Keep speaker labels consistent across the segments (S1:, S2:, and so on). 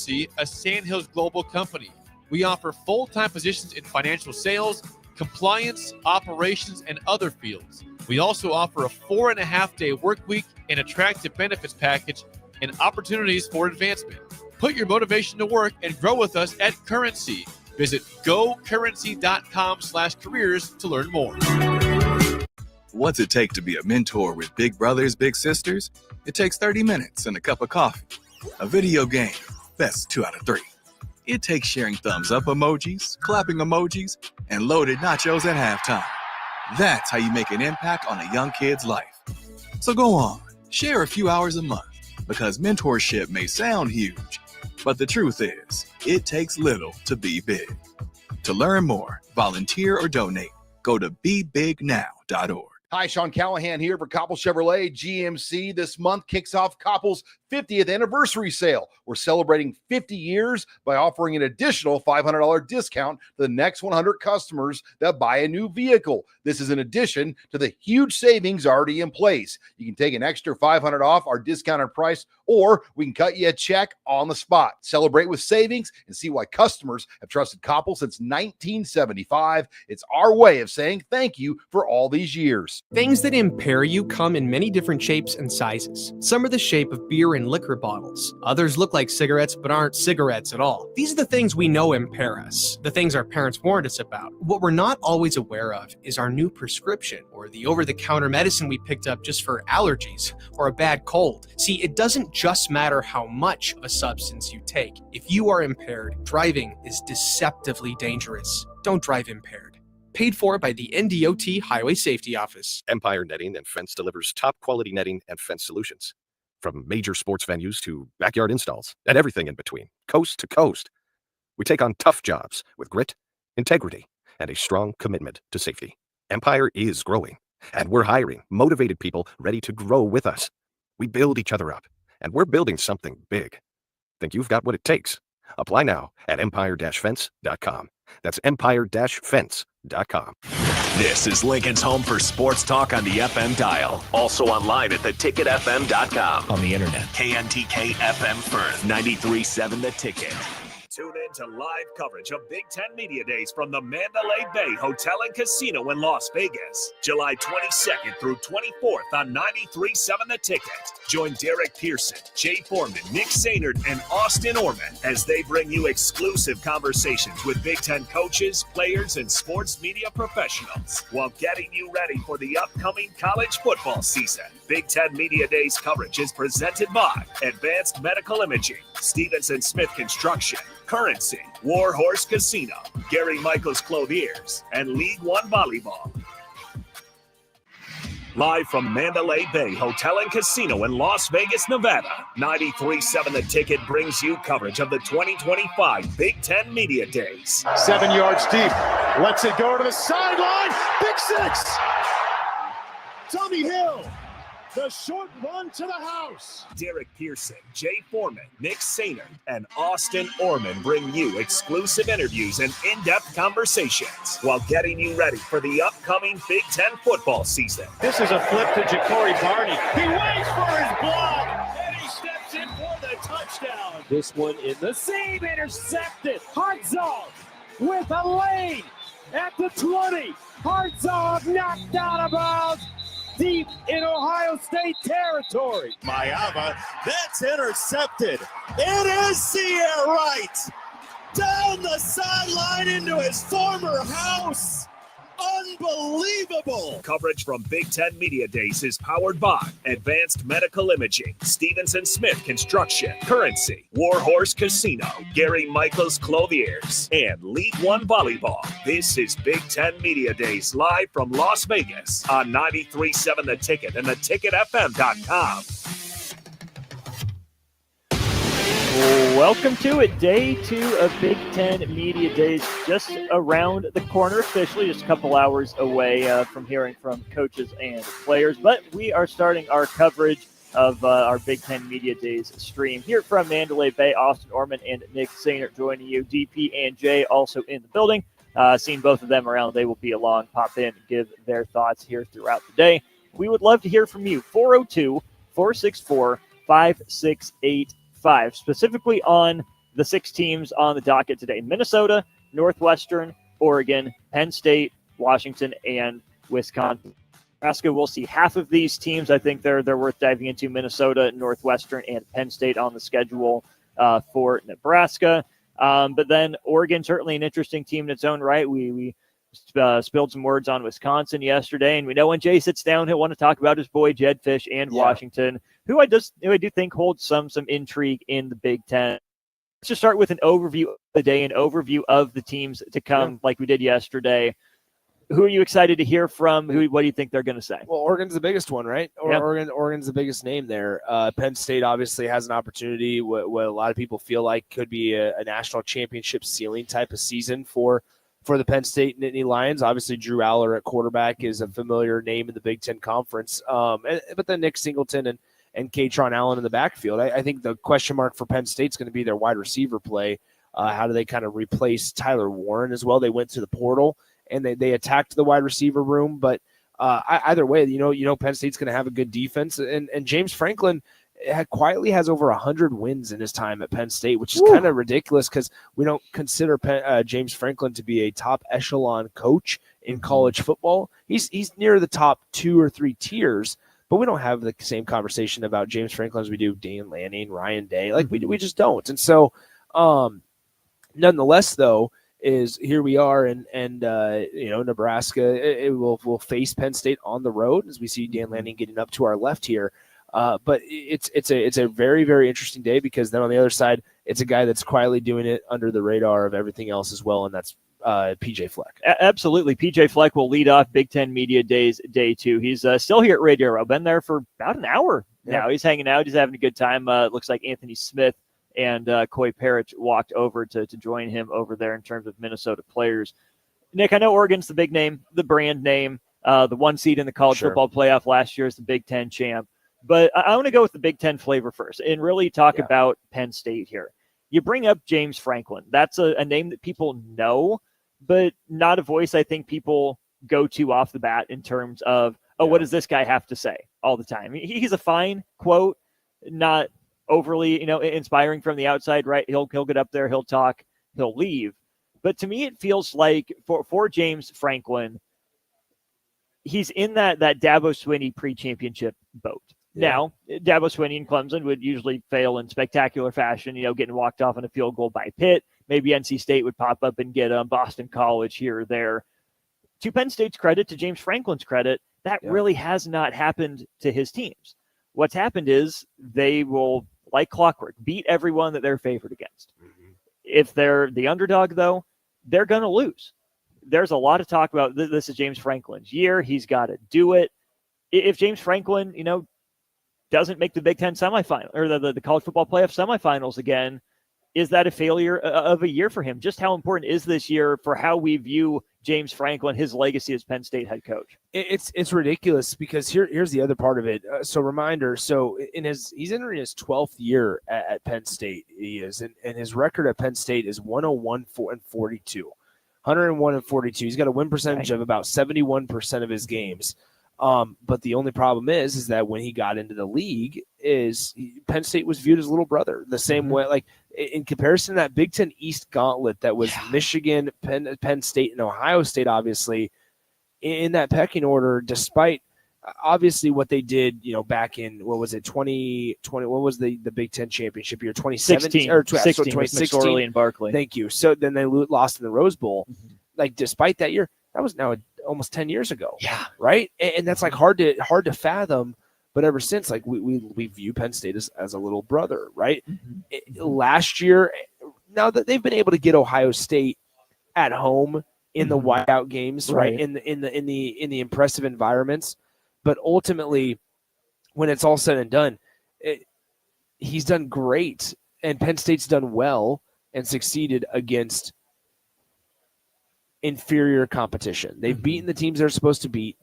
S1: Currency, a Sandhills Global company. We offer full-time positions in financial sales, compliance, operations, and other fields. We also offer a 4.5-day work week, an attractive benefits package, and opportunities for advancement. Put your motivation to work and grow with us at Currency. Visit gocurrency.com/careers to learn more.
S2: What's it take to be a mentor with big brothers, big sisters? It takes 30 minutes and a cup of coffee. A video game, best 2 out of 3. It takes sharing thumbs up emojis, clapping emojis, and loaded nachos at halftime. That's how you make an impact on a young kid's life. So go on, share a few hours a month, because mentorship may sound huge, but the truth is, it takes little to be big. To learn more, volunteer, or donate, go to bebignow.org.
S3: Hi, Sean Callahan here for Koppel Chevrolet GMC. This month kicks off Koppel's 50th anniversary sale. We're celebrating 50 years by offering an additional $500 discount to the next 100 customers that buy a new vehicle. This is in addition to the huge savings already in place. You can take an extra $500 off our discounted price, or we can cut you a check on the spot. Celebrate with savings and see why customers have trusted Koppel since 1975. It's our way of saying thank you for all these years.
S4: Things that impair you come in many different shapes and sizes. Some are the shape of beer and liquor bottles. Others look like cigarettes but aren't cigarettes at all. These are the things we know impair us, the things our parents warned us about. What we're not always aware of is our new prescription, or the over-the-counter medicine we picked up just for allergies or a bad cold. See, it doesn't just matter how much of a substance you take. If you are impaired, driving is deceptively dangerous. Don't drive impaired. Paid for by the NDOT Highway Safety Office.
S5: Empire Netting and Fence delivers top-quality netting and fence solutions. From major sports venues to backyard installs and everything in between, coast to coast. We take on tough jobs with grit, integrity, and a strong commitment to safety. Empire is growing, and we're hiring motivated people ready to grow with us. We build each other up, and we're building something big. Think you've got what it takes? Apply now at empire-fence.com. That's empire-fence.com.
S6: This is Lincoln's home for sports talk on the FM dial. Also online at theticketfm.com. On the internet. KNTK FM Firth, 93.7 The Ticket. Tune in to live coverage of Big Ten Media Days from the Mandalay Bay Hotel and Casino in Las Vegas, July 22nd through 24th on 93.7 The Ticket. Join Derek Pearson, Jay Foreman, Nick Sainert, and Austin Orman as they bring you exclusive conversations with Big Ten coaches, players, and sports media professionals while getting you ready for the upcoming college football season. Big Ten Media Days coverage is presented by Advanced Medical Imaging, Stevenson Smith Construction, Currency, Warhorse Casino, Gary Michaels Clothiers, and League One Volleyball. Live from Mandalay Bay Hotel and Casino in Las Vegas, Nevada, 93.7 The Ticket brings you coverage of the 2025 Big Ten Media Days.
S7: 7 yards deep, lets it go to the sideline, Big Six! Tommy Hill, the short run to the house.
S6: Derek Pearson, Jay Foreman, Nick Sainert, and Austin Orman bring you exclusive interviews and in-depth conversations while getting you ready for the upcoming Big Ten football season.
S7: This is a flip to Ja'Cory Barney. He waits for his block, and he steps in for the touchdown.
S8: This one in the seam, intercepted. Hartzog with a lane at the 20. Hartzog knocked out of bounds. Deep in Ohio State territory.
S7: Mayava, that's intercepted. It is Sierra Wright. Down the sideline into his former house. Unbelievable.
S6: Coverage from Big Ten Media Days is powered by Advanced Medical Imaging, Stevenson Smith Construction, Currency, Warhorse Casino, Gary Michaels Clothiers, and League One Volleyball. This is Big Ten Media Days live from Las Vegas on 93.7 The Ticket and theticketfm.com.
S9: Welcome to it, day 2 of Big Ten Media Days, just around the corner officially, just a couple hours away from hearing from coaches and players. But we are starting our coverage of our Big Ten Media Days stream here from Mandalay Bay. Austin Orman and Nick Sainert joining you. DP and Jay also in the building. Seeing both of them around, they will be along, pop in and give their thoughts here throughout the day. We would love to hear from you. 402-464-5685. Specifically on the 6 teams on the docket today: Minnesota, Northwestern, Oregon, Penn State, Washington, and Wisconsin. Nebraska, we'll see half of these teams. I think they're worth diving into. Minnesota, Northwestern, and Penn State on the schedule for Nebraska. But then Oregon, certainly an interesting team in its own right. We spilled some words on Wisconsin yesterday, and we know when Jay sits down, he'll want to talk about his boy Jed Fish and Washington, who I do think holds some intrigue in the Big Ten. Let's just start with an overview of the day, an overview of the teams to come, like we did yesterday. Who are you excited to hear from? What do you think they're going to say?
S10: Well, Oregon's the biggest one, right? Oregon's the biggest name there. Penn State obviously has an opportunity, what a lot of people feel like could be a national championship ceiling type of season for the Penn State Nittany Lions. Obviously, Drew Aller at quarterback is a familiar name in the Big Ten Conference. But then Nick Singleton and Katron Allen in the backfield. I think the question mark for Penn State's going to be their wide receiver play. How do they kind of replace Tyler Warren as well? They went to the portal and they attacked the wide receiver room. But either way, Penn State's going to have a good defense. And James Franklin quietly has over 100 wins in his time at Penn State, which is kind of ridiculous because we don't consider James Franklin to be a top echelon coach in college football. He's near the top 2 or 3 tiers, but we don't have the same conversation about James Franklin as we do Dan Lanning, Ryan Day. Like we just don't. And so nonetheless, though, is here we are, and Nebraska will face Penn State on the road as we see Dan Lanning getting up to our left here. But it's a very, very interesting day because then on the other side, it's a guy that's quietly doing it under the radar of everything else as well, and that's PJ Fleck.
S9: Absolutely. PJ Fleck will lead off Big Ten Media Days Day 2. He's still here at Radio Row. Been there for about an hour now. He's hanging out. He's having a good time. It looks like Anthony Smith and Coy Parrish walked over to join him over there in terms of Minnesota players. Nick, I know Oregon's the big name, the brand name, the 1 seed in the college football playoff last year is the Big Ten champ. But I want to go with the Big Ten flavor first and really talk about Penn State here. You bring up James Franklin. That's a name that people know, but not a voice I think people go to off the bat in terms of, what does this guy have to say all the time? He's a fine quote, not overly, inspiring from the outside, right? He'll get up there, he'll talk, he'll leave. But to me, it feels like for James Franklin, he's in that Dabo Swinney pre-championship boat. Yeah. Now, Dabo Swinney and Clemson would usually fail in spectacular fashion, getting walked off on a field goal by Pitt. Maybe NC State would pop up and get Boston College here or there. To Penn State's credit, to James Franklin's credit, that really has not happened to his teams. What's happened is they will, like clockwork, beat everyone that they're favored against. Mm-hmm. If they're the underdog, though, they're going to lose. There's a lot of talk about this is James Franklin's year. He's got to do it. If James Franklin, doesn't make the Big Ten semifinal or the college football playoff semifinals again, is that a failure of a year for him? Just how important is this year for how we view James Franklin, his legacy as Penn State head coach?
S10: It's ridiculous because here's the other part of it. So reminder, he's entering his 12th year at Penn State. He is, and his record at Penn State is 101-42. 101-42. He's got a win percentage of about 71% of his games. But the only problem is that when he got into the league, Penn State was viewed as little brother the same way, like in comparison to that Big Ten East gauntlet that was Michigan, Penn State, and Ohio State, obviously in that pecking order, despite obviously what they did, back in, 2020, what was the Big Ten championship year, 2017 or 2016,
S9: McSorley and Barkley.
S10: Thank you. So then they lost in the Rose Bowl. Mm-hmm. Like despite that year, that was now almost 10 years ago. Yeah. Right. And that's like hard to fathom. But ever since, like we view Penn State as a little brother, right? Mm-hmm. Last year, now that they've been able to get Ohio State at home in the whiteout games, right? In the impressive environments, but ultimately, when it's all said and done, he's done great, and Penn State's done well and succeeded against inferior competition. They've beaten the teams they're supposed to beat.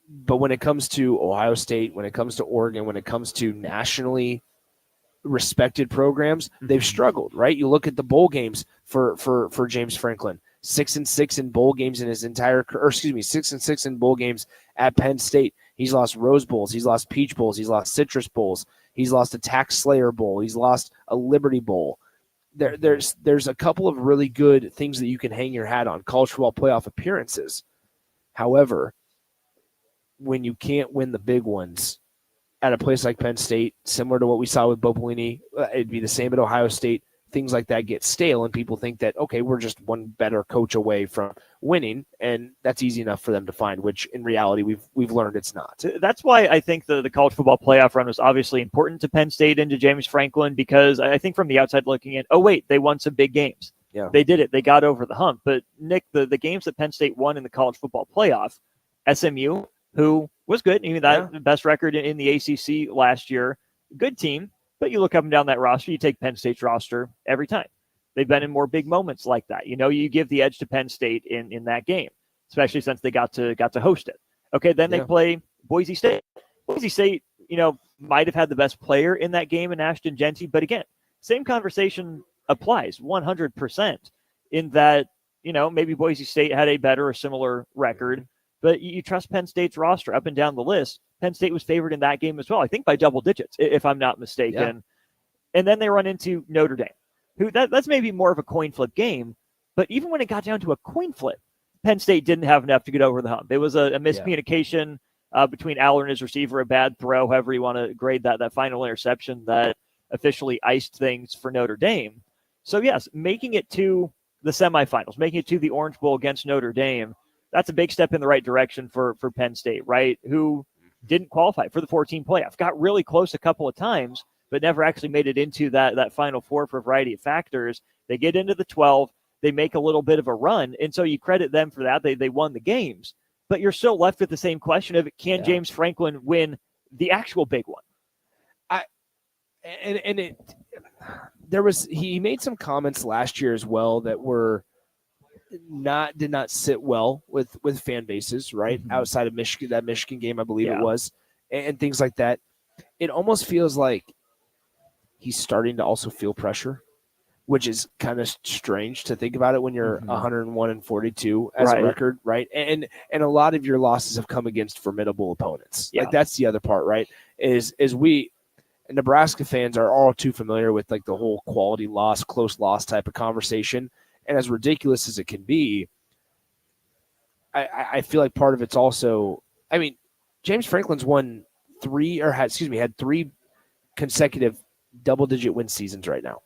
S10: But when it comes to Ohio State, when it comes to Oregon, when it comes to nationally respected programs, they've struggled, right? You look at the bowl games for James Franklin, 6-6 in bowl games in his 6-6 in bowl games at Penn State. He's lost Rose Bowls, he's lost Peach Bowls, he's lost Citrus Bowls, he's lost a Tax Slayer Bowl, he's lost a Liberty Bowl. there's a couple of really good things that you can hang your hat on. College football playoff appearances. However, when you can't win the big ones at a place like Penn State, similar to what we saw with Bo Pelini, it'd be the same at Ohio State. Things like that get stale, and people think that, okay, we're just one better coach away from winning, and that's easy enough for them to find, which in reality we've learned it's not.
S9: That's why I think the college football playoff run was obviously important to Penn State and to James Franklin, because I think from the outside looking in, oh, wait, they won some big games.
S10: Yeah.
S9: They did it. They got over the hump. But, Nick, the games that Penn State won in the college football playoff, SMU, who was good, the best record in the ACC last year, good team. But you look up and down that roster, you take Penn State's roster every time. They've been in more big moments like that. You give the edge to Penn State in that game, especially since they got to host it. Okay, then they play Boise State. Boise State, might have had the best player in that game in Ashton Jeanty, but again, same conversation applies 100% in that, maybe Boise State had a better or similar record, but you trust Penn State's roster up and down the list. Penn State was favored in that game as well, I think by double digits, if I'm not mistaken. Yeah. And then they run into Notre Dame, who that's maybe more of a coin flip game. But even when it got down to a coin flip, Penn State didn't have enough to get over the hump. It was a miscommunication between Aller and his receiver, a bad throw, however you want to grade that final interception that officially iced things for Notre Dame. So, yes, making it to the semifinals, making it to the Orange Bowl against Notre Dame, that's a big step in the right direction for Penn State, right? Who didn't qualify for the 14 playoff, got really close a couple of times, but never actually made it into that Final Four for a variety of factors. They get into the 12, they make a little bit of a run, and so you credit them for that. They won the games, but you're still left with the same question of, can James Franklin win the actual big one?
S10: He made some comments last year as well that did not sit well with fan bases, right? Mm-hmm. Outside of Michigan, that Michigan game, I believe it was, and things like that. It almost feels like he's starting to also feel pressure, which is kind of strange to think about it when you're 101-42 as a record, right? And a lot of your losses have come against formidable opponents. Yeah. Like that's the other part, right? Is we Nebraska fans are all too familiar with like the whole quality loss, close loss type of conversation. And as ridiculous as it can be, I feel like part of it's also, James Franklin's had 3 consecutive double-digit win seasons right now.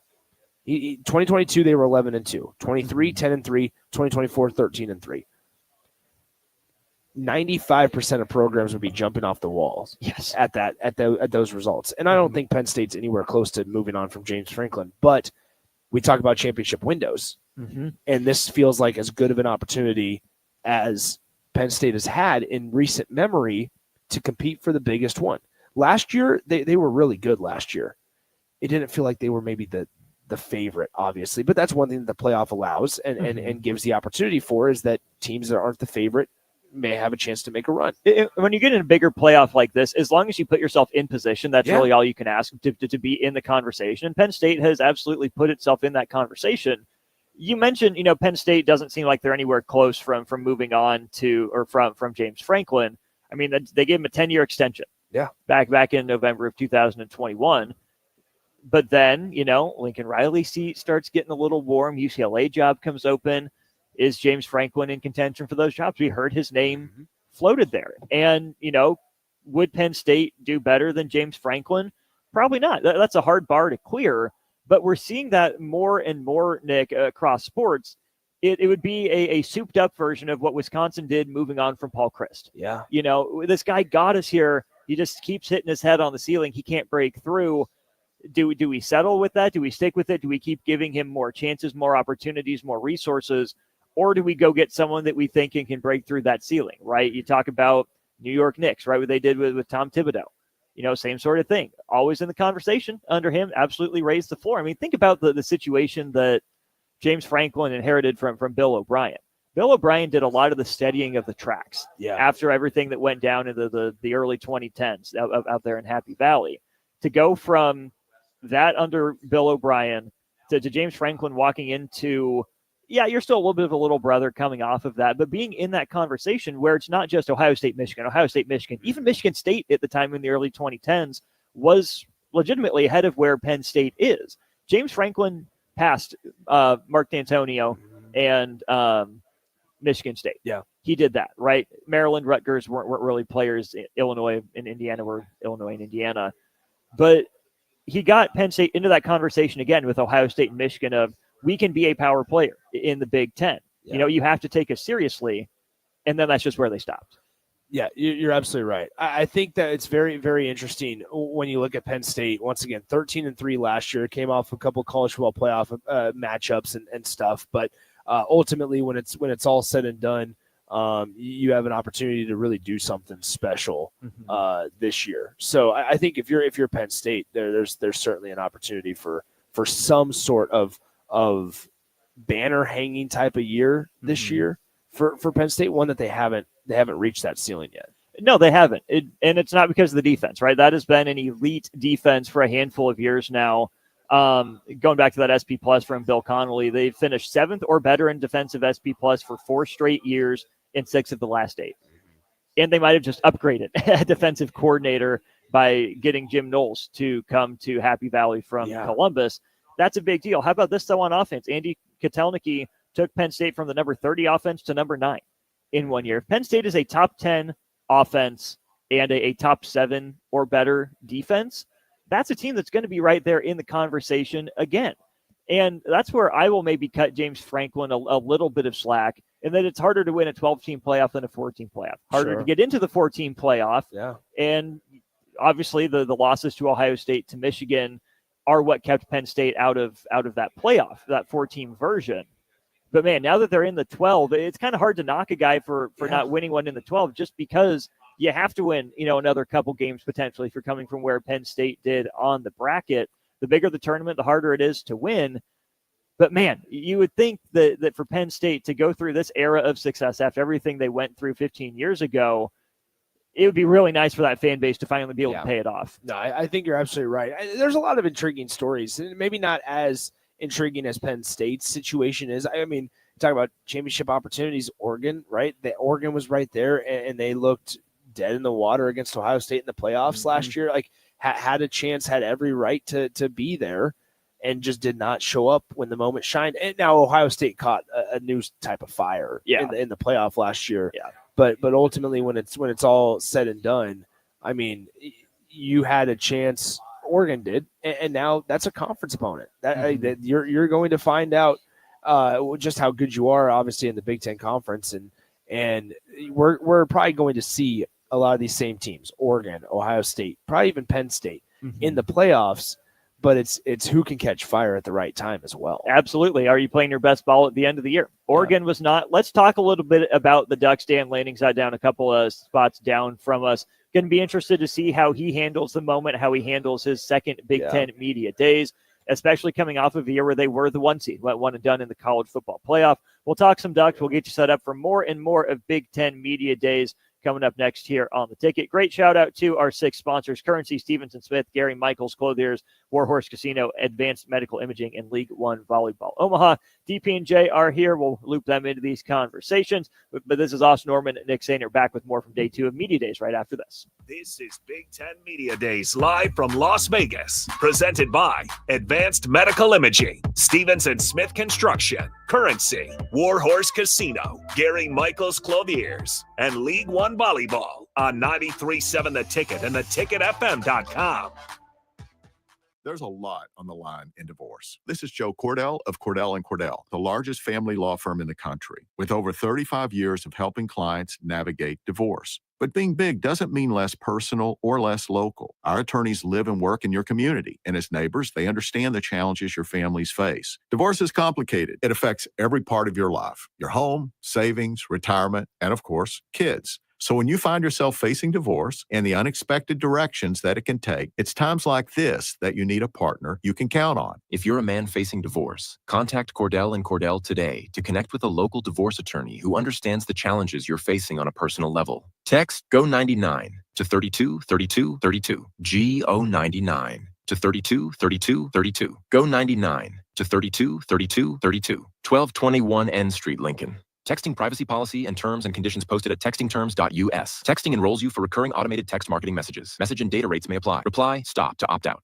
S10: 2022, they were 11-2. 23, 10-3. 2024, 13-3. 95% of programs would be jumping off the walls at those results. And I don't think Penn State's anywhere close to moving on from James Franklin, but we talk about championship windows. Mm-hmm. And this feels like as good of an opportunity as Penn State has had in recent memory to compete for the biggest one. Last year, they were really good last year. It didn't feel like they were maybe the favorite, obviously, but that's one thing that the playoff allows and gives the opportunity for, is that teams that aren't the favorite may have a chance to make a run.
S9: When you get in a bigger playoff like this, as long as you put yourself in position, that's really all you can ask to be in the conversation. And Penn State has absolutely put itself in that conversation. You mentioned, Penn State doesn't seem like they're anywhere close from moving on to, or from James Franklin. They gave him a 10-year extension.
S10: Yeah.
S9: Back in November of 2021. But then, Lincoln Riley seat starts getting a little warm. UCLA job comes open. Is James Franklin in contention for those jobs? We heard his name floated there. And, would Penn State do better than James Franklin? Probably not. That's a hard bar to clear. But we're seeing that more and more, Nick, across sports. It would be a souped-up version of what Wisconsin did moving on from Paul Chryst.
S10: Yeah.
S9: This guy got us here. He just keeps hitting his head on the ceiling. He can't break through. Do we settle with that? Do we stick with it? Do we keep giving him more chances, more opportunities, more resources? Or do we go get someone that we think can break through that ceiling, right? You talk about New York Knicks, right? What they did with Tom Thibodeau. Same sort of thing. Always in the conversation under him, absolutely raised the floor. Think about the situation that James Franklin inherited from Bill O'Brien. Bill O'Brien did a lot of the steadying of the tracks after everything that went down in the early 2010s out there in Happy Valley. To go from that under Bill O'Brien to James Franklin walking into, you're still a little bit of a little brother coming off of that, but being in that conversation where it's not just Ohio State, Michigan, even Michigan State at the time in the early 2010s was legitimately ahead of where Penn State is. James Franklin past Mark D'Antonio and Michigan State.
S10: Yeah.
S9: He did that, right? Maryland, Rutgers weren't really players. Illinois and Indiana were Illinois and Indiana. But he got Penn State into that conversation again with Ohio State and Michigan of, we can be a power player in the Big Ten.
S10: Yeah.
S9: You know, you have to take us seriously. And then that's just where they stopped.
S10: Yeah, you're absolutely right. I think that it's very, very interesting when you look at Penn State. Once again, 13-3 last year. It came off a couple of college football playoff matchups and stuff. But ultimately, when it's all said and done, you have an opportunity to really do something special this year. So I think if you're Penn State, there's certainly an opportunity for some sort of banner hanging type of year this year for Penn State. One that they haven't reached that ceiling yet.
S9: No, they haven't. And it's not because of the defense, right? That has been an elite defense for a handful of years now. Going back to that SP Plus from Bill Connolly, they've finished 7th or better in defensive SP Plus for 4 straight years in 6 of the last 8. And they might have just upgraded a defensive coordinator by getting Jim Knowles to come to Happy Valley from Columbus. That's a big deal. How about this, though, on offense? Andy Kotelnicki took Penn State from the number 30 offense to number 9 in 1 year. If Penn State is a top 10 offense and a top 7 or better defense, that's a team that's going to be right there in the conversation again. And that's where I will maybe cut James Franklin a little bit of slack, in that it's harder to win a 12-team playoff than a 14 playoff. Harder to get into the 14 playoff.
S10: Yeah.
S9: And obviously the losses to Ohio State, to Michigan, are what kept Penn State out of that playoff, that 14 version. But man, now that they're in the 12, it's kind of hard to knock a guy for not winning one in the 12, just because you have to win, another couple games potentially if you're coming from where Penn State did on the bracket. The bigger the tournament, the harder it is to win. But man, you would think that for Penn State to go through this era of success after everything they went through 15 years ago, it would be really nice for that fan base to finally be able to pay it off.
S10: No, I think you're absolutely right. There's a lot of intriguing stories, and maybe not as intriguing as Penn State's situation is. I mean, talk about championship opportunities, Oregon, right? Oregon was right there, and they looked dead in the water against Ohio State in the playoffs last year. Like, had a chance, had every right to be there, and just did not show up when the moment shined. And now Ohio State caught a new type of fire in the playoff last year. Yeah. But ultimately, when it's all said and done, I mean, you had a chance. Oregon did, and now that's a conference opponent. That you're going to find out just how good you are, obviously, in the Big Ten Conference, and we're probably going to see a lot of these same teams: Oregon, Ohio State, probably even Penn State in the playoffs. But it's who can catch fire at the right time as well.
S9: Absolutely. Are you playing your best ball at the end of the year? Oregon was not. Let's talk a little bit about the Ducks. Dan Lanning's down a couple of spots down from us. Going to be interested to see how he handles the moment, how he handles his second Big Ten media days, especially coming off of a year where they were the 1 seed, went 1 and done in the college football playoff. We'll talk some Ducks. We'll get you set up for more and more of Big Ten media days coming up next here on The Ticket. Great shout out to our 6 sponsors: Currency, Stevenson Smith, Gary Michaels Clothiers, Warhorse Casino, Advanced Medical Imaging, and League One Volleyball. Omaha, DP&J are here. We'll loop them into these conversations. But this is Austin Norman and Nick Sainer back with more from day 2 of Media Days right after this.
S6: This is Big Ten Media Days live from Las Vegas, presented by Advanced Medical Imaging, Stevenson Smith Construction, Currency, Warhorse Casino, Gary Michaels Clothiers, and League One Volleyball on 93.7 The Ticket and theticketfm.com.
S11: There's a lot on the line in divorce. This is Joe Cordell of Cordell & Cordell, the largest family law firm in the country, with over 35 years of helping clients navigate divorce. But being big doesn't mean less personal or less local. Our attorneys live and work in your community, and as neighbors, they understand the challenges your families face. Divorce is complicated. It affects every part of your life: your home, savings, retirement, and of course, kids. So when you find yourself facing divorce and the unexpected directions that it can take, it's times like this that you need a partner you can count on.
S12: If you're a man facing divorce, contact Cordell & Cordell today to connect with a local divorce attorney who understands the challenges you're facing on a personal level. Text GO99 to 323232. GO99 to 323232. GO99 to 323232. 1221 N Street, Lincoln. Texting privacy policy and terms and conditions posted at textingterms.us. Texting enrolls you for recurring automated text marketing messages. Message and data rates may apply. Reply, stop to opt out.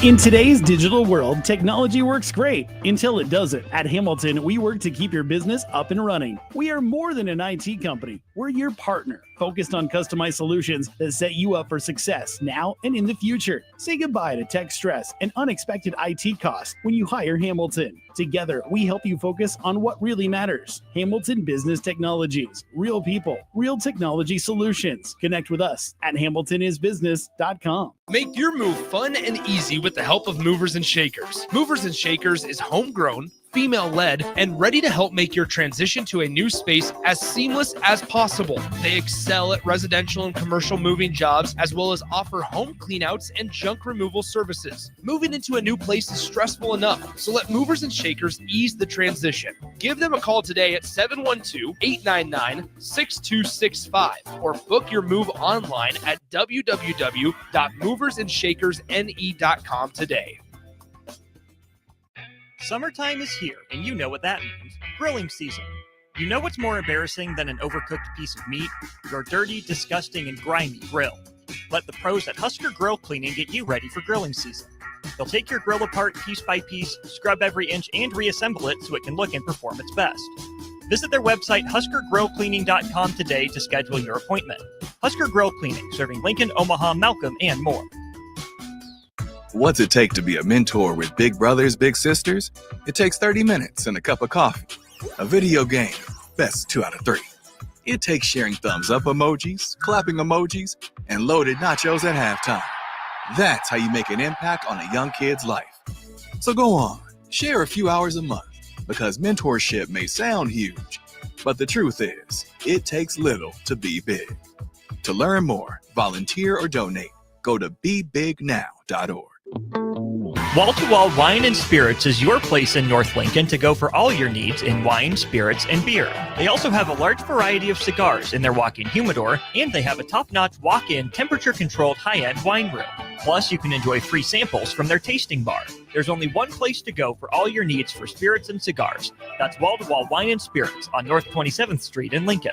S13: In today's digital world, technology works great until it doesn't. At Hamilton, we work to keep your business up and running. We are more than an IT company. We're your partner, focused on customized solutions that set you up for success now and in the future. Say goodbye to tech stress and unexpected IT costs when you hire Hamilton. Together, we help you focus on what really matters. Hamilton Business Technologies. Real people, real technology solutions. Connect with us at hamiltonisbusiness.com.
S4: Make your move fun and easy with the help of Movers and Shakers. Movers and Shakers is homegrown, female-led, and ready to help make your transition to a new space as seamless as possible. They excel at residential and commercial moving jobs, as well as offer home cleanouts and junk removal services. Moving into a new place is stressful enough, so let Movers and Shakers ease the transition. Give them a call today at 712-899-6265 or book your move online at www.moversandShakersNE.com today.
S14: Summertime is here, and you know what that means. Grilling season. You know what's more embarrassing than an overcooked piece of meat? Your dirty, disgusting, and grimy grill. Let the pros at Husker Grill Cleaning get you ready for grilling season. They'll take your grill apart piece by piece, scrub every inch, and reassemble it so it can look and perform its best. Visit their website, huskergrillcleaning.com today to schedule your appointment. Husker Grill Cleaning, serving Lincoln, Omaha, Malcolm, and more.
S2: What's it take to be a mentor with big brothers, big sisters? It takes 30 minutes and a cup of coffee. A video game, best 2 out of 3. It takes sharing thumbs up emojis, clapping emojis, and loaded nachos at halftime. That's how you make an impact on a young kid's life. So go on, share a few hours a month, because mentorship may sound huge, but the truth is, it takes little to be big. To learn more, volunteer, or donate, go to BeBigNow.org.
S14: Wall to Wall Wine and Spirits is your place in North Lincoln to go for all your needs in wine, spirits, and beer. They also have a large variety of cigars in their walk-in humidor, and they have a top-notch walk-in temperature-controlled high-end wine room. Plus, you can enjoy free samples from their tasting bar. There's only one place to go for all your needs for spirits and cigars. That's Wall to Wall Wine and Spirits on North 27th Street in Lincoln.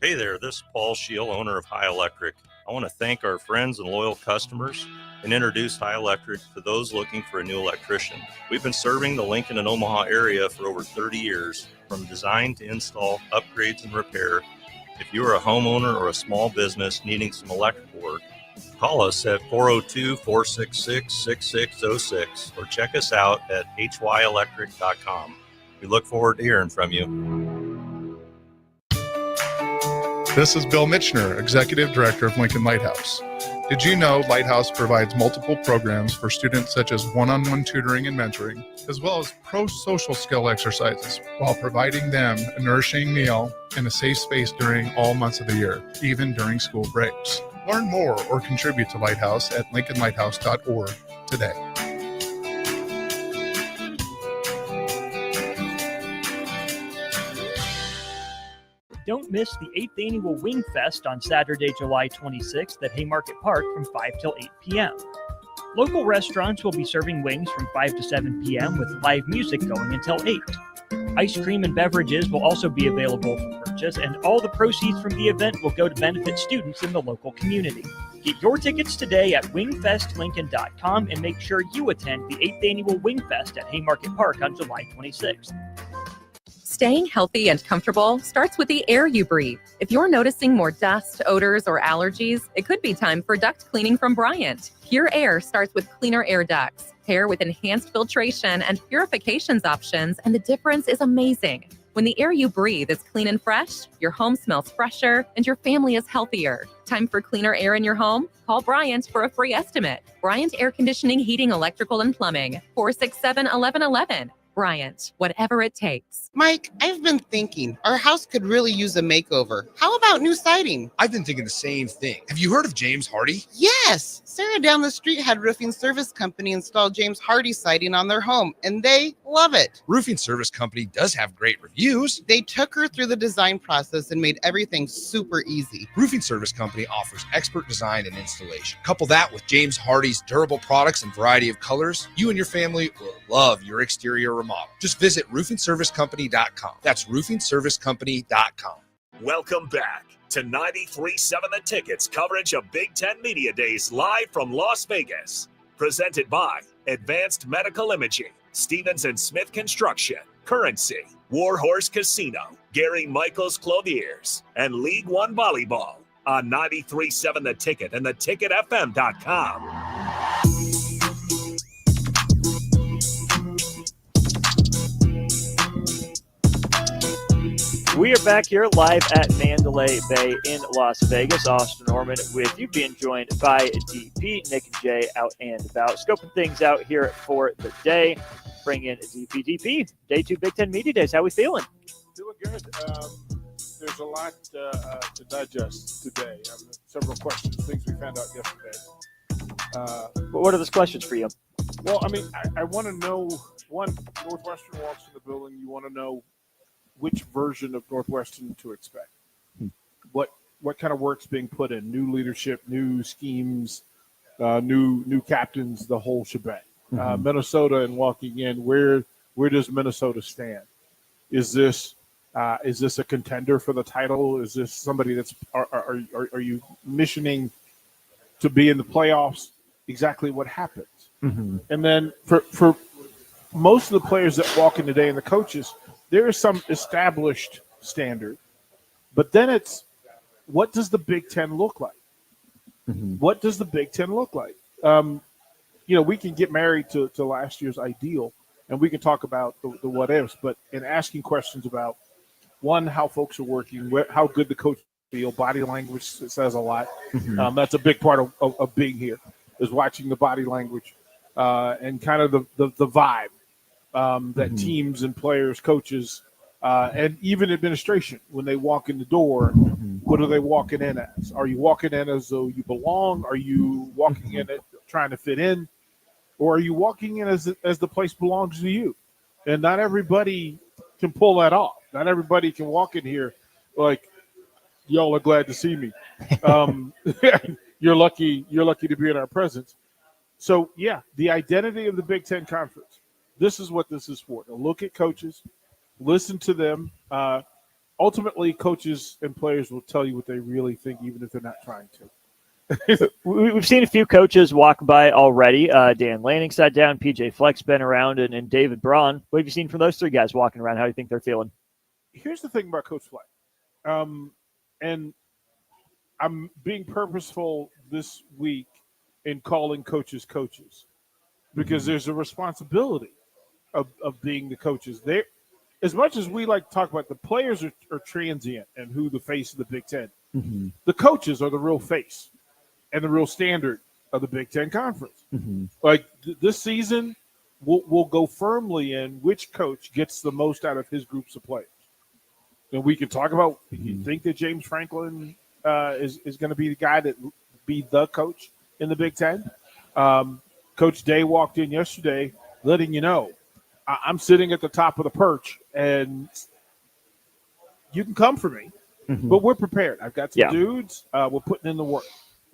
S15: Hey there, this is Paul Scheel, owner of High Electric. I want to thank our friends and loyal customers and introduce High Electric to those looking for a new electrician. We've been serving the Lincoln and Omaha area for over 30 years, from design to install, upgrades, and repair. If you are a homeowner or a small business needing some electrical work, call us at 402-466-6606 or check us out at hyelectric.com. We look forward to hearing from you.
S16: This is Bill Mitchner, Executive Director of Lincoln Lighthouse. Did you know Lighthouse provides multiple programs for students such as one-on-one tutoring and mentoring, as well as pro-social skill exercises, while providing them a nourishing meal and a safe space during all months of the year, even during school breaks? Learn more or contribute to Lighthouse at lincolnlighthouse.org today.
S14: Don't miss the 8th Annual Wing Fest on Saturday, July 26th at Haymarket Park from 5 till 8 p.m. Local restaurants will be serving wings from 5 to 7 p.m. with live music going until 8. Ice cream and beverages will also be available for purchase, and all the proceeds from the event will go to benefit students in the local community. Get your tickets today at wingfestlincoln.com and make sure you attend the 8th Annual Wing Fest at Haymarket Park on July 26th.
S17: Staying healthy and comfortable starts with the air you breathe. If you're noticing more dust, odors, or allergies, it could be time for duct cleaning from Bryant. Pure Air starts with cleaner air ducts. Pair with enhanced filtration and purifications options, and the difference is amazing. When the air you breathe is clean and fresh, your home smells fresher, and your family is healthier. Time for cleaner air in your home? Call Bryant for a free estimate. Bryant Air Conditioning, Heating, Electrical, and Plumbing. 467-1111. Bryant, whatever it takes.
S18: Mike, I've been thinking our house could really use a makeover. How about new siding?
S19: I've been thinking the same thing. Have you heard of James Hardy?
S18: Yes. Sarah down the street had Roofing Service Company install James Hardy siding on their home, and they love it.
S19: Roofing Service Company does have great reviews.
S18: They took her through the design process and made everything super easy.
S19: Roofing Service Company offers expert design and installation. Couple that with James Hardy's durable products and variety of colors, you and your family will love your exterior remodel. Just visit roofingservicecompany.com. That's roofingservicecompany.com.
S6: Welcome back to 93.7 The Ticket's coverage of Big Ten Media Days live from Las Vegas. Presented by Advanced Medical Imaging, Stevens & Smith Construction, Currency, Warhorse Casino, Gary Michaels Clothiers, and League One Volleyball on 93.7 The Ticket and theticketfm.com.
S9: We are back here live at Mandalay Bay in Las Vegas. Austin Norman with you, being joined by DP, Nick and Jay out and about, scoping things out here for the day. Bring in DP. DP, day 2 Big Ten Media Days. How we feeling?
S20: Feeling good. There's a lot to digest today. Several questions, things we found out yesterday.
S9: What are those questions for you?
S20: Well, I mean, I want to know, one, Northwestern walks in the building. You want to know which version of Northwestern to expect. What kind of work's being put in? New leadership, new schemes, new captains, the whole shebang. Minnesota and walking in, where does Minnesota stand? Is this a contender for the title? Is this somebody that's are you missioning to be in the playoffs? Exactly what happens. And then for most of the players that walk in today and the coaches, there is some established standard, but then it's, what does the Big Ten look like? What does the Big Ten look like? We can get married to last year's ideal, and we can talk about the what ifs, but in asking questions about, one, how folks are working, how good the coach feel, body language says a lot. That's a big part of being here, is watching the body language and kind of the vibe. That teams and players, coaches, and even administration, when they walk in the door, what are they walking in as? Are you walking in as though you belong? Are you walking in trying to fit in? Or are you walking in as the place belongs to you? And not everybody can pull that off. Not everybody can walk in here like, y'all are glad to see me. You're lucky to be in our presence. So, yeah, the identity of the Big Ten Conference. This is what this is for. To look at coaches, listen to them. Ultimately, coaches and players will tell you what they really think, even if they're not trying to.
S9: We've seen a few coaches walk by already. Dan Lanning sat down, PJ Fleck's been around, and David Braun. What have you seen from those three guys walking around? How do you think they're feeling?
S20: Here's the thing about Coach Fleck. And I'm being purposeful this week in calling coaches because there's a responsibility of being the coaches. There, as much as we like to talk about the players are transient and who the face of the Big Ten, the coaches are the real face and the real standard of the Big Ten Conference. Like this season, we'll go firmly in which coach gets the most out of his groups of players. And we can talk about, you think that James Franklin is going to be the guy that be the coach in the Big Ten? Coach Day walked in yesterday letting you know, I'm sitting at the top of the perch, and you can come for me, but we're prepared. I've got some dudes. We're putting in the work.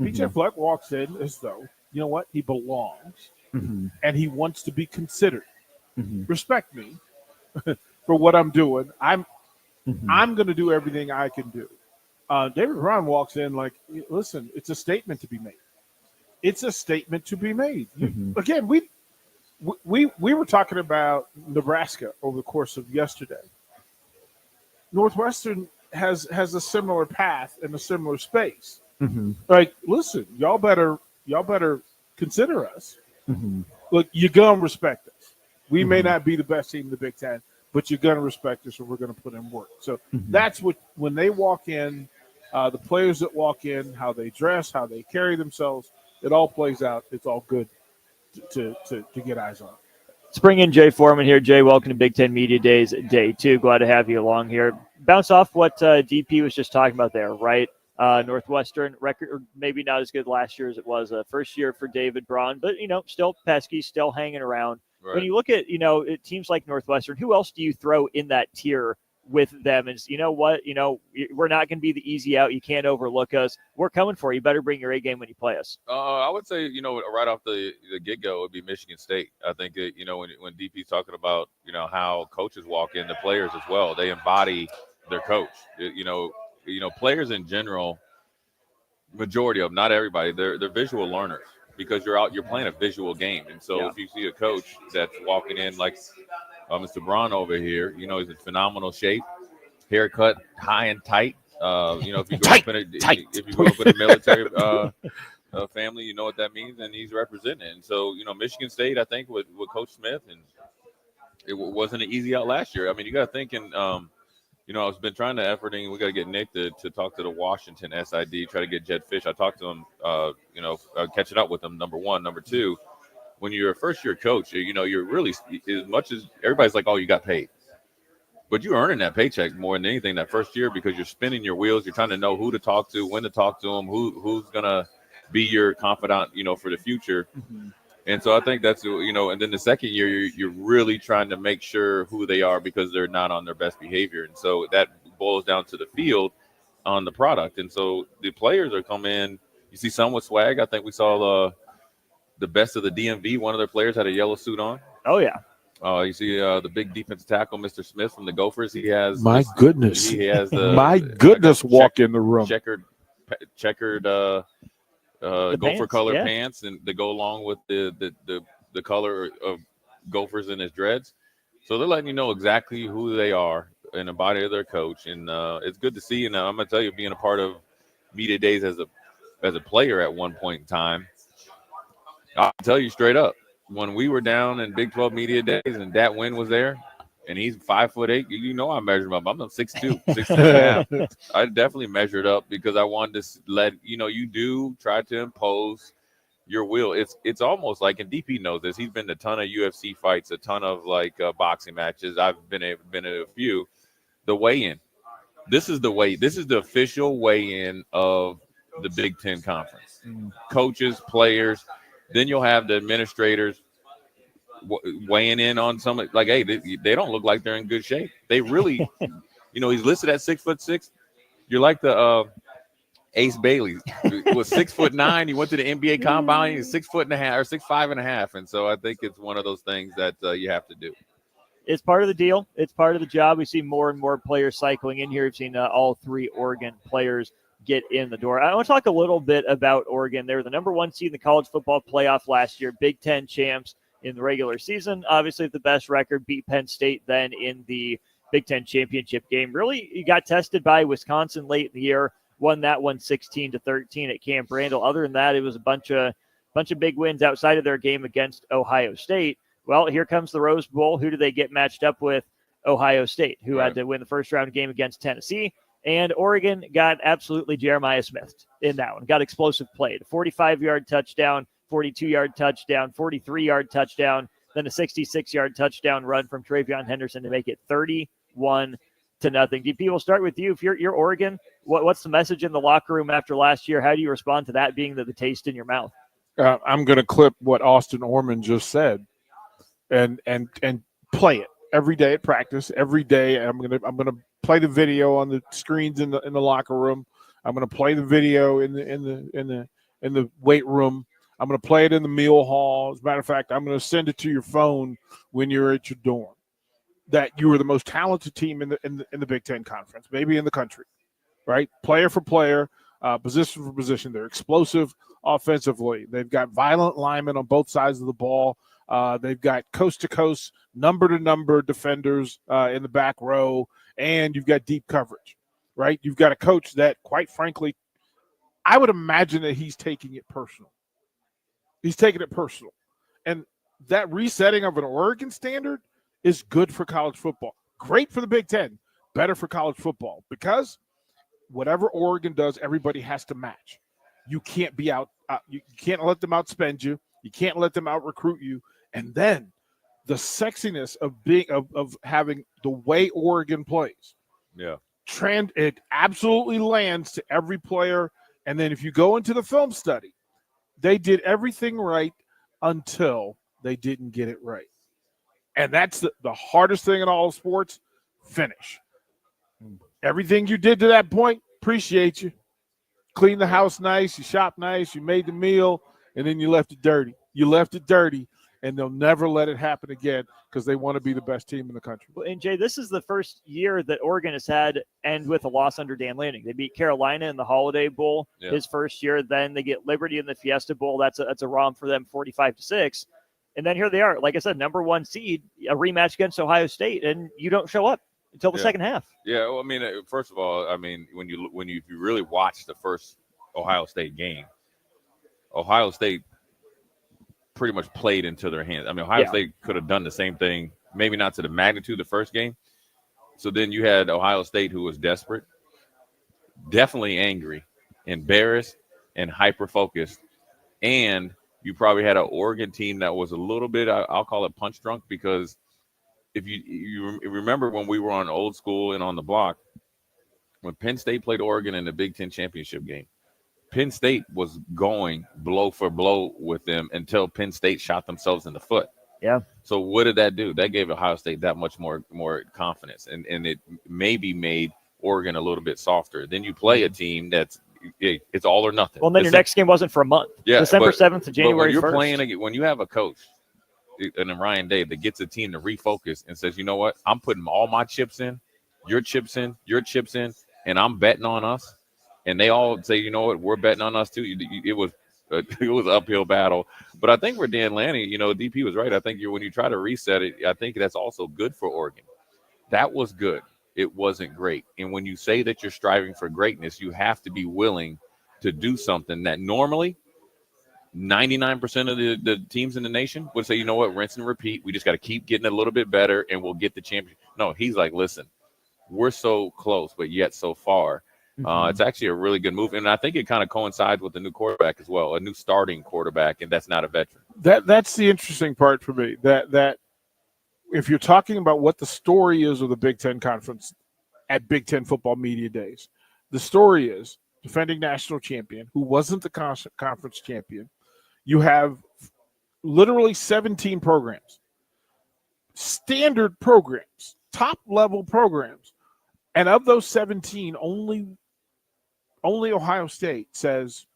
S20: PJ Fleck walks in as though, you know what, he belongs, and he wants to be considered. Respect me for what I'm doing. I'm going to do everything I can do. David Braun walks in like, listen, it's a statement to be made. It's a statement to be made. Again, we were talking about Nebraska over the course of yesterday. Northwestern has a similar path and a similar space. Like, listen, y'all better consider us. Look, you're gonna respect us. We may not be the best team in the Big Ten, but you're gonna respect us, and we're gonna put in work. So that's what, when they walk in, the players that walk in, how they dress, how they carry themselves, it all plays out. It's all good to get eyes on.
S9: Let's bring in Jay Foreman here. Jay, welcome to Big Ten Media Days Day 2. Glad to have you along here. Bounce off what DP was just talking about there, right? Northwestern record, maybe not as good last year as it was first year for David Braun, but, still pesky, still hanging around. Right. When you look at, teams like Northwestern, who else do you throw in that tier with them? And you know what? We're not going to be the easy out. You can't overlook us. We're coming for you. You better bring your A game when you play us.
S21: I would say, right off the get-go, it would be Michigan State. I think that, when DP's talking about, how coaches walk in, the players as well, they embody their coach. players in general, majority of them, not everybody, they're visual learners because you're playing a visual game. And so if you see a coach that's walking in like Mr. Braun over here, he's in phenomenal shape, haircut high and tight. If you grow up in a military family, you know what that means, and he's representing. And so, Michigan State, I think, with Coach Smith, and it wasn't an easy out last year. I mean, you got to think, and I've been trying to efforting. We got to get Nick to talk to the Washington SID, try to get Jed Fish. I talked to him, catching up with him. Number one, number two, when you're a first-year coach, you're really, as much as everybody's like, oh, you got paid. But you're earning that paycheck more than anything that first year because you're spinning your wheels. You're trying to know who to talk to, when to talk to them, who's going to be your confidant, for the future. Mm-hmm. And so I think that's, and then the second year, you're really trying to make sure who they are because they're not on their best behavior. And so that boils down to the field on the product. And so the players are coming in. You see some with swag. I think we saw the best of the DMV. One of their players had a yellow suit on.
S9: Oh, yeah.
S21: You see the big defensive tackle, Mr. Smith from the Gophers. He has
S20: my goodness.
S21: He has the
S20: walk in the room.
S21: Checkered Gopher color pants, and they go along with the color of Gophers in his dreads. So they're letting you know exactly who they are in the body of their coach, and it's good to see. And I'm gonna tell you, being a part of media days as a player at one point in time, I'll tell you straight up. When we were down in Big 12 media days and Dat Wynn was there and he's 5'8", I measured him up. I'm 6'2", 6'2". I definitely measured up because I wanted to let, you do try to impose your will. It's almost like, and DP knows this, he's been to a ton of UFC fights, a ton of boxing matches. I've been at a few. The weigh-in. This is the official weigh-in of the Big Ten Conference. Coaches, players. Then you'll have the administrators weighing in on some, hey, they don't look like they're in good shape. They really, he's listed at 6'6". You're like the Ace Bailey was 6'9". He went to the NBA combine. He's 6'5" or 6'5.5". And so I think it's one of those things that you have to do.
S9: It's part of the deal. It's part of the job. We see more and more players cycling in here. We've seen all three Oregon players get in the door. I want to talk a little bit about Oregon. They were the number one seed in the college football playoff last year, Big Ten champs in the regular season. Obviously, the best record, beat Penn State then in the Big Ten championship game. Really, you got tested by Wisconsin late in the year, won that one 16-13 at Camp Randall. Other than that, it was a bunch of big wins outside of their game against Ohio State. Well, here comes the Rose Bowl. Who do they get matched up with? Ohio State, who had to win the first round game against Tennessee. And Oregon got absolutely Jeremiah Smith in that one. Got explosive play. A 45-yard touchdown, 42-yard touchdown, 43-yard touchdown, then a 66-yard touchdown run from Travion Henderson to make it 31-0. DP, we'll start with you. If you're Oregon, what's the message in the locker room after last year? How do you respond to that being the taste in your mouth?
S20: I'm going to clip what Austin Orman just said and play it every day at practice. Every day I'm going to play the video on the screens in the locker room. I'm going to play the video in the weight room. I'm going to play it in the meal hall. As a matter of fact, I'm going to send it to your phone when you're at your dorm. That you are the most talented team in the Big Ten Conference, maybe in the country, right? Player for player, position for position. They're explosive offensively. They've got violent linemen on both sides of the ball. They've got coast-to-coast, number-to-number defenders in the back row, and you've got deep coverage, right? You've got a coach that, quite frankly, I would imagine that he's taking it personal. He's taking it personal. And that resetting of an Oregon standard is good for college football. Great for the Big Ten, better for college football, because whatever Oregon does, everybody has to match. You can't be you can't let them outspend you. You can't let them out-recruit you. And then the sexiness of having the way Oregon plays.
S21: Yeah.
S20: It absolutely lands to every player. And then if you go into the film study, they did everything right until they didn't get it right. And that's the hardest thing in all of sports, finish. Everything you did to that point, appreciate you. Clean the house nice, you shop nice, you made the meal, and then you left it dirty. You left it dirty, and they'll never let it happen again because they want to be the best team in the country.
S9: Well, and Jay, this is the first year that Oregon has had end with a loss under Dan Lanning. They beat Carolina in the Holiday Bowl his first year. Then they get Liberty in the Fiesta Bowl. That's a ROM for them, 45-6. And then here they are, like I said, number 1 seed, a rematch against Ohio State, and you don't show up until the second half.
S21: Yeah, well, I mean, first of all, I mean, if you really watch the first Ohio State game, Ohio State pretty much played into their hands. I mean, Ohio State could have done the same thing, maybe not to the magnitude of the first game. So then you had Ohio State, who was desperate, definitely angry, embarrassed, and hyper-focused. And you probably had an Oregon team that was a little bit, I'll call it punch drunk, because if you remember when we were on Old School and on the block, when Penn State played Oregon in the Big Ten championship game, Penn State was going blow for blow with them until Penn State shot themselves in the foot.
S9: Yeah.
S21: So what did that do? That gave Ohio State that much more confidence, and it maybe made Oregon a little bit softer. Then you play a team that's it's all or nothing.
S9: Well, then your next game wasn't for a month.
S21: Yeah,
S9: December 7th to January 1st.
S21: When you're playing, when you have a coach, and Ryan Day, that gets a team to refocus and says, you know what, I'm putting all my chips in, your chips in, and I'm betting on us. And they all say, you know what, we're betting on us too. It was an uphill battle. But I think for Dan Lanning, DP was right. I think when you try to reset it, I think that's also good for Oregon. That was good. It wasn't great. And when you say that you're striving for greatness, you have to be willing to do something that normally 99% of the teams in the nation would say, you know what, rinse and repeat. We just got to keep getting a little bit better and we'll get the championship. No, he's like, listen, we're so close, but yet so far. It's actually a really good move. And I think it kind of coincides with the new quarterback as well, a new starting quarterback, and that's not a veteran.
S20: That's the interesting part for me, that if you're talking about what the story is of the Big Ten Conference at Big Ten Football Media Days, the story is defending national champion who wasn't the conference champion. You have literally 17 programs, standard programs, top-level programs. And of those 17, only Ohio State says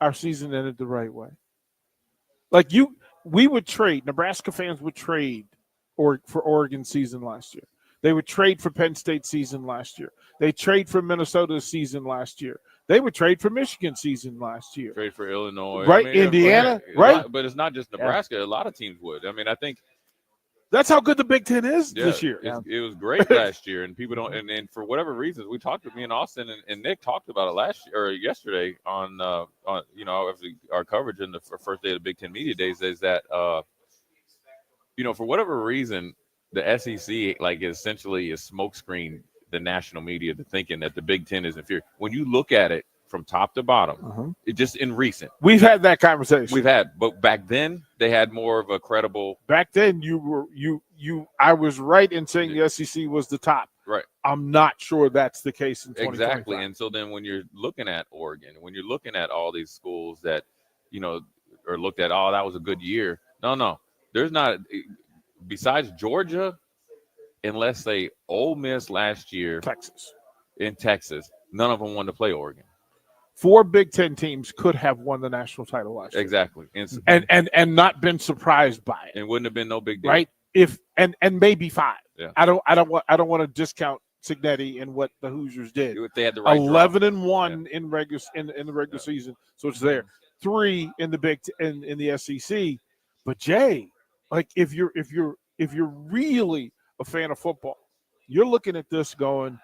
S20: our season ended the right way. Like we would trade, Nebraska fans would trade for Oregon season last year. They would trade for Penn State season last year. They trade for Minnesota season last year. They would trade for Michigan season last year.
S21: Trade for Illinois.
S20: Right, Indiana, right?
S21: But it's not just Nebraska. A lot of teams would. I mean, I think
S20: that's how good the Big Ten is this year.
S21: It was great last year, and people don't. And for whatever reasons, we talked with me and Austin and Nick talked about it last year or yesterday on our coverage in the first day of the Big Ten Media Days. Is that for whatever reason, the SEC essentially is smokescreen the national media to thinking that the Big Ten is inferior. When you look at it from top to bottom, it just in recent.
S20: We've had that conversation.
S21: But back then they had more of a credible.
S20: Back then I was right in saying the SEC was the top.
S21: Right.
S20: I'm not sure that's the case in 2025.
S21: Exactly. And so then when you're looking at Oregon, when you're looking at all these schools that, are looked at, that was a good year. No, there's not. Besides Georgia, and let's say Ole Miss last year, in Texas, none of them wanted to play Oregon.
S20: 4 Big Ten teams could have won the national title last year.
S21: Exactly.
S20: And not been surprised by it.
S21: And wouldn't have been no big deal.
S20: Right? And maybe 5.
S21: Yeah.
S20: I don't want to discount Cignetti and what the Hoosiers did.
S21: If they had the right
S20: 11-1 in the regular season, so it's there. 3 in the in the SEC. But Jay, if you're really a fan of football, you're looking at this going,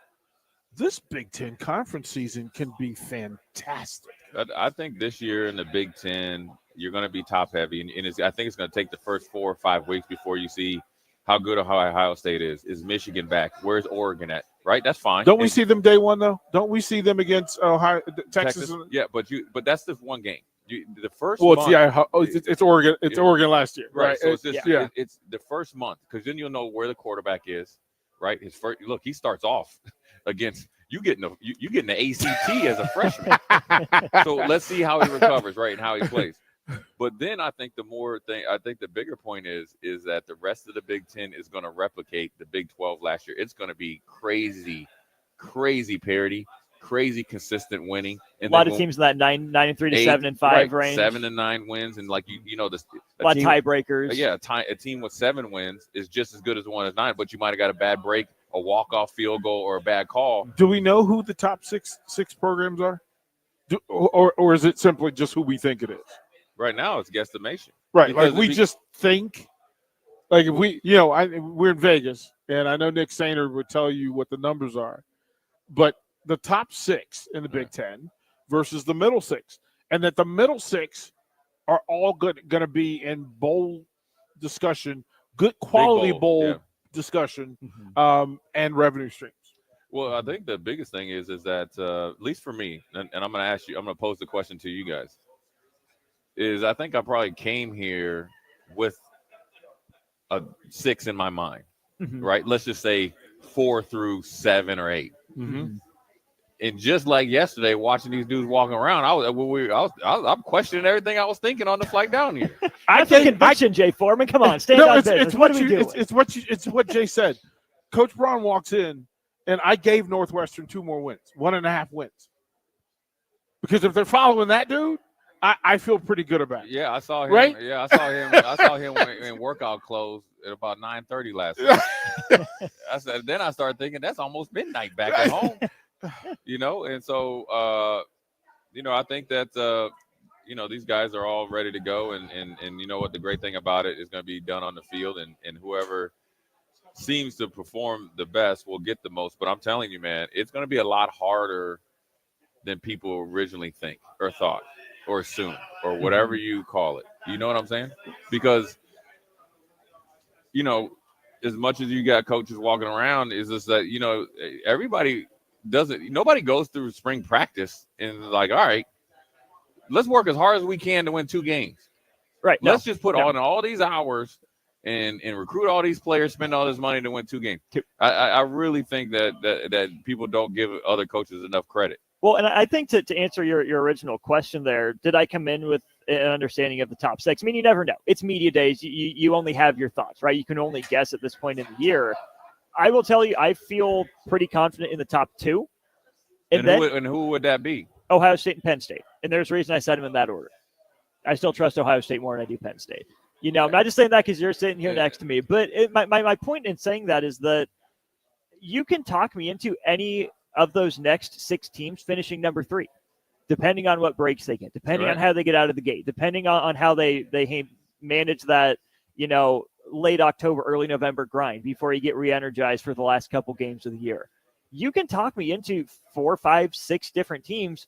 S20: this Big Ten conference season can be fantastic.
S21: I think this year in the Big Ten, you're going to be top heavy, and I think it's going to take the first 4 or 5 weeks before you see how good Ohio State is. Is Michigan back? Where's Oregon at? Right, that's fine.
S20: Don't we see them day one though? Don't we see them against Ohio, Texas?
S21: Yeah, but that's the one game. The first.
S20: Well,
S21: month,
S20: it's Oregon. It's Oregon last year, right?
S21: So it's the first month, because then you'll know where the quarterback is. Right, his first look. He starts off against you getting the ACT as a freshman. So let's see how he recovers, right, and how he plays. But then I think the bigger point is that the rest of the Big Ten is going to replicate the Big 12 last year. It's going to be crazy parity, crazy consistent winning. And
S9: a lot of teams in that 9-3 to 7-5 range.
S21: 7 to 9 wins, and like a
S9: lot of tiebreakers.
S21: Yeah, a team with 7 wins is just as good as one with 9, but you might have got a bad break, a walk-off field goal, or a bad call.
S20: Do we know who the top six programs are? Or is it simply just who we think it is?
S21: Right now, it's guesstimation.
S20: Right,
S21: because
S20: like we just think. Like if we, we're in Vegas, and I know Nick Sainer would tell you what the numbers are, but the top 6 in the Big Ten versus the middle 6, and that the middle 6 are all going to be in bowl discussion, good quality bowl discussion, and revenue streams.
S21: Well, I think the biggest thing is that at least for me, and I'm going to ask you, I'm going to pose the question to you guys, is I think I probably came here with a 6 in my mind, right? Let's just say 4 through 7 or 8. And just like yesterday, watching these dudes walking around, I'm questioning everything I was thinking on the flight down here.
S9: That's a conviction, Jay Foreman. Come on, stand on business.
S20: It's what Jay said. Coach Braun walks in, and I gave Northwestern 2 more wins, 1.5 wins, because if they're following that dude, I feel pretty good about it.
S21: Yeah, I saw him.
S20: Right?
S21: Yeah, I saw him in workout clothes at about 9:30 last night. Then I started thinking that's almost midnight back at home. And so I think that these guys are all ready to go, and you know what, the great thing about it is going to be done on the field, and whoever seems to perform the best will get the most. But I'm telling you, man, it's going to be a lot harder than people originally think or thought or assume or whatever you call it. You know what I'm saying? Because as much as you got coaches walking around, is just that nobody goes through spring practice and like, all right, let's work as hard as we can to win 2 games.
S9: Right.
S21: Let's just put on all these hours and recruit all these players, spend all this money to win 2 games. I really think that people don't give other coaches enough credit.
S9: Well, and I think to answer your original question there, did I come in with an understanding of the top 6? I mean, you never know. It's media days. You only have your thoughts, right? You can only guess at this point in the year. I will tell you, I feel pretty confident in the top 2.
S21: And who would that be?
S9: Ohio State and Penn State. And there's a reason I said them in that order. I still trust Ohio State more than I do Penn State. I'm not just saying that because you're sitting here next to me. But my point in saying that is that you can talk me into any of those next 6 teams finishing number 3, depending on what breaks they get, depending on how they get out of the gate, depending on how they manage that, late October, early November grind before you get re-energized for the last couple games of the year. You can talk me into 4, 5, 6 different teams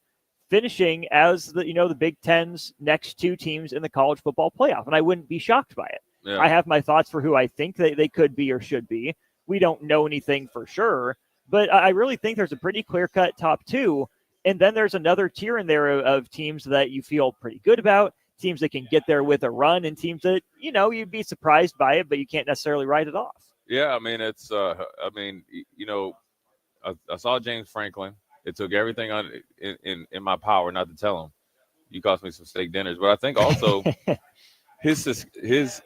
S9: finishing as the Big Ten's next 2 teams in the college football playoff, and I wouldn't be shocked by it. Yeah. I have my thoughts for who I think they could be or should be. We don't know anything for sure, but I really think there's a pretty clear-cut top 2, and then there's another tier in there of teams that you feel pretty good about, teams that can get there with a run, and teams that, you'd be surprised by it, but you can't necessarily write it off.
S21: Yeah, I mean, it's I saw James Franklin. It took everything in my power not to tell him, you cost me some steak dinners. But I think also his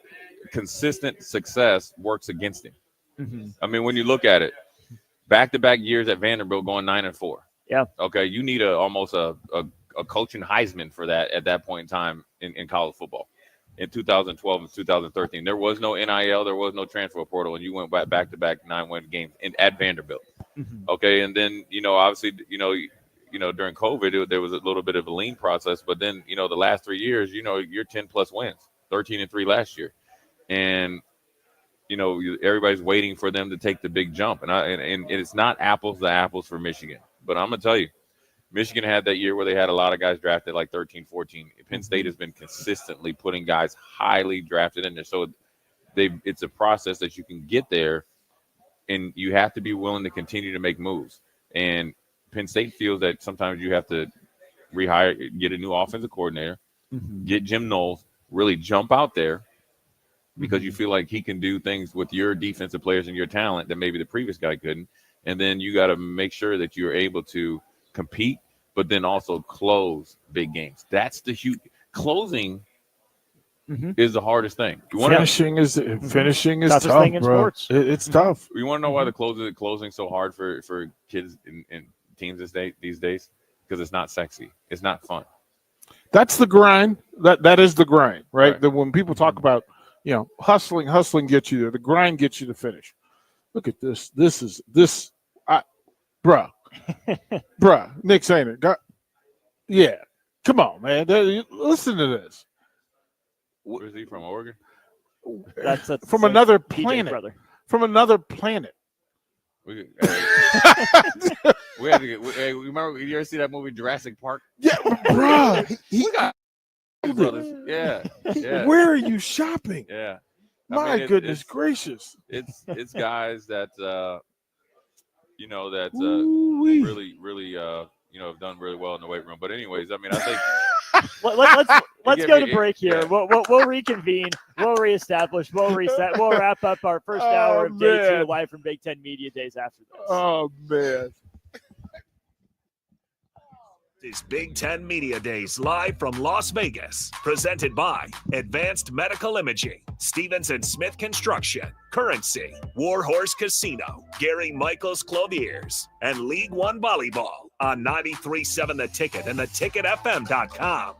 S21: consistent success works against him. Mm-hmm. I mean, when you look at it, back-to-back years at Vanderbilt going 9-4.
S9: Yeah.
S21: Okay, you need almost a coaching Heisman for that at that point in time in college football. In 2012 and 2013, there was no NIL, there was no transfer portal, and you went back-to-back 9-win games at Vanderbilt. Mm-hmm. Okay, and then obviously during COVID there was a little bit of a lean process, but then the last 3 years you're 10+ wins, 13-3 last year, and everybody's waiting for them to take the big jump, and it's not apples to apples for Michigan, but I'm gonna tell you, Michigan had that year where they had a lot of guys drafted like 13, 14. Penn State has been consistently putting guys highly drafted in there. So it's a process that you can get there, and you have to be willing to continue to make moves. And Penn State feels that sometimes you have to get a new offensive coordinator, get Jim Knowles, really jump out there because you feel like he can do things with your defensive players and your talent that maybe the previous guy couldn't. And then you got to make sure that you're able to compete, but then also close big games. That's the huge closing is the hardest thing.
S20: Finishing is tough,
S9: thing in
S20: bro.
S9: Sports.
S20: It's tough.
S21: You want to know why the closing so hard for kids and teams these days because it's not sexy. It's not fun.
S20: That's the grind. That is the grind, right? That when people talk about, hustling gets you there. The grind gets you to finish. Look at this. Bruh, Nick saying it. Yeah, come on, man. Listen to this.
S21: Where is he from? Oregon?
S9: That's
S20: from another
S9: PJ
S20: planet.
S9: brother.
S20: From another planet.
S21: We had to get. Hey, remember? You ever see that movie Jurassic Park?
S20: Yeah, bruh.
S21: We got brothers. Yeah.
S20: Where are you shopping?
S21: Yeah.
S20: My goodness gracious.
S21: It's guys that really have done really well in the weight room. But anyways, I mean, I think
S9: let's go to break here. We'll reconvene. We'll reestablish. We'll reset. We'll wrap up our first hour of day 2 live from Big Ten Media Days after this.
S20: Oh man.
S6: This Big Ten Media Days live from Las Vegas, presented by Advanced Medical Imaging, Stevenson Smith Construction, Currency, Warhorse Casino, Gary Michaels Clothiers, and League One Volleyball on 93.7 The Ticket and theticketfm.com.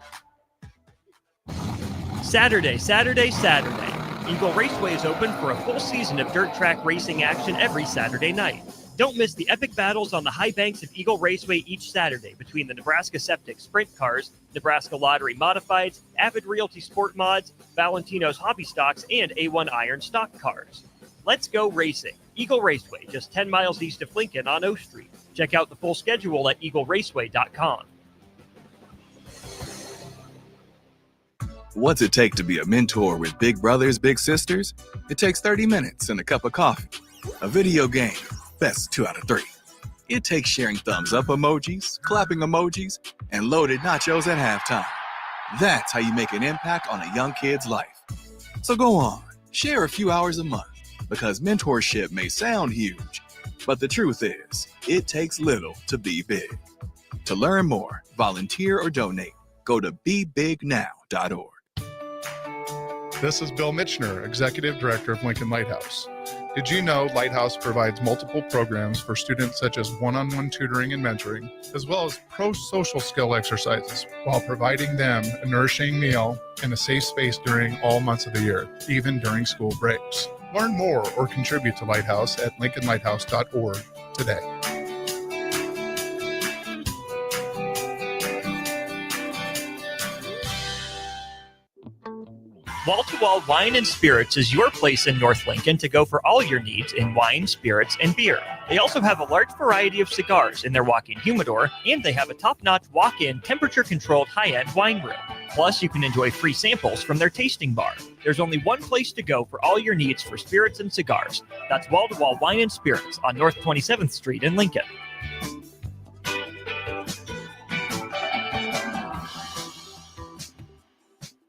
S14: Saturday. Eagle Raceway is open for a full season of dirt track racing action every Saturday night. Don't miss the epic battles on the high banks of Eagle Raceway each Saturday between the Nebraska Septic Sprint Cars, Nebraska Lottery Modifieds, Avid Realty Sport Mods, Valentino's Hobby Stocks, and A1 Iron Stock Cars. Let's go racing. Eagle Raceway, just 10 miles east of Lincoln on O Street. Check out the full schedule at eagleraceway.com.
S2: What's it take to be a mentor with big brothers, big sisters? It takes 30 minutes and a cup of coffee. A video game, best 2 out of 3. It takes sharing thumbs up emojis, clapping emojis, and loaded nachos at halftime. That's how you make an impact on a young kid's life. So go on, share a few hours a month, because mentorship may sound huge, but the truth is, it takes little to be big. To learn more, volunteer, or donate, go to bebignow.org.
S16: This is Bill Mitchner, Executive Director of Lincoln Lighthouse. Did you know Lighthouse provides multiple programs for students such as one-on-one tutoring and mentoring, as well as pro-social skill exercises, while providing them a nourishing meal and a safe space during all months of the year, even during school breaks? Learn more or contribute to Lighthouse at lincolnlighthouse.org today.
S14: Wall-to-Wall Wine and Spirits is your place in North Lincoln to go for all your needs in wine, spirits, and beer. They also have a large variety of cigars in their walk-in humidor, and they have a top-notch walk-in, temperature-controlled high-end wine room. Plus, you can enjoy free samples from their tasting bar. There's only one place to go for all your needs for spirits and cigars. That's Wall-to-Wall Wine and Spirits on North 27th Street in Lincoln.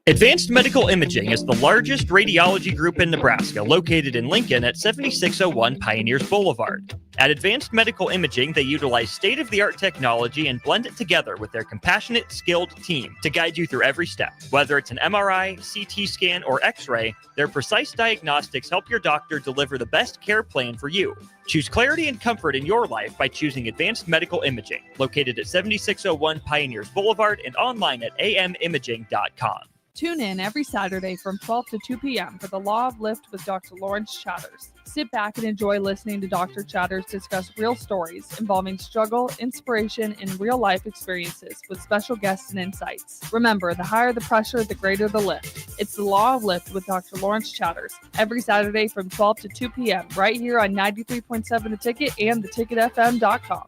S14: Advanced Medical Imaging is the largest radiology group in Nebraska, located in Lincoln at 7601 Pioneers Boulevard. At Advanced Medical Imaging, they utilize state-of-the-art technology and blend it together with their compassionate, skilled team to guide you through every step. Whether it's an MRI, CT scan, or X-ray, their precise diagnostics help your doctor deliver the best care plan for you. Choose clarity and comfort in your life by choosing Advanced Medical Imaging, located at 7601 Pioneers Boulevard and online at amimaging.com.
S1: Tune in every Saturday from 12 to 2 p.m. for the Law of Lift with Dr. Lawrence Chatters. Sit back and enjoy listening to Dr. Chatters discuss real stories involving struggle, inspiration, and real-life experiences with special guests and insights. Remember, the higher the pressure, the greater the lift. It's the Law of Lift with Dr. Lawrence Chatters every Saturday from 12 to 2 p.m. right here on 93.7 The Ticket and theticketfm.com.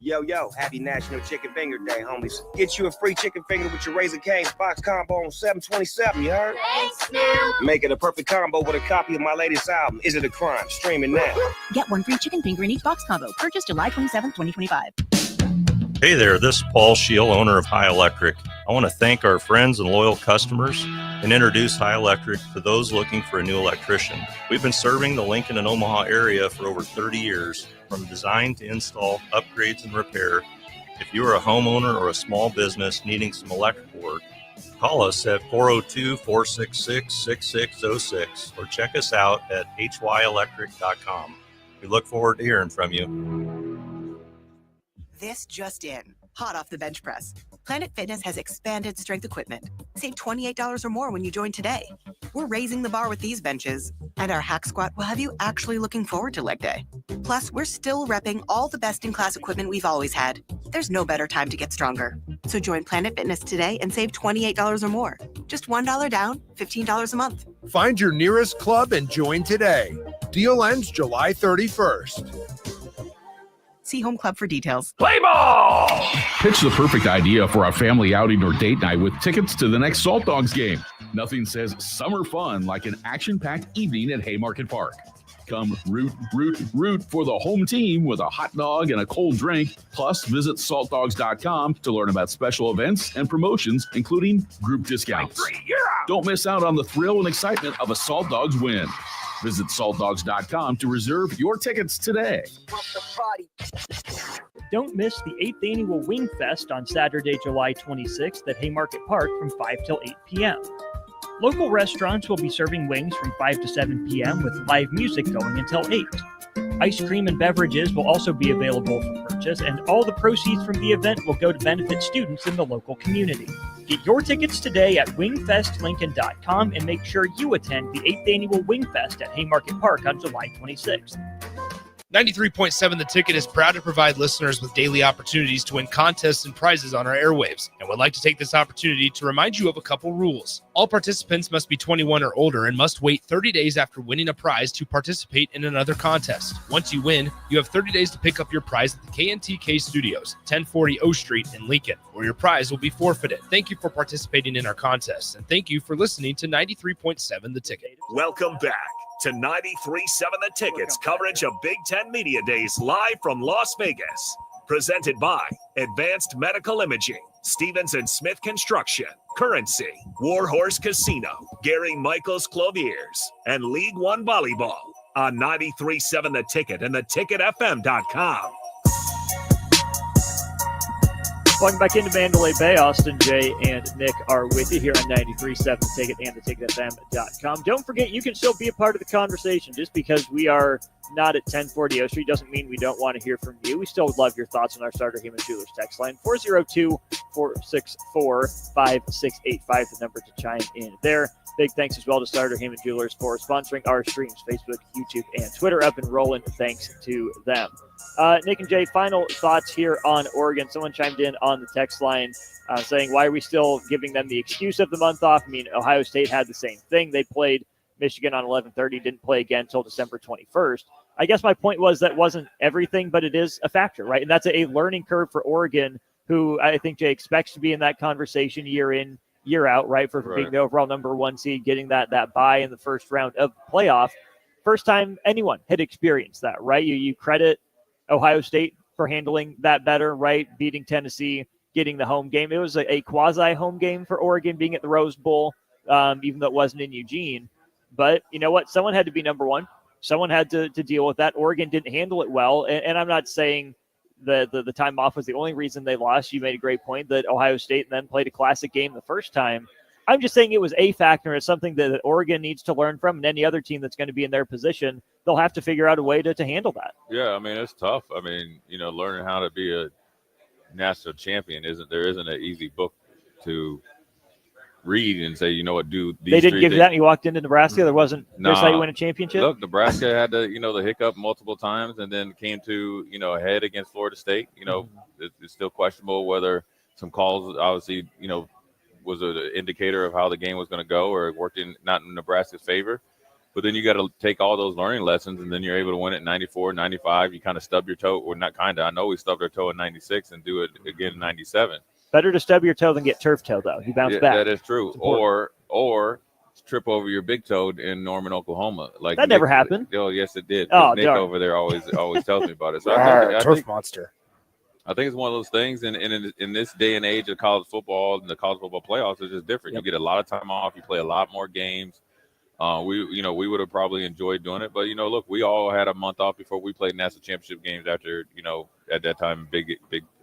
S22: Yo, happy National Chicken Finger Day, homies. Get you a free chicken finger with your Raising Cane's box combo on $7.27, you heard?
S23: Thanks, now.
S22: Make it a perfect combo with a copy of my latest album, Is It a Crime? Streaming now.
S24: Get one free chicken finger in each box combo. Purchase July 27, 2025.
S15: Hey there, this is Paul Scheel, owner of High Electric. I want to thank our friends and loyal customers and introduce High Electric to those looking for a new electrician. We've been serving the Lincoln and Omaha area for over 30 years, from design to install, upgrades, and repair. If you are a homeowner or a small business needing some electrical work, call us at 402-466-6606 or check us out at hyelectric.com. We look forward to hearing from you.
S3: This just in, hot off the bench press. Planet Fitness has expanded strength equipment. Save $28 or more when you join today. We're raising the bar with these benches, and our hack squat will have you actually looking forward to leg day. Plus, we're still repping all the best-in-class equipment we've always had. There's no better time to get stronger. So join Planet Fitness today and save $28 or more. Just $1 down, $15 a month.
S5: Find your nearest club and join today. Deal ends July 31st.
S3: See Home Club for details.
S8: Play ball! Pitch the perfect idea for a family outing or date night with tickets to the next Salt Dogs game. Nothing says summer fun like an action-packed evening at Haymarket Park. Come root for the home team with a hot dog and a cold drink. Plus, visit saltdogs.com to learn about special events and promotions, including group discounts. Don't miss out on the thrill and excitement of a Salt Dogs win. Visit saltdogs.com to reserve your tickets today.
S14: Don't miss the 8th Annual Wing Fest on Saturday, July 26th at Haymarket Park from 5 till 8 p.m. Local restaurants will be serving wings from 5 to 7 p.m. with live music going until 8. Ice cream and beverages will also be available for purchase, and all the proceeds from the event will go to benefit students in the local community. Get your tickets today at wingfestlincoln.com and make sure you attend the 8th Annual Wingfest at Haymarket Park on July 26th.
S19: 93.7 The Ticket is proud to provide listeners with daily opportunities to win contests and prizes on our airwaves, and would like to take this opportunity to remind you of a couple rules. All participants must be 21 or older and must wait 30 days after winning a prize to participate in another contest. Once you win, you have 30 days to pick up your prize at the KNTK Studios, 1040 O Street in Lincoln, or your prize will be forfeited. Thank you for participating in our contest, and thank you for listening to 93.7 The Ticket.
S6: Welcome back to 93.7 The Ticket's coverage of Big Ten Media Days live from Las Vegas. Presented by Advanced Medical Imaging, Stevens & Smith Construction, Currency, Warhorse Casino, Gary Michaels Clothiers, and League One Volleyball on 93.7 The Ticket and theticketfm.com.
S14: Welcome back into Mandalay Bay. Austin, Jay, and Nick are with you here on 93.7 The Ticket and theticketfm.com. Don't forget, you can still be a part of the conversation. Just because we are not at 1040 O Street doesn't mean we don't want to hear from you. We still would love your thoughts on our Starter Heyman Jewelers text line, 402-464-5685, the number to chime in there. Big thanks as well to Starter Heyman Jewelers for sponsoring our streams, Facebook, YouTube, and Twitter. Up and rolling. Thanks to them. Nick and Jay, final thoughts here on Oregon. Someone chimed in on the text line saying, why are we still giving them the excuse of the month off? I mean, Ohio State had the same thing. They played Michigan on 11/30, didn't play again until December 21st. I guess my point was that wasn't everything, but it is a factor, right? And that's a learning curve for Oregon, who I think Jay expects to be in that conversation year in, year out, right? For being the overall number one seed, getting that bye in the first round of the playoff. First time anyone had experienced that, right? You credit Ohio State for handling that better, right? Beating Tennessee, getting the home game. It was a quasi-home game for Oregon, being at the Rose Bowl, even though it wasn't in Eugene. But you know what? Someone had to be number one. Someone had to deal with that. Oregon didn't handle it well. And I'm not saying the time off was the only reason they lost. You made a great point that Ohio State then played a classic game the first time. I'm just saying it was a factor. It's something that Oregon needs to learn from, and any other team that's going to be in their position, they'll have to figure out a way to handle that.
S21: Yeah, I mean, it's tough. I mean, learning how to be a national champion isn't an easy book to read and say, do these.
S14: They didn't give you that. You walked into Nebraska. There wasn't. That's how you win a championship.
S21: Look, Nebraska had the hiccup multiple times, and then came to ahead against Florida State. It's still questionable whether some calls obviously was an indicator of how the game was going to go, or it worked not in Nebraska's favor. But then you got to take all those learning lessons, and then you're able to win it in 94, 95. You kind of stub your toe, or not kind of. I know we stubbed our toe in 96 and do it again in 97.
S14: Better to stub your toe than get turf toe, though. You bounce back.
S21: That is true. Or trip over your big toe in Norman, Oklahoma. Like
S14: that never happened.
S21: Oh, yes, it did.
S14: Oh,
S21: Nick over there always tells me about it. So
S10: I think monster.
S21: I think it's one of those things, and in this day and age of college football and the college football playoffs, it's just different. Yep. You get a lot of time off. You play a lot more games. We would have probably enjoyed doing it, but look, we all had a month off before we played national championship games after at that time big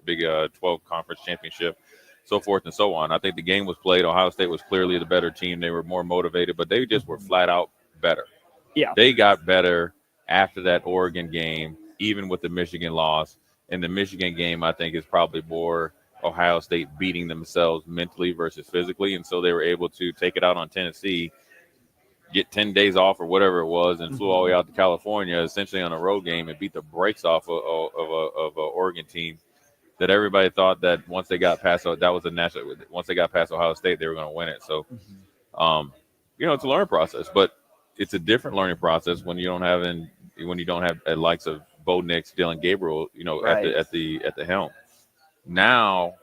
S21: 12 conference championship, so forth and so on. I think the game was played. Ohio State was clearly the better team. They were more motivated, but they just were flat out better.
S14: Yeah,
S21: they got better after that Oregon game, even with the Michigan loss. And the Michigan game, I think, is probably more Ohio State beating themselves mentally versus physically. And so they were able to take it out on Tennessee, get 10 days off or whatever it was, and flew all the way out to California, essentially on a road game, and beat the brakes off of a Oregon team that everybody thought that once they got past once they got past Ohio State, they were going to win it. So, it's a learning process, but it's a different learning process when you don't have the likes of Bo Nix, Dylan Gabriel, at the helm. Now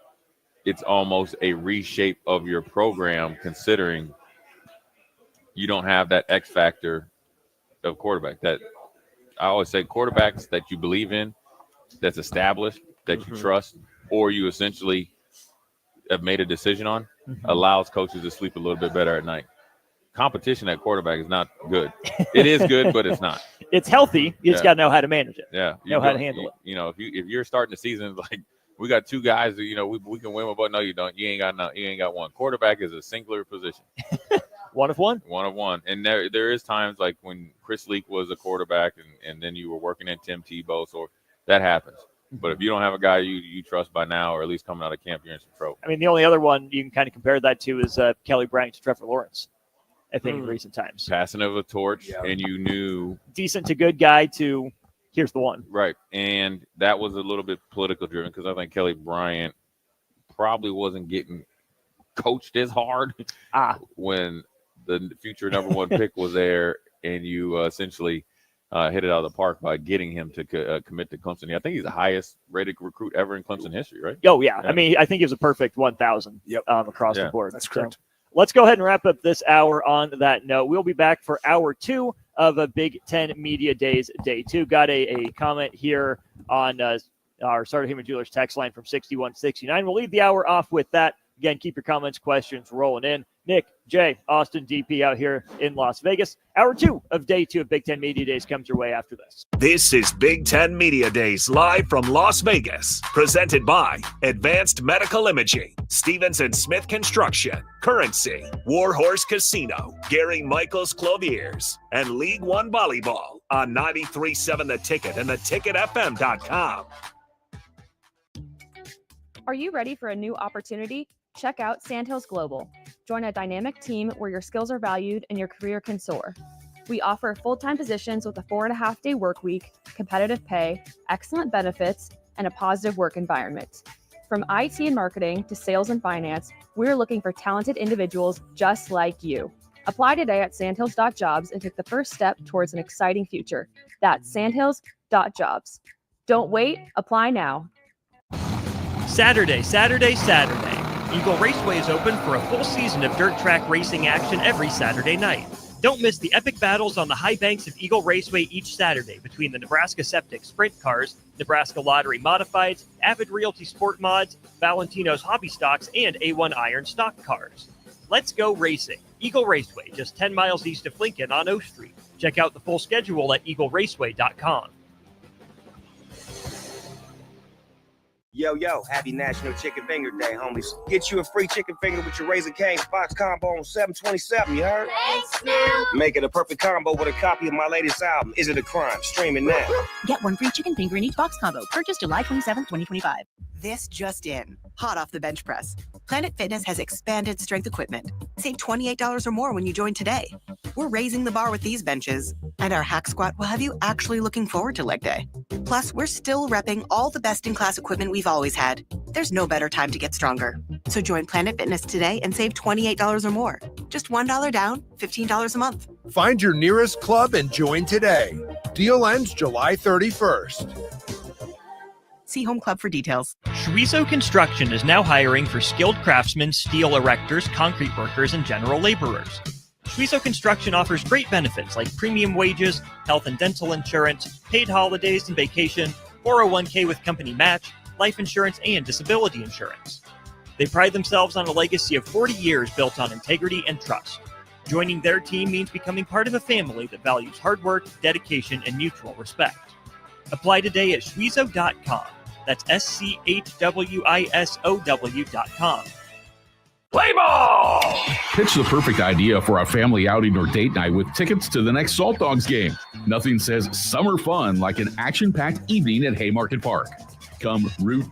S21: it's almost a reshape of your program, considering you don't have that X factor of quarterback. That I always say, quarterbacks that you believe in, that's established, that you trust, or you essentially have made a decision on, allows coaches to sleep a little bit better at night. Competition at quarterback is not good. It is good, but it's not.
S9: It's healthy. You just got to know how to manage it.
S21: Yeah,
S9: know how to handle it.
S21: If you're starting the season like we got two guys that we can win, but no, you don't. You ain't got one. Quarterback is a singular position.
S9: One of one.
S21: One of one. And there is times like when Chris Leak was a quarterback, and then you were working in Tim Tebow, so that happens. But if you don't have a guy you trust by now, or at least coming out of camp, you're in some trouble.
S9: I mean, the only other one you can kind of compare that to is Kelly Bryant to Trevor Lawrence, I think, in recent times.
S21: Passing of a torch, and you knew.
S9: Decent to good guy to here's the one.
S21: Right. And that was a little bit political driven because I think Kelly Bryant probably wasn't getting coached as hard when the future number one pick was there, and you essentially hit it out of the park by getting him to commit to Clemson. I think he's the highest rated recruit ever in Clemson history, right?
S9: Oh, yeah. I mean, I think he was a perfect 1,000 across the board.
S10: That's correct.
S9: So, let's go ahead and wrap up this hour on that note. We'll be back for hour 2 of a Big Ten Media Days Day 2. Got a comment here on our Starter Human Jewelers text line from 6169. We'll leave the hour off with that. Again, keep your comments, questions rolling in. Nick, Jay, Austin, DP out here in Las Vegas. Hour 2 of Day 2 of Big Ten Media Days comes your way after this.
S6: This is Big Ten Media Days live from Las Vegas, presented by Advanced Medical Imaging, Stevens & Smith Construction, Currency, Warhorse Casino, Gary Michaels Clothiers, and League One Volleyball on 93.7 The Ticket and theticketfm.com.
S7: Are you ready for a new opportunity? Check out Sandhills Global. Join a dynamic team where your skills are valued and your career can soar. We offer full-time positions with a 4.5-day work week, competitive pay, excellent benefits, and a positive work environment. From IT and marketing to sales and finance, we're looking for talented individuals just like you. Apply today at sandhills.jobs and take the first step towards an exciting future. That's sandhills.jobs. Don't wait, apply now.
S14: Saturday. Eagle Raceway is open for a full season of dirt track racing action every Saturday night. Don't miss the epic battles on the high banks of Eagle Raceway each Saturday between the Nebraska Septic Sprint Cars, Nebraska Lottery Modifieds, Avid Realty Sport Mods, Valentino's Hobby Stocks, and A1 Iron Stock Cars. Let's go racing. Eagle Raceway, just 10 miles east of Lincoln on O Street. Check out the full schedule at eagleraceway.com.
S22: Yo, happy National Chicken Finger Day, homies. Get you a free chicken finger with your Raising Cane's box combo on $7.27, you heard?
S11: Thanks, now.
S22: Make it a perfect combo with a copy of my latest album, Is It a Crime? Streaming now.
S24: Get one free chicken finger in each box combo. Purchase July 27, 2025.
S3: This just in, hot off the bench press. Planet Fitness has expanded strength equipment. Save $28 or more when you join today. We're raising the bar with these benches, and our hack squat will have you actually looking forward to leg day. Plus, we're still repping all the best-in-class equipment we've always had. There's no better time to get stronger. So join Planet Fitness today and save $28 or more. Just $1 down, $15 a month.
S5: Find your nearest club and join today. Deal ends July 31st.
S3: See Home Club for details.
S14: Schweizo Construction is now hiring for skilled craftsmen, steel erectors, concrete workers, and general laborers. Schweizo Construction offers great benefits like premium wages, health and dental insurance, paid holidays and vacation, 401k with company match, life insurance, and disability insurance. They pride themselves on a legacy of 40 years built on integrity and trust. Joining their team means becoming part of a family that values hard work, dedication, and mutual respect. Apply today at schweizo.com. That's SCHWISOW.com.
S8: Play ball! Pitch the perfect idea for a family outing or date night with tickets to the next Salt Dogs game. Nothing says summer fun like an action-packed evening at Haymarket Park. Come root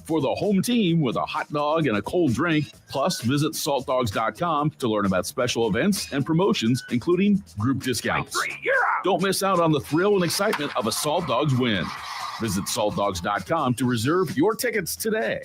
S8: for the home team with a hot dog and a cold drink. Plus, visit saltdogs.com to learn about special events and promotions, including group discounts. Don't miss out on the thrill and excitement of a Salt Dogs win. Visit saltdogs.com to reserve your tickets today.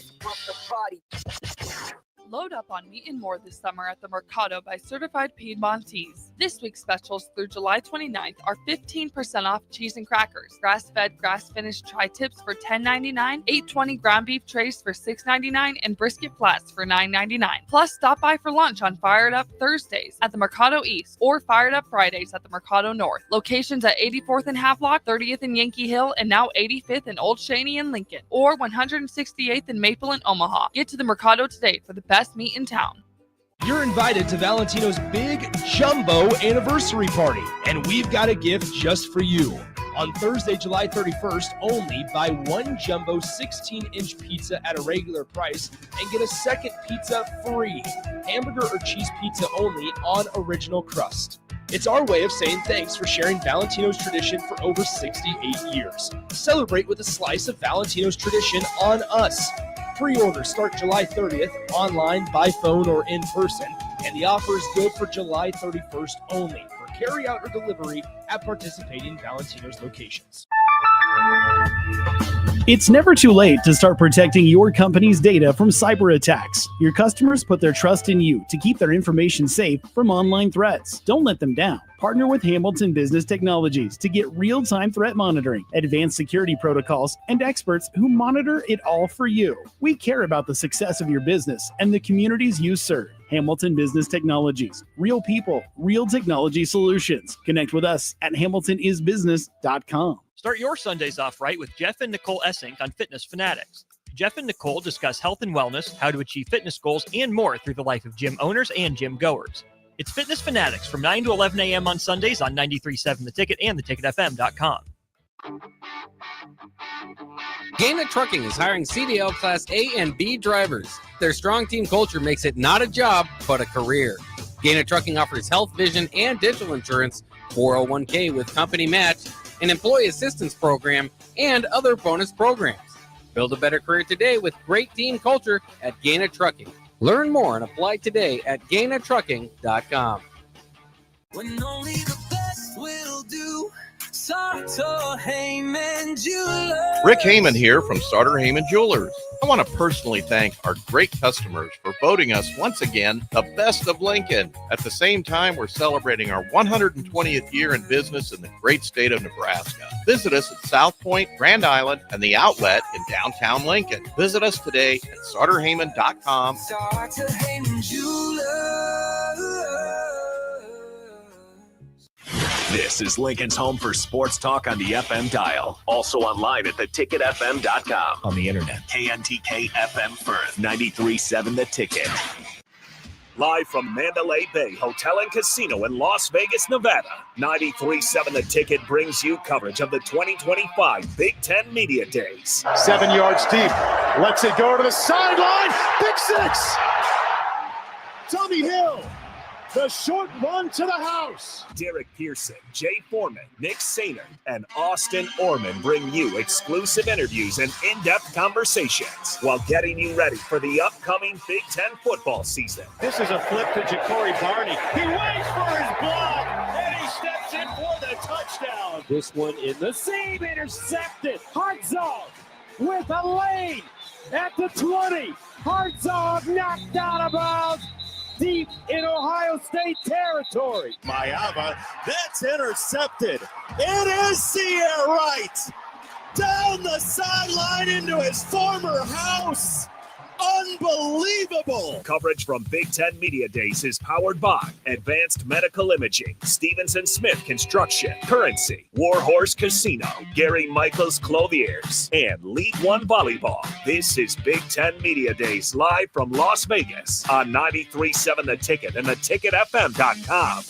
S1: Load up on meat and more this summer at the Mercado by Certified Piedmontese. This week's specials through July 29th are 15% off cheese and crackers, grass-fed, grass-finished tri-tips for $10.99, 820 ground beef trays for $6.99, and brisket flats for $9.99. Plus, stop by for lunch on Fired Up Thursdays at the Mercado East or Fired Up Fridays at the Mercado North. Locations at 84th and Havelock, 30th and Yankee Hill, and now 85th and Old Cheney and Lincoln, or 168th and Maple in Omaha. Get to the Mercado today for the best meat in town.
S11: You're invited to Valentino's big jumbo anniversary party, and we've got a gift just for you. On Thursday, July 31st, only buy one jumbo 16-inch pizza at a regular price and get a second pizza free. Hamburger or cheese pizza only on original crust. It's our way of saying thanks for sharing Valentino's tradition for over 68 years. Celebrate with a slice of Valentino's tradition on us. Pre-orders start July 30th, online, by phone, or in person, and the offer is good for July 31st only for carry-out or delivery at participating Valentino's locations.
S12: It's never too late to start protecting your company's data from cyber attacks. Your customers put their trust in you to keep their information safe from online threats. Don't let them down. Partner with Hamilton Business Technologies to get real-time threat monitoring, advanced security protocols, and experts who monitor it all for you. We care about the success of your business and the communities you serve. Hamilton Business Technologies. Real people, real technology solutions. Connect with us at hamiltonisbusiness.com.
S14: Start your Sundays off right with Jeff and Nicole Essink on Fitness Fanatics. Jeff and Nicole discuss health and wellness, how to achieve fitness goals, and more through the life of gym owners and gym goers. It's Fitness Fanatics from 9 to 11 a.m. on Sundays on 93.7 The Ticket and theticketfm.com.
S13: Gaina Trucking is hiring CDL Class A and B drivers. Their strong team culture makes it not a job, but a career. Gaina Trucking offers health, vision, and dental insurance, 401k with company match, an employee assistance program, and other bonus programs. Build a better career today with great team culture at Gaina Trucking. Learn more and apply today at GainaTrucking.com.
S23: When only the best will do. Sartor Heyman Jewelers.
S25: Rick Heyman here from Sartor Heyman Jewelers. I want to personally thank our great customers for voting us once again the best of Lincoln. At the same time, we're celebrating our 120th year in business in the great state of Nebraska. Visit us at South Point, Grand Island, and the Outlet in downtown Lincoln. Visit us today at sartorheyman.com.
S23: Sartor Heyman Jewelers.
S6: This is Lincoln's home for sports talk on the FM dial. Also online at theticketfm.com. On the internet. KNTK FM Firth, 93.7 The Ticket.
S26: Live from Mandalay Bay Hotel and Casino in Las Vegas, Nevada, 93.7 The Ticket brings you coverage of the 2025 Big Ten Media Days.
S27: 7 yards deep. Lets it go to the sideline. Big six. Tommy Hill. The short run to the house.
S26: Derek Pearson, Jay Foreman, Nick Sainer, and Austin Orman bring you exclusive interviews and in-depth conversations while getting you ready for the upcoming Big Ten football season.
S27: This is a flip to Ja'Cory Barney. He waits for his block, and he steps in for the touchdown. This one in the seam, intercepted. Hartzog with a lane at the 20. Hartzog knocked out of bounds. Deep in Ohio State territory. Mayava, that's intercepted. It is Sierra Wright. Down the sideline into his former house. Unbelievable.
S26: Coverage from Big Ten Media Days is powered by Advanced Medical Imaging, Stevenson Smith Construction, Currency, Warhorse Casino, Gary Michaels Clothiers, and League One Volleyball. This is Big Ten Media Days live from Las Vegas on 93.7 The Ticket and theticketfm.com.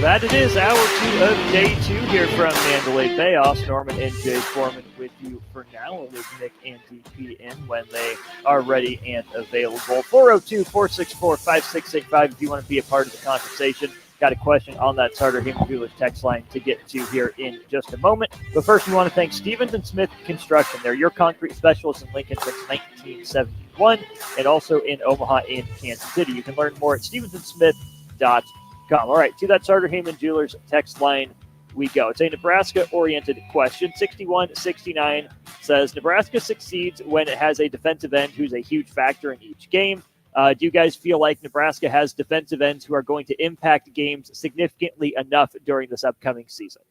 S9: That it is hour 2 of day 2 here from Mandalay Bay. Austin Norman and Jay Foreman with you for now, with Nick and DP in when they are ready and available. 402-464-5685 if you want to be a part of the conversation. got a question on that Sartor Hamann Jewelers text line to get to here in just a moment. But first, we want to thank Stevens and Smith Construction. They're your concrete specialists in Lincoln since 1971 and also in Omaha and Kansas City. You can learn more at stevensandsmith.com. All right, to that Sartor Hamann Jewelers text line we go. It's a Nebraska-oriented question. 6169 says, Nebraska succeeds when it has a defensive end who's a huge factor in each game. Do you guys feel like Nebraska has defensive ends who are going to impact games significantly enough during this upcoming season?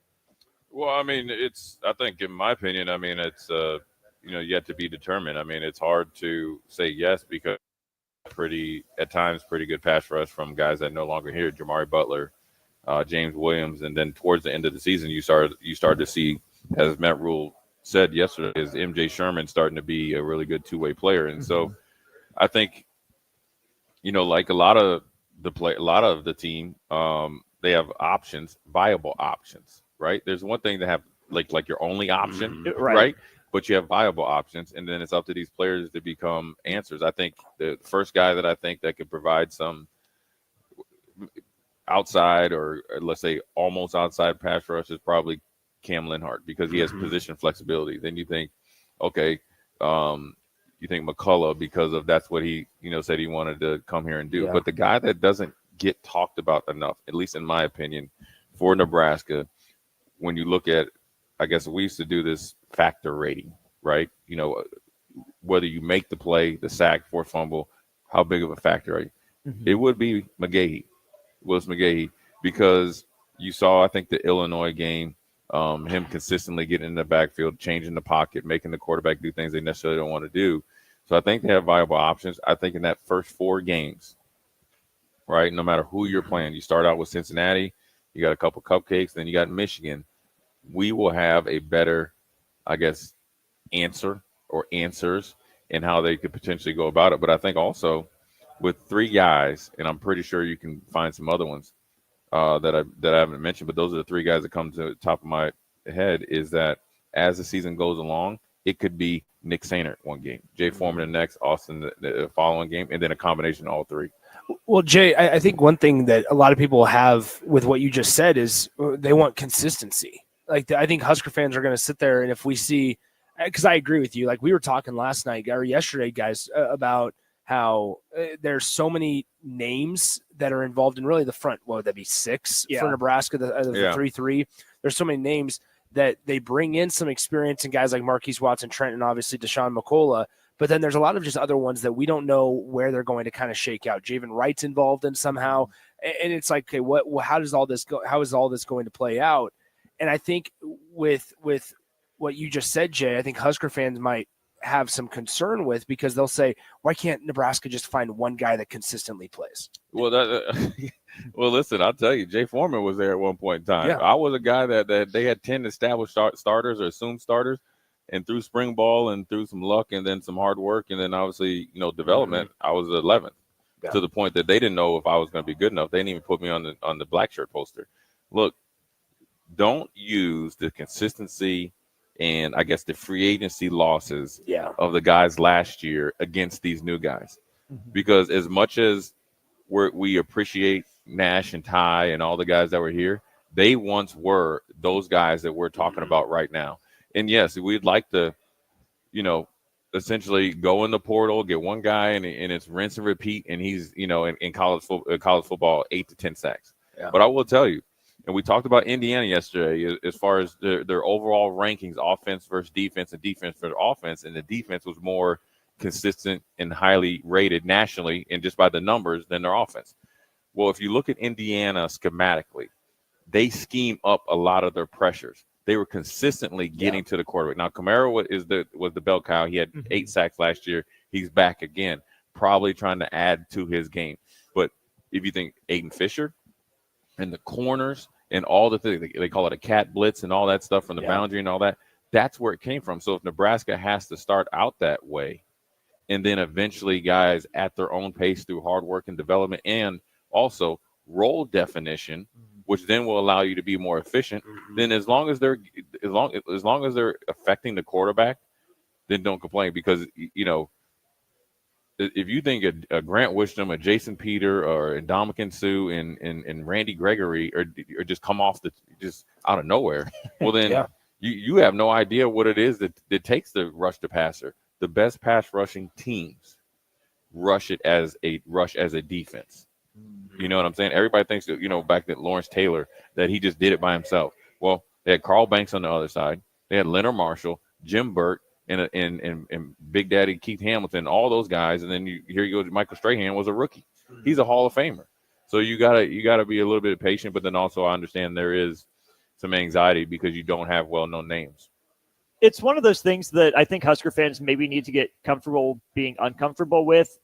S21: Well, I mean, I think in my opinion, I mean, it's, yet to be determined. I mean, it's hard to say yes because at times pretty good pass rush from guys that are no longer here, Jamari Butler, James Williams, and then towards the end of the season, you start to see, as Matt Rule said yesterday, is MJ Sherman starting to be a really good two-way player, and so I think, like a lot of the team, they have options, viable options, right? There's one thing to have like your only option, right? But you have viable options, and then it's up to these players to become answers. I think the first guy that I think that could provide some outside or let's say almost outside pass rush is probably Cam Linhart because he has position flexibility. Then you think, okay, you think McCullough because of that's what he said he wanted to come here and do. But the guy that doesn't get talked about enough, at least in my opinion, for Nebraska, when you look at, I guess we used to do this factor rating, right? Whether you make the play, the sack, forced fumble, how big of a factor are you? It would be Willis McGahee, because you saw, I think, the Illinois game, him consistently getting in the backfield, changing the pocket, making the quarterback do things they necessarily don't want to do. So I think they have viable options. I think in that first 4 games, right, no matter who you're playing, you start out with Cincinnati, you got a couple cupcakes, then you got Michigan. We will have a better, I guess, answer or answers in how they could potentially go about it. But I think also with 3 guys, and I'm pretty sure you can find some other ones that I haven't mentioned, but those are the 3 guys that come to the top of my head, is that as the season goes along, it could be Nick Sainert one game, Jay Foreman the next, Austin the following game, and then a combination of all 3.
S10: Well, Jay, I think one thing that a lot of people have with what you just said is they want consistency. I think Husker fans are going to sit there, and if we see, because I agree with you, like we were talking last night or yesterday, guys, about how there's so many names that are involved in really the front. What would that be, 6 for Nebraska, the 3-3? There's so many names that they bring in some experience in guys like Marquise Watson, Trent, and obviously Deshaun McCullough. But then there's a lot of just other ones that we don't know where they're going to kind of shake out. Javen Wright's involved in somehow. And it's like, okay, how does all this go? How is all this going to play out? And I think with what you just said, Jay, I think Husker fans might have some concern with, because they'll say, why can't Nebraska just find one guy that consistently plays?
S21: Well, well, listen, I'll tell you, Jay Foreman was there at one point in time.
S10: Yeah.
S21: I was a guy that they had 10 established starters or assumed starters, and through spring ball and through some luck and then some hard work and then obviously, development, I was 11th to the point that they didn't know if I was going to be good enough. They didn't even put me on the black shirt poster. Look, don't use the consistency and I guess the free agency losses of the guys last year against these new guys. Because as much as we appreciate Nash and Ty and all the guys that were here, they once were those guys that we're talking about right now. And yes, we'd like to, essentially go in the portal, get one guy, and it's rinse and repeat, and he's, in college football, 8 to 10 sacks. Yeah. But I will tell you, and we talked about Indiana yesterday as far as their overall rankings, offense versus defense and defense versus offense, and the defense was more consistent and highly rated nationally and just by the numbers than their offense. Well, if you look at Indiana schematically, they scheme up a lot of their pressures. They were consistently getting to the quarterback. Now, Kamara was the bell cow. He had 8 sacks last year. He's back again, probably trying to add to his game. But if you think Aiden Fisher and the corners and all the things, they call it a cat blitz and all that stuff from the boundary and all that, that's where it came from. So if Nebraska has to start out that way, and then eventually guys at their own pace through hard work and development and also role definition, which then will allow you to be more efficient, then as long as they're affecting the quarterback, then don't complain, because if you think a Grant Wisdom, a Jason Peter, or Ndamukong Suh and Randy Gregory or just come off just out of nowhere, well then you have no idea what it is that takes the rush to passer. The best pass rushing teams rush as a defense. You know what I'm saying? Everybody thinks that, back at Lawrence Taylor, that he just did it by himself. Well, they had Carl Banks on the other side. They had Leonard Marshall, Jim Burt, and Big Daddy Keith Hamilton, all those guys. And then here you go, Michael Strahan was a rookie. He's a Hall of Famer. So you gotta be a little bit patient, but then also I understand there is some anxiety because you don't have well-known names.
S9: It's one of those things that I think Husker fans maybe need to get comfortable being uncomfortable with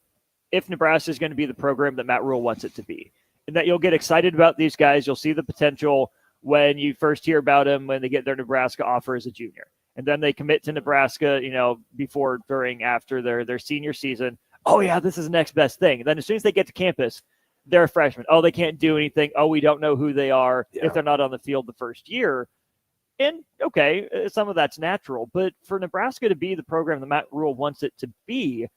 S9: if Nebraska is going to be the program that Matt Rule wants it to be. And that you'll get excited about these guys. You'll see the potential when you first hear about them when they get their Nebraska offer as a junior. And then they commit to Nebraska, before, during, after their senior season. Oh, yeah, this is the next best thing. And then as soon as they get to campus, they're a freshman. Oh, they can't do anything. Oh, we don't know who they are if they're not on the field the first year. And, okay, some of that's natural. But for Nebraska to be the program that Matt Rule wants it to be,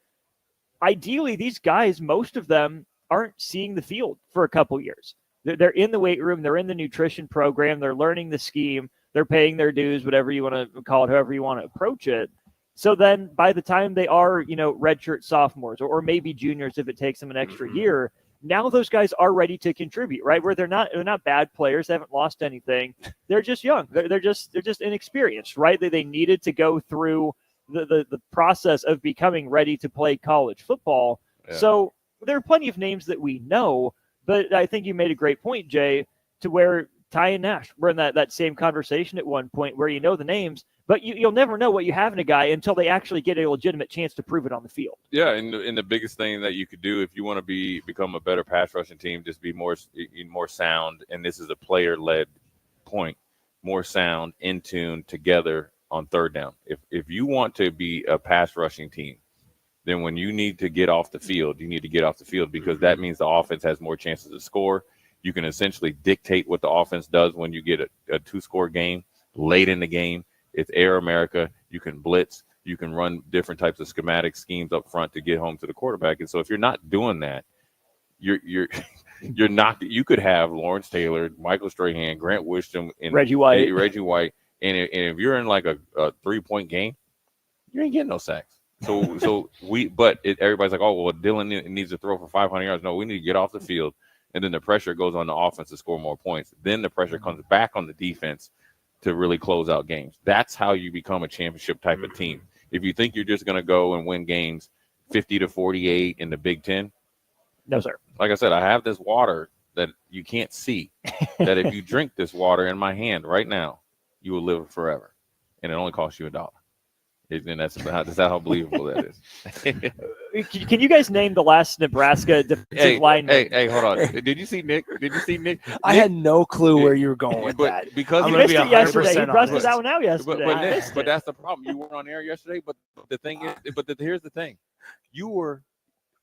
S9: ideally, these guys, most of them aren't seeing the field for a couple years. They're in the weight room. They're in the nutrition program. They're learning the scheme. They're paying their dues, whatever you want to call it, however you want to approach it. So then by the time they are, redshirt sophomores or maybe juniors, if it takes them an extra year, now those guys are ready to contribute, right? Where they're not bad players. They haven't lost anything. They're just young. They're just inexperienced, right? They needed to go through the process of becoming ready to play college football. Yeah. So there are plenty of names that we know, but I think you made a great point, Jay, to where Ty and Nash were in that same conversation at one point where you know the names, but you'll never know what you have in a guy until they actually get a legitimate chance to prove it on the field. Yeah,
S21: and the biggest thing that you could do if you want to become a better pass rushing team, just be more sound, and this is a player-led point, more sound, in tune, together on third down. If you want to be a pass rushing team, then when you need to get off the field, you need to get off the field because that means the offense has more chances to score. You can essentially dictate what the offense does when you get a two-score game late in the game. It's Air America. You can blitz. You can run different types of schematic schemes up front to get home to the quarterback. And so if you're not doing that, you're not. You could have Lawrence Taylor, Michael Strahan, Grant Wisdom, and Reggie White. And if you're in like a 3-point game, you ain't getting no sacks. But everybody's like, oh, well, Dylan needs to throw for 500 yards. No, we need to get off the field. And then the pressure goes on the offense to score more points. Then the pressure comes back on the defense to really close out games. That's how you become a championship type of team. If you think you're just going to go and win games 50-48 in the Big Ten,
S9: no, sir.
S21: Like I said, I have this water that you can't see, that if you drink this water in my hand right now, you will live forever. And it only costs you $1. And that's how believable that is.
S9: Can you guys name the last Nebraska defensive lineman?
S21: Hey, hold on. Did you see Nick?
S10: I had no clue where you were going with that.
S21: Because
S9: you missed it yesterday. He busted that one out yesterday.
S21: But that's the problem. You weren't on air yesterday. But the thing is, here's the thing. You were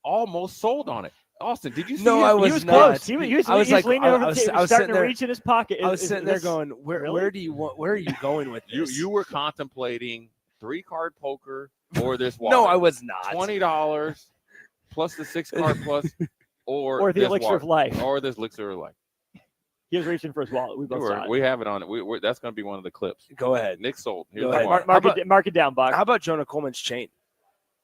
S21: almost sold on it. Austin, did you see?
S10: No, I was
S9: he was
S10: not.
S9: Close. He was like, leaning over the table,
S10: I was
S9: starting
S10: there,
S9: to reach in his pocket.
S10: I was sitting there going, where are you going with this?
S21: You were contemplating 3-card poker or this water.
S10: No, I was not.
S21: $20 plus the 6-card plus
S9: or the elixir of life.
S21: Or this elixir of life.
S9: He was reaching for his wallet. We both saw it.
S21: We have it on it. That's going to be one of the clips.
S10: Go ahead.
S21: Nick sold.
S9: Mark it down, Bach.
S10: How about Jonah Coleman's chain?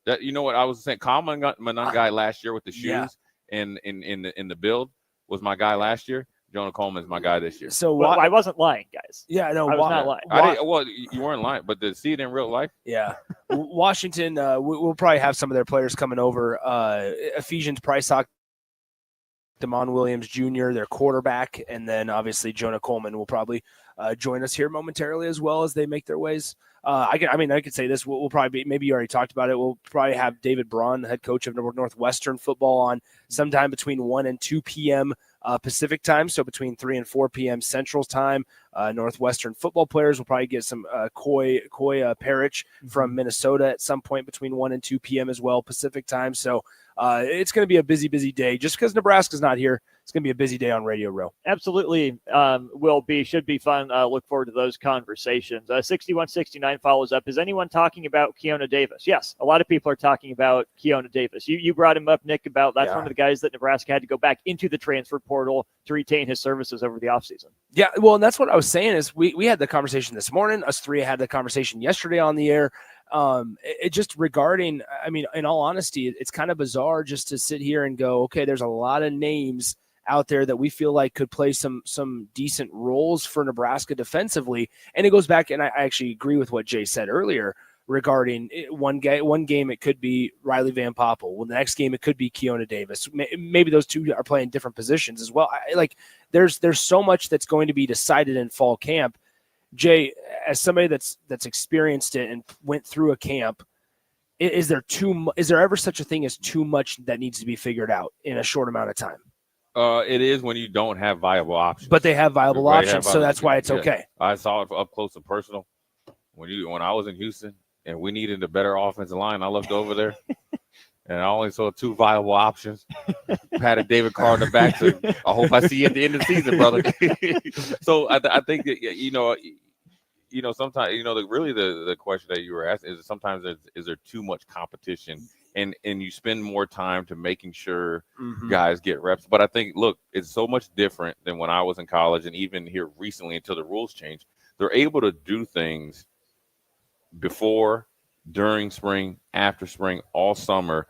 S21: That, you know what I was saying? Kyle Manung guy last year with the shoes and in the build was my guy last year. Jonah Coleman's my guy this year.
S9: So I wasn't lying, guys.
S10: Yeah, no,
S9: I was not lying.
S21: Well, you weren't lying, but to see it in real life.
S10: Yeah, Washington. We'll probably have some of their players coming over. Ephesians Price Hawk, Damon Williams Jr., their quarterback, and then obviously Jonah Coleman will probably join us here momentarily as well as they make their ways. I could say this. We'll probably be, maybe you already talked about it. We'll probably have David Braun, head coach of Northwestern football, on sometime between 1 and 2 p.m. Pacific time, so between 3 and 4 p.m. Central time. Northwestern football players. We'll probably get some Coy Parrish from Minnesota at some point between 1 and 2 p.m. as well, Pacific time. So it's going to be a busy day. Just because Nebraska's not here, it's going to be a busy day on Radio Row.
S9: Absolutely should be fun. Look forward to those conversations. 6169 follows up. Is anyone talking about Keona Davis? Yes, a lot of people are talking about Keona Davis. You brought him up, Nick, about that's one of the guys that Nebraska had to go back into the transfer portal to retain his services over the offseason.
S10: Yeah, well, and that's what I was saying is we had the conversation this morning. Us three had the conversation yesterday on the air. It just regarding, I mean, in all honesty, it's kind of bizarre just to sit here and go, okay, there's a lot of names out there that we feel like could play some decent roles for Nebraska defensively. And it goes back, and I actually agree with what Jay said earlier regarding one game it could be Riley Van Poppel. Well, the next game it could be Keona Davis. Maybe those two are playing different positions as well. There's so much that's going to be decided in fall camp. Jay, as somebody that's experienced it and went through a camp, is there ever such a thing as too much that needs to be figured out in a short amount of time?
S21: It is when you don't have viable options.
S10: But they have viable options, so that's why it's okay.
S21: I saw it up close and personal. When I was in Houston and we needed a better offensive line, I looked over there and I only saw 2 viable options. Patted David Carr in the back. So I hope I see you at the end of the season, brother. So I think that, sometimes, the question that you were asking is sometimes is there too much competition? And you spend more time to making sure guys get reps. But I think, look, it's so much different than when I was in college and even here recently until the rules changed. They're able to do things before, during spring, after spring, all summer,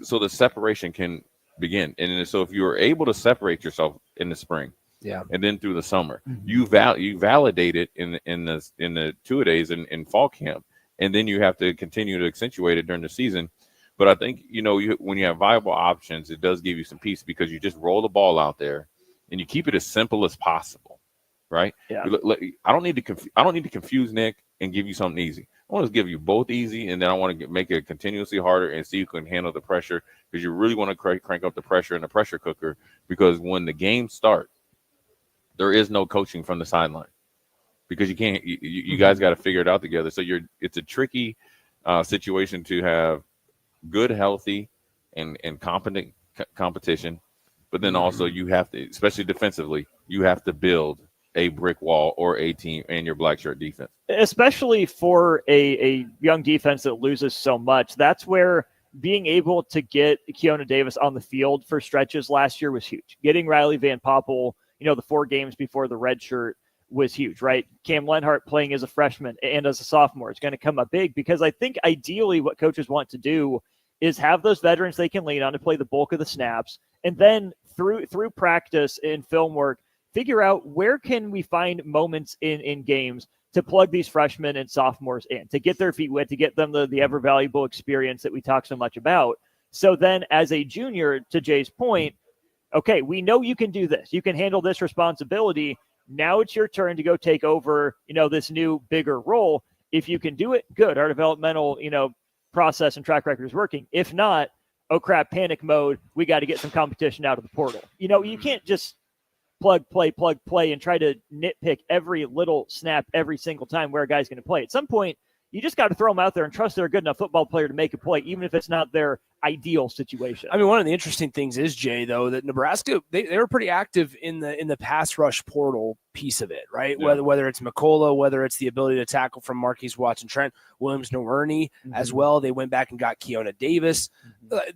S21: so the separation can begin. And so if you are able to separate yourself in the spring, and then through the summer, you validate it in the two-a-days in fall camp, and then you have to continue to accentuate it during the season. But I think, when you have viable options, it does give you some peace because you just roll the ball out there and you keep it as simple as possible, right?
S9: Yeah.
S21: I don't need to confuse Nick and give you something easy. I want to give you both easy, and then I want to make it continuously harder and see who can handle the pressure, because you really want to crank up the pressure in the pressure cooker, because when the games start, there is no coaching from the sideline because you can't. You guys got to figure it out together. So it's a tricky situation to have good, healthy, and competent competition, but then also you have to, especially defensively, you have to build a brick wall or a team and your black shirt defense.
S9: Especially for a young defense that loses so much. That's where being able to get Keona Davis on the field for stretches last year was huge. Getting Riley Van Poppel, the 4 games before the red shirt was huge, right? Cam Lenhart playing as a freshman and as a sophomore is going to come up big, because I think ideally what coaches want to do is have those veterans they can lean on to play the bulk of the snaps, and then through practice and film work, figure out where can we find moments in games to plug these freshmen and sophomores in, to get their feet wet, to get them the ever valuable experience that we talk so much about. So then as a junior, to Jay's point, okay, we know you can do this. You can handle this responsibility. Now it's your turn to go take over, this new bigger role. If you can do it, good. Our developmental, process and track record is working. If not, oh crap, panic mode. We got to get some competition out of the portal. You can't just plug, play, and try to nitpick every little snap every single time where a guy's going to play. At some point, you just got to throw them out there and trust they're a good enough football player to make a play, even if it's not their ideal situation.
S10: I mean, one of the interesting things is, Jay, though, that Nebraska, they were pretty active in the pass rush portal piece of it, right? Yeah. Whether it's McCullough, whether it's the ability to tackle from Marquise Watson-Trent, Williams-Nowerney as well. They went back and got Keona Davis.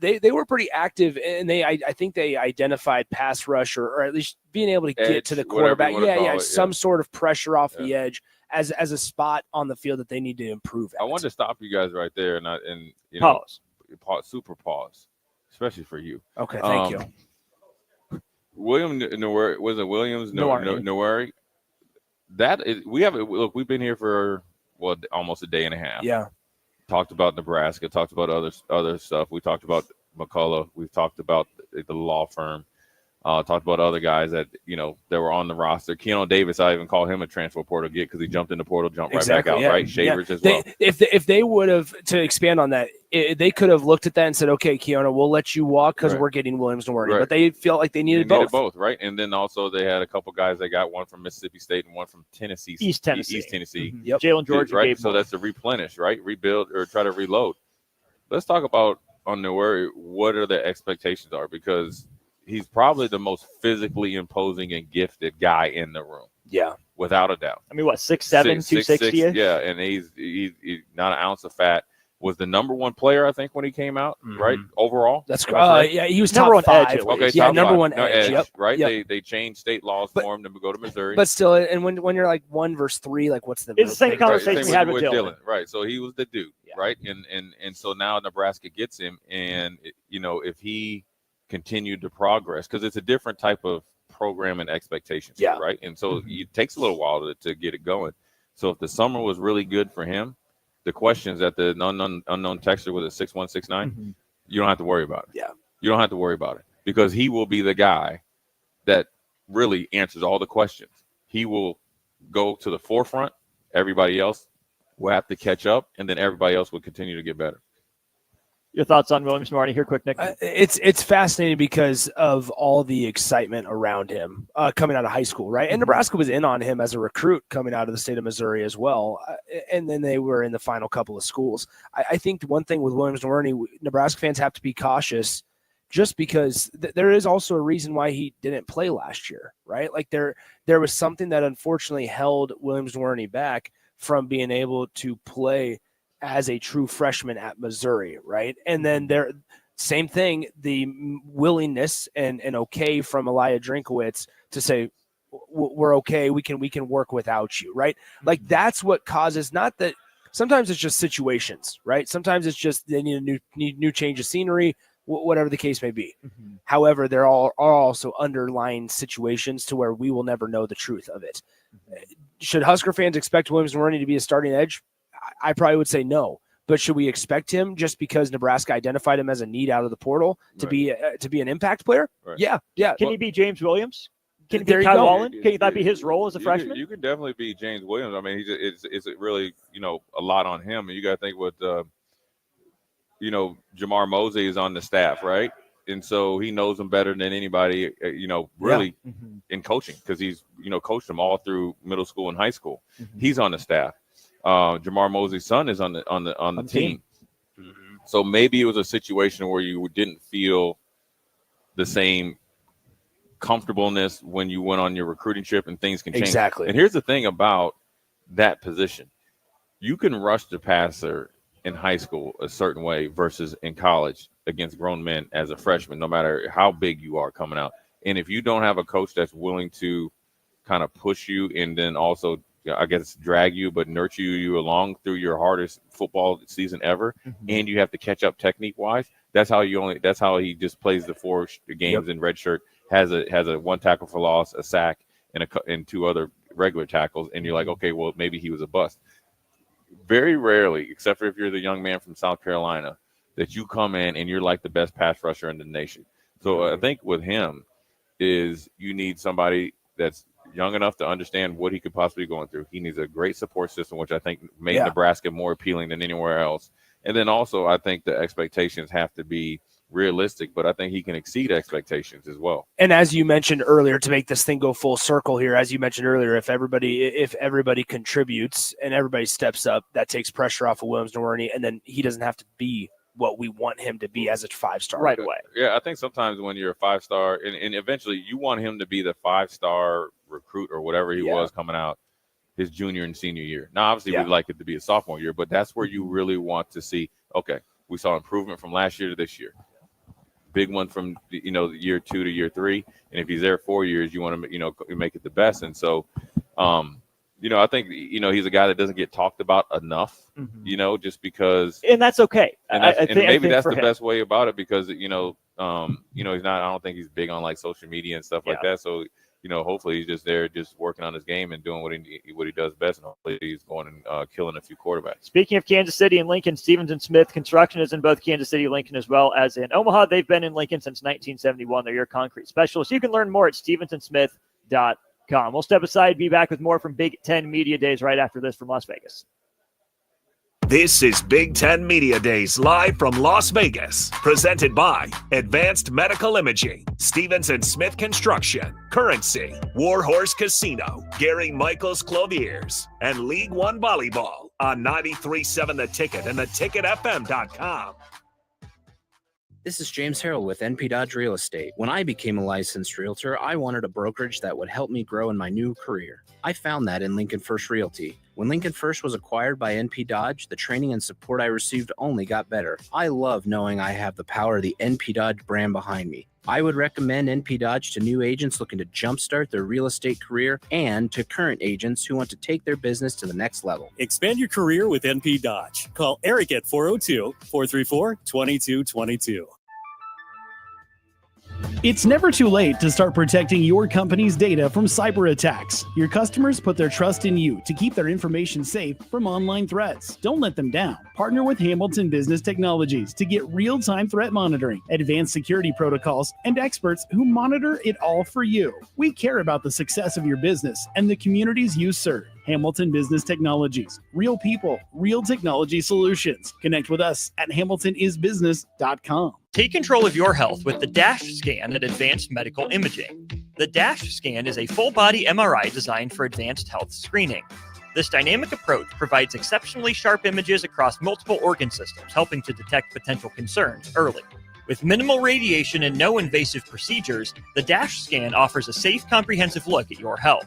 S10: They were pretty active, and I think they identified pass rush or at least being able to get to the quarterback. Some sort of pressure off the edge as a spot on the field that they need to improve at.
S21: I wanted to stop you guys right there and
S9: pause.
S21: Super pause, especially for you.
S10: Okay, thank you.
S21: Williams Nowerney? That is, we've been here for almost a day and a half.
S10: Yeah.
S21: Talked about Nebraska, talked about other stuff. We talked about McCullough. We've talked about the law firm. Talked about other guys that, that were on the roster. Keanu Davis, I even call him a transfer portal get because he jumped in the portal, jumped right back out, right? Shavers as well.
S10: If they would have, to expand on that, they could have looked at that and said, okay, Keanu, we'll let you walk because we're getting Williams-Nwaneri. Right. But they felt like they needed both.
S21: Right? And then also they had a couple guys they got, one from Mississippi State and one from Tennessee.
S14: East Tennessee.
S21: Mm-hmm.
S14: Yep. Jalen George.
S21: Right? So that's to replenish, right? Rebuild or try to reload. Let's talk about on Nwaneri what are the expectations are, because he's probably the most physically imposing and gifted guy in the room.
S10: Yeah.
S21: Without a doubt.
S14: I mean, what, 6'7", 260?
S21: Yeah, and he's not an ounce of fat. Was the number one player, I think, when he came out, right? Overall?
S10: That's correct. Yeah, he was number 5.
S21: Edge. Okay,
S10: yeah, number 1 edge. Yep.
S21: Right?
S10: Yep.
S21: They changed state laws for him to go to Missouri.
S10: But still, and when you're like 1 versus 3, like what's the
S14: – It's the same conversation we had with Dylan.
S21: Right, so he was the dude, right? And so now Nebraska gets him, and, if he continued to progress, because it's a different type of program and expectations, right? And so it takes a little while to get it going. So if the summer was really good for him, the questions that the unknown texter with a 6169, you don't have to worry about it.
S10: Yeah.
S21: You don't have to worry about it, because he will be the guy that really answers all the questions. He will go to the forefront. Everybody else will have to catch up, and then everybody else will continue to get better.
S14: Your thoughts on Williams-Nwaneri here, quick, Nick?
S10: It's fascinating because of all the excitement around him coming out of high school, right? And Nebraska was in on him as a recruit coming out of the state of Missouri as well. And then they were in the final couple of schools. I think the one thing with Williams-Nwaneri, Nebraska fans have to be cautious just because there is also a reason why he didn't play last year, right? Like there was something that unfortunately held Williams-Nwaneri back from being able to play as a true freshman at Missouri, right? And then same thing, the willingness and okay from Elijah Drinkowitz to say, we're okay, we can work without you, right? Like that's what causes, not that sometimes it's just situations, right? Sometimes it's just they need a new change of scenery, whatever the case may be. However, there are also underlying situations to where we will never know the truth of it. Should Husker fans expect Williams-Nwaneri to be a starting edge? I probably would say no, but should we expect him just because Nebraska identified him as a need out of the portal to be an impact player? Right. Yeah.
S14: Can he be James Williams? Can he be Kyle Wallen? Can that be his role as a freshman?
S21: You could definitely be James Williams. I mean, it's really a lot on him, and you got to think with Jamar Mosey is on the staff, right? And so he knows him better than anybody, really in coaching, because he's coached them all through middle school and high school. He's on the staff. Jamar Mosey's son is on the team. So maybe it was a situation where you didn't feel the same comfortableness when you went on your recruiting trip, and things can change.
S10: Exactly.
S21: And here's the thing about that position. You can rush the passer in high school a certain way versus in college against grown men as a freshman, no matter how big you are coming out. And if you don't have a coach that's willing to kind of push you and then also, I guess, drag you, but nurture you along through your hardest football season ever, and you have to catch up technique-wise. That's how he just plays the 4 games in redshirt, has a 1 tackle for loss, a sack, and 2 other regular tackles, and you're like, okay, well, maybe he was a bust. Very rarely, except for if you're the young man from South Carolina, that you come in and you're like the best pass rusher in the nation. So I think with him is you need somebody that's young enough to understand what he could possibly be going through. He needs a great support system, which I think made Nebraska more appealing than anywhere else. And then also I think the expectations have to be realistic, but I think he can exceed expectations as well.
S10: And as you mentioned earlier, to make this thing go full circle here, as you mentioned earlier, if everybody contributes and everybody steps up, that takes pressure off of Williams-Nwaneri, and then he doesn't have to be what we want him to be as a 5-star
S14: right away.
S21: Yeah, I think sometimes when you're a 5-star, and eventually you want him to be the 5-star recruit or whatever he was coming out his junior and senior year. Now, obviously, we'd like it to be a sophomore year, but that's where you really want to see, okay, we saw improvement from last year to this year. Big one from year 2 to year 3, and if he's there 4 years, you want to make it the best. And so, I think he's a guy that doesn't get talked about enough. Just because,
S14: and that's okay.
S21: And maybe that's the best way about it, because he's not. I don't think he's big on like social media and stuff like that. So hopefully he's just there, just working on his game and doing what he does best, and hopefully he's going and killing a few quarterbacks.
S9: Speaking of Kansas City and Lincoln, Stevens and Smith Construction is in both Kansas City, Lincoln, as well as in Omaha. They've been in Lincoln since 1971. They're your concrete specialists. You can learn more at stevensonsmith.com. We'll step aside, be back with more from Big Ten Media Days right after this from Las Vegas.
S26: This is Big Ten Media Days live from Las Vegas, presented by Advanced Medical Imaging, Stevens and Smith Construction, Currency, Warhorse Casino, Gary Michaels Clothiers, and League One Volleyball on 93.7 The Ticket and theticketfm.com.
S2: This is James Harrell with NP Dodge Real Estate. When I became a licensed realtor, I wanted a brokerage that would help me grow in my new career. I found that in Lincoln First Realty. When Lincoln First was acquired by NP Dodge, the training and support I received only got better. I love knowing I have the power of the NP Dodge brand behind me. I would recommend NP Dodge to new agents looking to jumpstart their real estate career and to current agents who want to take their business to the next level.
S4: Expand your career with NP Dodge. Call Eric at 402-434-2222.
S12: It's never too late to start protecting your company's data from cyber attacks. Your customers put their trust in you to keep their information safe from online threats. Don't let them down. Partner with Hamilton Business Technologies to get real-time threat monitoring, advanced security protocols, and experts who monitor it all for you. We care about the success of your business and the communities you serve. Hamilton Business Technologies. Real people, real technology solutions. Connect with us at hamiltonisbusiness.com.
S14: Take control of your health with the DASH scan at Advanced Medical Imaging. The DASH scan is a full-body MRI designed for advanced health screening. This dynamic approach provides exceptionally sharp images across multiple organ systems, helping to detect potential concerns early. With minimal radiation and no invasive procedures, the DASH scan offers a safe, comprehensive look at your health.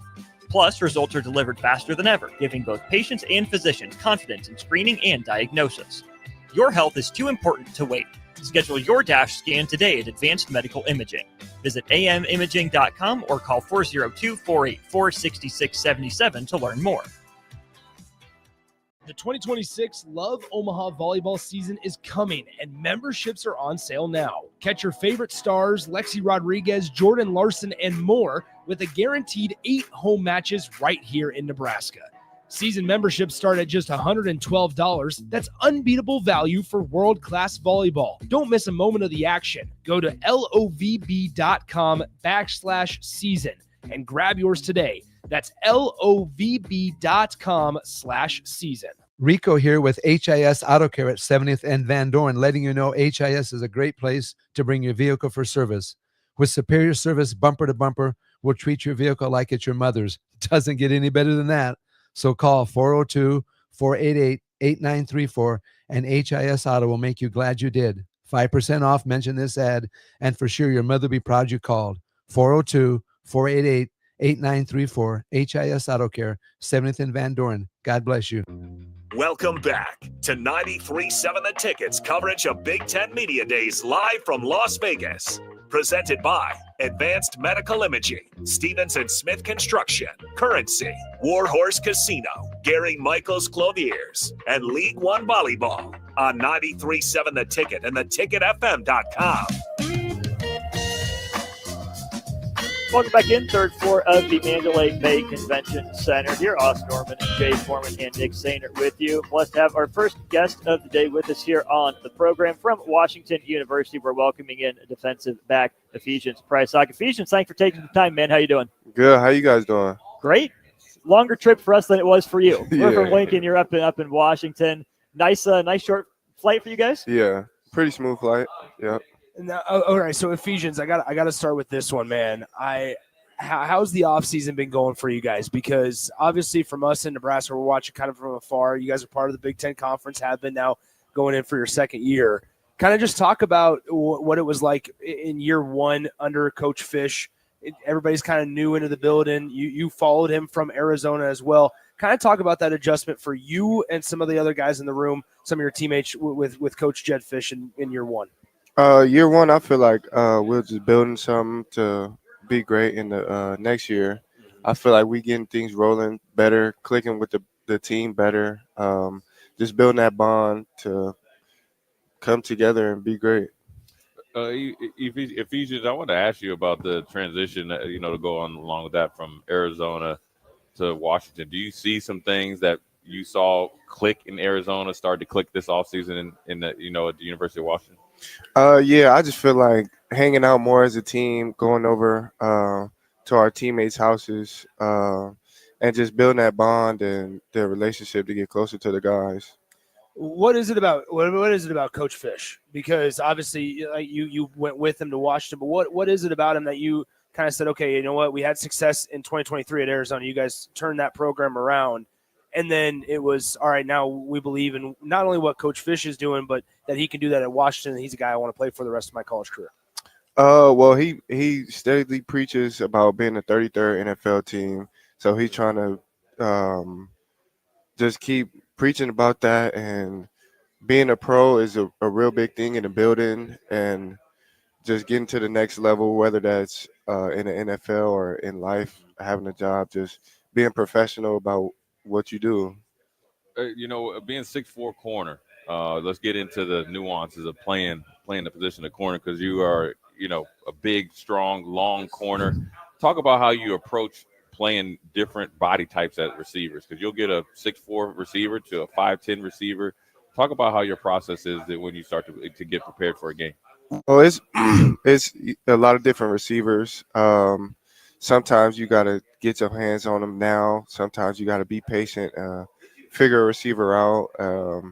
S14: Plus, results are delivered faster than ever, giving both patients and physicians confidence in screening and diagnosis. Your health is too important to wait. Schedule your DASH scan today at Advanced Medical Imaging. Visit amimaging.com or call 402-484-6677 to learn more.
S11: The 2026 Love Omaha volleyball season is coming, and memberships are on sale now. Catch your favorite stars, Lexi Rodriguez, Jordan Larson, and more with a guaranteed 8 home matches right here in Nebraska. Season memberships start at just $112. That's unbeatable value for world-class volleyball. Don't miss a moment of the action. Go to lovb.com/season and grab yours today. That's lovb.com/season.
S15: Rico here with HIS Auto Care at 70th and Van Dorn, letting you know HIS is a great place to bring your vehicle for service. With superior service bumper to bumper, we'll treat your vehicle like it's your mother's. Doesn't get any better than that. So call 402-488-8934 and HIS Auto will make you glad you did. 5% off, mention this ad, and for sure your mother will be proud you called. 402-488-8934, HIS Auto Care, 70th and Van Dorn. God bless you.
S26: Welcome back to 93.7 The Ticket's coverage of Big Ten Media Days live from Las Vegas. Presented by Advanced Medical Imaging, Stevens and Smith Construction, Currency, Warhorse Casino, Gary Michaels Clothiers, and League One Volleyball on 93.7 The Ticket and theticketfm.com.
S9: Welcome back in, third floor of the Mandalay Bay Convention Center. Here, Austin Norman, Jay Foreman, and Nick Sainer with you. Blessed to have our first guest of the day with us here on the program from Washington University. We're welcoming in defensive back Ephesians Price. Ephesians, thanks for taking the time, man. How you doing?
S16: Good. How you guys doing?
S9: Great. Longer trip for us than it was for you. We're from Lincoln. You're up in Washington. Nice short flight for you guys.
S16: Yeah, pretty smooth flight. Yep.
S10: Now, all right, so Ephesians, I got to start with this one, man. How's the offseason been going for you guys? Because obviously from us in Nebraska, we're watching kind of from afar. You guys are part of the Big Ten Conference, have been now going in for your second year. Kind of just talk about what it was like in year one under Coach Fish. Everybody's kind of new into the building. You followed him from Arizona as well. Kind of talk about that adjustment for you and some of the other guys in the room, some of your teammates with Coach Jed Fish in year one.
S16: Year one, I feel like we're just building something to be great in the next year. I feel like we getting things rolling better, clicking with the team better, just building that bond to come together and be great.
S21: Ephesians, I want to ask you about the transition, to go on along with that from Arizona to Washington. Do you see some things that you saw click in Arizona start to click this offseason at the University of Washington?
S16: Yeah, I just feel like hanging out more as a team, going over to our teammates' houses, and just building that bond and the relationship to get closer to the guys.
S10: What is it about Coach Fish? Because obviously, you went with him to Washington, but what is it about him that you kind of said, okay, you know what, we had success in 2023 at Arizona. You guys turned that program around, and then it was all right. Now we believe in not only what Coach Fish is doing, but that he can do that at Washington. And he's a guy I want to play for the rest of my college career.
S16: Well, he steadily preaches about being the 33rd NFL team, so he's trying to just keep preaching about that, and being a pro is a real big thing in the building, and just getting to the next level, whether that's in the NFL or in life, having a job, just being professional about what you do.
S21: Being 6'4" corner, let's get into the nuances of playing the position of corner, because you are, a big, strong, long corner. Talk about how you approach playing different body types as receivers, because you'll get a 6'4" receiver to a 5'10" receiver. Talk about how your process is that when you start to get prepared for a game.
S16: Well, it's a lot of different receivers. Sometimes you got to get your hands on them now. Sometimes you got to be patient, figure a receiver out.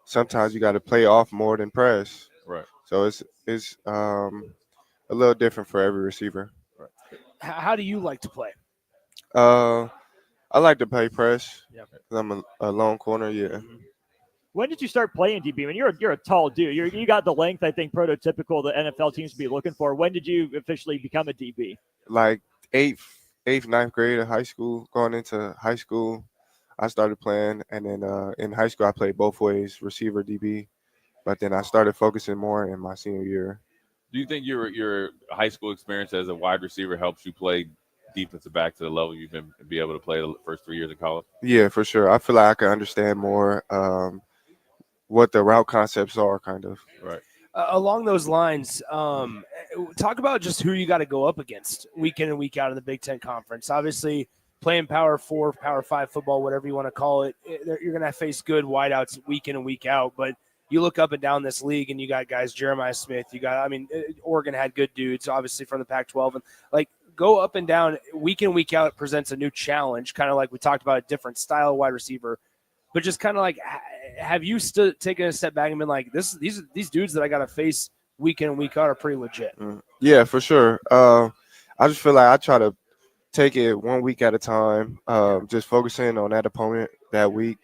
S16: Sometimes you got to play off more than press.
S21: Right.
S16: So it's a little different for every receiver.
S10: Right. How do you like to play?
S16: I like to play press.
S10: Yeah.
S16: I'm a lone corner. Yeah.
S14: When did you start playing DB? I mean, you're a tall dude. You got the length, I think, prototypical the NFL teams to be looking for. When did you officially become a DB?
S16: Like eighth, ninth grade of high school. Going into high school, I started playing, and then in high school I played both ways, receiver, DB. But then I started focusing more in my senior year.
S21: Do you think your high school experience as a wide receiver helps you play defensive back to the level you've been be able to play the first 3 years of college?
S16: Yeah, for sure. I feel like I can understand more what the route concepts are, kind of.
S21: Right.
S10: Along those lines, talk about just who you got to go up against week in and week out in the Big Ten Conference. Obviously, playing Power 4, Power 5 football, whatever you want to call it, you're going to face good wideouts week in and week out. But you look up and down this league, and you got guys, Jeremiah Smith. Oregon had good dudes, obviously, from the Pac-12. And, go up and down week in, week out. It presents a new challenge, kind of like we talked about a different style wide receiver. But just kind of have you taken a step back and been like, these dudes that I got to face week in and week out are pretty legit?
S16: Yeah, for sure. I just feel like I try to take it 1 week at a time, just focusing on that opponent that week,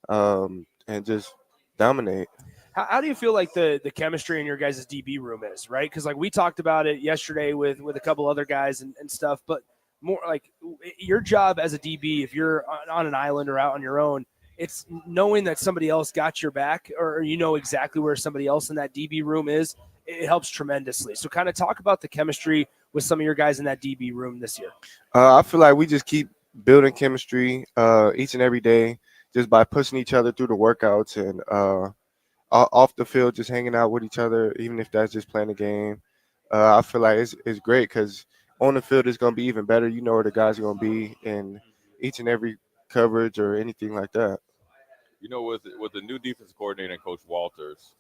S16: and just dominate.
S10: How do you feel like the chemistry in your guys' DB room is, right? Because we talked about it yesterday with a couple other guys and stuff, but more like your job as a DB, if you're on an island or out on your own, it's knowing that somebody else got your back, or exactly where somebody else in that DB room is. It helps tremendously. So kind of talk about the chemistry with some of your guys in that DB room this year.
S16: I feel like we just keep building chemistry each and every day, just by pushing each other through the workouts and off the field, just hanging out with each other, even if that's just playing a game. I feel like it's great, because on the field it's going to be even better. You know where the guys are going to be in each and every coverage or anything like that.
S21: With the new defensive coordinator and Coach Walters,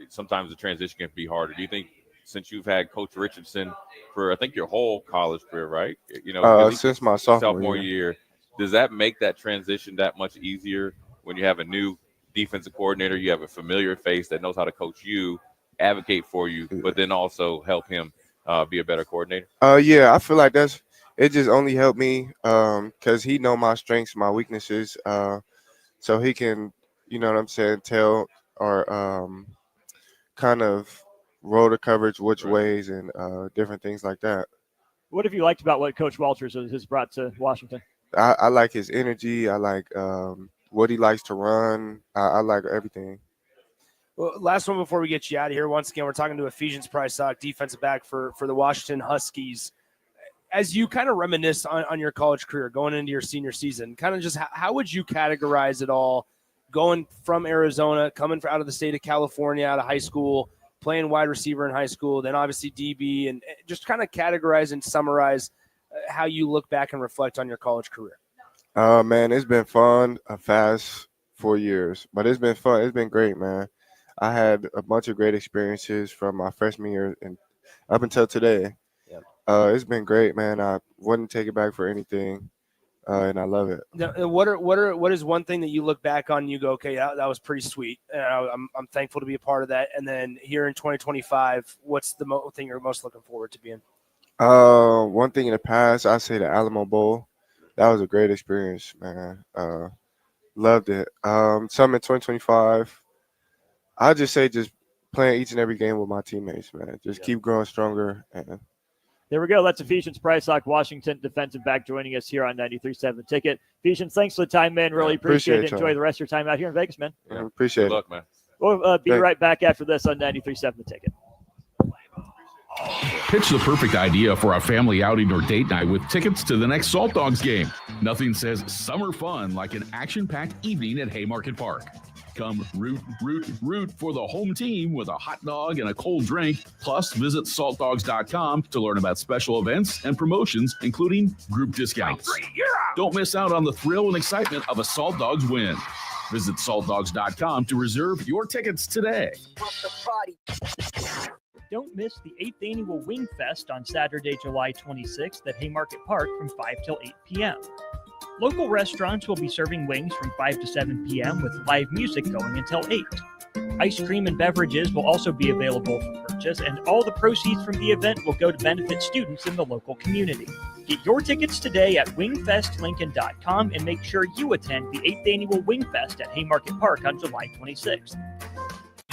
S21: sometimes the transition can be harder. Do you think, since you've had Coach Richardson for, I think, your whole college career, right?
S16: Since my sophomore
S21: year, does that make that transition that much easier when you have a new defensive coordinator? You have a familiar face that knows how to coach you, advocate for you, but then also help him be a better coordinator?
S16: Yeah, I feel like it just only helped me because he know my strengths, my weaknesses, so he can, tell or kind of roll the coverage which ways and different things like that.
S14: What have you liked about what Coach Walters has brought to Washington?
S16: I like his energy. I like what he likes to run. I like everything.
S10: Well, last one before we get you out of here. Once again, we're talking to Ephesians Pricesock, defensive back for the Washington Huskies. As you kind of reminisce on your college career going into your senior season, kind of just how would you categorize it all, going from Arizona, coming out of the state of California, out of high school, playing wide receiver in high school, then obviously DB, and just kind of categorize and summarize how you look back and reflect on your college career.
S16: Man, it's been fun, a fast 4 years, but it's been fun. It's been great, man. I had a bunch of great experiences from my freshman year and up until today. It's been great, man. I wouldn't take it back for anything, and I love it.
S10: Now, what is one thing that you look back on and you go, okay, that was pretty sweet. I'm thankful to be a part of that. And then here in 2025, what's the thing you're most looking forward to being?
S16: One thing in the past, I say the Alamo Bowl. That was a great experience, man. Loved it. Some in 2025, I just say just playing each and every game with my teammates, man. Just keep growing stronger. And
S14: there we go. That's Ephesians Pricelock, Washington defensive back, joining us here on 93.7 The Ticket. Ephesians, thanks for the time, man. Really appreciate it. Enjoy the rest of your time out here in Vegas, man.
S16: Yeah, appreciate
S21: Good luck, man.
S14: We'll be right back after this on 93.7 The Ticket.
S8: Pitch the perfect idea for a family outing or date night with tickets to the next Salt Dogs game. Nothing says summer fun like an action-packed evening at Haymarket Park. Come root for the home team with a hot dog and a cold drink. Plus, visit saltdogs.com to learn about special events and promotions, including group discounts. Don't miss out on the thrill and excitement of a Salt Dogs win. Visit saltdogs.com to reserve your tickets today.
S14: Don't miss the 8th Annual Wing Fest on Saturday, July 26th at Haymarket Park from 5 till 8 p.m. Local restaurants will be serving wings from 5 to 7 p.m. with live music going until 8. Ice cream and beverages will also be available for purchase, and all the proceeds from the event will go to benefit students in the local community. Get your tickets today at wingfestlincoln.com and make sure you attend the 8th Annual Wing Fest at Haymarket Park on July 26th.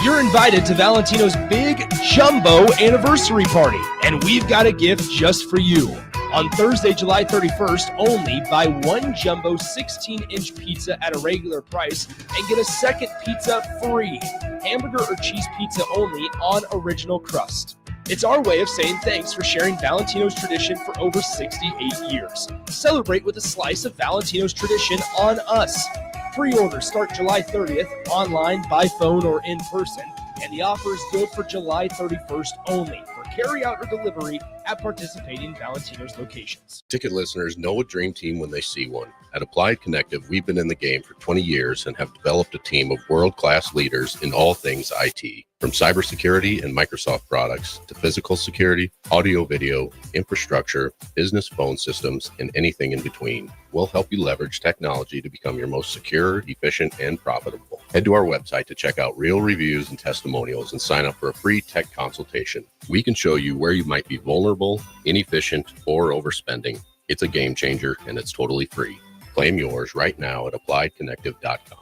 S11: You're invited to Valentino's big jumbo anniversary party, and we've got a gift just for you. On Thursday, July 31st, only buy one jumbo 16-inch pizza at a regular price and get a second pizza free. Hamburger or cheese pizza only on original crust. It's our way of saying thanks for sharing Valentino's tradition for over 68 years. Celebrate with a slice of Valentino's tradition on us. Pre-orders start July 30th, online, by phone, or in person, and the offer is good for July 31st only for carry-out or delivery at participating Valentino's locations.
S7: Ticket listeners know a dream team when they see one. At Applied Connective, we've been in the game for 20 years and have developed a team of world-class leaders in all things IT. From cybersecurity and Microsoft products to physical security, audio-video, infrastructure, business phone systems, and anything in between, we'll help you leverage technology to become your most secure, efficient, and profitable. Head to our website to check out real reviews and testimonials and sign up for a free tech consultation. We can show you where you might be vulnerable, inefficient, or overspending. It's a game changer, and it's totally free. Claim yours right now at appliedconnective.com.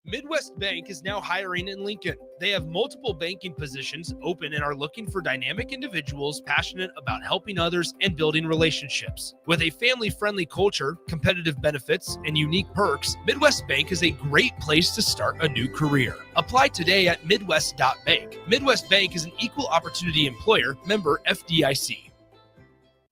S11: Midwest Bank is now hiring in Lincoln. They have multiple banking positions open and are looking for dynamic individuals passionate about helping others and building relationships. With a family-friendly culture, competitive benefits, and unique perks, Midwest Bank is a great place to start a new career. Apply today at midwest.bank. Midwest Bank is an equal opportunity employer, member FDIC.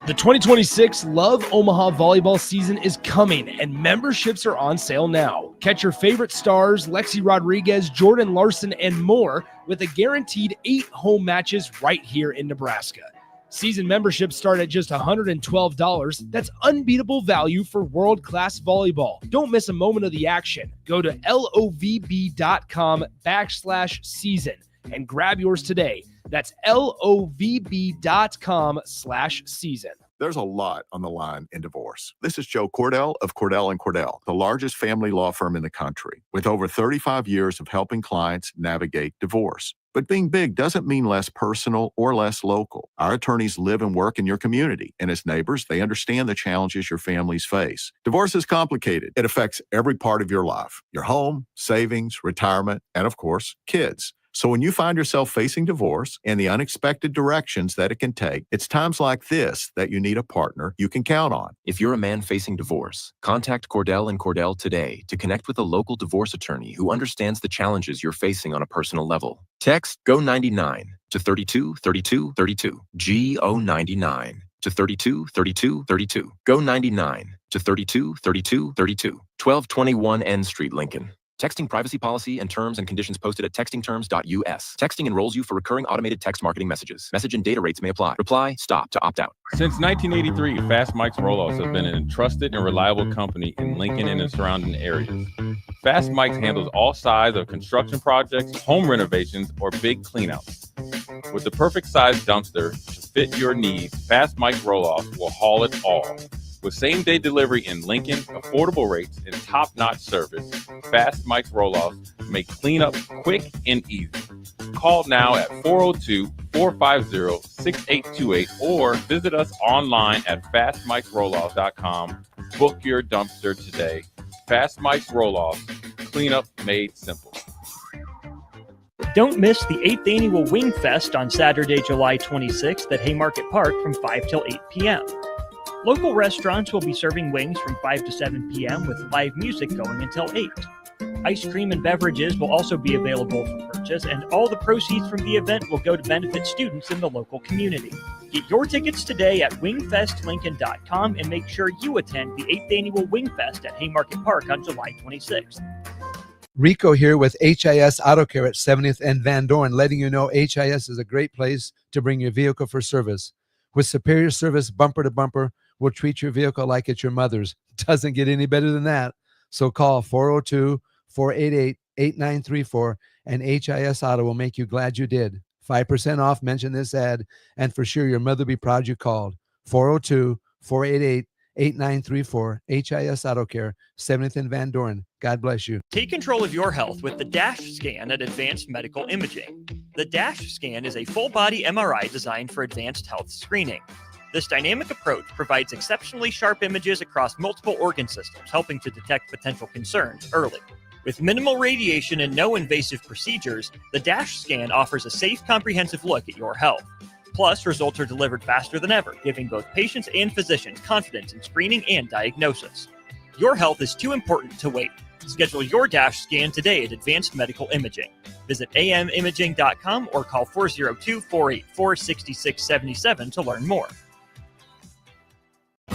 S11: The 2026 Love Omaha volleyball season is coming, and memberships are on sale now. Catch your favorite stars, Lexi Rodriguez, Jordan Larson, and more with a guaranteed 8 home matches right here in Nebraska. Season memberships start at just $112. That's unbeatable value for world-class volleyball. Don't miss a moment of the action. Go to lovb.com/season and grab yours today. That's lovb.com/season.
S17: There's a lot on the line in divorce. This is Joe Cordell of Cordell & Cordell, the largest family law firm in the country, with over 35 years of helping clients navigate divorce. But being big doesn't mean less personal or less local. Our attorneys live and work in your community, and as neighbors, they understand the challenges your families face. Divorce is complicated. It affects every part of your life, your home, savings, retirement, and of course, kids. So when you find yourself facing divorce and the unexpected directions that it can take, it's times like this that you need a partner you can count on.
S18: If you're a man facing divorce, contact Cordell & Cordell today to connect with a local divorce attorney who understands the challenges you're facing on a personal level. Text GO99 to 323232. GO99 to 323232. GO99 to 323232. 1221 N Street, Lincoln. Texting privacy policy and terms and conditions posted at textingterms.us. Texting enrolls you for recurring automated text marketing messages. Message and data rates may apply. Reply, stop to opt out.
S21: Since 1983, Fast Mike's Roll-Offs has been a trusted and reliable company in Lincoln and the surrounding areas. Fast Mike's handles all sides of construction projects, home renovations, or big cleanouts. With the perfect size dumpster to fit your needs, Fast Mike's Roll-Offs will haul it all. With same-day delivery in Lincoln, affordable rates, and top-notch service, Fast Mike's Roll-Offs make cleanup quick and easy. Call now at 402-450-6828 or visit us online at fastmikesrolloffs.com. Book your dumpster today. Fast Mike's Roll-Offs, cleanup made simple.
S14: Don't miss the 8th Annual Wing Fest on Saturday, July 26th at Haymarket Park from 5 till 8 p.m. Local restaurants will be serving wings from 5 to 7 p.m. with live music going until 8. Ice cream and beverages will also be available for purchase, and all the proceeds from the event will go to benefit students in the local community. Get your tickets today at wingfestlincoln.com and make sure you attend the 8th Annual Wing Fest at Haymarket Park on July 26th.
S15: Rico here with HIS Auto Care at 70th and Van Dorn, letting you know HIS is a great place to bring your vehicle for service. With superior service bumper to bumper, we'll treat your vehicle like it's your mother's. Doesn't get any better than that. So call 402-488-8934 and HIS Auto will make you glad you did. 5% off, mention this ad, and for sure your mother will be proud you called. 402-488-8934, HIS Auto Care, 70th and Van Dorn. God bless you.
S14: Take control of your health with the DASH scan at Advanced Medical Imaging. The DASH scan is a full-body MRI designed for advanced health screening. This dynamic approach provides exceptionally sharp images across multiple organ systems, helping to detect potential concerns early. With minimal radiation and no invasive procedures, the DASH scan offers a safe, comprehensive look at your health. Plus, results are delivered faster than ever, giving both patients and physicians confidence in screening and diagnosis. Your health is too important to wait. Schedule your DASH scan today at Advanced Medical Imaging. Visit amimaging.com or call 402-484-6677 to learn more.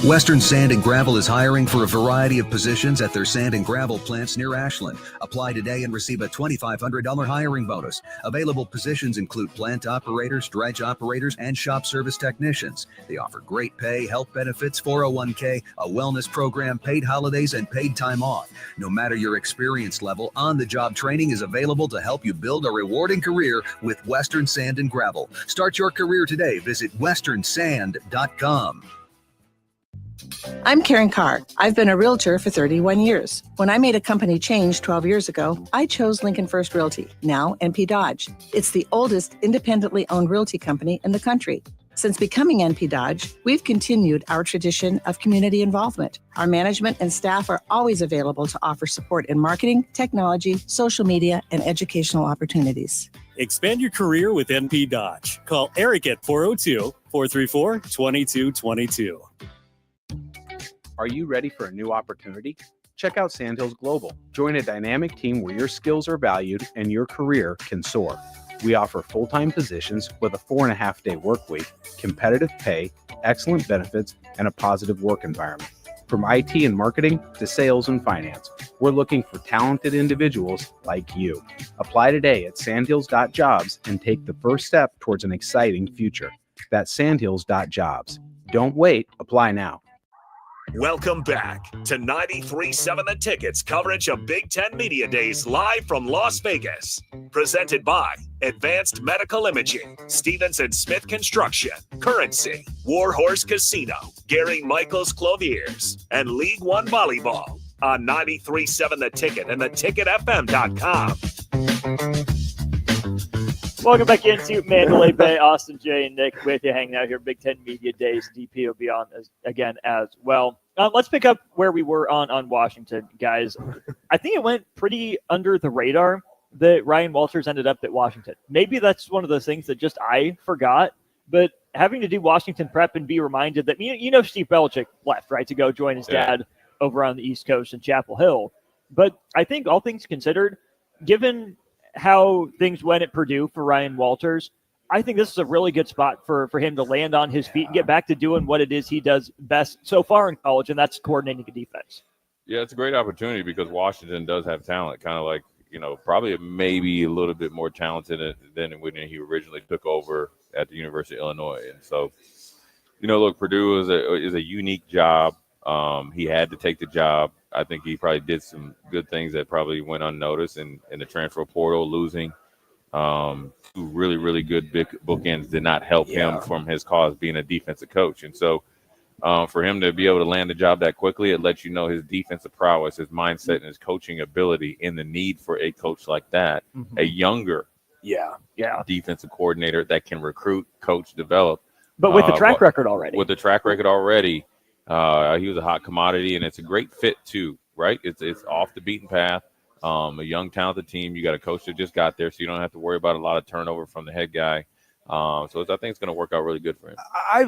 S1: Western Sand and Gravel is hiring for a variety of positions at their sand and gravel plants near Ashland. Apply today and receive a $2,500 hiring bonus. Available positions include plant operators, dredge operators, and shop service technicians. They offer great pay, health benefits, 401k, a wellness program, paid holidays, and paid time off. No matter your experience level, on-the-job training is available to help you build a rewarding career with Western Sand and Gravel. Start your career today. Visit westernsand.com.
S3: I'm Karen Carr. I've been a realtor for 31 years. When I made a company change 12 years ago, I chose Lincoln First Realty, now NP Dodge. It's the oldest independently owned realty company in the country. Since becoming NP Dodge, we've continued our tradition of community involvement. Our management and staff are always available to offer support in marketing, technology, social media, and educational opportunities.
S4: Expand your career with NP Dodge. Call Eric at 402-434-2222.
S2: Are you ready for a new opportunity? Check out Sandhills Global. Join a dynamic team where your skills are valued and your career can soar. We offer full-time positions with a 4.5-day work week, competitive pay, excellent benefits, and a positive work environment. From IT and marketing to sales and finance, we're looking for talented individuals like you. Apply today at sandhills.jobs and take the first step towards an exciting future. That's sandhills.jobs. Don't wait. Apply now.
S26: Welcome back to 93.7 The Ticket's coverage of Big Ten Media Days live from Las Vegas. Presented by Advanced Medical Imaging, Stevenson Smith Construction, Currency, Warhorse Casino, Gary Michaels Clothiers, and League One Volleyball on 93.7 The Ticket and theticketfm.com.
S9: Welcome back into Mandalay Bay. Austin, Jay, and Nick with you, hanging out here. Big Ten Media Days. DP will be on again as well. Let's pick up where we were on Washington, guys. I think it went pretty under the radar that Ryan Walters ended up at Washington. Maybe that's one of those things that just I forgot, but having to do Washington prep and be reminded that, Steve Belichick left, right, to go join his dad over on the East Coast in Chapel Hill. But I think all things considered, given how things went at Purdue for Ryan Walters, I think this is a really good spot for him to land on his feet and get back to doing what it is he does best so far in college, and that's coordinating a defense.
S21: Yeah, it's a great opportunity because Washington does have talent, kind of like, probably maybe a little bit more talented than when he originally took over at the University of Illinois. And so, look, Purdue is a unique job. He had to take the job. I think he probably did some good things that probably went unnoticed in the transfer portal. Losing two really, really good big bookends did not help him from his cause being a defensive coach. And so for him to be able to land the job that quickly, it lets you know his defensive prowess, his mindset, and his coaching ability, and the need for a coach like that, a younger defensive coordinator that can recruit, coach, develop.
S14: But with the track record already.
S21: With the track record already, he was a hot commodity, and it's a great fit too, right? It's off the beaten path. A young, talented team. You got a coach that just got there, so you don't have to worry about a lot of turnover from the head guy. So I think it's going to work out really good for him.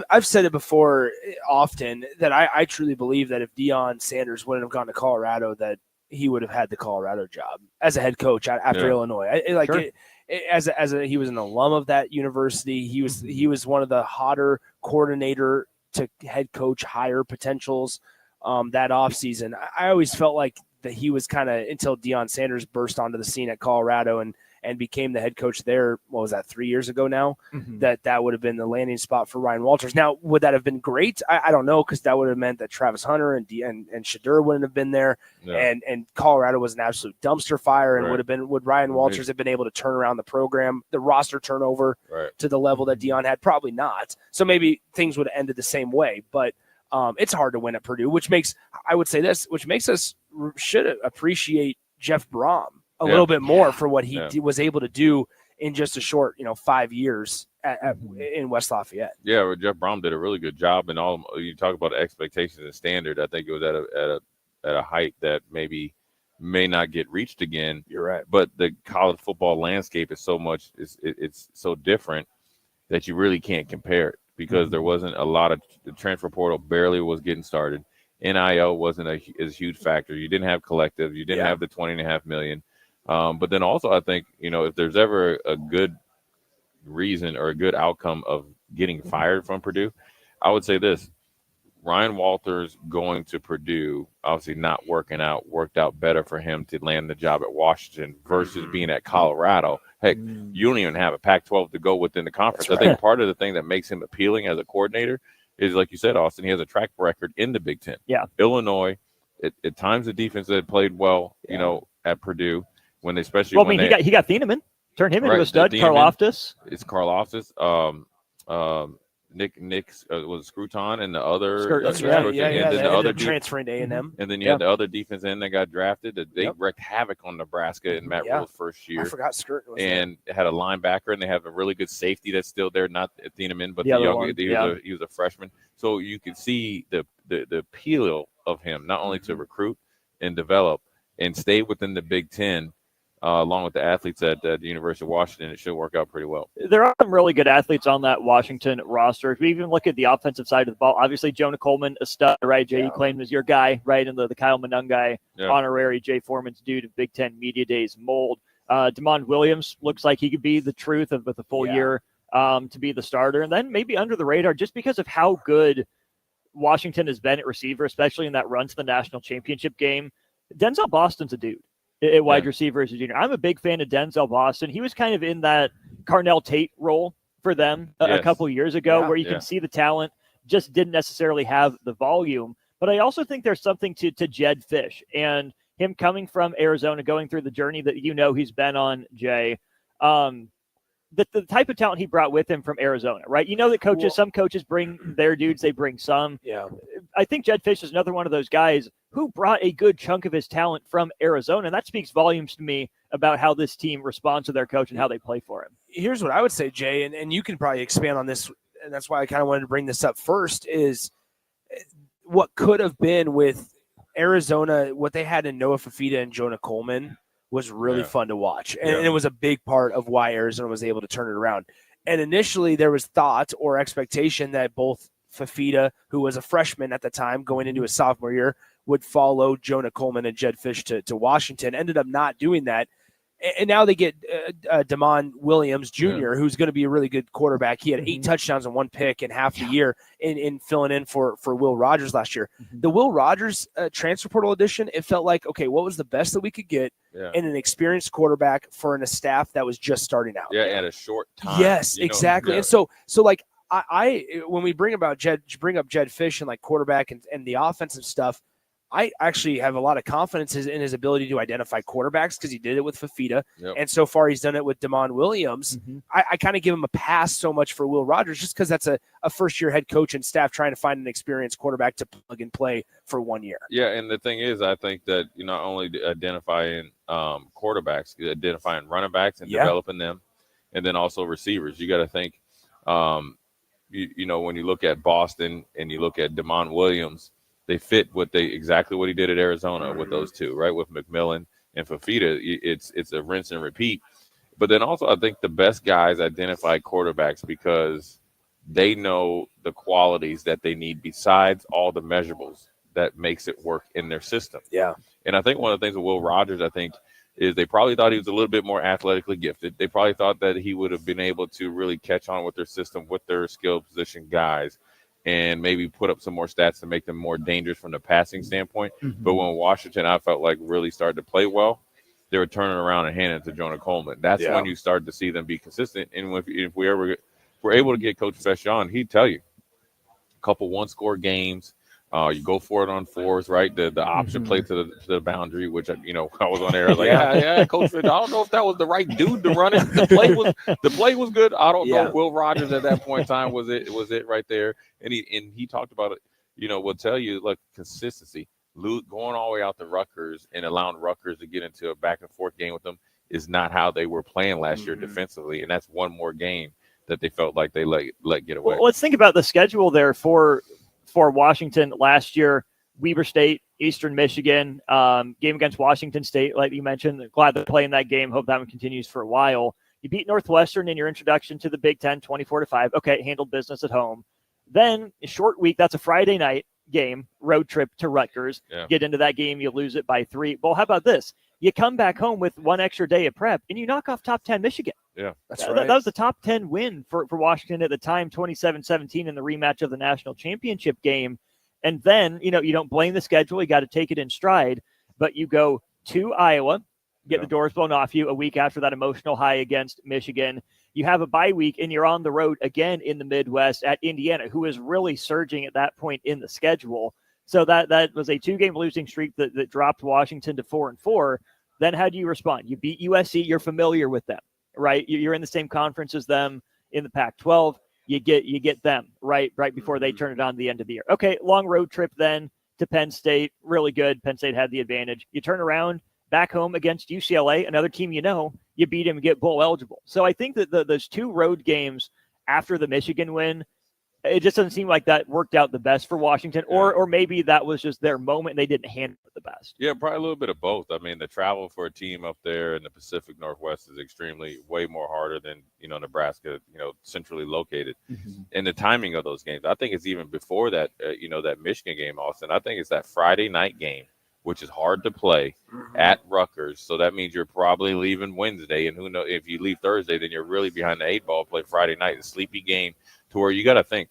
S10: I've said it before often that I truly believe that if Deion Sanders wouldn't have gone to Colorado, that he would have had the Colorado job as a head coach after Illinois. He was an alum of that university. He was one of the hotter coordinator to head coach hire potentials that offseason. I always felt like that he was kind of, until Deion Sanders burst onto the scene at Colorado and became the head coach there. What was that, 3 years ago now? Mm-hmm. That would have been the landing spot for Ryan Walters. Now, would that have been great? I don't know, because that would have meant that Travis Hunter and Shadur wouldn't have been there, and Colorado was an absolute dumpster fire. And would Ryan Walters have been able to turn around the program, the roster turnover to the level that Deion had? Probably not. So maybe things would have ended the same way. But it's hard to win at Purdue, which makes us should appreciate Jeff Brom a little bit more for what he was able to do in just a short, 5 years in West Lafayette.
S21: Yeah, well, Jeff Brom did a really good job, and all you talk about expectations and standard. I think it was at a height that may not get reached again.
S10: You're right,
S21: but the college football landscape is so much it's so different that you really can't compare it, because there wasn't a lot of the transfer portal barely was getting started. NIL wasn't a huge factor. You didn't have collective. You didn't have the $20.5 million. But then also, I think, if there's ever a good reason or a good outcome of getting fired from Purdue, I would say this: Ryan Walters going to Purdue, obviously not working out, worked out better for him to land the job at Washington versus being at Colorado. Heck, you don't even have a Pac-12 to go within the conference. I think part of the thing that makes him appealing as a coordinator is, like you said, Austin, he has a track record in the Big Ten.
S14: Yeah.
S21: Illinois, at times the defense had played well, at Purdue. When especially
S14: he got Thieneman, turned him into a stud. Karlaftis.
S21: It's Karlaftis. Nick was Scruton, and the other
S10: the other transfer into A&M,
S21: and then you had the other defense end that got drafted. That they wrecked havoc on Nebraska in Matt Rule's first year.
S10: I forgot Scruton was
S21: and
S10: there.
S21: Had a linebacker, and they have a really good safety that's still there. Not Thieneman, but he was a freshman. So you could see the appeal of him, not only to recruit and develop and stay within the Big Ten. Along with the athletes at the University of Washington, it should work out pretty well.
S14: There are some really good athletes on that Washington roster. If we even look at the offensive side of the ball, obviously Jonah Coleman, a stud, right? Jay, you claimed was your guy, right? In the Kyle Monungai honorary Jay Foreman's dude of Big Ten Media Days mold. Damon Williams looks like he could be the truth with a full year to be the starter. And then maybe under the radar, just because of how good Washington has been at receiver, especially in that run to the national championship game, Denzel Boston's a dude. At wide receiver as a junior. I'm a big fan of Denzel Boston. He was kind of in that Carnell Tate role for them a couple years ago, where you can see the talent, just didn't necessarily have the volume. But I also think there's something to Jed Fish and him coming from Arizona, going through the journey that he's been on, Jay. The type of talent he brought with him from Arizona, right? You know that some coaches bring their dudes, they bring some.
S10: Yeah.
S14: I think Jed Fish is another one of those guys who brought a good chunk of his talent from Arizona. And that speaks volumes to me about how this team responds to their coach and how they play for him.
S10: Here's what I would say, Jay, and you can probably expand on this, and that's why I kind of wanted to bring this up first, is what could have been with Arizona, what they had in Noah Fafita and Jonah Coleman was really fun to watch. And it was a big part of why Arizona was able to turn it around. And initially there was thought or expectation that both Fafita, who was a freshman at the time going into his sophomore year, would follow Jonah Coleman and Jed Fish to Washington. Ended up not doing that. And now they get Damon Williams Jr., who's going to be a really good quarterback. He had 8 touchdowns and 1 pick in half the year in filling in for Will Rogers last year. The Will Rogers transfer portal edition, it felt like, okay, what was the best that we could get in an experienced quarterback for a staff that was just starting out?
S21: Yeah, at a short time.
S10: Yes, exactly. And so like I when we bring up Jed Fish and like quarterback and the offensive stuff, I actually have a lot of confidence in his ability to identify quarterbacks because he did it with Fafita.
S21: Yep.
S10: And so far he's done it with Damon Williams. I kind of give him a pass so much for Will Rogers just because that's a first-year head coach and staff trying to find an experienced quarterback to plug and play for 1 year.
S21: Yeah, and the thing is, I think that you're not only identifying quarterbacks, you're identifying running backs and developing them, and then also receivers. You got to think, you know, when you look at Boston and you look at Damon Williams, they fit exactly what he did at Arizona with those two, right? With McMillan and Fafita, it's a rinse and repeat. But then also, I think the best guys identify quarterbacks because they know the qualities that they need besides all the measurables that makes it work in their system.
S10: Yeah.
S21: And I think one of the things with Will Rogers, I think, is they probably thought he was a little bit more athletically gifted. They probably thought that he would have been able to really catch on with their system, with their skill position guys, and maybe put up some more stats to make them more dangerous from the passing standpoint. But when Washington, I felt like really started to play well, they were turning around and handing it to Jonah Coleman. That's when you start to see them be consistent. And if we're able to get Coach Fesh on, he'd tell you a couple one-score games. You go for it on fours, right? The option play to the boundary, which I was on there. I was like, yeah, Coach Fitz, I don't know if that was the right dude to run it. The play was good. I don't know if Will Rogers at that point in time was it right there. And he talked about it. Will tell you like consistency. Going all the way out to Rutgers and allowing Rutgers to get into a back and forth game with them is not how they were playing last year defensively, and that's one more game that they felt like they let get away.
S14: Well, let's think about the schedule there for Washington last year. Weber State, Eastern Michigan, game against Washington State, like you mentioned. Glad they're playing that game. Hope that one continues for a while. You beat Northwestern in your introduction to the Big Ten, 24-5. Okay, handled business at home. Then a short week. That's a Friday night game, road trip to Rutgers.
S21: Yeah.
S14: Get into that game, you lose it by 3. Well, how about this? You come back home with one extra day of prep, and you knock off top 10 Michigan.
S21: Yeah,
S10: that's right.
S14: That was the top 10 win for Washington at the time, 27-17 in the rematch of the national championship game. And then, you don't blame the schedule. You got to take it in stride. But you go to Iowa, get the doors blown off you a week after that emotional high against Michigan. You have a bye week, and you're on the road again in the Midwest at Indiana, who is really surging at that point in the schedule. So that was a 2-game losing streak that dropped Washington to 4-4. Then how do you respond? You beat USC. You're familiar with them, right? You're in the same conference as them in the Pac-12. You get them right before they turn it on at the end of the year. Okay, long road trip then to Penn State. Really good. Penn State had the advantage. You turn around back home against UCLA, another team you beat them and get bowl eligible. So I think that those 2 road games after the Michigan win, it just doesn't seem like that worked out the best for Washington, or maybe that was just their moment and they didn't handle it the best.
S21: Yeah, probably a little bit of both. I mean, the travel for a team up there in the Pacific Northwest is way more harder than, Nebraska, centrally located. And the timing of those games, I think it's even before that, that Michigan game, Austin. I think it's that Friday night game, which is hard to play at Rutgers. So that means you're probably leaving Wednesday. And who knows, if you leave Thursday, then you're really behind the 8 ball, play Friday night, a sleepy game to where you got to think.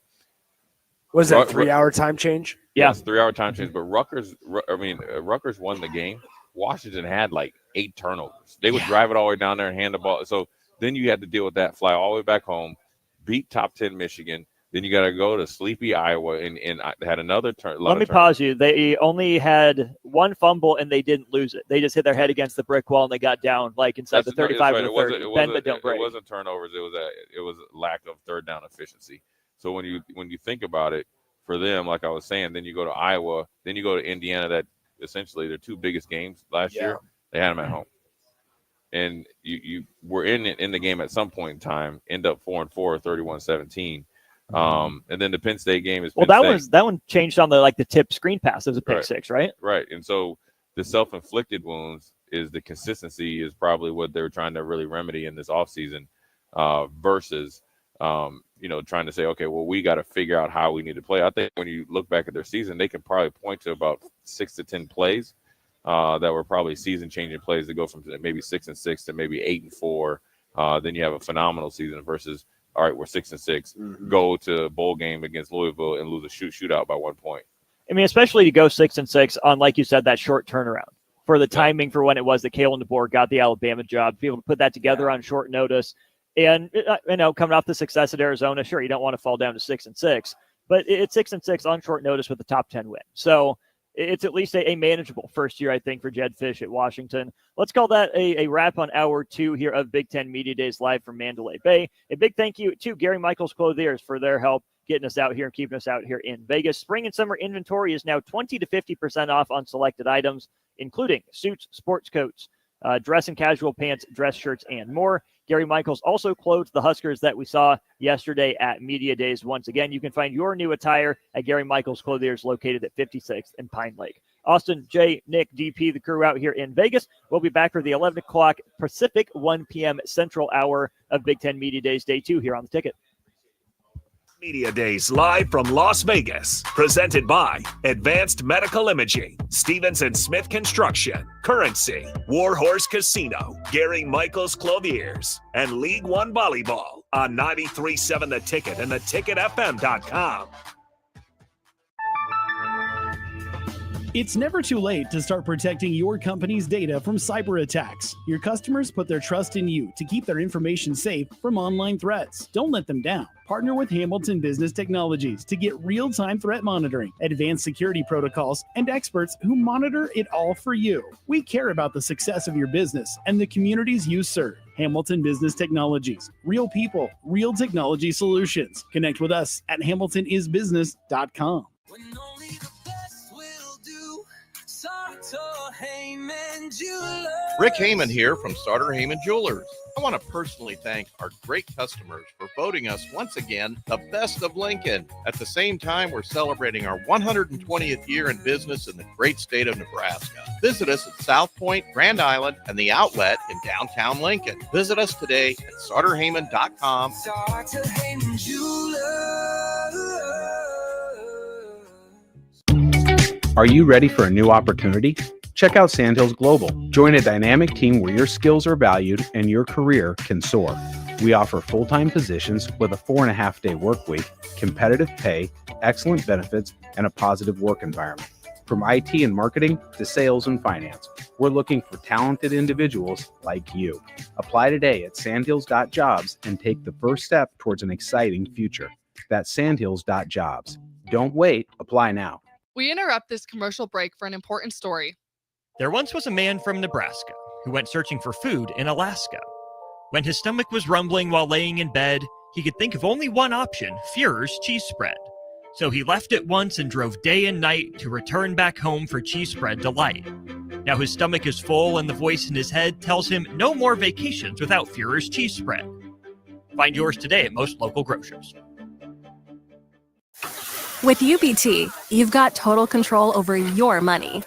S10: Was that 3-hour time change?
S21: Yeah, it's 3-hour time change. But Rutgers won the game. Washington had like 8 turnovers. They would drive it all the way down there and hand the ball. So then you had to deal with that, fly all the way back home, beat top 10 Michigan. Then you got to go to sleepy Iowa and had another turn.
S14: Let me pause you. They only had 1 fumble and they didn't lose it. They just hit their head against the brick wall and they got down like inside the 35 or the 30. Bend but don't break.
S21: It wasn't turnovers. It was lack of third down efficiency. So when you think about it, for them, like I was saying, then you go to Iowa, then you go to Indiana. That essentially their 2 biggest games last year. They had them at home, and you were in the game at some point in time. End up 4-4, 31-17. And then the Penn State game is
S14: that one changed on the tip screen pass. It was a pick 6, right?
S21: Right, and so the self-inflicted wounds is the consistency is probably what they're trying to really remedy in this offseason versus. Trying to say, okay, well, we got to figure out how we need to play. I think when you look back at their season, they can probably point to about 6 to 10 plays that were probably season-changing plays to go from maybe 6-6 to maybe 8-4. Then you have a phenomenal season versus, all right, we're 6-6, go to a bowl game against Louisville and lose a shootout by 1 point.
S9: I mean, especially to go 6-6 on, like you said, that short turnaround for the timing for when it was that Kalen DeBoer got the Alabama job, be able to put that together on short notice. And, coming off the success at Arizona, sure, you don't want to fall down to 6-6, but it's 6-6 on short notice with the top 10 win. So it's at least a manageable first year, I think, for Jed Fish at Washington. Let's call that a wrap on hour 2 here of Big Ten Media Days live from Mandalay Bay. A big thank you to Gary Michaels Clothiers for their help getting us out here and keeping us out here in Vegas. Spring and summer inventory is now 20 to 50% off on selected items, including suits, sports coats, dress and casual pants, dress shirts, and more. Gary Michaels also clothes the Huskers that we saw yesterday at Media Days. Once again, you can find your new attire at Gary Michaels Clothiers, located at 56th and Pine Lake. Austin, Jay, Nick, DP, the crew out here in Vegas. We'll be back for the 11 o'clock Pacific, 1 p.m. Central hour of Big Ten Media Days Day 2 here on The Ticket.
S26: Media Days live from Las Vegas, presented by Advanced Medical Imaging, Stevens & Smith Construction, Currency, Warhorse Casino, Gary Michaels Clothiers, and League One Volleyball on 93.7 The Ticket and theticketfm.com.
S12: It's never too late to start protecting your company's data from cyber attacks. Your customers put their trust in you to keep their information safe from online threats. Don't let them down. Partner with Hamilton Business Technologies to get real-time threat monitoring, advanced security protocols, and experts who monitor it all for you. We care about the success of your business and the communities you serve. Hamilton Business Technologies. Real people, real technology solutions. Connect with us at hamiltonisbusiness.com.
S5: Rick Heyman here from Sartor Heyman Jewelers. I want to personally thank our great customers for voting us once again the best of Lincoln. At the same time, we're celebrating our 120th year in business in the great state of Nebraska. Visit us at South Point, Grand Island, and the Outlet in downtown Lincoln. Visit us today at SartorHeyman.com.
S23: Sartor Heyman Jewelers.
S2: Are you ready for a new opportunity? Check out Sandhills Global. Join a dynamic team where your skills are valued and your career can soar. We offer full-time positions with a 4.5-day work week, competitive pay, excellent benefits, and a positive work environment. From IT and marketing to sales and finance, we're looking for talented individuals like you. Apply today at sandhills.jobs and take the first step towards an exciting future. That's sandhills.jobs. Don't wait. Apply now.
S13: We interrupt this commercial break for an important story.
S14: There once was a man from Nebraska who went searching for food in Alaska. When his stomach was rumbling while laying in bed, he could think of only one option, Führer's cheese spread. So he left at once and drove day and night to return back home for cheese spread delight. Now his stomach is full and the voice in his head tells him no more vacations without Führer's cheese spread. Find yours today at most local grocers.
S19: With UBT, you've got total control over your money.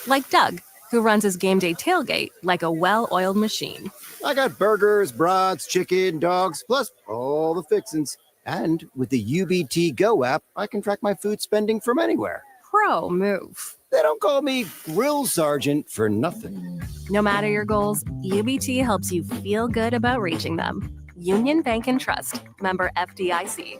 S19: Like Doug, who runs his game day tailgate like a well-oiled machine.
S20: I got burgers, brats, chicken, dogs, plus all the fixins. And with the UBT Go app, I can track my food spending from anywhere.
S19: Pro move.
S20: They don't call me Grill Sergeant for nothing.
S19: No matter your goals, UBT helps you feel good about reaching them. Union Bank and Trust. Member FDIC.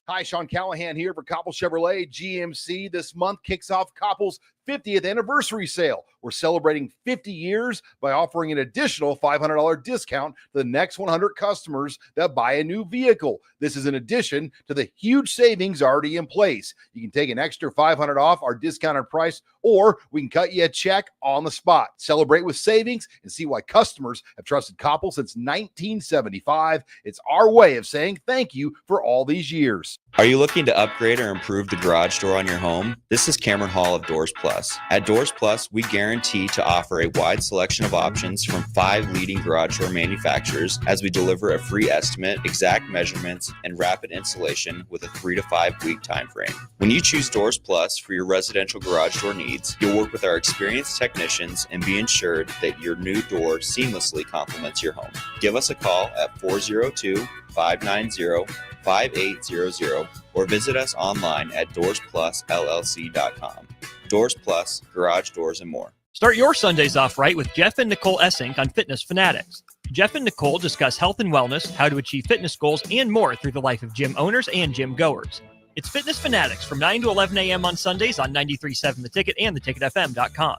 S22: Hi, Sean Callahan here for Koppel Chevrolet GMC. This month kicks off Koppel's 50th anniversary sale. We're celebrating 50 years by offering an additional $500 discount to the next 100 customers that buy a new vehicle. This is in addition to the huge savings already in place. You can take an extra $500 off our discounted price, or we can cut you a check on the spot. Celebrate with savings and see why customers have trusted Koppel since 1975. It's our way of saying thank you for all these years.
S24: Are you looking to upgrade or improve the garage door on your home? This is Cameron Hall of Doors Plus. At Doors Plus, we guarantee to offer a wide selection of options from 5 leading garage door manufacturers as we deliver a free estimate, exact measurements, and rapid installation with a 3 to 5 week time frame. When you choose Doors Plus for your residential garage door needs, you'll work with our experienced technicians and be ensured that your new door seamlessly complements your home. Give us a call at 402-590-5800 or visit us online at doorsplusllc.com. Doors Plus, garage doors, and more.
S14: Start your Sundays off right with Jeff and Nicole Essink on Fitness Fanatics. Jeff and Nicole discuss health and wellness, how to achieve fitness goals, and more through the life of gym owners and gym goers. It's Fitness Fanatics from 9 to 11 a.m. on Sundays on 93.7 The Ticket and theticketfm.com.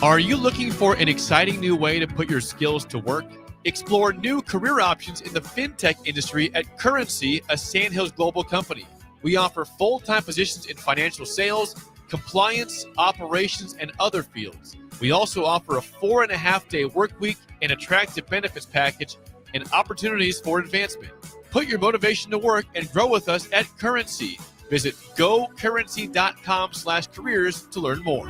S6: Are you looking for an exciting new way to put your skills to work? Explore new career options in the fintech industry at Currency, a Sandhills global company. We offer full-time positions in financial sales, compliance, operations, and other fields. We also offer a 4.5-day work week, an attractive benefits package, and opportunities for advancement. Put your motivation to work and grow with us at Currency. Visit gocurrency.com/careers to learn more.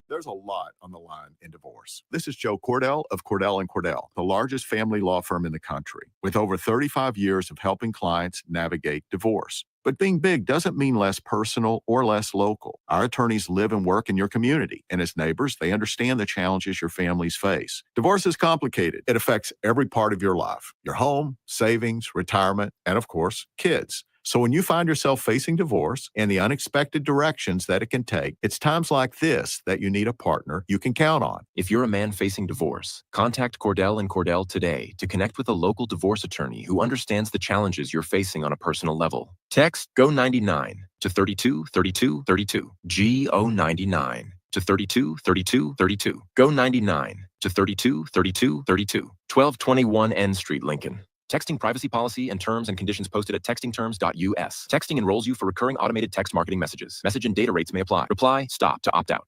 S17: There's a lot on the line in divorce. This is Joe Cordell of Cordell & Cordell, the largest family law firm in the country, with over 35 years of helping clients navigate divorce. But being big doesn't mean less personal or less local. Our attorneys live and work in your community, and as neighbors, they understand the challenges your families face. Divorce is complicated. It affects every part of your life, your home, savings, retirement, and of course, kids. So when you find yourself facing divorce and the unexpected directions that it can take, it's times like this that you need a partner you can count on.
S18: If you're a man facing divorce, contact Cordell & Cordell today to connect with a local divorce attorney who understands the challenges you're facing on a personal level. Text GO99 to 323232. GO99 to 323232. GO99 to 323232. 1221 N Street, Lincoln. Texting privacy policy and terms and conditions posted at textingterms.us. Texting enrolls you for recurring automated text marketing messages. Message and data rates may apply. Reply, stop to opt out.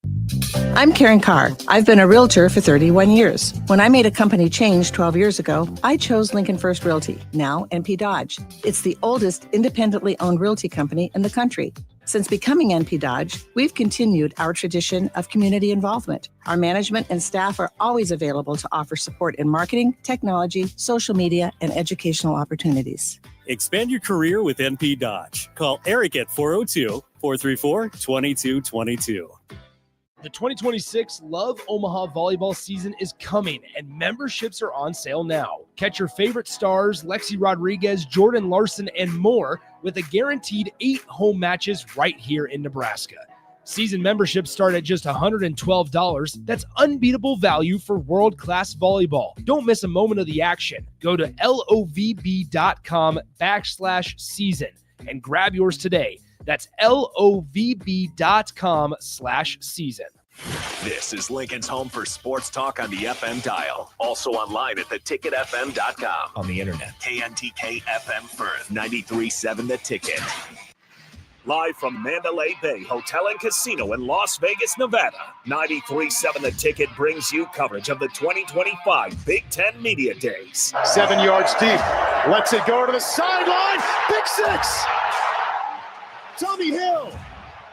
S3: I'm Karen Carr. I've been a realtor for 31 years. When I made a company change 12 years ago, I chose Lincoln First Realty, now NP Dodge. It's the oldest independently owned realty company in the country. Since becoming NP Dodge, we've continued our tradition of community involvement. Our management and staff are always available to offer support in marketing, technology, social media, and educational opportunities.
S4: Expand your career with NP Dodge. Call Eric at 402-434-2222.
S10: The 2026 Love Omaha volleyball season is coming, and memberships are on sale now. Catch your favorite stars, Lexi Rodriguez, Jordan Larson, and more with a guaranteed 8 home matches right here in Nebraska. Season memberships start at just $112. That's unbeatable value for world-class volleyball. Don't miss a moment of the action. Go to lovb.com/season and grab yours today. That's lovb.com/season.
S26: This is Lincoln's home for sports talk on the FM dial. Also online at theticketfm.com.
S7: On the internet.
S26: KNTK FM Firth, 93.7 The Ticket. Live from Mandalay Bay Hotel and Casino in Las Vegas, Nevada, 93.7 The Ticket brings you coverage of the 2025 Big Ten Media Days.
S22: 7 yards deep. Lets it go to the sideline. Big six. Tommy Hill.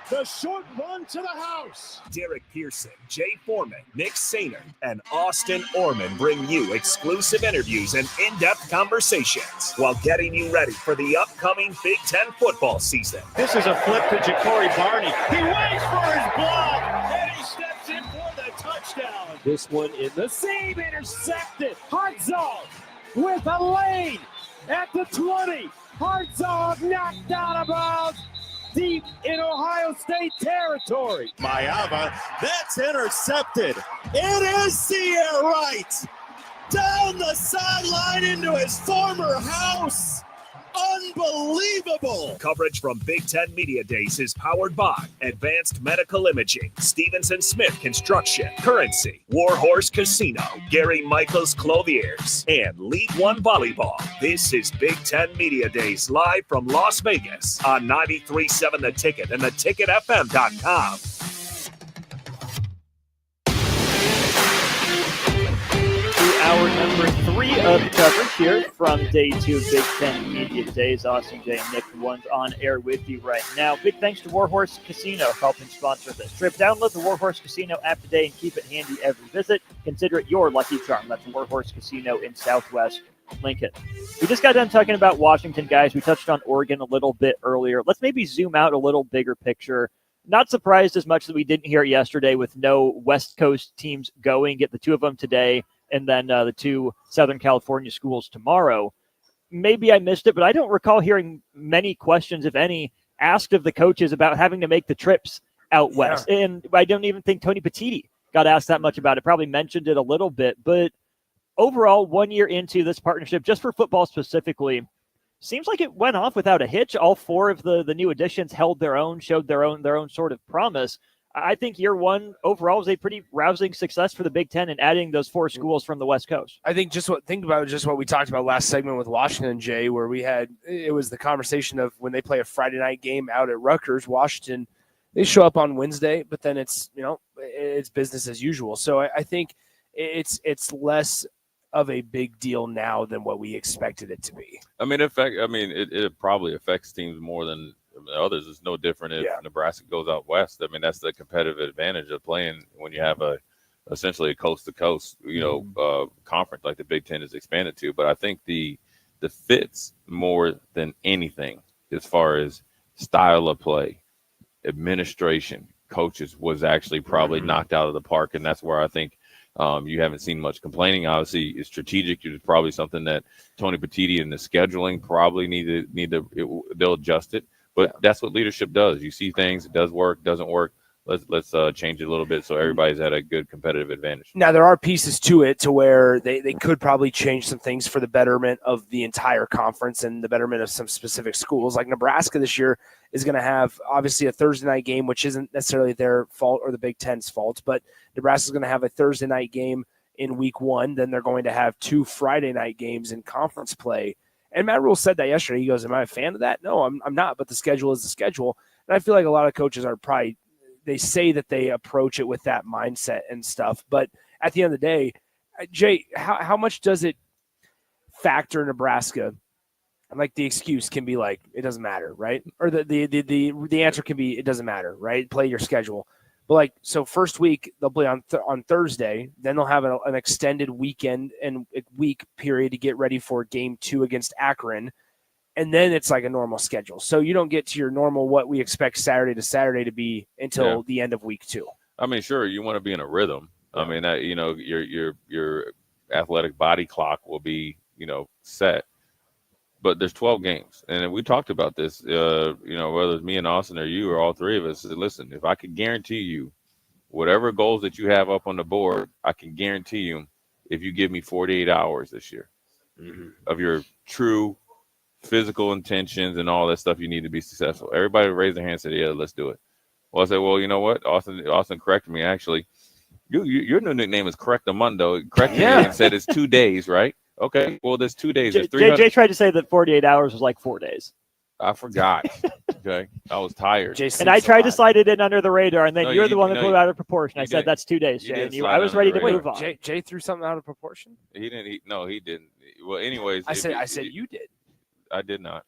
S22: The short run to the house.
S26: Derek Pearson, Jay Foreman, Nick Sainer, and Austin Orman bring you exclusive interviews and in-depth conversations while getting you ready for the upcoming Big Ten football season.
S9: This is a flip to Ja'Cory Barney. He waits for his block, and he steps in for the touchdown. This one in the seam, intercepted. Hartzog with a lane at the 20. Hartzog knocked out of bounds. Deep in Ohio State territory.
S26: Mayava, that's intercepted. It is Sierra Wright. Down the sideline into his former house. Unbelievable. Coverage from Big Ten Media Days is powered by Advanced Medical Imaging, Stevenson Smith Construction, Currency, Warhorse Casino, Gary Michaels Clothiers, and League One Volleyball. This is Big Ten Media Days live from Las Vegas on 93.7 The Ticket and theticketfm.com.
S9: Hour number 3 of coverage here from day 2 of Big Ten Media Days. Austin, Jay, and Nick, the ones on air with you right now. Big thanks to Warhorse Casino helping sponsor this trip. Download the Warhorse Casino app today and keep it handy every visit. Consider it your lucky charm. That's Warhorse Casino in Southwest Lincoln. We just got done talking about Washington, guys. We touched on Oregon a little bit earlier. Let's maybe zoom out a little bigger picture. Not surprised as much that we didn't hear it yesterday with no West Coast teams going. Get the 2 of them today, and then the 2 Southern California schools tomorrow. Maybe I missed it, but I don't recall hearing many questions, if any, asked of the coaches about having to make the trips
S14: out west. And I don't even think Tony Petitti got asked that much about it. Probably mentioned it a little bit, but overall, 1 year into this partnership, just for football specifically, seems like it went off without a hitch. All four of the new additions held their own, showed their own sort of promise. I think year one overall was a pretty rousing success for the Big Ten in adding those four schools from the West Coast.
S10: I think think about what we talked about last segment with Washington, Jay, where it was the conversation of when they play a Friday night game out at Rutgers, Washington, they show up on Wednesday, but then it's business as usual. So I think it's less of a big deal now than what we expected it to be.
S21: I mean, it probably affects teams more than others. It's no different if Nebraska goes out west. I mean, that's the competitive advantage of playing when you have essentially a coast to coast, conference like the Big Ten is expanded to. But I think the fits more than anything as far as style of play, administration, coaches was actually probably knocked out of the park, and that's where I think you haven't seen much complaining. Obviously, it's strategic. It's probably something that Tony Petitti and the scheduling probably they'll adjust it. But that's what leadership does. You see things, it does work, doesn't work. Let's change it a little bit so everybody's at a good competitive advantage.
S10: Now, there are pieces to it to where they could probably change some things for the betterment of the entire conference and the betterment of some specific schools. Like Nebraska this year is going to have, obviously, a Thursday night game, which isn't necessarily their fault or the Big Ten's fault, but Nebraska's going to have a Thursday night game in week one. Then they're going to have 2 Friday night games in conference play. And Matt Rule said that yesterday. He goes, am I a fan of that? No, I'm not, but the schedule is the schedule. And I feel like a lot of coaches are probably – they say that they approach it with that mindset and stuff. But at the end of the day, Jay, how much does it factor Nebraska? Like the excuse can be like, it doesn't matter, right? Or the answer can be, it doesn't matter, right? Play your schedule. But like, so first week they'll play on Thursday, then they'll have an extended weekend and week period to get ready for game 2 against Akron. And then it's like a normal schedule. So you don't get to your normal what we expect Saturday to Saturday to be until the end of week 2.
S21: I mean, sure, you want to be in a rhythm. I mean, your athletic body clock will be, set. But there's 12 games. And we talked about this, whether it's me and Austin or you or all three of us, said, listen, if I could guarantee you whatever goals that you have up on the board, I can guarantee you if you give me 48 hours this year of your true physical intentions and all that stuff you need to be successful. Everybody raised their hand and said, yeah, let's do it. Well, I said, well, you know what? Austin corrected me, actually. Your new nickname is Correctamundo. Corrected me and said it's 2 days, right? Okay, well, there's 2 days.
S14: Jay tried to say that 48 hours was like 4 days.
S21: I forgot. Okay, I was tired.
S14: And I tried to slide it in under the radar, and then you're the one that blew it out of proportion. I said, that's 2 days, Jay. And I was ready to move on.
S10: Jay threw something out of proportion?
S21: He didn't. No, he didn't. Well, anyways.
S10: I said you did.
S21: I did not.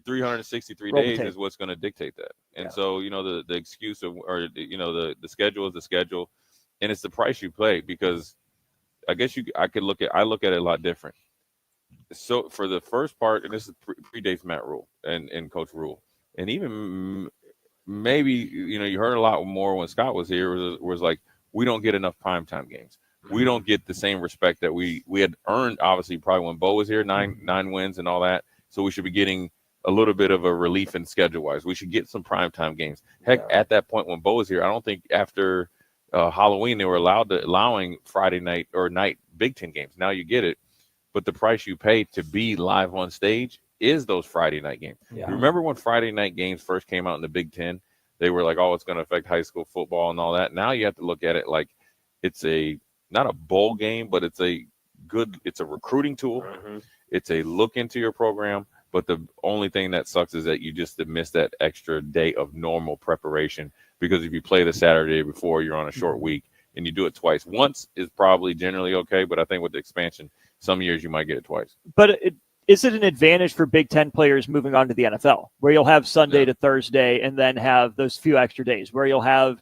S21: 363 days is what's going to dictate that. And so, the excuse the schedule is the schedule, and it's the price you pay, because I guess I look at it a lot different. So for the first part, and this is predates Matt Rule and Coach Rule, and even maybe, you heard a lot more when Scott was here, was like, we don't get enough primetime games. We don't get the same respect that we had earned, obviously, probably when Bo was here, nine wins and all that. So we should be getting a little bit of a relief in schedule-wise. We should get some primetime games. Heck, at that point when Bo was here, I don't think after Halloween they were allowing Friday night or night Big Ten games. Now you get it. But the price you pay to be live on stage is those Friday night games. Yeah. Remember when Friday night games first came out in the Big Ten? They were like, oh, it's going to affect high school football and all that. Now you have to look at it like it's not a bowl game, but it's a recruiting tool. Mm-hmm. It's a look into your program, but the only thing that sucks is that you just miss that extra day of normal preparation, because if you play the Saturday before, you're on a short week, and you do it twice. Once is probably generally okay, but I think with the expansion, some years you might get it twice.
S14: But is it an advantage for Big Ten players moving on to the NFL, where you'll have Sunday to Thursday and then have those few extra days, where you'll have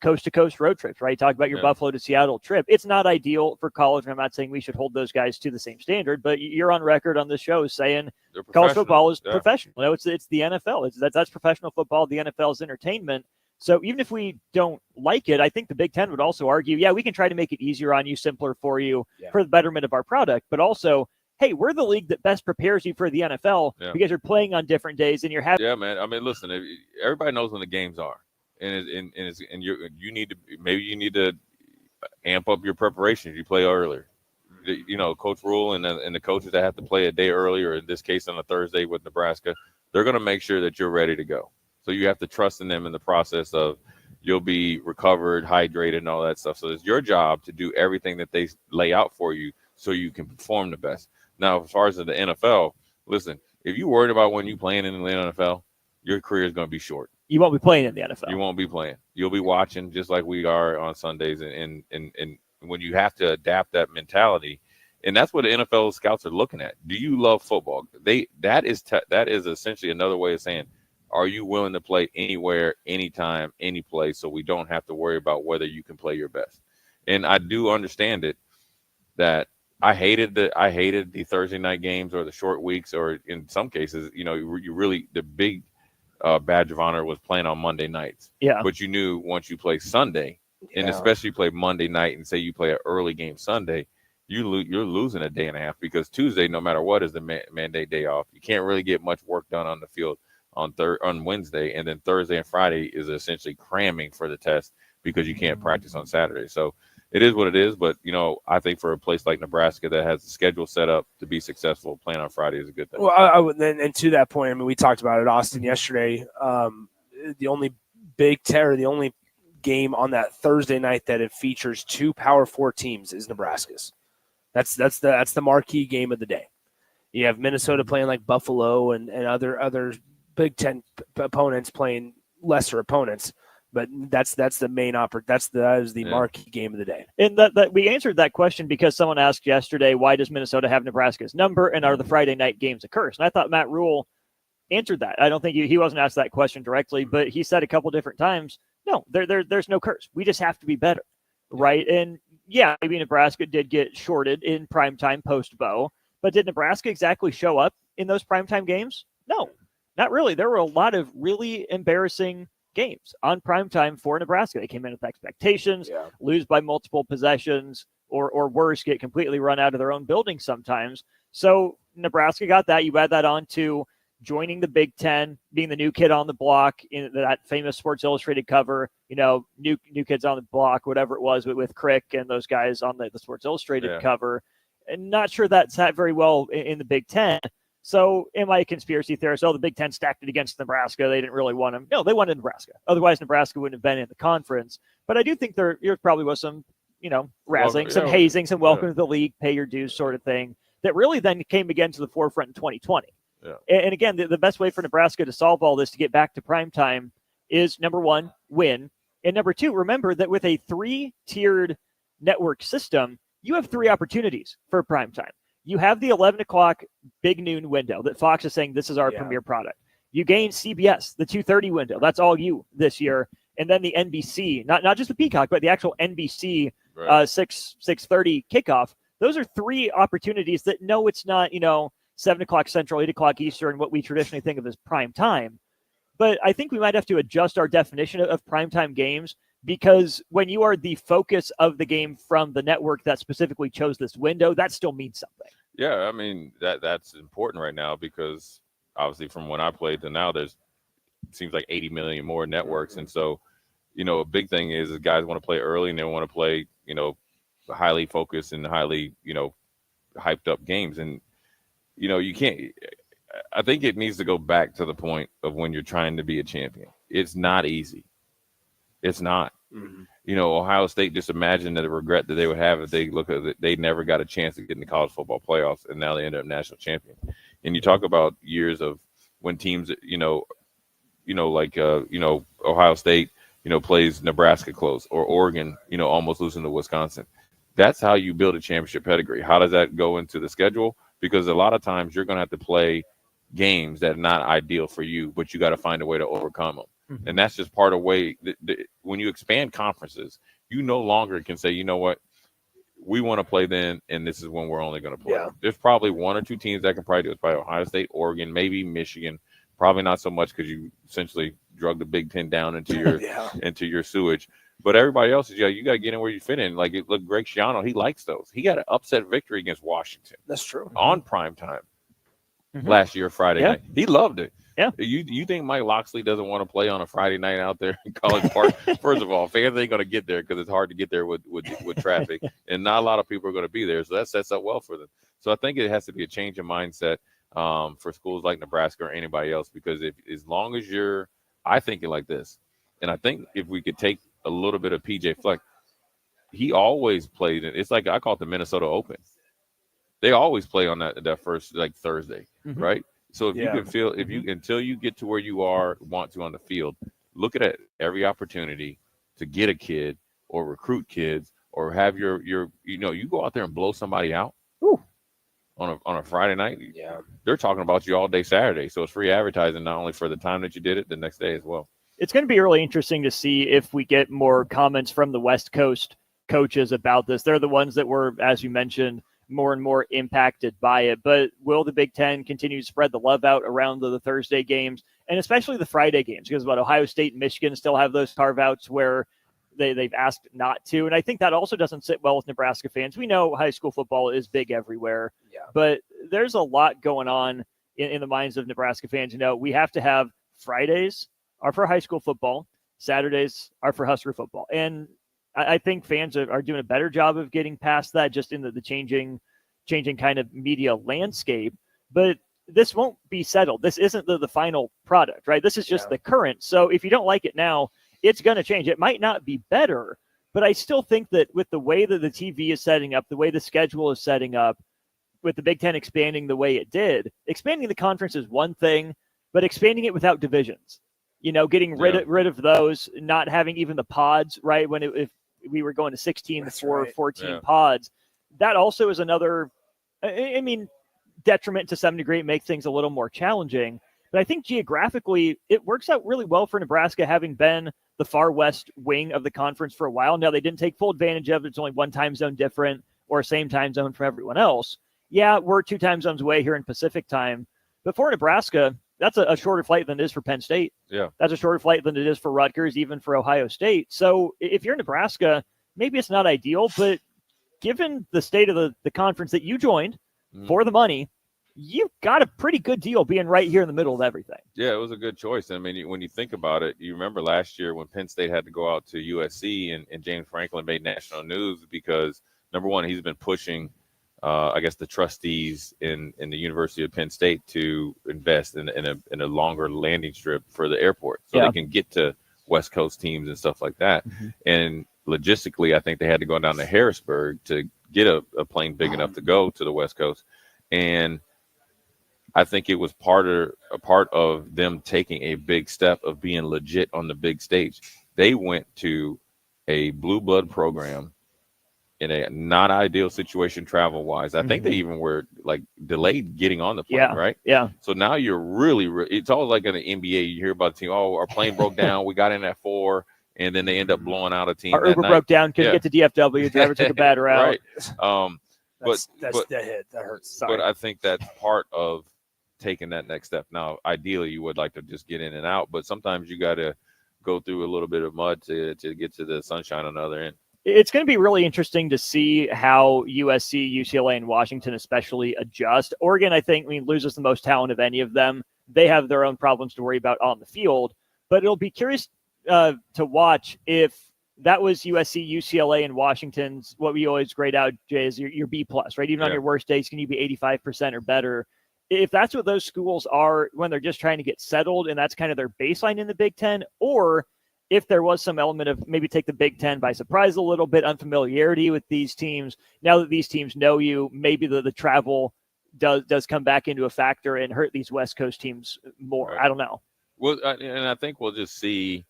S14: coast-to-coast road trips, right? Talk about your Buffalo to Seattle trip. It's not ideal for college, and I'm not saying we should hold those guys to the same standard, but you're on record on the show saying college football is professional. It's the NFL. That's professional football. The NFL is entertainment. So even if we don't like it, I think the Big Ten would also argue, we can try to make it easier on you, simpler for you, for the betterment of our product, but also, hey, we're the league that best prepares you for the NFL because you're playing on different days and you're having.
S21: Yeah, man. I mean, listen, everybody knows when the games are. and you need to amp up your preparation if you play earlier. Coach Rule and the coaches that have to play a day early, or in this case on a Thursday with Nebraska, they're going to make sure that you're ready to go. So you have to trust in them in the process of you'll be recovered, hydrated, and all that stuff. So it's your job to do everything that they lay out for you so you can perform the best. Now, as far as the NFL, listen, if you're worried about when you're playing in the NFL, your career is going to be short.
S9: You won't be playing in the NFL.
S21: You won't be playing. You'll be watching just like we are on Sundays. And when you have to adapt that mentality, and that's what the NFL scouts are looking at. Do you love football? That is essentially another way of saying, are you willing to play anywhere, anytime, any place, so we don't have to worry about whether you can play your best? And I do understand it that I hated the Thursday night games or the short weeks, or in some cases, you really the big badge of honor was playing on Monday nights.
S9: Yeah.
S21: But you knew once you play Sunday, and especially play Monday night, and say you play an early game Sunday, you're losing a day and a half, because Tuesday, no matter what, is the mandate day off. You can't really get much work done on the field on Wednesday, and then Thursday and Friday is essentially cramming for the test because you can't practice on Saturday. So it is what it is. But I think for a place like Nebraska that has the schedule set up to be successful, playing on Friday is a good thing.
S10: Well, and to that point, I mean, we talked about it, Austin, yesterday. The only Big Ten, or the only game on that Thursday night that it features two Power 4 teams is Nebraska's. That's the marquee game of the day. You have Minnesota playing like Buffalo and other Big Ten opponents playing lesser opponents, but that's the main that is the marquee game of the day.
S9: And that we answered that question because someone asked yesterday, why does Minnesota have Nebraska's number, and are the Friday night games a curse? And I thought Matt Rule answered that. I don't think he wasn't asked that question directly, but he said a couple different times, no, there's no curse. We just have to be better, right? And yeah, maybe Nebraska did get shorted in primetime post-Bo, but did Nebraska exactly show up in those primetime games? No, not really. There were a lot of really embarrassing games on primetime for Nebraska. They came in with expectations, lose by multiple possessions, or worse, get completely run out of their own building sometimes. So Nebraska got that. You add that on to joining the Big Ten, being the new kid on the block in that famous Sports Illustrated cover, new kids on the block, whatever it was with Crick and those guys on the Sports Illustrated cover. And not sure that sat very well in the Big Ten. So am I a conspiracy theorist? Oh, the Big Ten stacked it against Nebraska. They didn't really want them. No, they wanted Nebraska. Otherwise, Nebraska wouldn't have been in the conference. But I do think there probably was some, razzing, some hazing, some welcome to the league, pay your dues sort of thing that really then came again to the forefront in 2020. Yeah. And again, the best way for Nebraska to solve all this to get back to primetime is, number one, win. And number two, remember that with a 3-tiered network system, you have 3 opportunities for primetime. You have the 11 o'clock big noon window that Fox is saying this is our premier product. You gain CBS, the 2:30 window. That's all you this year. And then the NBC, not just the Peacock, but the actual NBC 6:30 kickoff. Those are 3 opportunities that no, it's not, 7 o'clock Central, 8 o'clock Eastern, what we traditionally think of as prime time. But I think we might have to adjust our definition of primetime games, because when you are the focus of the game from the network that specifically chose this window, that still means something.
S21: Yeah, I mean, that's important right now, because obviously from when I played to now, it seems like 80 million more networks. And so, a big thing is guys want to play early, and they want to play, highly focused and highly, hyped up games. And, you can't – I think it needs to go back to the point of when you're trying to be a champion. It's not easy. It's not. Mm-hmm. Ohio State, just imagine the regret that they would have if they look at it. They never got a chance to get in the college football playoffs, and now they end up national champion. And you talk about years of when teams, like Ohio State, plays Nebraska close, or Oregon, almost losing to Wisconsin. That's how you build a championship pedigree. How does that go into the schedule? Because a lot of times you're going to have to play games that are not ideal for you, but you got to find a way to overcome them. Mm-hmm. And that's just part of when you expand conferences, you no longer can say, you know what, we want to play then, and this is when we're only going to play. Yeah. There's probably 1 or 2 teams that can probably do it. It's probably Ohio State, Oregon, maybe Michigan. Probably not so much, because you essentially drug the Big Ten down into your into your sewage. But everybody else is, you got to get in where you fit in. Like, look, Greg Schiano, he likes those. He got an upset victory against Washington.
S10: That's true.
S21: On primetime last year, Friday night. He loved it.
S9: Yeah.
S21: You think Mike Loxley doesn't want to play on a Friday night out there in College Park? First of all, fans ain't going to get there because it's hard to get there with traffic, and not a lot of people are going to be there. So that sets up well for them. So I think it has to be a change of mindset for schools like Nebraska or anybody else, because as long as you're, I think it like this, and I think if we could take a little bit of PJ Fleck, he always played it. It's like I call it the Minnesota Open. They always play on that first like Thursday, right? So if you can feel, until you get to where you want to on the field, look at every opportunity to get a kid or recruit kids or have your you go out there and blow somebody out on a Friday night. Yeah, they're talking about you all day Saturday, so it's free advertising not only for the time that you did it, the next day as well.
S9: It's going to be really interesting to see if we get more comments from the West Coast coaches about this. They're the ones that were, as you mentioned, more and more impacted by it. But will the Big Ten continue to spread the love out around the Thursday games, and especially the Friday games? Because Ohio State and Michigan still have those carve-outs where they've asked not to. And I think that also doesn't sit well with Nebraska fans. We know high school football is big everywhere, but there's a lot going on in the minds of Nebraska fans. We have to have Fridays are for high school football, Saturdays are for Husker football. And I think fans are doing a better job of getting past that, just in the changing kind of media landscape. But this won't be settled. This isn't the final product, right? This is just the current. So if you don't like it now, it's going to change. It might not be better, but I still think that with the way that the TV is setting up, the way the schedule is setting up, with the Big Ten expanding the way it did, expanding the conference is one thing, but expanding it without divisions, getting rid of those, not having even the pods, right? If we were going to 16 before 14 pods, that also is another, detriment to some degree. It makes things a little more challenging. But I think geographically, it works out really well for Nebraska, having been the far west wing of the conference for a while. Now, they didn't take full advantage of it. It's only one time zone different or same time zone for everyone else. Yeah, we're 2 time zones away here in Pacific time. But for Nebraska, that's a shorter flight than it is for Penn State.
S21: Yeah.
S9: That's a shorter flight than it is for Rutgers, even for Ohio State. So if you're Nebraska, maybe it's not ideal, but given the state of the conference that you joined for the money, you've got a pretty good deal being right here in the middle of everything.
S21: Yeah, it was a good choice. I mean, when you think about it, you remember last year when Penn State had to go out to USC and James Franklin made national news because, number one, he's been pushing the trustees in the University of Penn State to invest in a longer landing strip for the airport so they can get to West Coast teams and stuff like that. And logistically, I think they had to go down to Harrisburg to get a plane big enough to go to the West Coast. And I think it was a part of them taking a big step of being legit on the big stage. They went to a blue blood program in a not ideal situation travel wise. I think they even were like delayed getting on the plane, right?
S9: Yeah.
S21: So now you're really, it's always like in the NBA, you hear about a team, our plane broke down, we got in at 4, and then they end up blowing out a team.
S9: Our Uber broke down, couldn't get to DFW, driver took a bad route.
S21: Right.
S10: That hit. That hurts. Sorry.
S21: But I think that's part of taking that next step. Now, ideally, you would like to just get in and out, but sometimes you got to go through a little bit of mud to get to the sunshine on the other end.
S9: It's going to be really interesting to see how USC, UCLA, and Washington especially adjust. Oregon, I think, loses the most talent of any of them. They have their own problems to worry about on the field, but it'll be curious to watch if that was USC, UCLA, and Washington's, what we always grade out, Jay, is your B+, right? Even on your worst days, can you be 85% or better? If that's what those schools are when they're just trying to get settled and that's kind of their baseline in the Big Ten, or if there was some element of maybe take the Big Ten by surprise a little bit, unfamiliarity with these teams, now that these teams know you, maybe the travel does come back into a factor and hurt these West Coast teams more. Right. I don't know.
S21: Well, and I think we'll just see,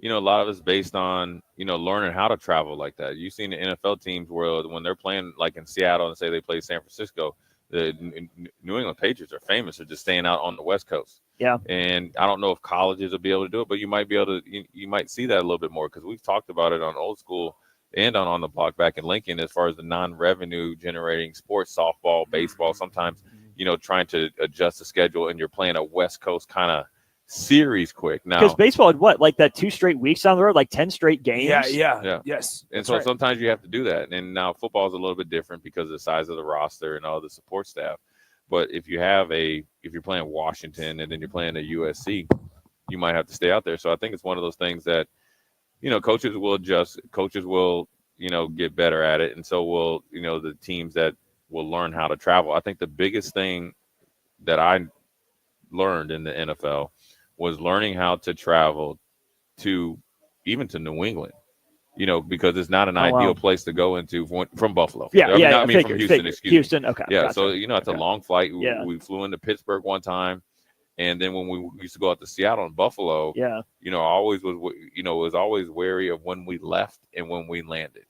S21: a lot of it's based on, learning how to travel like that. You've seen the NFL teams where when they're playing like in Seattle and say they play San Francisco, the New England Patriots are famous for just staying out on the West Coast.
S9: Yeah.
S21: And I don't know if colleges will be able to do it, but you might be able to, you might see that a little bit more because we've talked about it on Old School and on the block back in Lincoln as far as the non-revenue generating sports, softball, baseball, sometimes, trying to adjust the schedule and you're playing a West Coast kind of series quick now.
S9: Because baseball had what, like that 2 straight weeks on the road, like 10 straight games?
S21: Yeah.
S10: Yes.
S21: And so sometimes you have to do that. And now football is a little bit different because of the size of the roster and all the support staff. But if you're playing Washington and then you're playing at USC, you might have to stay out there. So I think it's one of those things that, coaches will adjust. Coaches will, get better at it. And so will, the teams that will learn how to travel. I think the biggest thing that I learned in the NFL was learning how to travel to New England. Because it's not an ideal place to go into from Buffalo.
S9: Yeah,
S21: from Houston, excuse me.
S9: Houston, okay.
S21: Yeah,
S9: Gotcha.
S21: so, it's a long flight.
S9: Yeah.
S21: We flew into Pittsburgh one time, and then when we used to go out to Seattle and Buffalo, I always was always wary of when we left and when we landed.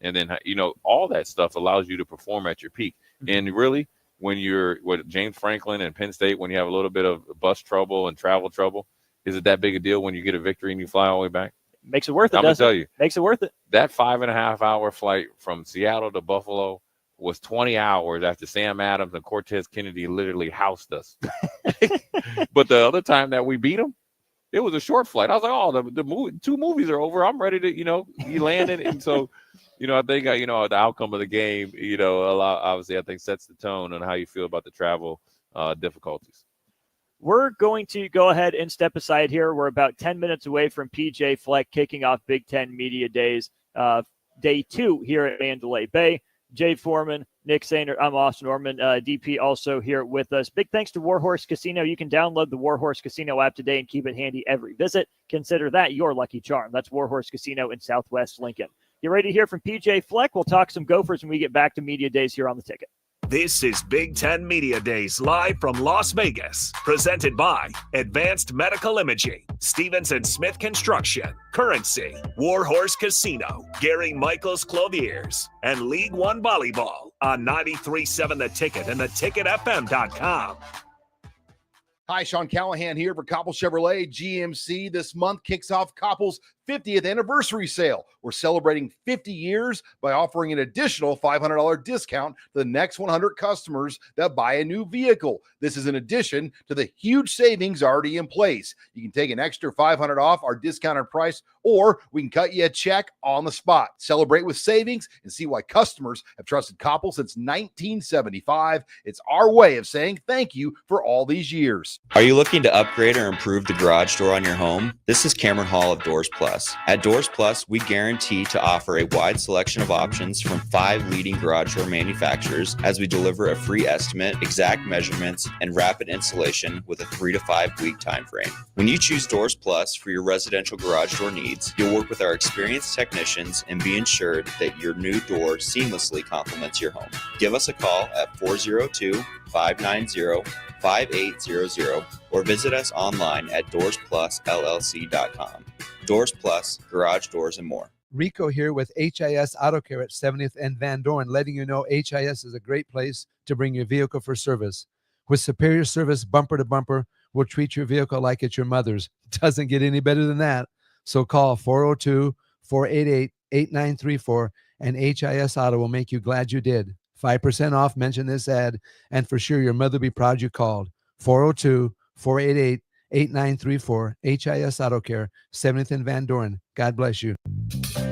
S21: And then, all that stuff allows you to perform at your peak. Mm-hmm. And really, when you're with James Franklin and Penn State, when you have a little bit of bus trouble and travel trouble, is it that big a deal when you get a victory and you fly all the way back?
S9: Makes it worth it.
S21: I'm going to tell you.
S9: Makes it worth it.
S21: That 5.5-hour flight from Seattle to Buffalo was 20 hours after Sam Adams and Cortez Kennedy literally housed us. But the other time that we beat them, it was a short flight. I was like, the 2 movies are over. I'm ready to, you landed. And so, I think, the outcome of the game, obviously I think sets the tone on how you feel about the travel difficulties.
S9: We're going to go ahead and step aside here. We're about 10 minutes away from PJ Fleck kicking off Big Ten Media Days, day 2 here at Mandalay Bay. Jay Foreman, Nick Sainer, I'm Austin Orman, DP also here with us. Big thanks to Warhorse Casino. You can download the Warhorse Casino app today and keep it handy every visit. Consider that your lucky charm. That's Warhorse Casino in Southwest Lincoln. You ready to hear from PJ Fleck? We'll talk some Gophers when we get back to Media Days here on the ticket.
S26: This is Big Ten Media Days live from Las Vegas, presented by Advanced Medical Imaging, Stevens & Smith Construction, Currency, Warhorse Casino, Gary Michaels Clothiers, and League One Volleyball on 93.7 The Ticket and theticketfm.com.
S22: Hi, Sean Callahan here for Koppel Chevrolet GMC. This month kicks off Koppel's 50th anniversary sale. We're celebrating 50 years by offering an additional $500 discount to the next 100 customers that buy a new vehicle. This is in addition to the huge savings already in place. You can take an extra $500 off our discounted price, or we can cut you a check on the spot. Celebrate with savings and see why customers have trusted Koppel since 1975. It's our way of saying thank you for all these years.
S24: Are you looking to upgrade or improve the garage door on your home? This is Cameron Hall of Doors Plus. At Doors Plus, we guarantee to offer a wide selection of options from 5 leading garage door manufacturers as we deliver a free estimate, exact measurements, and rapid installation with a 3 to 5 week time frame. When you choose Doors Plus for your residential garage door needs, you'll work with our experienced technicians and be ensured that your new door seamlessly complements your home. Give us a call at 402-590-5800 or visit us online at doorsplusllc.com. Doors Plus, garage doors, and more.
S7: Rico here with HIS Auto Care at 70th and Van Dorn, letting you know HIS is a great place to bring your vehicle for service. With superior service bumper to bumper, we'll treat your vehicle like it's your mother's. It doesn't get any better than that. So call 402-488-8934 and HIS Auto will make you glad you did. 5% off, mention this ad, and for sure your mother will be proud you called. 402-488-8934, HIS Auto Care, 70th and Van Dorn. God bless you.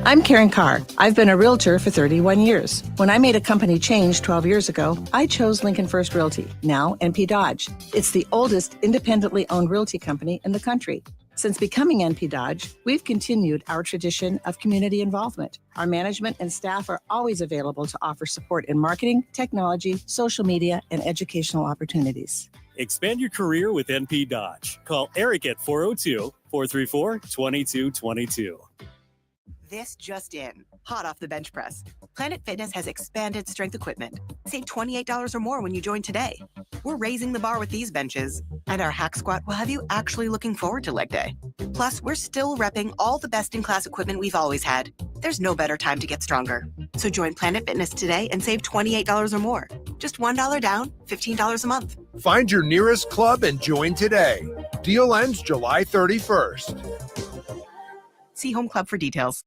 S3: I'm Karen Carr. I've been a realtor for 31 years. When I made a company change 12 years ago, I chose Lincoln First Realty, now NP Dodge. It's the oldest independently owned realty company in the country. Since becoming NP Dodge, we've continued our tradition of community involvement. Our management and staff are always available to offer support in marketing, technology, social media, and educational opportunities.
S4: Expand your career with NP Dodge. Call Eric at 402-434-2222.
S8: This just in. Hot off the bench press. Planet Fitness has expanded strength equipment. Save $28 or more when you join today. We're raising the bar with these benches. And our hack squat will have you actually looking forward to leg day. Plus, we're still repping all the best-in-class equipment we've always had. There's no better time to get stronger. So join Planet Fitness today and save $28 or more. Just $1 down, $15 a month.
S11: Find your nearest club and join today. Deal ends July 31st.
S8: See Home Club for details.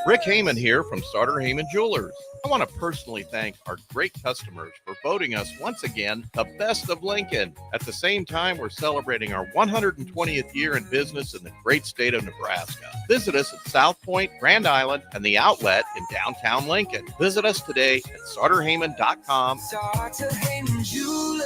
S1: Rick Heyman here from Starter Heyman Jewelers. I want to personally thank our great customers for voting us once again the best of Lincoln. At the same time, we're celebrating our 120th year in business in the great state of Nebraska. Visit us at South Point, Grand Island, and the Outlet in downtown Lincoln. Visit us today at StarterHeyman.com.
S23: Starter Heyman Jewelers.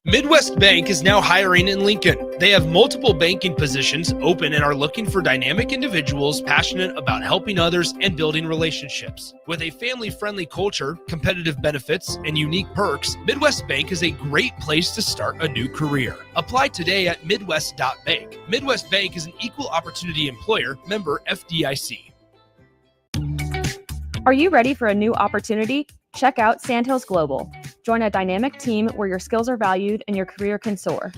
S5: Midwest Bank is now hiring in Lincoln. They have multiple banking positions open and are looking for dynamic individuals passionate about helping others and building relationships. With a family-friendly culture, competitive benefits, and unique perks, Midwest Bank is a great place to start a new career. Apply today at midwest.bank. Midwest Bank is an equal opportunity employer, member FDIC.
S12: Are you ready for a new opportunity? Check out Sandhills Global. Join a dynamic team where your skills are valued and your career can soar.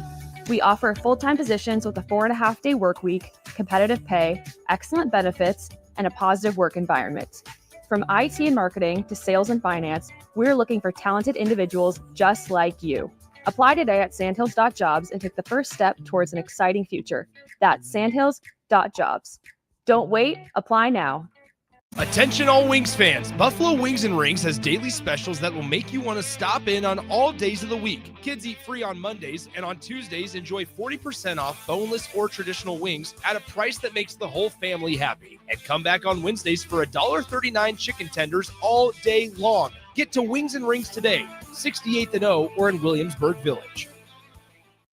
S12: We offer full-time positions with a 4.5-day work week, competitive pay, excellent benefits, and a positive work environment. From IT and marketing to sales and finance, we're looking for talented individuals just like you. Apply today at sandhills.jobs and take the first step towards an exciting future. That's sandhills.jobs. Don't wait, apply now.
S5: Attention all Wings fans, Buffalo Wings and Rings has daily specials that will make you want to stop in on all days of the week. Kids eat free on Mondays, and on Tuesdays enjoy 40% off boneless or traditional wings at a price that makes the whole family happy. And come back on Wednesdays for $1.39 chicken tenders all day long. Get to Wings and Rings today, 68th and O or in Williamsburg Village.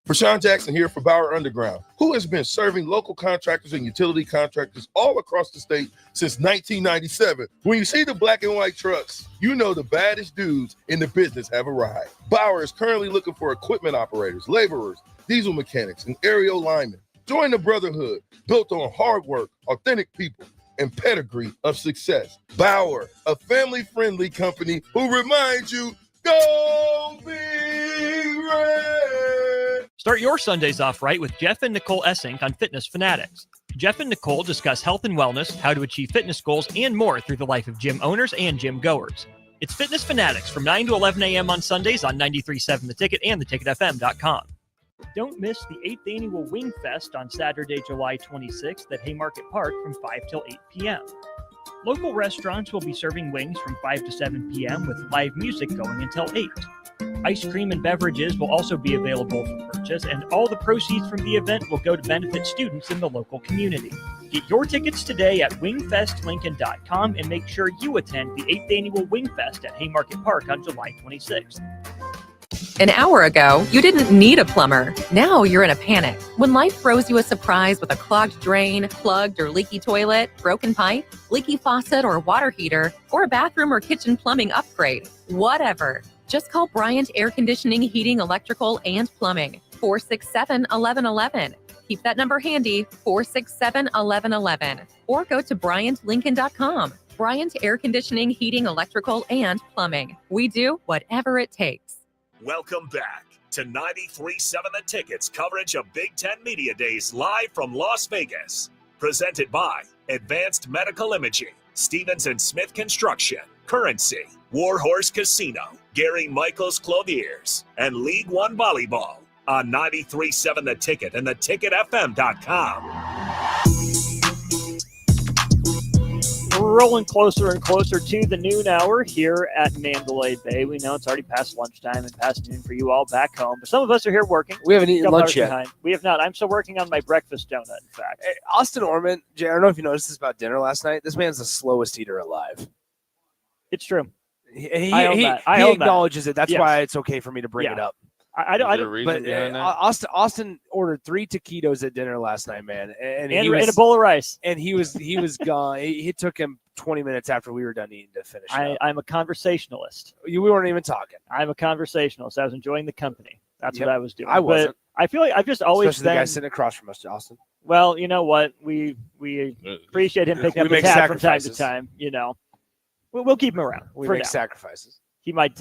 S15: Rashawn Jackson here for Bauer Underground, who has been serving local contractors and utility contractors all across the state since 1997. When you see the black and white trucks, you know the baddest dudes in the business have arrived. Bauer is currently looking for equipment operators, laborers, diesel mechanics, and aerial linemen. Join the brotherhood built on hard work, authentic people, and pedigree of success. Bauer, a family-friendly company who reminds you, go Big Red!
S14: Start your Sundays off right with Jeff and Nicole Essink on Fitness Fanatics. Jeff and Nicole discuss health and wellness, how to achieve fitness goals, and more through the life of gym owners and gym goers. It's Fitness Fanatics from 9 to 11 a.m. on Sundays on 93.7 The Ticket and theticketfm.com. Don't miss the 8th Annual Wing Fest on Saturday, July 26th at Haymarket Park from 5 till 8 p.m. Local restaurants will be serving wings from 5 to 7 p.m. with live music going until 8. Ice cream and beverages will also be available for purchase, and all the proceeds from the event will go to benefit students in the local community. Get your tickets today at wingfestlincoln.com and make sure you attend the 8th Annual Wingfest at Haymarket Park on July 26th.
S16: An hour ago, you didn't need a plumber. Now you're in a panic. When life throws you a surprise with a clogged drain, plugged or leaky toilet, broken pipe, leaky faucet or water heater, or a bathroom or kitchen plumbing upgrade, whatever. Just call Bryant Air Conditioning, Heating, Electrical, and Plumbing, 467-1111. Keep that number handy, 467-1111. Or go to BryantLincoln.com. Bryant Air Conditioning, Heating, Electrical, and Plumbing. We do whatever it takes.
S26: Welcome back to 93.7 The Ticket's coverage of Big Ten Media Days live from Las Vegas. Presented by Advanced Medical Imaging, Stevens & Smith Construction, Currency, Warhorse Casino, Gary Michaels Clothiers, and League One Volleyball on 93.7 The Ticket and theticketfm.com.
S9: We're rolling closer and closer to the noon hour here at Mandalay Bay. We know it's already past lunchtime and past noon for you all back home, but some of us are here working.
S10: We haven't eaten lunch yet.
S9: Behind. We have not. I'm still working on my breakfast donut, in fact.
S10: Hey, Austin Orman, Jay, I don't know if you noticed this about dinner last night. This man's the slowest eater alive.
S9: It's true.
S10: He
S9: I
S10: acknowledges it. That's why it's okay for me to bring it up.
S9: I don't.
S10: But Austin ordered 3 taquitos at dinner last night, man, and
S9: a bowl of rice.
S10: And he was gone. It took him 20 minutes after we were done eating to finish.
S9: I'm a conversationalist.
S10: We weren't even talking.
S9: I'm a conversationalist. I was enjoying the company. That's what I was doing.
S10: I wasn't.
S9: But I feel like I've just always
S10: Especially the guy sitting across from us, Austin.
S9: Well, you know what? We appreciate him picking up the tab from time to time. You know, we'll keep him around.
S10: We make sacrifices.
S9: He might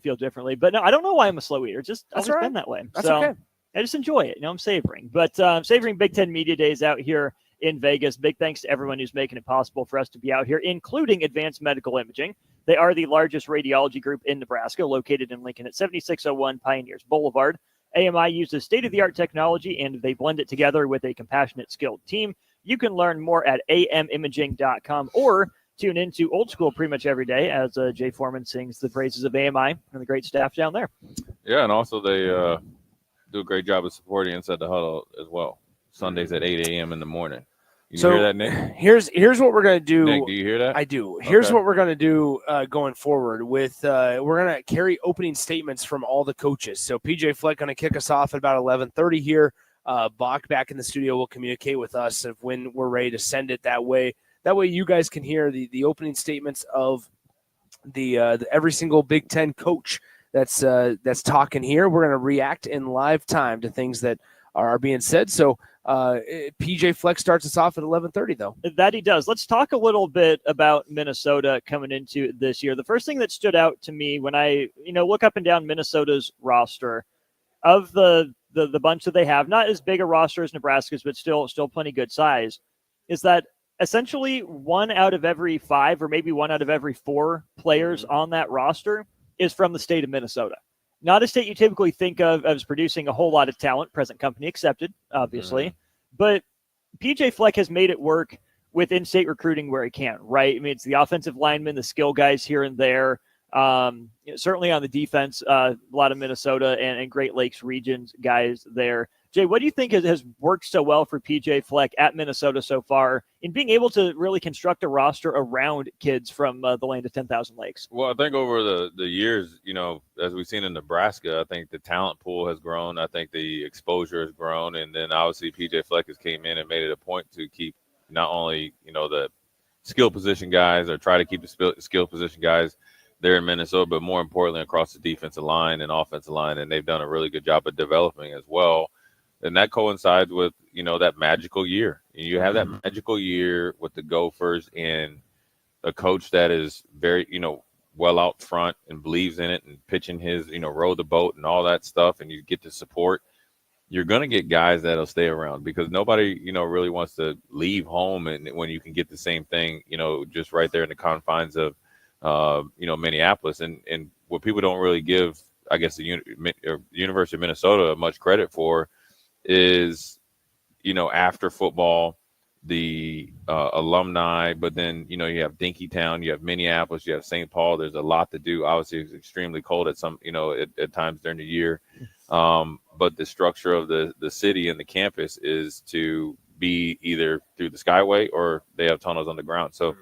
S9: feel differently, but no, I don't know why I'm a slow eater. Just always been that way.
S10: That's okay.
S9: I just enjoy it. You know, I'm savoring. But savoring Big Ten Media Days out here in Vegas. Big thanks to everyone who's making it possible for us to be out here, including Advanced Medical Imaging. They are the largest radiology group in Nebraska, located in Lincoln at 7601 Pioneers Boulevard.
S14: AMI uses state-of-the-art technology, and they blend it together with a compassionate, skilled team. You can learn more at amimaging.com or tune into Old School pretty much every day as Jay Foreman sings the praises of AMI and the great staff down there.
S21: Yeah, and also they do a great job of supporting Inside the Huddle as well. Sundays at 8 a.m. in the morning. You hear that, Nick?
S10: Here's what we're gonna do.
S21: Nick, do you hear that?
S10: I do. Here's
S21: Okay.
S10: what we're gonna do going forward. With we're gonna carry opening statements from all the coaches. So PJ Fleck gonna kick us off at about 11:30 here. Bach back in the studio will communicate with us of when we're ready to send it. That way you guys can hear the opening statements of the every single Big Ten coach that's talking here. We're gonna react in live time to things that are being said. So. PJ Fleck starts us off at 11:30, though.
S14: That he does. Let's talk a little bit about Minnesota coming into this year. The first thing that stood out to me when I, look up and down Minnesota's roster, of the bunch that they have, not as big a roster as Nebraska's, but still plenty good size, is that essentially 1 out of every 5 or maybe 1 out of every 4 players on that roster is from the state of Minnesota. Not a state you typically think of as producing a whole lot of talent, present company accepted, obviously. But PJ Fleck has made it work with in-state recruiting where he can, right? I mean, it's the offensive linemen, the skill guys here and there. Certainly on the defense, a lot of Minnesota and Great Lakes regions guys there. Jay, what do you think has worked so well for PJ Fleck at Minnesota so far in being able to really construct a roster around kids from the land of 10,000 lakes?
S21: Well, I think over the years, as we've seen in Nebraska, I think the talent pool has grown. I think the exposure has grown. And then obviously PJ Fleck has came in and made it a point to keep not only, the skill position guys or try to keep the skill position guys there in Minnesota, but more importantly across the defensive line and offensive line. And they've done a really good job of developing as well. And that coincides with, that magical year. You have that magical year with the Gophers and a coach that is very, well out front and believes in it and pitching his, row the boat and all that stuff. And you get the support. You're going to get guys that'll stay around because nobody, really wants to leave home. And when you can get the same thing, just right there in the confines of, Minneapolis. And what people don't really give, I guess, the University of Minnesota much credit for is, after football, the alumni, but then, you have Dinkytown, you have Minneapolis, you have St. Paul. There's a lot to do. Obviously, it's extremely cold at some, at times during the year. But the structure of the city and the campus is to be either through the Skyway or they have tunnels on the ground. So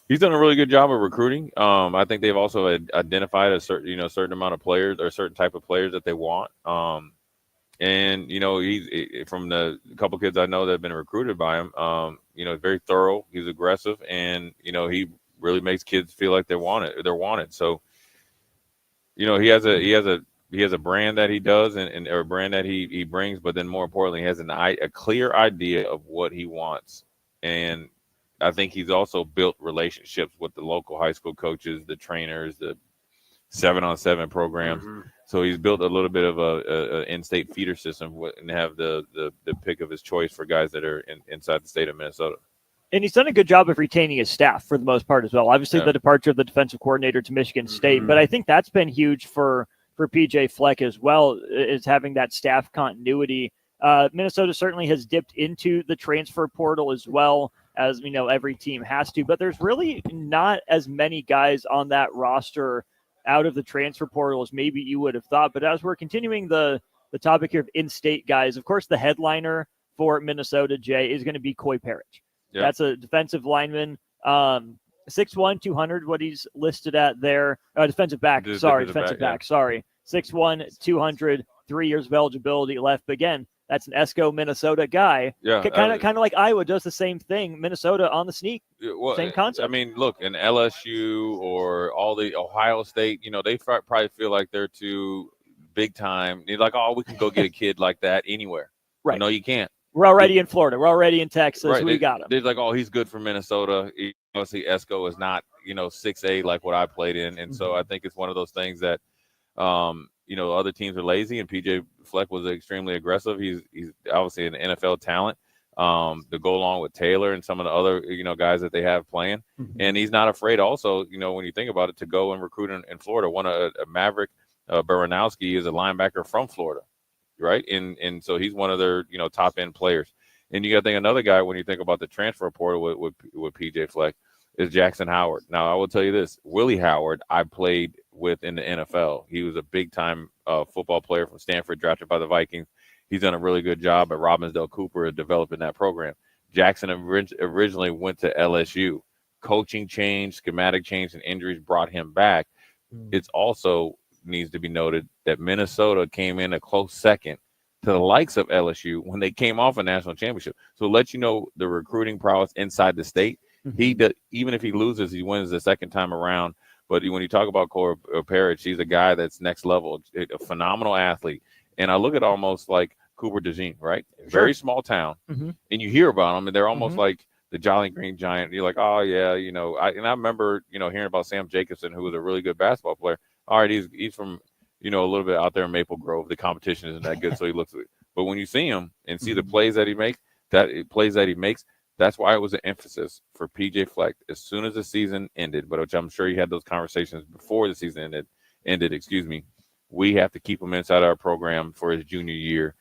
S21: he's done a really good job of recruiting. I think they've also identified a certain amount of players or a certain type of players that they want. And, he's from the couple kids I know that have been recruited by him, very thorough. He's aggressive and, he really makes kids feel like they're wanted. So, he has a brand that he does and or a brand that he brings, but then more importantly, he has a clear idea of what he wants. And I think he's also built relationships with the local high school coaches, the trainers, the 7-on-7 programs. So he's built a little bit of a in-state feeder system and have the pick of his choice for guys that are inside the state of Minnesota.
S14: And he's done a good job of retaining his staff for the most part as well. Obviously, the departure of the defensive coordinator to Michigan State, but I think that's been huge for PJ Fleck as well, is having that staff continuity. Minnesota certainly has dipped into the transfer portal as well, as every team has to, but there's really not as many guys on that roster out of the transfer portal as maybe you would have thought. But as we're continuing the topic here of in-state guys, of course, the headliner for Minnesota, Jay, is going to be Coy Parrish. Yep. That's a defensive lineman, 6'1", 200, what he's listed at there. Defensive back, defensive back. 6'1", 200, 3 years of eligibility left. But again, that's an ESCO Minnesota guy. Yeah, kind of like Iowa does the same thing. Minnesota on the sneak, same concept.
S21: I mean, look, in LSU or all the Ohio State, they probably feel like they're too big time. They're like, oh, we can go get a kid like that anywhere. Right? No, you can't.
S14: We're already in Florida. We're already in Texas. Right. We got him.
S21: They're like, oh, he's good for Minnesota. Obviously, ESCO is not, 6A like what I played in, and so I think it's one of those things that. Other teams are lazy, and PJ Fleck was extremely aggressive. He's obviously an NFL talent to go along with Taylor and some of the other, guys that they have playing. And he's not afraid also, when you think about it, to go and recruit in Florida. Maverick Baranowski is a linebacker from Florida. right? And so he's one of their, top end players. And you got to think another guy when you think about the transfer portal with PJ Fleck is Jackson Howard. Now I will tell you this: Willie Howard, I played with in the NFL. He was a big time football player from Stanford, drafted by the Vikings. He's done a really good job at Robbinsdale Cooper at developing that program. Jackson originally went to LSU. Coaching change, schematic change, and injuries brought him back. It's also needs to be noted that Minnesota came in a close second to the likes of LSU when they came off a national championship. So let you know the recruiting prowess inside the state. He does, even if he loses, he wins the second time around. But when you talk about Cora Parrish, he's a guy that's next level, a phenomenal athlete. And I look at almost like Cooper DeJean, right? Very small town. And you hear about them, and they're almost like the Jolly Green Giant. You're like, oh, yeah, I remember, hearing about Sam Jacobson, who was a really good basketball player. All right, he's from, a little bit out there in Maple Grove. The competition isn't that good, so he looks. But when you see him and see the plays that he makes, that's why it was an emphasis for PJ Fleck as soon as the season ended. But which I'm sure you had those conversations before the season ended. We have to keep him inside our program for his junior year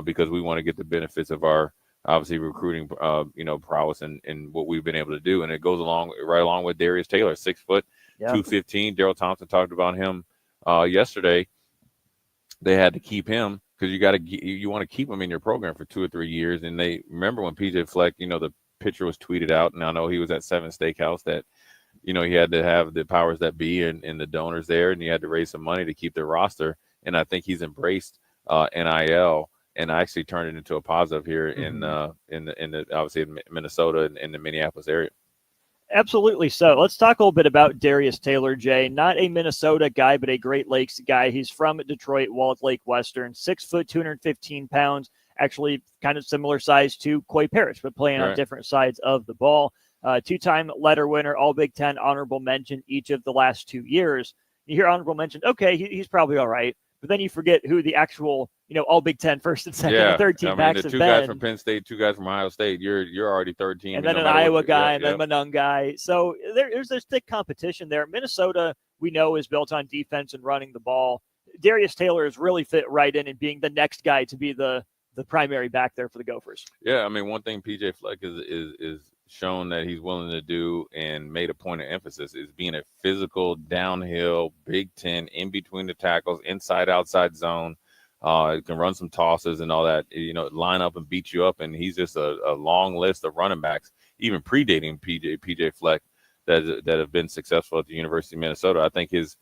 S21: because we want to get the benefits of our obviously recruiting, prowess and what we've been able to do. And it goes right along with Darius Taylor, 6 foot, 215. Daryl Thompson talked about him yesterday. They had to keep him because you want to keep him in your program for 2 or 3 years. And they remember when PJ Fleck, the picture was tweeted out, and I know he was at 7 Steakhouse that, he had to have the powers that be and the donors there, and he had to raise some money to keep their roster. And I think he's embraced NIL and actually turned it into a positive here in the obviously in Minnesota and in the Minneapolis area.
S9: Absolutely. So let's talk a little bit about Darius Taylor, Jay. Not a Minnesota guy, but a Great Lakes guy. He's from Detroit, Walled Lake Western, 6 foot, 215 pounds, actually kind of similar size to Coy Parrish, but playing on different sides of the ball. 2-time letter winner, all Big Ten, honorable mention each of the last 2 years. You hear honorable mention, okay, he's probably all right. But then you forget who the actual, all Big Ten first and second and third team backs
S21: the
S9: have
S21: 2
S9: been.
S21: guys from Penn State, 2 guys from Ohio State. You're already third team.
S9: And then an Iowa guy, and then Manung guy. So there's this thick competition there. Minnesota, we know, is built on defense and running the ball. Darius Taylor has really fit right in and being the next guy to be the primary back there for the Gophers.
S21: Yeah, I mean, one thing PJ Fleck is shown that he's willing to do and made a point of emphasis is being a physical, downhill, Big Ten, in between the tackles, inside, outside zone. Can run some tosses and all that, line up and beat you up. And he's just a long list of running backs, even predating PJ Fleck, that have been successful at the University of Minnesota. I think his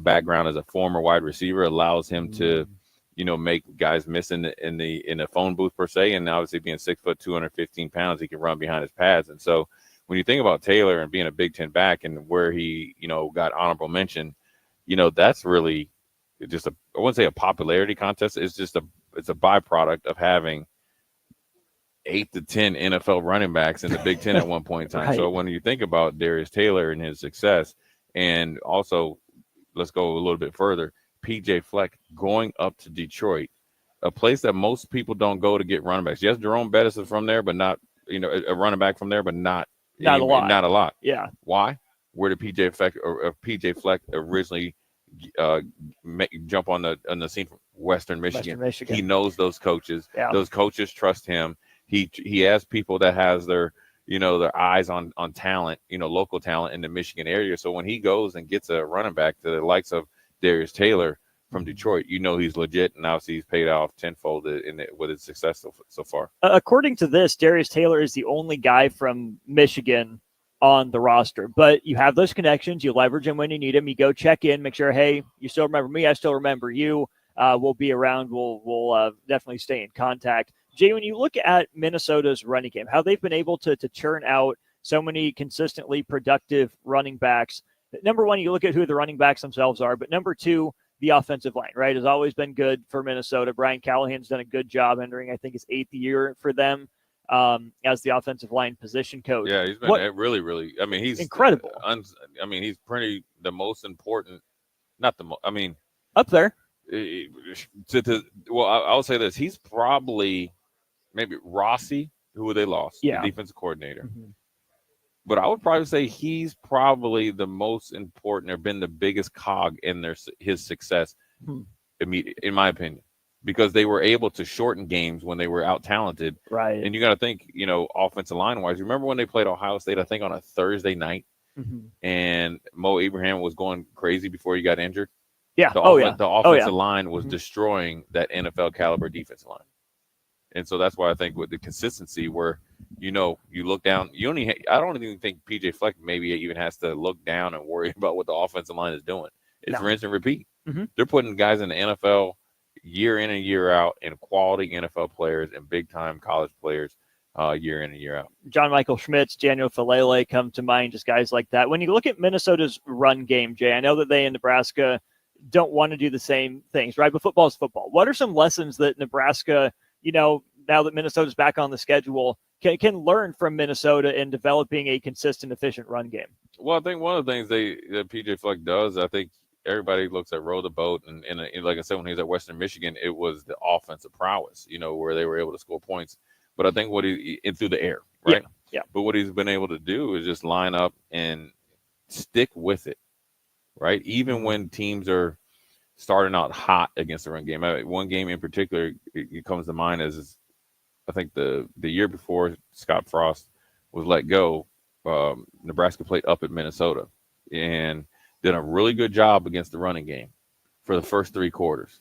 S21: background as a former wide receiver allows him to, make guys miss in the phone booth per se. And obviously being 6 foot, 215 pounds, he can run behind his pads. And so when you think about Taylor and being a Big Ten back and where he, got honorable mention, that's really just I wouldn't say a popularity contest. It's just it's a byproduct of having 8 to 10 NFL running backs in the Big Ten at one point in time.
S9: Right.
S21: So when you think about Darius Taylor and his success, and also let's go a little bit further, PJ Fleck going up to Detroit, a place that most people don't go to get running backs. Yes, Jerome Bettis is from there, but not, a running back from there, but not
S9: a lot.
S21: Not a lot.
S9: Yeah.
S21: Why? Where did PJ Fleck originally jump on the scene from Western Michigan? He knows those coaches.
S9: Yeah.
S21: Those coaches trust him. He has people that has their eyes on talent, local talent in the Michigan area. So when he goes and gets a running back to the likes of Darius Taylor from Detroit, he's legit, and obviously he's paid off tenfold with his success so far.
S9: According to this, Darius Taylor is the only guy from Michigan on the roster, but you have those connections. You leverage them when you need them. You go check in, make sure, hey, you still remember me. I still remember you. We'll be around. We'll definitely stay in contact. Jay, when you look at Minnesota's running game, how they've been able to churn out so many consistently productive running backs. Number one, you look at who the running backs themselves are, but number two, the offensive line, right, has always been good for Minnesota. Brian Callahan's done a good job entering, I think, his 8th year for them as the offensive line position coach.
S21: Yeah, he's been really, really. I mean, he's
S9: incredible.
S21: He's pretty the most important. Not the most. I mean,
S9: up there.
S21: I'll say this: he's probably maybe Rossi, who they lost, the defensive coordinator.
S9: Mm-hmm.
S21: But I would probably say he's probably the most important or been the biggest cog in his success, in my opinion. because they were able to shorten games when they were out talented.
S9: Right.
S21: And you got to think, offensive line wise. Remember when they played Ohio State? I think on a Thursday night, and Mo Abraham was going crazy before he got injured.
S9: Yeah.
S21: The offensive line was destroying that NFL caliber defensive line. And so that's why I think with the consistency where, you look down, I don't even think PJ Fleck maybe even has to look down and worry about what the offensive line is doing. It's rinse and repeat. They're putting guys in the NFL year in and year out, and quality NFL players and big time college players year in and year out.
S9: John Michael Schmitz, Daniel Falele come to mind, just guys like that. When you look at Minnesota's run game, Jay, I know that they in Nebraska don't want to do the same things, right? But football is football. What are some lessons that Nebraska, now that Minnesota's back on the schedule, can learn from Minnesota in developing a consistent, efficient run game?
S21: Well, I think one of the things that PJ Fleck does, I think everybody looks at row the boat, and like I said, when he was at Western Michigan, it was the offensive prowess, where they were able to score points. But I think through the air, right?
S9: Yeah.
S21: But what he's been able to do is just line up and stick with it, right? Even when teams are starting out hot against the run game. One game in particular, it comes to mind as I think the year before Scott Frost was let go, Nebraska played up at Minnesota and did a really good job against the running game for the first 3 quarters.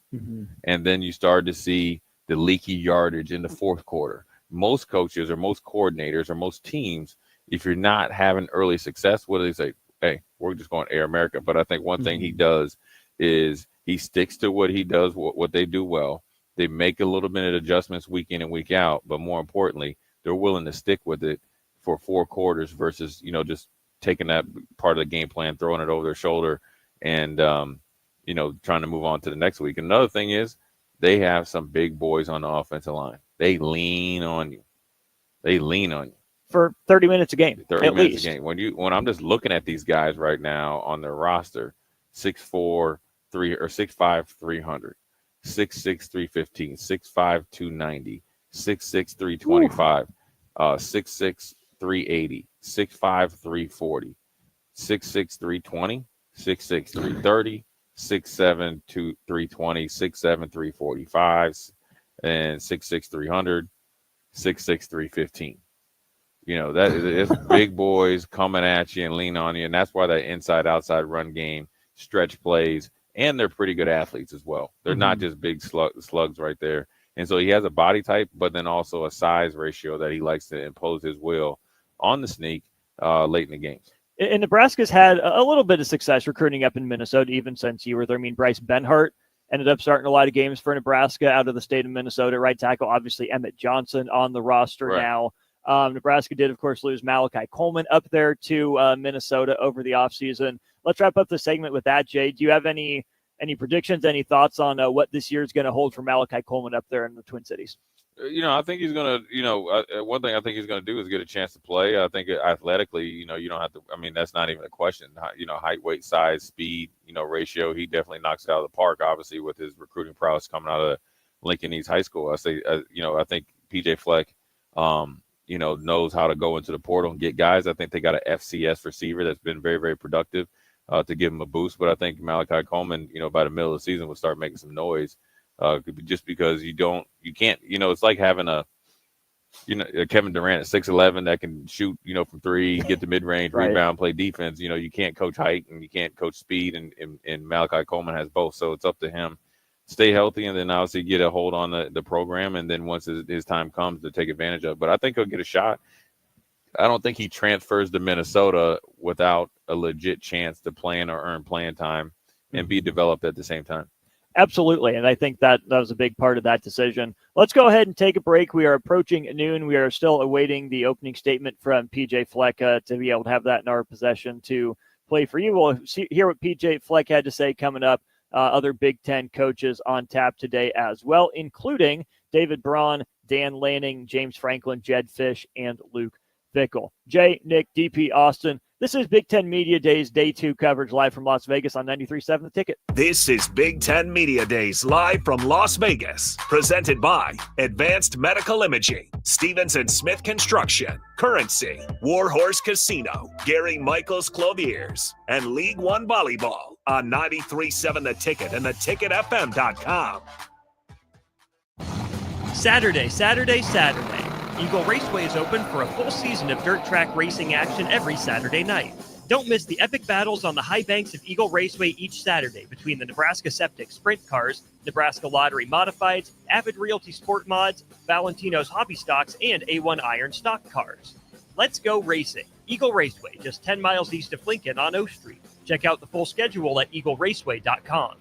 S21: And then you started to see the leaky yardage in the fourth quarter. Most coaches or most coordinators or most teams, if you're not having early success, what do they say? Hey, we're just going to Air America. But I think one thing he does is he sticks to what he does, what they do well. They make a little bit of adjustments week in and week out, but more importantly, they're willing to stick with it for 4 quarters versus, just taking that part of the game plan, throwing it over their shoulder and, trying to move on to the next week. Another thing is they have some big boys on the offensive line. They lean on you.
S9: For 30 minutes a game,
S21: 30
S9: at
S21: minutes
S9: least.
S21: a game. When I'm just looking at these guys right now on their roster, 6'4", 6'5", 300, 6'6", 315, 6'5", 290, 6'6", 325, 6'6", 380, 6'5", 340, 6'6", 320, 6'6", 330, 6'7", 320, 6'7", 345, and 6'6", 300, 6'6", 315. It's big boys coming at you and lean on you, and that's why that inside-outside run game, stretch plays, and they're pretty good athletes as well. They're not just big slugs right there. And so he has a body type, but then also a size ratio that he likes to impose his will on the sneak late in the game.
S9: And Nebraska's had a little bit of success recruiting up in Minnesota, even since you were there. I mean, Bryce Benhart ended up starting a lot of games for Nebraska out of the state of Minnesota. Right tackle, obviously, Emmett Johnson on the roster now. Nebraska did, of course, lose Malachi Coleman up there to Minnesota over the offseason. Let's wrap up the segment with that, Jay. Do you have any predictions, any thoughts on what this year is going to hold for Malachi Coleman up there in the Twin Cities?
S21: I think he's going to, one thing I think he's going to do is get a chance to play. I think athletically, you don't have to, that's not even a question. Height, weight, size, speed, ratio. He definitely knocks it out of the park, obviously, with his recruiting prowess coming out of Lincoln East High School. I think PJ Fleck, knows how to go into the portal and get guys. I think they got an FCS receiver that's been very, very productive to give him a boost. But I think Malachi Coleman, by the middle of the season will start making some noise just because you can't, it's like having a Kevin Durant at 6'11" that can shoot, from 3, get the mid-range, rebound, play defense. You can't coach height and you can't coach speed, and Malachi Coleman has both. So it's up to him. Stay healthy and then obviously get a hold on the program, and then once his time comes to take advantage of it. But I think he'll get a shot. I don't think he transfers to Minnesota without a legit chance to play in or earn playing time and be developed at the same time.
S9: Absolutely, and I think that was a big part of that decision. Let's go ahead and take a break. We are approaching noon. We are still awaiting the opening statement from PJ Fleck to be able to have that in our possession to play for you. We'll hear what PJ Fleck had to say coming up. Other Big Ten coaches on tap today as well, including David Braun, Dan Lanning, James Franklin, Jed Fish, and Luke Fickell. Jay, Nick, DP, Austin, this is Big Ten Media Days Day 2 coverage live from Las Vegas on 93.7 The Ticket.
S26: This is Big Ten Media Days live from Las Vegas, presented by Advanced Medical Imaging, Stevens & Smith Construction, Currency, Warhorse Casino, Gary Michaels Clothiers, and League One Volleyball on 93.7 The Ticket and theticketfm.com.
S14: Saturday. Eagle Raceway is open for a full season of dirt track racing action every Saturday night. Don't miss the epic battles on the high banks of Eagle Raceway each Saturday between the Nebraska Septic Sprint Cars, Nebraska Lottery Modifieds, Avid Realty Sport Mods, Valentino's Hobby Stocks, and A1 Iron Stock Cars. Let's go racing. Eagle Raceway, just 10 miles east of Lincoln on O Street. Check out the full schedule at eagleraceway.com.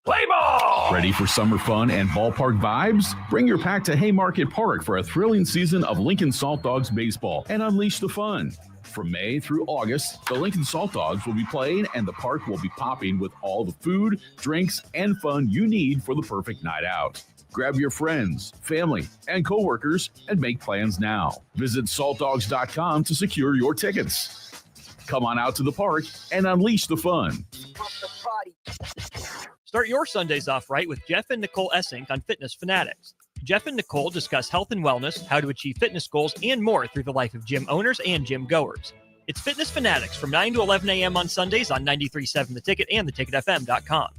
S2: Play ball! Ready for summer fun and ballpark vibes? Bring your pack to Haymarket Park for a thrilling season of Lincoln Salt Dogs baseball and unleash the fun. From May through August, the Lincoln Salt Dogs will be playing and the park will be popping with all the food, drinks, and fun you need for the perfect night out. Grab your friends, family, and coworkers and make plans now. Visit saltdogs.com to secure your tickets. Come on out to the park and unleash the fun.
S14: Start your Sundays off right with Jeff and Nicole Essink on Fitness Fanatics. Jeff and Nicole discuss health and wellness, how to achieve fitness goals, and more through the life of gym owners and gym goers. It's Fitness Fanatics from 9 to 11 a.m. on Sundays on 93.7 The Ticket and theticketfm.com.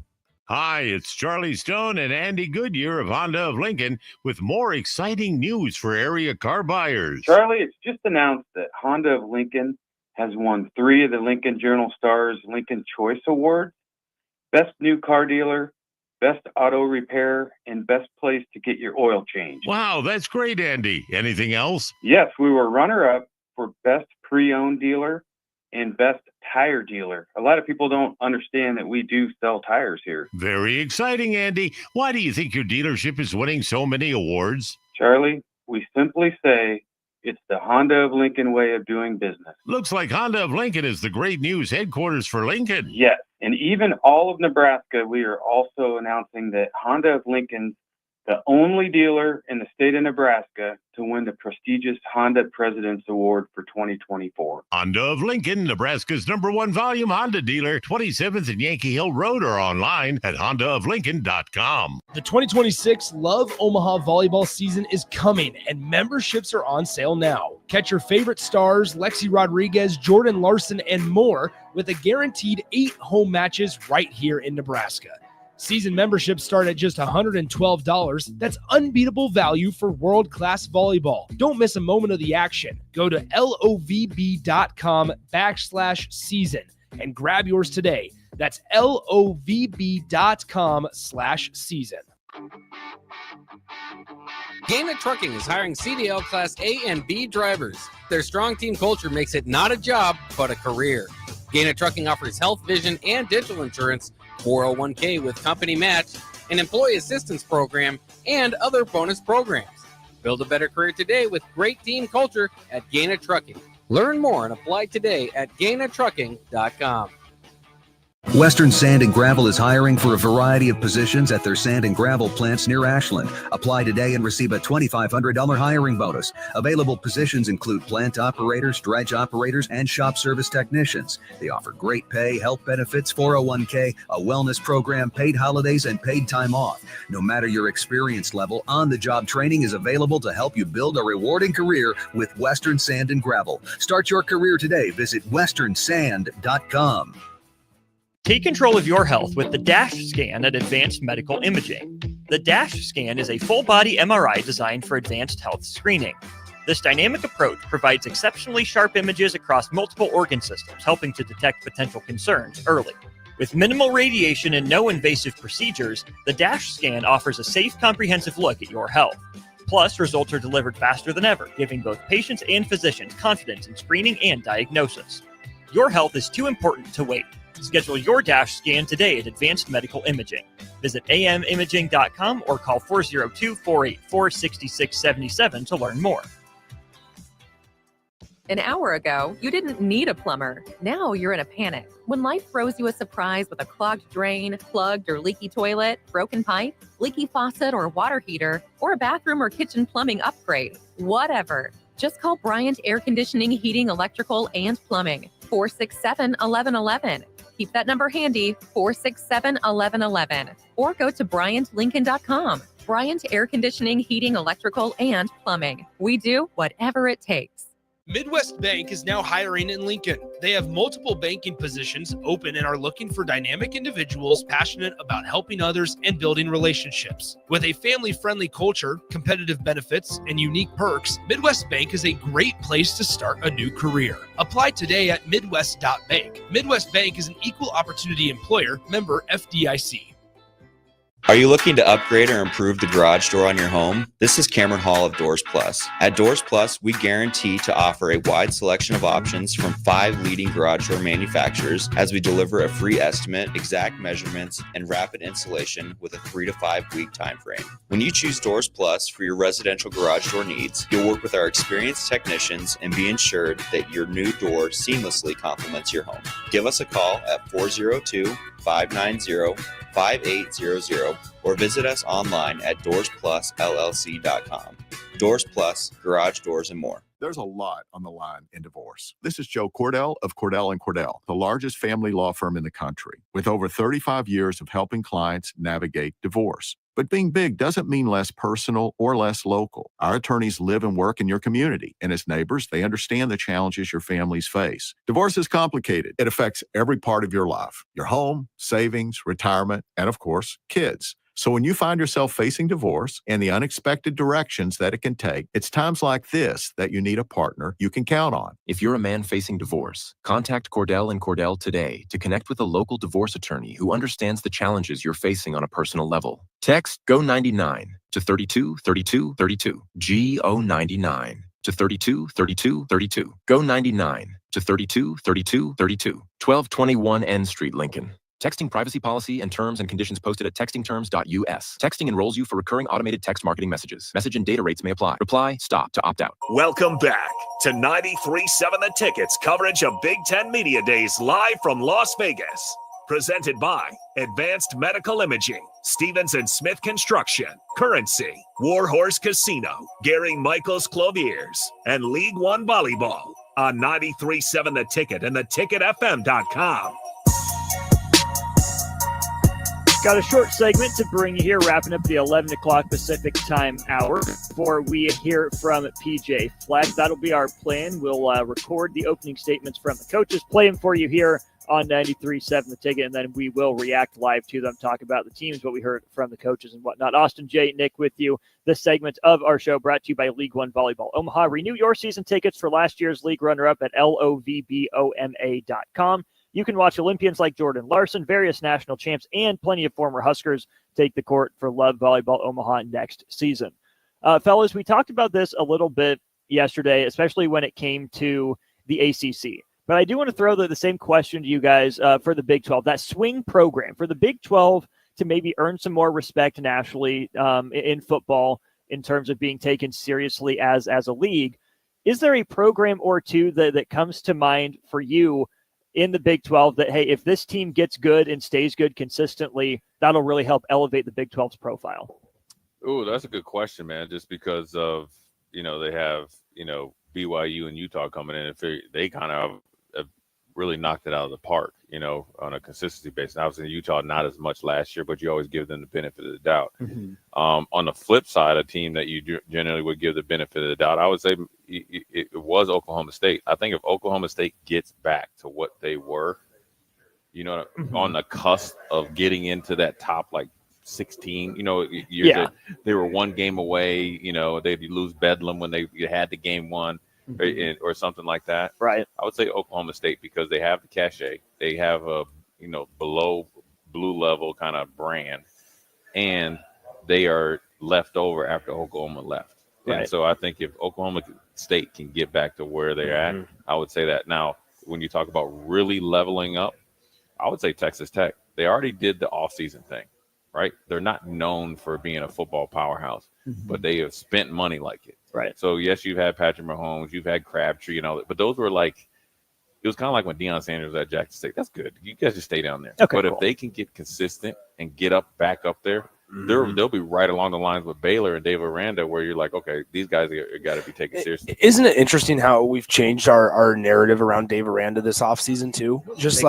S6: Hi, it's Charlie Stone and Andy Goodyear of Honda of Lincoln with more exciting news for area car buyers.
S13: Charlie, it's just announced that Honda of Lincoln has won 3 of the Lincoln Journal-Star's Lincoln Choice Awards. Best new car dealer, best auto repair, and best place to get your oil changed.
S6: Wow, that's great, Andy. Anything else?
S13: Yes, we were runner-up for best pre-owned dealer and best tire dealer. A lot of people don't understand that we do sell tires here.
S6: Very exciting, Andy. Why do you think your dealership is winning so many awards?
S13: Charlie, we simply say it's the Honda of Lincoln way of doing business.
S6: Looks like Honda of Lincoln is the great news headquarters for Lincoln.
S13: Yes, and even all of Nebraska, we are also announcing that Honda of Lincoln's the only dealer in the state of Nebraska to win the prestigious Honda President's Award for 2024.
S6: Honda of Lincoln, Nebraska's #1 volume Honda dealer, 27th and Yankee Hill Road, or online at hondaoflincoln.com.
S5: The 2026 Love Omaha volleyball season is coming, and memberships are on sale now. Catch your favorite stars, Lexi Rodriguez, Jordan Larson, and more with a guaranteed 8 home matches right here in Nebraska. Season memberships start at just $112. That's unbeatable value for world-class volleyball. Don't miss a moment of the action. Go to lovb.com/season and grab yours today. That's lovb.com/season.
S19: Gaina Trucking is hiring CDL Class A and B drivers. Their strong team culture makes it not a job, but a career. Gaina Trucking offers health, vision, and dental insurance, 401k with company match, an employee assistance program, and other bonus programs. Build a better career today with great team culture at Gaina Trucking. Learn more and apply today at gainatrucking.com.
S20: Western Sand and Gravel is hiring for a variety of positions at their sand and gravel plants near Ashland. Apply today and receive a $2,500 hiring bonus. Available positions include plant operators, dredge operators, and shop service technicians. They offer great pay, health benefits, 401k, a wellness program, paid holidays, and paid time off. No matter your experience level, on-the-job training is available to help you build a rewarding career with Western Sand and Gravel. Start your career today. Visit westernsand.com.
S14: Take control of your health with the DASH scan at Advanced Medical Imaging. The DASH scan is a full-body MRI designed for advanced health screening. This dynamic approach provides exceptionally sharp images across multiple organ systems, helping to detect potential concerns early. With minimal radiation and no invasive procedures, the DASH scan offers a safe, comprehensive look at your health. Plus, results are delivered faster than ever, giving both patients and physicians confidence in screening and diagnosis. Your health is too important to wait. Schedule your DASH scan today at Advanced Medical Imaging. Visit amimaging.com or call 402-484-6677 to learn more.
S16: An hour ago, you didn't need a plumber. Now you're in a panic. When life throws you a surprise with a clogged drain, plugged or leaky toilet, broken pipe, leaky faucet or water heater, or a bathroom or kitchen plumbing upgrade, whatever. Just call Bryant Air Conditioning, Heating, Electrical, and Plumbing, 467-1111. Keep that number handy, 467-1111. Or go to BryantLincoln.com. Bryant Air Conditioning, Heating, Electrical, and Plumbing. We do whatever it takes.
S5: Midwest Bank is now hiring in Lincoln. They have multiple banking positions open and are looking for dynamic individuals passionate about helping others and building relationships. With a family-friendly culture, competitive benefits, and unique perks, Midwest Bank is a great place to start a new career. Apply today at midwest.bank. Midwest Bank is an equal opportunity employer, member FDIC.
S7: Are you looking to upgrade or improve the garage door on your home? This is Cameron Hall of Doors Plus. At Doors Plus, we guarantee to offer a wide selection of options from 5 leading garage door manufacturers as we deliver a free estimate, exact measurements, and rapid installation with a 3 to 5 week time frame. When you choose Doors Plus for your residential garage door needs, you'll work with our experienced technicians and be ensured that your new door seamlessly complements your home. Give us a call at 402-590-5800 or visit us online at DoorsPlusLLC.com. Doors Plus, garage doors and more.
S17: There's a lot on the line in divorce. This is Joe Cordell of Cordell & Cordell, the largest family law firm in the country, with over 35 years of helping clients navigate divorce. But being big doesn't mean less personal or less local. Our attorneys live and work in your community, and as neighbors, they understand the challenges your families face. Divorce is complicated. It affects every part of your life, your home, savings, retirement, and of course, kids. So when you find yourself facing divorce and the unexpected directions that it can take, it's times like this that you need a partner you can count on.
S18: If you're a man facing divorce, contact Cordell & Cordell today to connect with a local divorce attorney who understands the challenges you're facing on a personal level. Text GO99 to 323232. GO99 to 323232. GO99 to 323232. 1221 N Street, Lincoln. Texting privacy policy and terms and conditions posted at textingterms.us. Texting enrolls you for recurring automated text marketing messages. Message and data rates may apply. Reply, stop to opt out.
S26: Welcome back to 93.7 The Ticket's coverage of Big Ten Media Days live from Las Vegas. Presented by Advanced Medical Imaging, Stevens & Smith Construction, Currency, Warhorse Casino, Gary Michaels Clothiers, and League One Volleyball on 93.7 The Ticket and theticketfm.com.
S9: Got a short segment to bring you here, wrapping up the 11 o'clock Pacific time hour before we hear from PJ Fleck. That'll be our plan. We'll record the opening statements from the coaches, play them for you here on 93.7 The Ticket, and then we will react live to them, talk about the teams, what we heard from the coaches and whatnot. Austin, Jay, Nick with you. This segment of our show brought to you by League One Volleyball Omaha. Renew your season tickets for last year's league runner-up at lovboma.com. You can watch Olympians like Jordan Larson, various national champs, and plenty of former Huskers take the court for Love Volleyball Omaha next season. Fellas, we talked about this a little bit yesterday, especially when it came to the ACC. But I do want to throw the same question to you guys for the Big 12, that swing program for the Big 12 to maybe earn some more respect nationally in football in terms of being taken seriously as a league. Is there a program or two that comes to mind for you in the Big 12 that, hey, if this team gets good and stays good consistently, that'll really help elevate the Big 12's profile?
S21: Oh, that's a good question, man. Just because of, they have, BYU and Utah coming in, if they kind of have really knocked it out of the park, on a consistency basis. Obviously, Utah, not as much last year, but you always give them the benefit of the doubt.
S9: Mm-hmm.
S21: On the flip side, a team that you generally would give the benefit of the doubt, I would say it was Oklahoma State. I think if Oklahoma State gets back to what they were,
S9: Mm-hmm.
S21: on the cusp of getting into that top, 16, they were one game away, they'd lose Bedlam when they had the game won.
S9: Mm-hmm.
S21: Or something like that.
S9: Right.
S21: I would say Oklahoma State because they have the cachet. They have a, below blue level kind of brand, and they are left over after Oklahoma left.
S9: Right.
S21: And so I think if Oklahoma State can get back to where they're at, I would say that. Now, when you talk about really leveling up, I would say Texas Tech. They already did the offseason thing, right? They're not known for being a football powerhouse, but they have spent money like it.
S9: Right.
S21: So, yes, you've had Patrick Mahomes, you've had Crabtree and all that, but those were it was kind of like when Deion Sanders was at Jackson State. That's good. You guys just stay down there.
S9: Okay,
S21: but
S9: cool.
S21: if they can get consistent and get back up there, they'll be right along the lines with Baylor and David Aranda, where you're like, okay, these guys got to be taken seriously.
S10: Isn't it interesting how we've changed our narrative around Dave Aranda this offseason too? Just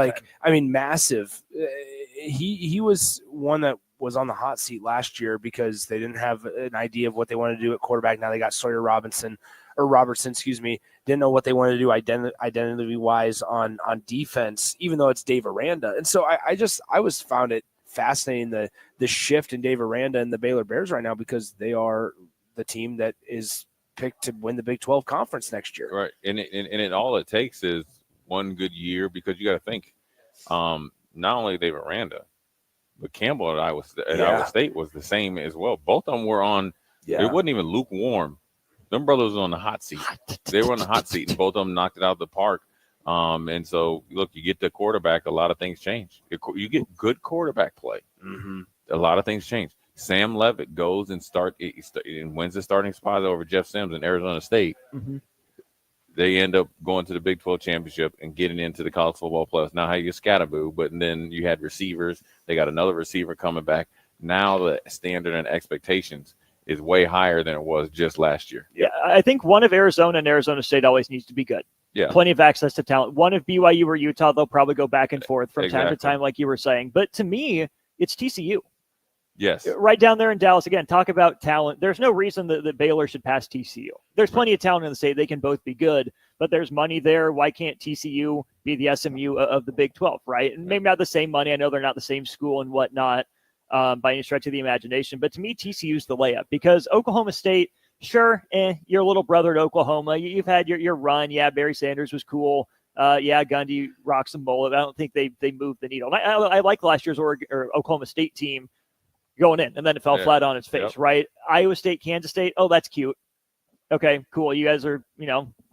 S10: massive. He was one that was on the hot seat last year because they didn't have an idea of what they wanted to do at quarterback. Now they got Robertson, didn't know what they wanted to do identity-wise on defense, even though it's Dave Aranda. And so I found it fascinating, the shift in Dave Aranda and the Baylor Bears right now, because they are the team that is picked to win the Big 12 conference next year.
S21: Right. And all it takes is one good year, because you got to think, not only Dave Aranda, but Campbell at Iowa State was the same as well. Both of them were on, it wasn't even lukewarm. Them brothers were on the hot seat. They were on the hot seat, and both of them knocked it out of the park. And so, look, you get the quarterback, a lot of things change. You get good quarterback play.
S10: Mm-hmm.
S21: A lot of things change. Sam Levitt goes and wins the starting spot over Jeff Sims in Arizona State.
S10: Mm-hmm.
S21: They end up going to the Big 12 championship and getting into the college football playoffs. Now, how you scatterboo, but then you had receivers. They got another receiver coming back. Now the standard and expectations is way higher than it was just last year.
S14: Yeah, I think one of Arizona and Arizona State always needs to be good.
S21: Yeah.
S14: Plenty of access to talent. One of BYU or Utah, they'll probably go back and forth from time to time, like you were saying. But to me, it's TCU.
S21: Yes.
S14: Right down there in Dallas. Again, talk about talent. There's no reason that Baylor should pass TCU. There's plenty of talent in the state. They can both be good, but there's money there. Why can't TCU be the SMU of the Big 12, right? And maybe not the same money. I know they're not the same school and whatnot by any stretch of the imagination. But to me, TCU's the layup, because Oklahoma State, sure, your little brother at Oklahoma. You've had your run. Yeah, Barry Sanders was cool. Yeah, Gundy rocks and bullet. I don't think they moved the needle. I like last year's Oklahoma State team going in, and then it fell flat on its face, right? Iowa State, Kansas State. Oh, that's cute. Okay, cool. You guys are, who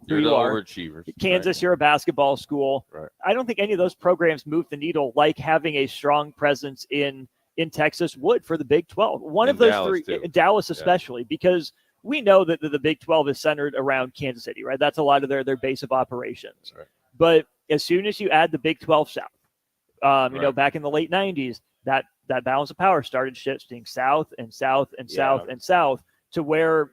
S21: You're
S14: you
S21: the
S14: are.
S21: overachievers.
S14: Kansas,
S21: right.
S14: You're a basketball school.
S21: Right.
S14: I don't think any of those programs move the needle like having a strong presence in Texas would for the Big 12. One of those
S21: Dallas
S14: three,
S21: too.
S14: Dallas especially, because we know that the Big 12 is centered around Kansas City, right? That's a lot of their base of operations.
S21: Right.
S14: But as soon as you add the Big 12 South,
S21: Right.
S14: back in the late 90s, that balance of power started shifting south and south and south and south, to where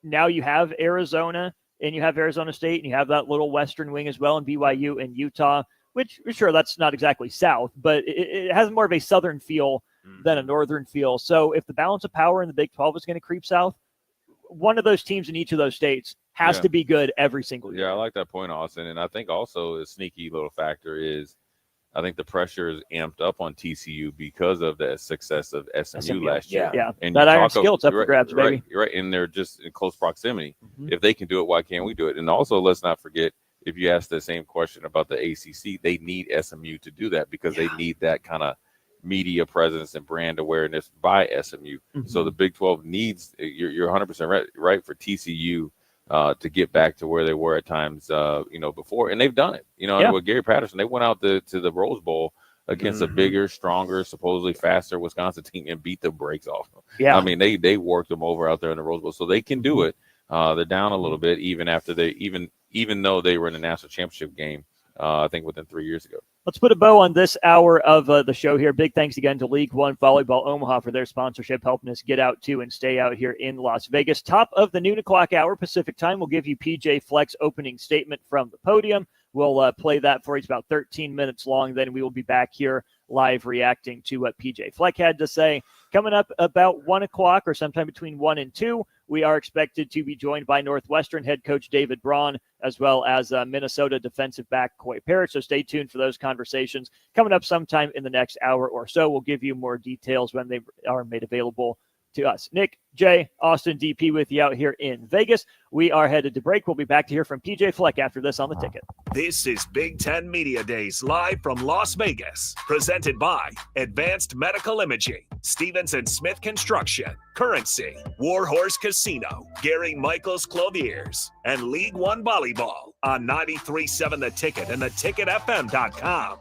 S14: now you have Arizona and you have Arizona State and you have that little western wing as well, and BYU and Utah, which, sure, that's not exactly south, but it has more of a southern feel than a northern feel. So if the balance of power in the Big 12 is going to creep south, one of those teams in each of those states has to be good every single year.
S21: Yeah, I like that point, Austin. And I think also a sneaky little factor is, I think the pressure is amped up on TCU because of the success of SMU last year.
S14: Yeah.
S21: And
S14: That
S21: you
S14: iron
S21: talk
S14: skill's up for grabs, baby.
S21: Right. And they're just in close proximity.
S14: Mhm.
S21: If they can do it, why can't we do it? And also, let's not forget, if you ask the same question about the ACC, they need SMU to do that, because they need that kind of media presence and brand awareness by SMU. So the Big 12 needs, you're 100% right for TCU to get back to where they were at times, before. And they've done it. With Gary Patterson, they went out to the Rose Bowl against a bigger, stronger, supposedly faster Wisconsin team and beat the brakes off them.
S14: Yeah.
S21: I mean, they worked them over out there in the Rose Bowl, so they can do it. They're down a little bit, even after even though they were in the national championship game, I think within 3 years ago.
S14: Let's put a bow on this hour of the show here. Big thanks again to League One Volleyball Omaha for their sponsorship, helping us get out to and stay out here in Las Vegas. Top of the noon o'clock hour Pacific time, we'll give you PJ Fleck's opening statement from the podium. We'll play that for you. It's about 13 minutes long. Then we will be back here live reacting to what PJ Fleck had to say. Coming up about 1 o'clock or sometime between 1 and 2, we are expected to be joined by Northwestern head coach David Braun, as well as Minnesota defensive back Coy Parrish. So stay tuned for those conversations. Coming up sometime in the next hour or so, we'll give you more details when they are made available to us. Nick, Jay, Austin, DP with you out here in Vegas. We are headed to break. We'll be back to hear from PJ Fleck after this on The Ticket.
S26: This is Big Ten Media Days live from Las Vegas, presented by Advanced Medical Imaging, Stevenson Smith Construction, Currency, Warhorse Casino, Gary Michaels Clothiers, and League One Volleyball on 93.7 The Ticket and theticketfm.com.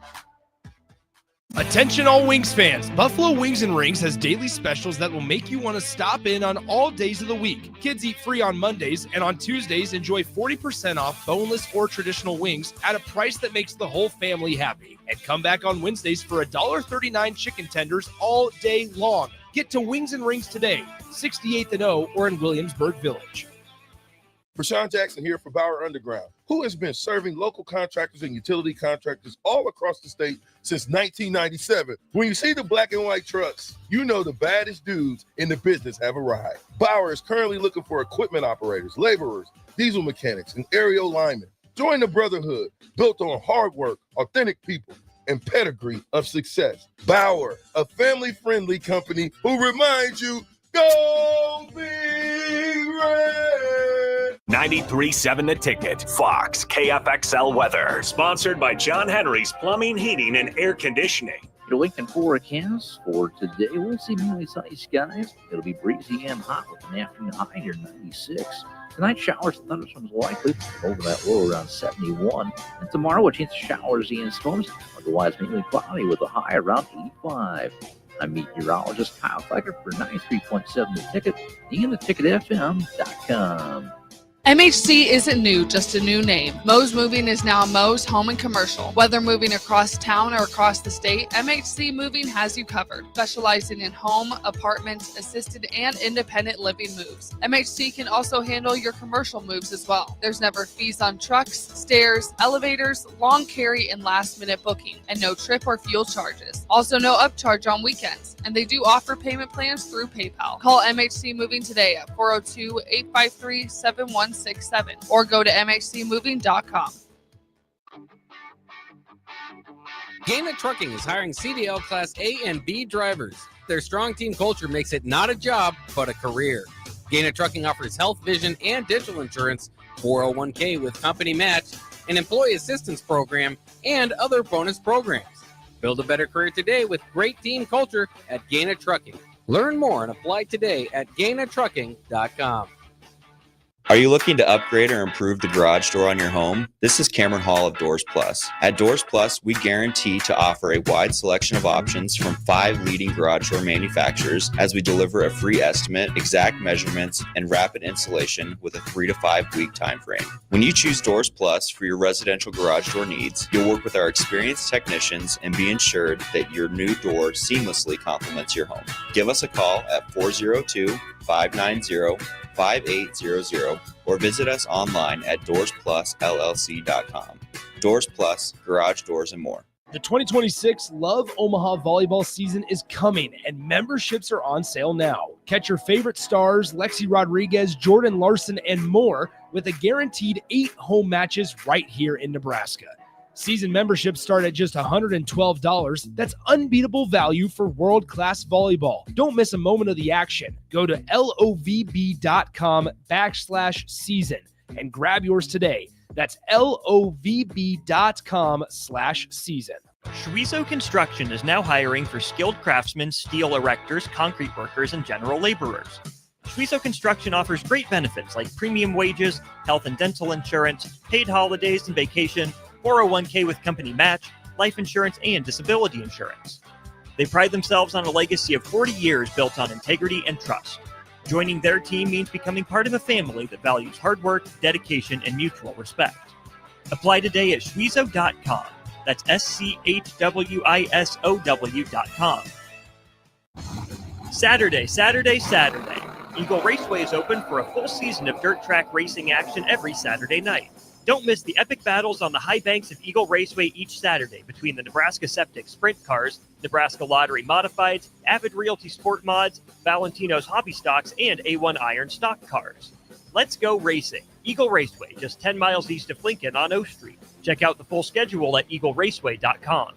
S5: Attention all Wings fans, Buffalo Wings and Rings has daily specials that will make you want to stop in on all days of the week. Kids eat free on Mondays, and on Tuesdays enjoy 40% off boneless or traditional wings at a price that makes the whole family happy. And come back on Wednesdays for $1.39 chicken tenders all day long. Get to Wings and Rings today, 68th and O or in Williamsburg Village.
S15: Rashawn Jackson here for Bauer Underground, who has been serving local contractors and utility contractors all across the state since 1997. When you see the black and white trucks, you know the baddest dudes in the business have arrived. Bauer is currently looking for equipment operators, laborers, diesel mechanics, and aerial linemen. Join the brotherhood built on hard work, authentic people, and pedigree of success. Bauer, a family-friendly company who reminds you, go Big Red!
S26: 93.7 The Ticket, Fox, KFXL weather. Sponsored by John Henry's Plumbing, Heating, and Air Conditioning.
S3: Your Lincoln forecast for today, we'll see mainly sunny skies. It'll be breezy and hot with an afternoon high near 96. Tonight, showers and thunderstorms likely over that low around 71. And tomorrow, a chance of showers and storms. Otherwise, mainly cloudy with a high around 85. I'm meteorologist Kyle Flecker for 93.7 The Ticket and theticketfm.com.
S4: MHC isn't new, just a new name. Moe's Moving is now Moe's Home and Commercial. Whether moving across town or across the state, MHC Moving has you covered, specializing in home, apartment, assisted, and independent living moves. MHC can also handle your commercial moves as well. There's never fees on trucks, stairs, elevators, long carry, and last-minute booking, and no trip or fuel charges. Also no upcharge on weekends, and they do offer payment plans through PayPal. Call MHC Moving today at 402-853-7167 or go to mhcmoving.com.
S19: Gaina Trucking is hiring CDL Class A and B drivers. Their strong team culture makes it not a job, but a career. Gaina Trucking offers health, vision, and dental insurance, 401k with company match, an employee assistance program, and other bonus programs. Build a better career today with great team culture at Gaina Trucking. Learn more and apply today at gainatrucking.com.
S7: Are you looking to upgrade or improve the garage door on your home? This is Cameron Hall of Doors Plus. At Doors Plus, we guarantee to offer a wide selection of options from 5 leading garage door manufacturers as we deliver a free estimate, exact measurements, and rapid installation with a 3 to 5 week time frame. When you choose Doors Plus for your residential garage door needs, you'll work with our experienced technicians and be ensured that your new door seamlessly complements your home. Give us a call at 402-590-5800 or visit us online at doorsplusllc.com. Doors Plus, garage doors, and more.
S5: The 2026 Love Omaha volleyball season is coming, and memberships are on sale now. Catch your favorite stars, Lexi Rodriguez, Jordan Larson, and more with a guaranteed 8 home matches right here in Nebraska. Season memberships start at just $112. That's unbeatable value for world-class volleyball. Don't miss a moment of the action. Go to lovb.com/season and grab yours today. That's lovb.com/season.
S14: Schweizo Construction is now hiring for skilled craftsmen, steel erectors, concrete workers, and general laborers. Schweizo Construction offers great benefits like premium wages, health and dental insurance, paid holidays and vacation, 401k with company match, life insurance, and disability insurance. They pride themselves on a legacy of 40 years built on integrity and trust. Joining their team means becoming part of a family that values hard work, dedication, and mutual respect. Apply today at schweizo.com. That's schwisow.com. Saturday. Eagle Raceway is open for a full season of dirt track racing action every Saturday night. Don't miss the epic battles on the high banks of Eagle Raceway each Saturday between the Nebraska Septic Sprint Cars, Nebraska Lottery Modifieds, Avid Realty Sport Mods, Valentino's Hobby Stocks, and A1 Iron Stock Cars. Let's go racing. Eagle Raceway, just 10 miles east of Lincoln on O Street. Check out the full schedule at eagleraceway.com.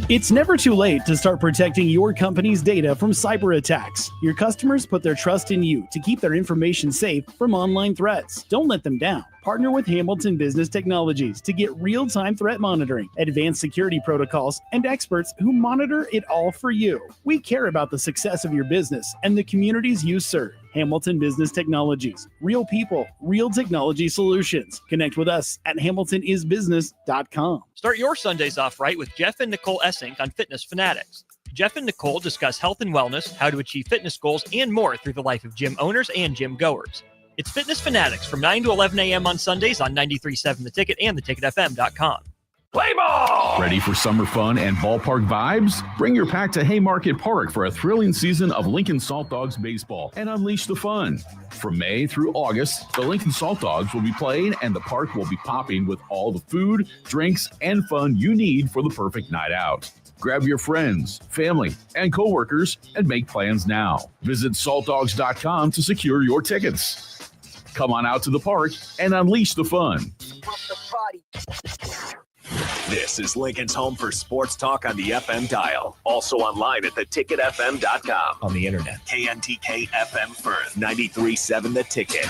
S11: It's never too late to start protecting your company's data from cyber attacks. Your customers put their trust in you to keep their information safe from online threats. Don't let them down. Partner with Hamilton Business Technologies to get real-time threat monitoring, advanced security protocols, and experts who monitor it all for you. We care about the success of your business and the communities you serve. Hamilton Business Technologies. Real people, real technology solutions. Connect with us at hamiltonisbusiness.com.
S14: Start your Sundays off right with Jeff and Nicole Essink on Fitness Fanatics. Jeff and Nicole discuss health and wellness, how to achieve fitness goals, and more through the life of gym owners and gym goers. It's Fitness Fanatics from 9 to 11 a.m. on Sundays on 93.7 The Ticket and theticketfm.com.
S2: Play ball! Ready for summer fun and ballpark vibes? Bring your pack to Haymarket Park for a thrilling season of Lincoln Salt Dogs baseball and unleash the fun. From May through August, the Lincoln Salt Dogs will be playing and the park will be popping with all the food, drinks, and fun you need for the perfect night out. Grab your friends, family, and coworkers and make plans now. Visit saltdogs.com to secure your tickets. Come on out to the park and unleash the fun.
S26: This is Lincoln's home for sports talk on the FM dial. Also online at theticketfm.com. On the internet, KNTK FM Firth, 93.7 The Ticket.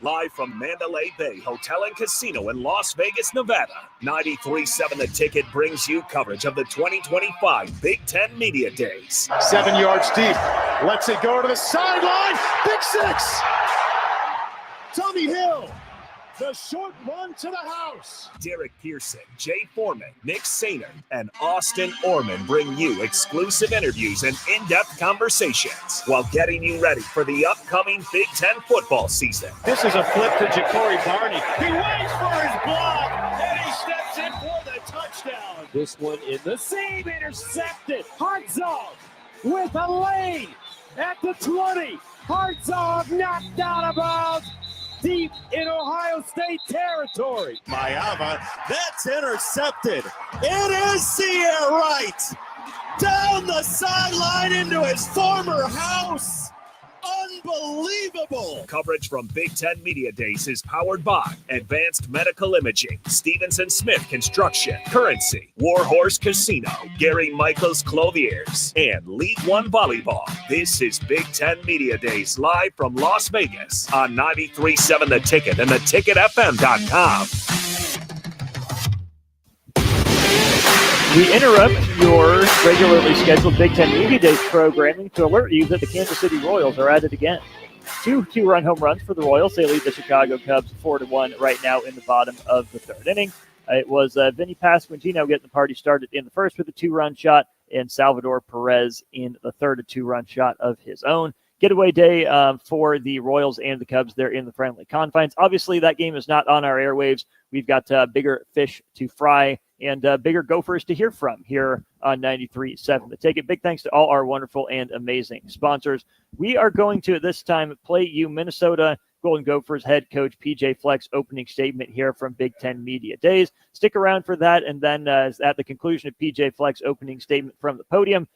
S26: Live from Mandalay Bay Hotel and Casino in Las Vegas, Nevada, 93.7 The Ticket brings you coverage of the 2025 Big Ten Media Days.
S1: 7 yards deep. Lets it go to the sideline. Big six. Tommy Hill. The short run to the house.
S26: Derek Pearson, Jay Foreman, Nick Sainer, and Austin Orman bring you exclusive interviews and in-depth conversations while getting you ready for the upcoming Big Ten football season.
S1: This is a flip to Ja'Cory Barney. He waits for his block, and he steps in for the touchdown.
S8: This one in the seam, intercepted. Hartzog with a lane at the 20. Hartzog knocked out of bounds. Deep in Ohio State territory.
S1: Mayava, that's intercepted. It is Sierra Wright. Down the sideline into his former house. Unbelievable.
S26: Coverage from Big Ten Media Days is powered by Advanced Medical Imaging, Stevenson Smith Construction, Currency, Warhorse Casino, Gary Michaels Clothiers, and League One Volleyball. This is Big Ten Media Days live from Las Vegas on 93.7 The Ticket and theticketfm.com.
S9: We interrupt your regularly scheduled Big Ten Media Days programming to alert you that the Kansas City Royals are at it again. Two-run home runs for the Royals. They lead the Chicago Cubs 4-1 right now in the bottom of the third inning. It was Vinny Pasquantino getting the party started in the first with a 2-run shot, and Salvador Perez in the third, a 2-run shot of his own. Getaway day for the Royals and the Cubs there in the friendly confines. Obviously, that game is not on our airwaves. We've got bigger fish to fry and bigger Gophers to hear from here on 93.7 The Ticket. Big thanks to all our wonderful and amazing sponsors. We are going to, at this time, play you Minnesota Golden Gophers head coach PJ Fleck's opening statement here from Big Ten Media Days. Stick around for that, and then at the conclusion of PJ Fleck's opening statement from the podium,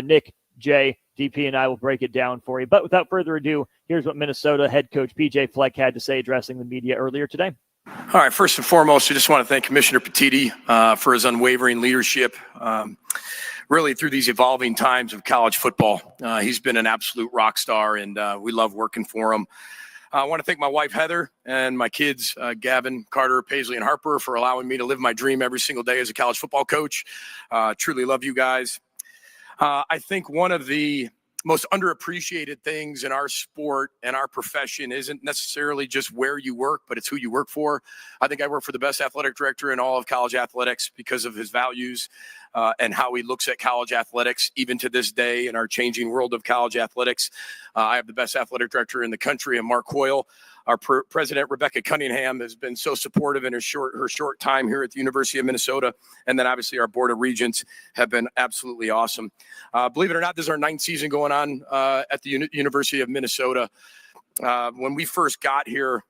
S9: Nick, Jay, DP, and I will break it down for you. But without further ado, here's what Minnesota head coach PJ Fleck had to say addressing the media earlier today.
S22: All right, first and foremost, I just want to thank Commissioner Petiti for his unwavering leadership, really through these evolving times of college football. He's been an absolute rock star, and we love working for him. I want to thank my wife, Heather, and my kids, Gavin, Carter, Paisley, and Harper, for allowing me to live my dream every single day as a college football coach. Truly love you guys. I think one of the most underappreciated things in our sport and our profession isn't necessarily just where you work, but it's who you work for. I think I work for the best athletic director in all of college athletics because of his values and how he looks at college athletics, even to this day in our changing world of college athletics. I have the best athletic director in the country, and Mark Hoyle. Our president, Rebecca Cunningham, has been so supportive in her short time here at the University of Minnesota. And then obviously our board of regents have been absolutely awesome. Believe it or not, this is our 9th season going on at the University of Minnesota. When we first got here,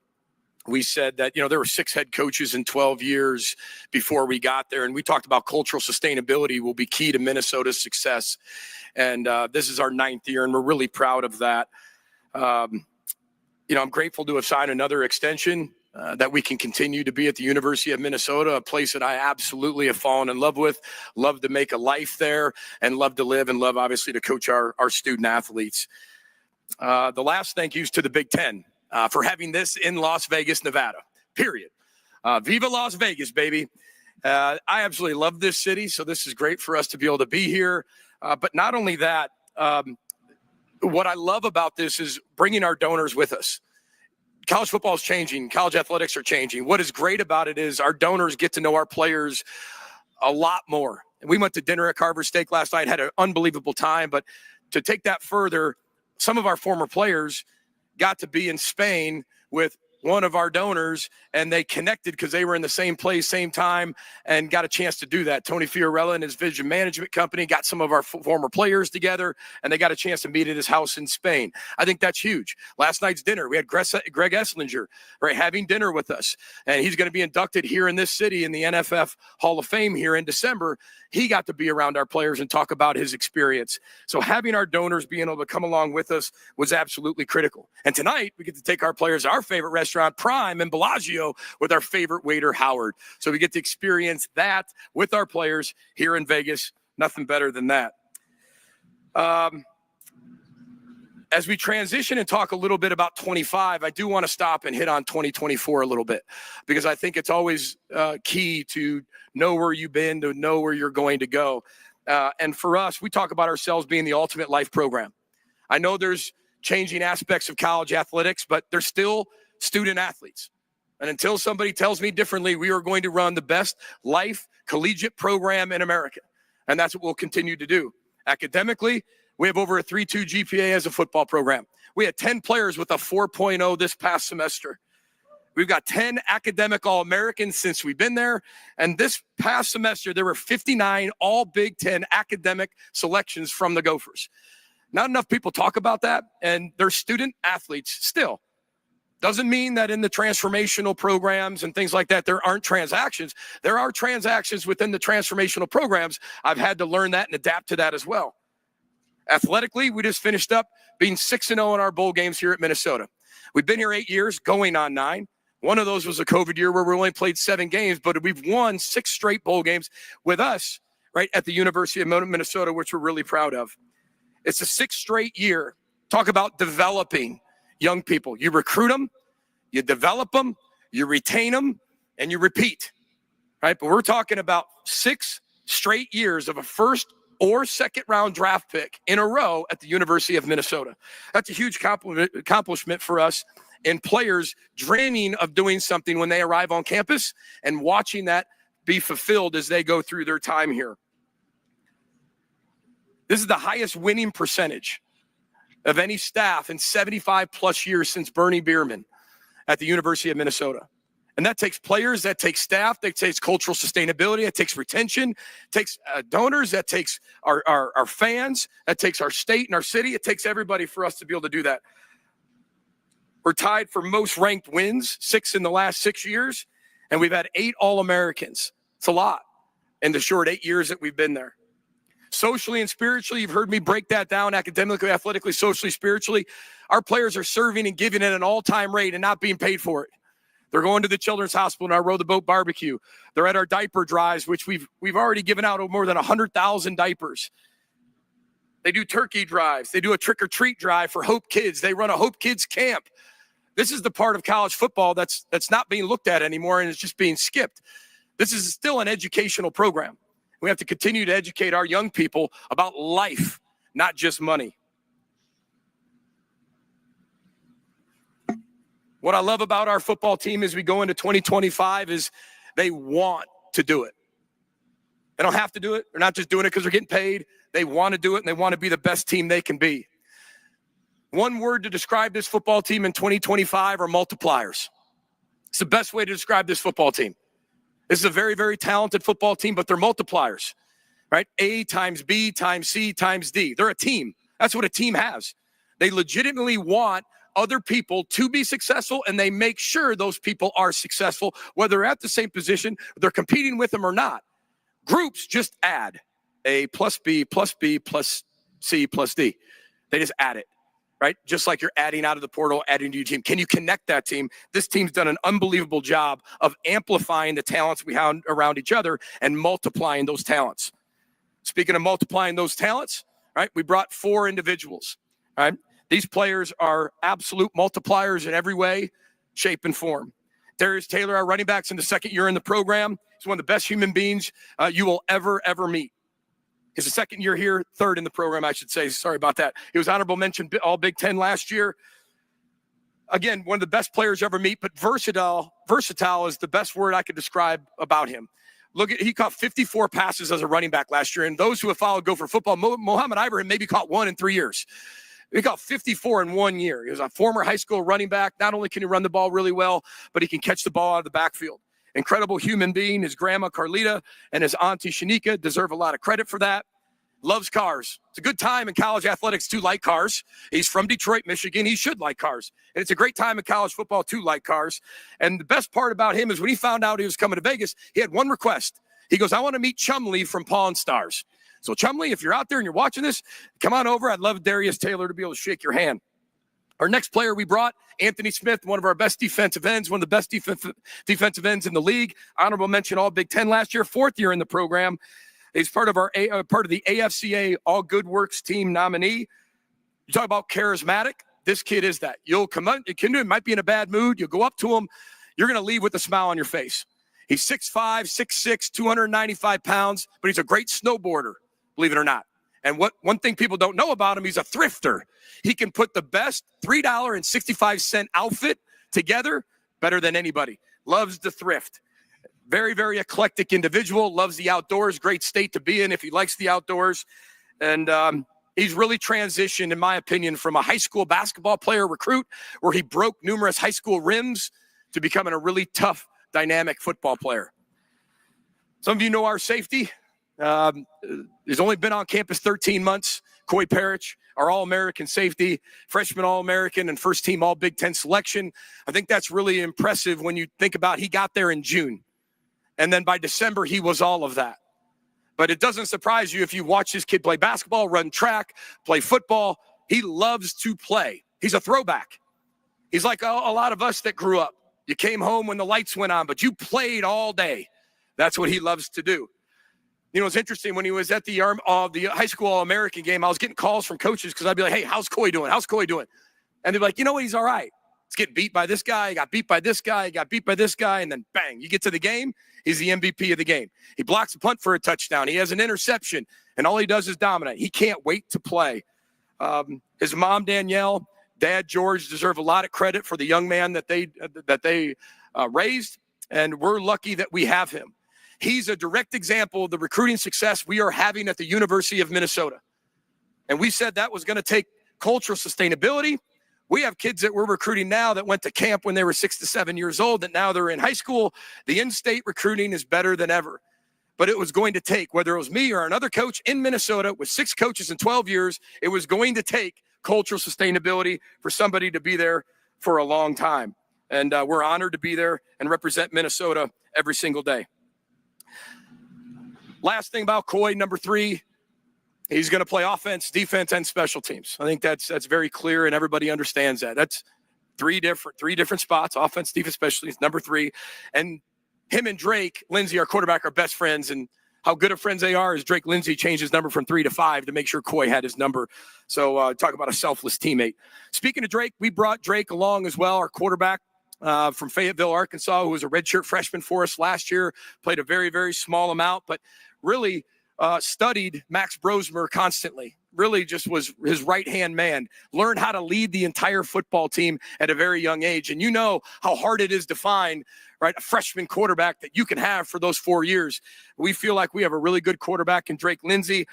S22: we said that, there were 6 head coaches in 12 years before we got there. And we talked about cultural sustainability will be key to Minnesota's success. And this is our 9th year, and we're really proud of that. I'm grateful to have signed another extension that we can continue to be at the University of Minnesota, a place that I absolutely have fallen in love with, love to make a life there, and love to live, and love, obviously, to coach our student athletes. The last thank yous to the Big Ten for having this in Las Vegas, Nevada, period. Viva Las Vegas, baby. I absolutely love this city, so this is great for us to be able to be here. But not only that, what I love about this is bringing our donors with us. College football is changing. College athletics are changing. What is great about it is our donors get to know our players a lot more. And we went to dinner at Carver Steak last night, had an unbelievable time. But to take that further, some of our former players got to be in Spain with one of our donors, and they connected because they were in the same place, same time, and got a chance to do that. Tony Fiorella and his vision management company got some of our former players together, and they got a chance to meet at his house in Spain. I think that's huge. Last night's dinner, we had Greg Esslinger, right, having dinner with us, and he's going to be inducted here in this city in the NFF Hall of Fame here in December. He got to be around our players and talk about his experience. So having our donors being able to come along with us was absolutely critical. And tonight, we get to take our players to our favorite restaurant, Prime in Bellagio, with our favorite waiter, Howard. So we get to experience that with our players here in Vegas. Nothing better than that. As we transition and talk a little bit about 25, I do want to stop and hit on 2024 a little bit, because I think it's always key to know where you've been, to know where you're going to go. And for us, we talk about ourselves being the ultimate life program. I know there's changing aspects of college athletics, but they're still student athletes. And until somebody tells me differently, we are going to run the best life collegiate program in America. And that's what we'll continue to do. Academically, we have over a 3.2 GPA as a football program. We had 10 players with a 4.0 this past semester. We've got 10 academic All-Americans since we've been there. And this past semester, there were 59 all Big Ten academic selections from the Gophers. Not enough people talk about that, and they're student athletes still. Doesn't mean that in the transformational programs and things like that, there aren't transactions. There are transactions within the transformational programs. I've had to learn that and adapt to that as well. Athletically, we just finished up being 6-0 in our bowl games here at Minnesota. We've been here 8 years, going on 9. One of those was a COVID year where we only played 7 games, but we've won 6 straight bowl games with us right at the University of Minnesota, which we're really proud of. It's a 6th straight year. Talk about developing young people. You recruit them, you develop them, you retain them, and you repeat, right? But we're talking about 6 straight years of a first or second round draft pick in a row at the University of Minnesota. That's a huge accomplishment for us, and players dreaming of doing something when they arrive on campus and watching that be fulfilled as they go through their time here. This is the highest winning percentage of any staff in 75 plus years since Bernie Bierman at the University of Minnesota. And that takes players, that takes staff, that takes cultural sustainability, that takes retention, takes donors, that takes our fans, that takes our state and our city. It takes everybody for us to be able to do that. We're tied for most ranked wins, 6 in the last 6 years, and we've had 8 All-Americans. It's a lot in the short 8 years that we've been there. Socially and spiritually, you've heard me break that down academically, athletically, socially, spiritually. Our players are serving and giving at an all-time rate and not being paid for it. They're going to the Children's Hospital and our Row the Boat barbecue. They're at our diaper drives, which we've already given out more than 100,000 diapers. They do turkey drives. They do a trick-or-treat drive for Hope Kids. They run a Hope Kids camp. This is the part of college football that's not being looked at anymore, and it's just being skipped. This is still an educational program. We have to continue to educate our young people about life, not just money. What I love about our football team as we go into 2025 is they want to do it. They don't have to do it. They're not just doing it because they're getting paid. They want to do it, and they want to be the best team they can be. One word to describe this football team in 2025 are multipliers. It's the best way to describe this football team. This is a very, very talented football team, but they're multipliers, right? A times B times C times D. They're a team. That's what a team has. They legitimately want other people to be successful, and they make sure those people are successful, whether they're at the same position, they're competing with them or not. Groups just add A plus B plus B plus C plus D. They just add it. Right? Just like you're adding out of the portal, adding to your team. Can you connect that team? This team's done an unbelievable job of amplifying the talents we have around each other and multiplying those talents. Speaking of multiplying those talents, right? We brought 4 individuals, right? These players are absolute multipliers in every way, shape, and form. Darius Taylor, our running back's in the 2nd year in the program. He's one of the best human beings you will ever meet. He's the 2nd year here, 3rd in the program, I should say. Sorry about that. He was honorable mention all Big Ten last year. Again, one of the best players you ever meet, but versatile is the best word I could describe about him. He caught 54 passes as a running back last year, and those who have followed Gopher football, Mohamed Ibrahim maybe caught 1 in 3 years. He got 54 in 1 year. He was a former high school running back. Not only can he run the ball really well, but he can catch the ball out of the backfield. Incredible human being. His grandma, Carlita, and his auntie, Shanika, deserve a lot of credit for that. Loves cars. It's a good time in college athletics to like cars. He's from Detroit, Michigan. He should like cars. And it's a great time in college football to like cars. And the best part about him is when he found out he was coming to Vegas, he had one request. He goes, I want to meet Chumlee from Pawn Stars. So Chumlee, if you're out there and you're watching this, come on over. I'd love Darius Taylor to be able to shake your hand. Our next player we brought, Anthony Smith, one of our best defensive ends, one of the best defensive ends in the league. Honorable mention All Big Ten last year, 4th year in the program. He's part of the AFCA All Good Works team nominee. You talk about charismatic. This kid is that. You'll come up, it might be in a bad mood. You'll go up to him. You're going to leave with a smile on your face. He's 6'5", 6'6", 295 pounds, but he's a great snowboarder, believe it or not. And one thing people don't know about him, he's a thrifter. He can put the best $3.65 outfit together better than anybody. Loves to thrift. Very, very eclectic individual, loves the outdoors, great state to be in if he likes the outdoors. And he's really transitioned, in my opinion, from a high school basketball player recruit where he broke numerous high school rims to becoming a really tough, dynamic football player. Some of you know our safety. He's only been on campus 13 months. Coy Parrish, our All-American safety, freshman All-American and first team All Big Ten selection. I think that's really impressive when you think about he got there in June. And then by December, he was all of that. But it doesn't surprise you if you watch this kid play basketball, run track, play football. He loves to play. He's a throwback. He's like a lot of us that grew up. You came home when the lights went on, but you played all day. That's what he loves to do. You know, it's interesting. When he was at the high school All-American game, I was getting calls from coaches because I'd be like, hey, how's Coy doing? How's Coy doing? And they'd be like, you know what? He's all right. He's getting beat by this guy. He got beat by this guy. He got beat by this guy. And then bang, you get to the game. He's the MVP of the game. He blocks a punt for a touchdown. He has an interception, and all he does is dominate. He can't wait to play. His mom, Danielle, dad, George, deserve a lot of credit for the young man that they raised, and we're lucky that we have him. He's a direct example of the recruiting success we are having at the University of Minnesota. And we said that was going to take cultural sustainability. We have kids that we're recruiting now that went to camp when they were 6 to 7 years old, that now they're in high school. The in-state recruiting is better than ever. But it was going to take, whether it was me or another coach in Minnesota with 6 coaches in 12 years, it was going to take cultural sustainability for somebody to be there for a long time. And we're honored to be there and represent Minnesota every single day. Last thing about Coy, number 3, he's going to play offense, defense, and special teams. I think that's very clear, and everybody understands that. That's three different spots: offense, defense, special teams. Number 3, and him and Drake Lindsay, our quarterback, are best friends. And how good of friends they are is Drake Lindsay changed his number from 3 to 5 to make sure Coy had his number. So talk about a selfless teammate. Speaking of Drake, we brought Drake along as well, our quarterback from Fayetteville, Arkansas, who was a redshirt freshman for us last year. Played a very, very small amount, but really studied Max Brosmer constantly. Really just was his right-hand man. Learned how to lead the entire football team at a very young age. And you know how hard it is to find, right, a freshman quarterback that you can have for those 4 years. We feel like we have a really good quarterback in Drake Lindsay.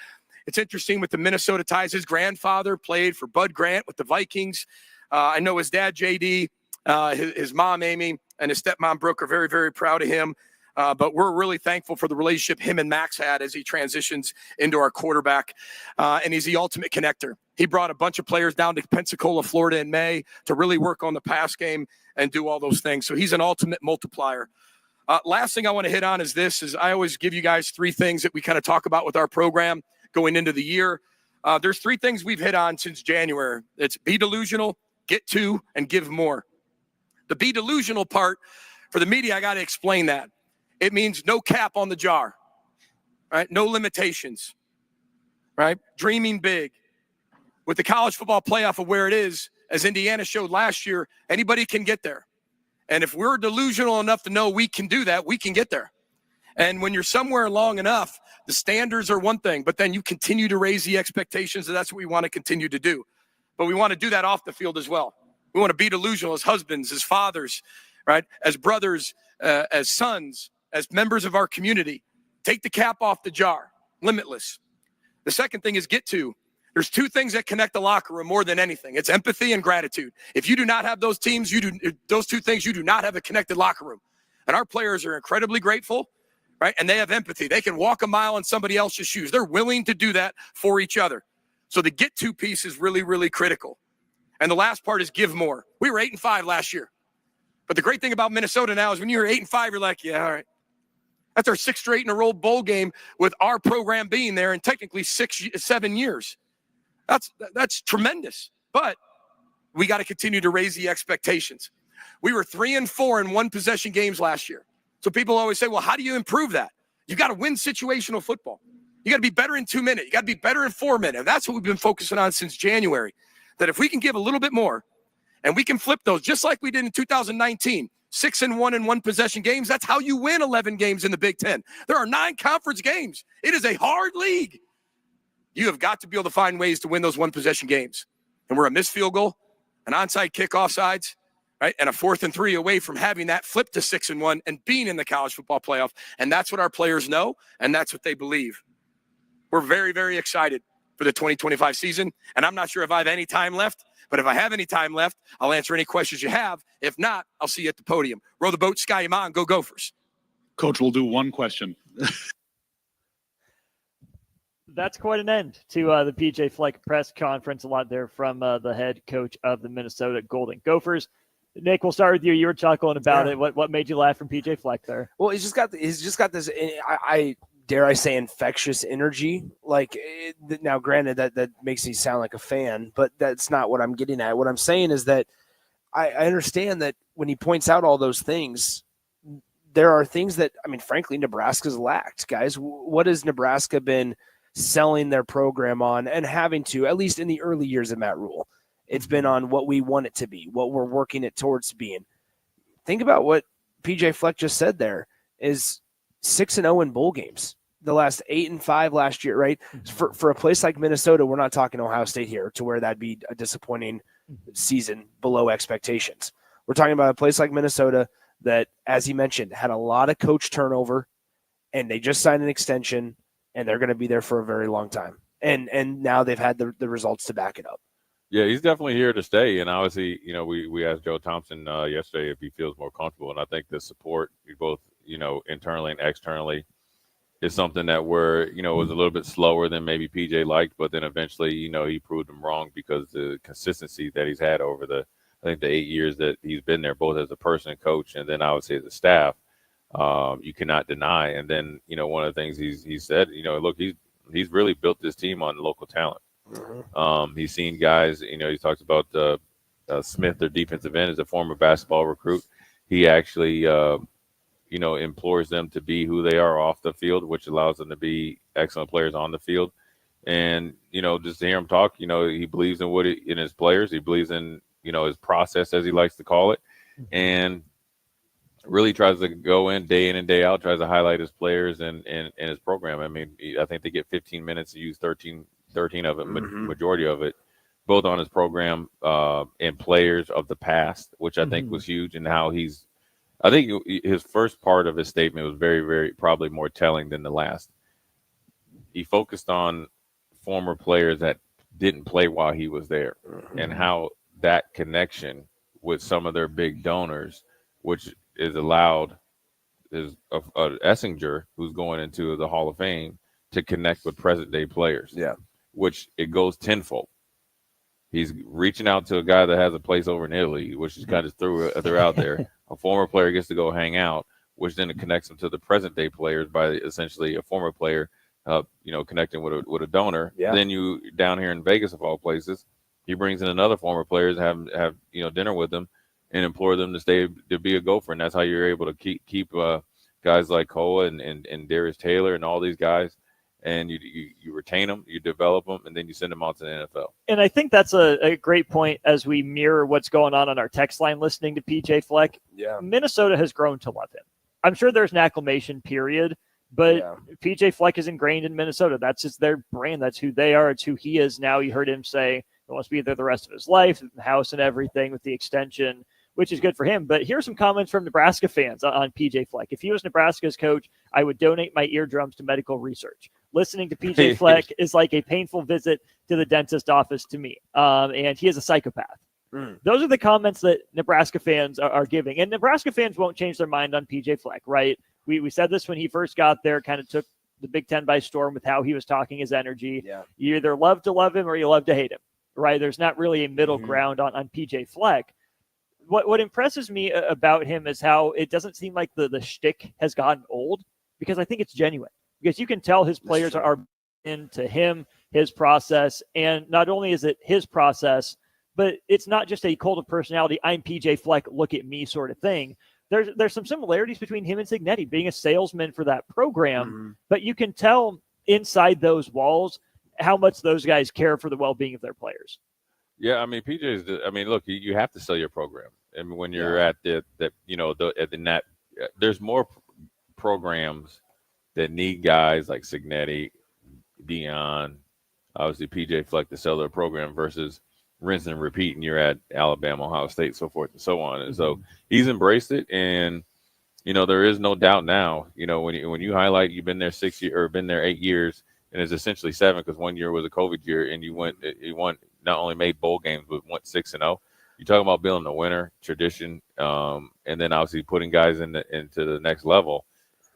S22: It's interesting with the Minnesota ties. His grandfather played for Bud Grant with the Vikings. I know his dad, JD, his mom, Amy, and his stepmom, Brooke, are very, very proud of him. But we're really thankful for the relationship him and Max had as he transitions into our quarterback. And he's the ultimate connector. He brought a bunch of players down to Pensacola, Florida in May to really work on the pass game and do all those things. So he's an ultimate multiplier. Last thing I want to hit on is this, is I always give you guys 3 things that we kind of talk about with our program going into the year. There's 3 things we've hit on since January. It's be delusional, get to, and give more. The be delusional part, for the media, I got to explain that. It means no cap on the jar, right? No limitations, right? Dreaming big. With the college football playoff of where it is, as Indiana showed last year, anybody can get there. And if we're delusional enough to know we can do that, we can get there. And when you're somewhere long enough, the standards are one thing, but then you continue to raise the expectations, and that's what we want to continue to do. But we want to do that off the field as well. We want to be delusional as husbands, as fathers, right? As brothers, as sons, as members of our community. Take the cap off the jar, limitless. The second thing is get to. There's two things that connect the locker room more than anything. It's empathy and gratitude. If you do not have those two things, you do not have a connected locker room. And our players are incredibly grateful, right? And they have empathy. They can walk a mile in somebody else's shoes. They're willing to do that for each other. So the get to piece is really, really critical. And the last part is give more. We were 8-5 last year. But the great thing about Minnesota now is when you're 8-5, you're like, yeah, all right. That's our 6th straight in a row bowl game with our program being there in technically 7 years. That's tremendous. But we got to continue to raise the expectations. We were 3-4 in one possession games last year. So people always say, well, how do you improve that? You got to win situational football. You got to be better in 2 minutes. You got to be better in 4 minutes. And that's what we've been focusing on since January. That if we can give a little bit more and we can flip those just like we did in 2019, 6-1 in one possession games, that's how you win 11 games in the Big Ten. There are 9 conference games. It is a hard league. You have got to be able to find ways to win those one possession games. And we're a missed field goal, an onside kick offsides, right? And a 4th and 3 away from having that flip to 6-1 and being in the college football playoff. And that's what our players know, and that's what they believe. We're very, very excited for the 2025 season. And I'm not sure if I have any time left, but if I have any time left, I'll answer any questions you have. If not, I'll see you at the podium. Row the boat, Sky Yama, and go Gophers.
S6: Coach, we'll do one question.
S9: That's quite an end to the PJ Fleck press conference. A lot there from the head coach of the Minnesota Golden Gophers. Nick, we'll start with you. You were chuckling about it. What made you laugh from PJ Fleck there?
S10: Well, he's just got this. I dare I say infectious energy. Like now, granted that makes me sound like a fan, but that's not what I'm getting at. What I'm saying is that I understand that when he points out all those things, there are things that frankly, Nebraska's lacked. Guys, what has Nebraska been selling their program on and having to, at least in the early years of Matt Rule? It's been on what we want it to be, what we're working it towards being. Think about what PJ Fleck just said there is 6-0 in bowl games. The last 8-5 last year, right? For a place like Minnesota, we're not talking Ohio State here to where that'd be a disappointing season below expectations. We're talking about a place like Minnesota that, as he mentioned, had a lot of coach turnover, and they just signed an extension, and they're going to be there for a very long time. And now they've had the results to back it up.
S21: Yeah, he's definitely here to stay. And obviously, we asked Joe Thompson yesterday if he feels more comfortable. And I think the support, both, internally and externally, is something that was a little bit slower than maybe PJ liked. But then eventually, he proved him wrong because the consistency that he's had over the 8 years that he's been there, both as a person and coach, and then I would say as a staff, you cannot deny. And then, one of the things he said, look, he's really built this team on local talent. Mm-hmm. He's seen guys, he talks about Smith, their defensive end, as a former basketball recruit. He actually, implores them to be who they are off the field, which allows them to be excellent players on the field. And, just to hear him talk, he believes in his players. He believes in, his process, as he likes to call it, and really tries to go in and day out, tries to highlight his players and his program. I think they get 15 minutes to use 13 of it, majority of it, both on his program and players of the past, which I think was huge. And how I think his first part of his statement was very, very probably more telling than the last. He focused on former players that didn't play while he was there, and how that connection with some of their big donors, which is allowed Essinger, who's going into the Hall of Fame, to connect with present day players.
S10: Yeah.
S21: Which it goes tenfold. He's reaching out to a guy that has a place over in Italy, which is kind of they're out there. A former player gets to go hang out, which then it connects them to the present day players by essentially a former player, connecting with a donor.
S10: Yeah.
S21: Then you down here in Vegas, of all places, he brings in another former player to have dinner with them and implore them to stay to be a Gopher, and that's how you're able to keep guys like Koa and Darius Taylor and all these guys. And you retain them, you develop them, and then you send them out to the NFL.
S9: And I think that's a great point as we mirror what's going on our text line listening to PJ Fleck.
S10: Yeah.
S9: Minnesota has grown to love him. I'm sure there's an acclimation period, but PJ Fleck is ingrained in Minnesota. That's just their brand. That's who they are. It's who he is now. You heard him say he wants to be there the rest of his life, the house and everything with the extension, which is good for him. But here's some comments from Nebraska fans on PJ Fleck. If he was Nebraska's coach, I would donate my eardrums to medical research. Listening to PJ Fleck is like a painful visit to the dentist office to me. And he is a psychopath. Those are the comments that Nebraska fans are giving. And Nebraska fans won't change their mind on PJ Fleck, right? We said this when he first got there, kind of took the Big Ten by storm with how he was talking, his energy.
S10: Yeah.
S9: You either love to love him or you love to hate him, right? There's not really a middle ground on PJ Fleck. What impresses me about him is how it doesn't seem like the shtick has gotten old, because I think it's genuine. Because you can tell his players are into him, his process, and not only is it his process, but it's not just a cult of personality, I'm PJ Fleck, look at me sort of thing. There's some similarities between him and Signetti, being a salesman for that program, but you can tell inside those walls how much those guys care for the well-being of their players.
S21: Yeah, I mean, look, you have to sell your program. I mean, when you're at there's more programs that need guys like Signetti, Dion, obviously PJ Fleck to sell their program versus rinse and repeat, and you're at Alabama, Ohio State, so forth and so on. And so he's embraced it, and there is no doubt now. When you highlight you've been there 6 years or been there 8 years, and it's essentially 7 because 1 year was a COVID year, and you won not only made bowl games but went 6-0. You're talking about building a winner tradition, and then obviously putting guys into the next level.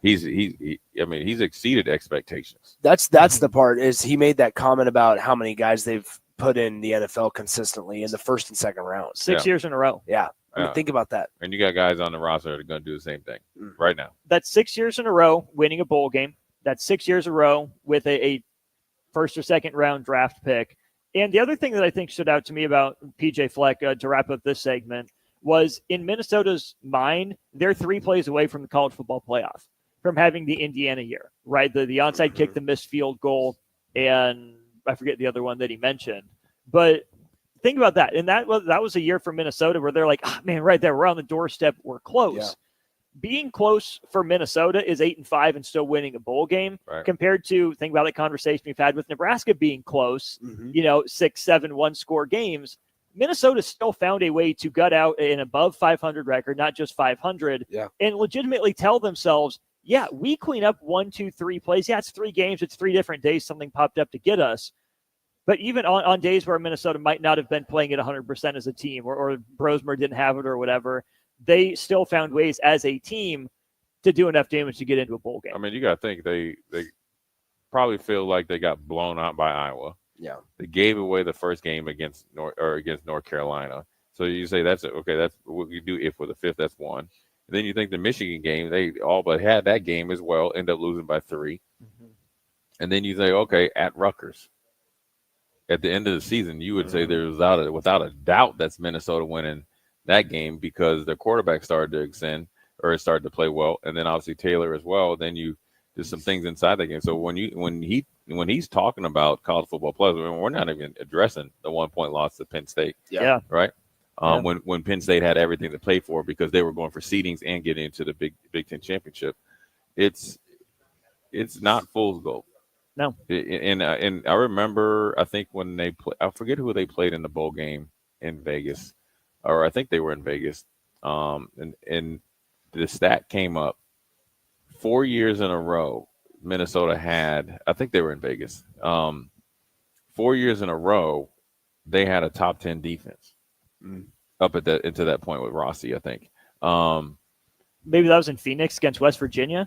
S21: He's exceeded expectations.
S10: That's the part, is he made that comment about how many guys they've put in the NFL consistently in the first and second rounds.
S9: 6 years in a row.
S10: Yeah. I mean, think about that.
S21: And you got guys on the roster that are going to do the same thing right now.
S9: That's 6 years in a row winning a bowl game. That's 6 years in a row with a first or second round draft pick. And the other thing that I think stood out to me about PJ Fleck, to wrap up this segment, was in Minnesota's mind, they're 3 plays away from the college football playoff, from having the Indiana year, right? The onside kick, the missed field goal, and I forget the other one that he mentioned. But think about that. And that was a year for Minnesota where they're like, man, right there, we're on the doorstep, we're close. Yeah. Being close for Minnesota is 8-5 and still winning a bowl game, compared to, think about the conversation we've had with Nebraska being close, 6-7 one-score games. Minnesota still found a way to gut out an above 500 record, not just 500, and legitimately tell themselves, yeah, we clean up 1, 2, 3 plays. Yeah, it's 3 games. It's 3 different days. Something popped up to get us. But even on days where Minnesota might not have been playing at 100% as a team, or Brosmer didn't have it or whatever, they still found ways as a team to do enough damage to get into a bowl game.
S21: I mean, you got to think they probably feel like they got blown out by Iowa.
S10: Yeah.
S21: They gave away the first game against North Carolina. So you say that's what you do if with the 5th, that's 1. And then you think the Michigan game, they all but had that game as well, end up losing by 3. And then you say, okay, at Rutgers. At the end of the season, you would say there's without a doubt that's Minnesota winning that game because their quarterback started to extend or started to play well, and then obviously Taylor as well. Then you there's some things inside that game. So when he's talking about college football players, I mean, we're not even addressing the 1-point loss to Penn State.
S9: Yeah.
S21: Right. When Penn State had everything to play for because they were going for seedings and getting into the Big Ten championship, it's not fool's gold.
S9: No.
S21: And I remember, I think when they play, I forget who they played in the bowl game in Vegas, or I think they were in Vegas. And the stat came up 4 years in a row. Minnesota had, I think they were in Vegas. 4 years in a row, they had a top 10 defense up at into that point with Rossi, I think.
S9: Maybe that was in Phoenix against West Virginia.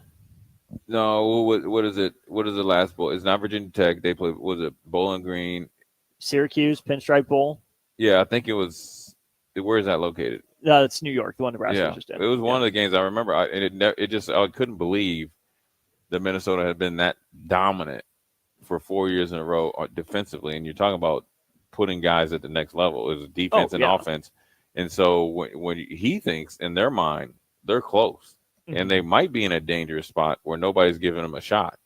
S21: No, what is it? What is the last bowl? It's not Virginia Tech. They played. Was it Bowling Green?
S9: Syracuse Pinstripe Bowl.
S21: Yeah, I think it was. Where is that located?
S9: No, it's New York. The one Nebraska was just in.
S21: It was one of the games I remember. I couldn't believe that Minnesota had been that dominant for 4 years in a row defensively. And you're talking about putting guys at the next level. It was defense and offense. And so when he thinks in their mind they're close. And they might be in a dangerous spot where nobody's giving them a shot.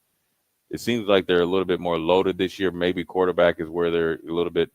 S21: It seems like they're a little bit more loaded this year. Maybe quarterback is where they're a little bit,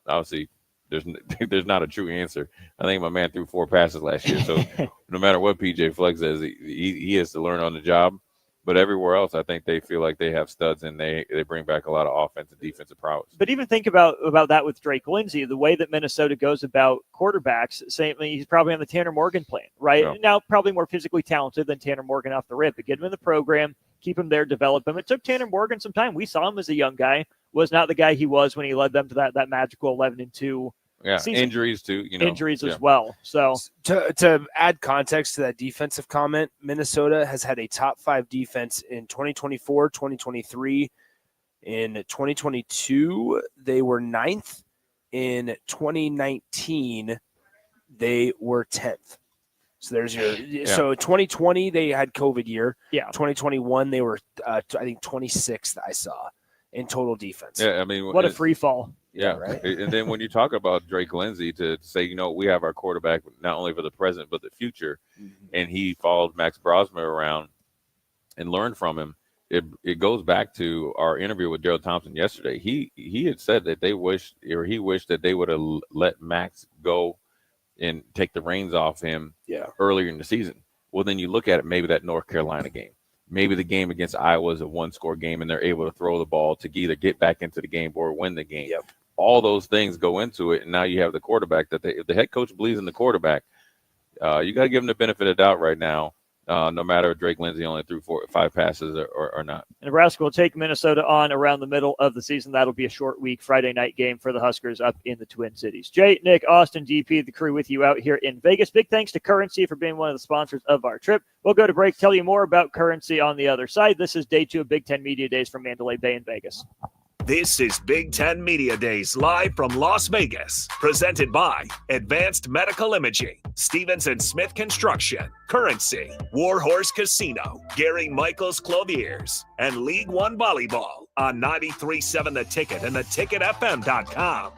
S21: obviously there's not a true answer. I think my man threw 4 passes last year. So no matter what PJ Fleck says, he has to learn on the job. But everywhere else, I think they feel like they have studs, and they bring back a lot of offensive, defensive prowess.
S9: But even think about that with Drake Lindsay, the way that Minnesota goes about quarterbacks, saying he's probably on the Tanner Morgan plan, right?
S21: Yeah.
S9: Now, probably more physically talented than Tanner Morgan off the rip, but get him in the program, keep him there, develop him. It took Tanner Morgan some time. We saw him as a young guy, was not the guy he was when he led them to that magical 11-2
S21: Yeah,
S9: season.
S21: injuries too.
S9: Injuries as well. So
S10: to add context to that defensive comment, Minnesota has had a top 5 defense in 2024, 2023. In 2022, they were 9th. In 2019, they were 10th. So there's your. So 2020 they had COVID year.
S9: Yeah.
S10: 2021 they were I think 26th. I saw in total defense.
S21: Yeah, I mean,
S9: what a free fall.
S21: Yeah,
S10: right.
S21: And then when you talk about Drake Lindsay, to say, we have our quarterback not only for the present but the future, and he followed Max Brosmer around and learned from him. It goes back to our interview with Daryl Thompson yesterday. He had said that he wished that they would have let Max go and take the reins off him earlier in the season. Well, then you look at it, maybe that North Carolina game. Maybe the game against Iowa is a one-score game, and they're able to throw the ball to either get back into the game or win the game.
S10: Yep.
S21: All those things go into it, and now you have the quarterback if the head coach believes in the quarterback, you got to give him the benefit of the doubt right now, no matter if Drake Lindsay only threw 4 or 5 passes or not.
S9: Nebraska will take Minnesota on around the middle of the season. That'll be a short week, Friday night game for the Huskers up in the Twin Cities. Jay, Nick, Austin, DP, the crew with you out here in Vegas. Big thanks to Currency for being one of the sponsors of our trip. We'll go to break, tell you more about Currency on the other side. This is day 2 of Big Ten Media Days from Mandalay Bay in Vegas.
S26: This is Big Ten Media Days live from Las Vegas, presented by Advanced Medical Imaging, Stevens & Smith Construction, Currency, Warhorse Casino, Gary Michaels Clothiers, and League One Volleyball on 93.7 The Ticket and theticketfm.com.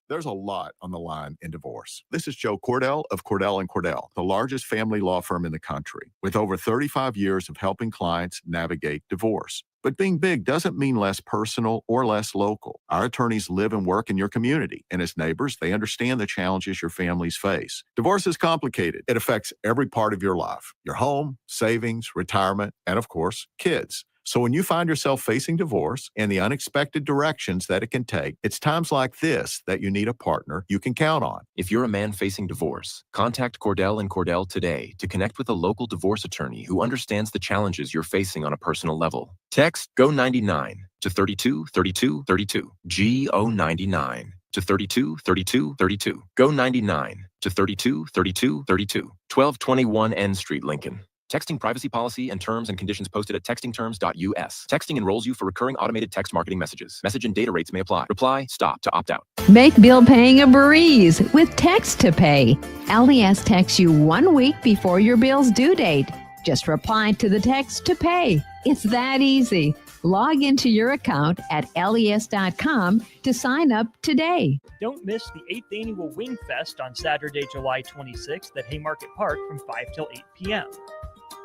S17: There's a lot on the line in divorce. This is Joe Cordell of Cordell & Cordell, the largest family law firm in the country, with over 35 years of helping clients navigate divorce. But being big doesn't mean less personal or less local. Our attorneys live and work in your community, and as neighbors, they understand the challenges your families face. Divorce is complicated. It affects every part of your life: your home, savings, retirement, and of course, kids. So when you find yourself facing divorce and the unexpected directions that it can take, it's times like this that you need a partner you can count on.
S18: If you're a man facing divorce, contact Cordell & Cordell today to connect with a local divorce attorney who understands the challenges you're facing on a personal level. Text GO99 to 323232. GO99 to 323232. GO99 to 323232. 1221 N Street, Lincoln. Texting privacy policy and terms and conditions posted at textingterms.us. Texting enrolls you for recurring automated text marketing messages. Message and data rates may apply. Reply, stop to opt out.
S12: Make bill paying a breeze with Text to Pay. LES texts you 1 week before your bill's due date. Just reply to the text to pay. It's that easy. Log into your account at les.com to sign up today.
S14: Don't miss the 8th Annual Wing Fest on Saturday, July 26th at Haymarket Park from 5 till 8 p.m.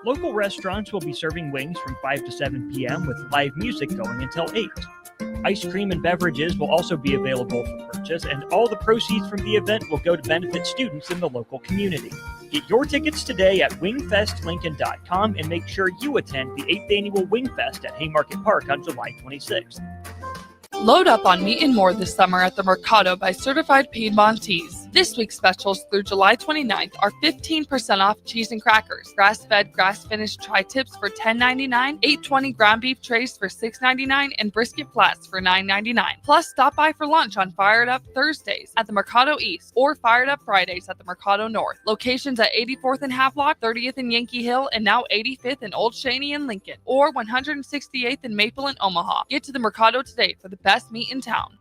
S14: Local restaurants will be serving wings from 5 to 7 p.m. with live music going until 8. Ice cream and beverages will also be available for purchase, and all the proceeds from the event will go to benefit students in the local community. Get your tickets today at wingfestlincoln.com and make sure you attend the 8th Annual Wingfest at Haymarket Park on July 26th.
S4: Load up on meat and more this summer at the Mercado by Certified Piedmontese. This week's specials through July 29th are 15% off cheese and crackers, grass-fed, grass-finished tri-tips for $10.99, 820 ground beef trays for $6.99, and brisket flats for $9.99. Plus, stop by for lunch on Fired Up Thursdays at the Mercado East or Fired Up Fridays at the Mercado North. Locations at 84th and Havelock, 30th and Yankee Hill, and now 85th and Old Cheney and Lincoln, or 168th and Maple and Omaha. Get to the Mercado today for the best meat in town.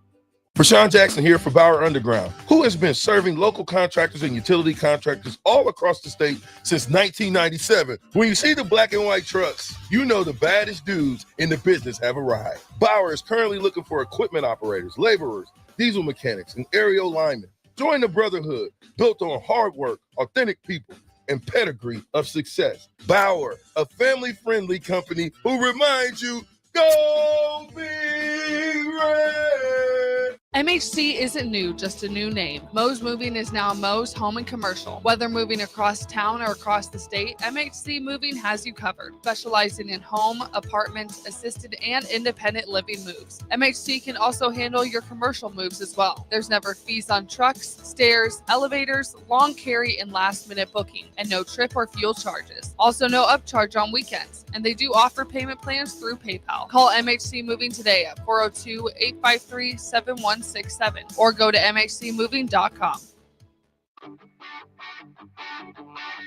S15: Rashawn Jackson here for Bauer Underground, who has been serving local contractors and utility contractors all across the state since 1997. When you see the black and white trucks, you know the baddest dudes in the business have arrived. Bauer is currently looking for equipment operators, laborers, diesel mechanics, and aerial linemen. Join the brotherhood built on hard work, authentic people, and pedigree of success. Bauer, a family-friendly company who reminds you, go Big Red!
S4: MHC isn't new, just a new name. Moe's Moving is now Moe's Home and Commercial. Whether moving across town or across the state, MHC Moving has you covered, specializing in home, apartments, assisted, and independent living moves. MHC can also handle your commercial moves as well. There's never fees on trucks, stairs, elevators, long carry, and last-minute booking, and no trip or fuel charges. Also no upcharge on weekends, and they do offer payment plans through PayPal. Call MHC Moving today at 402-853-7167 or go to mhcmoving.com.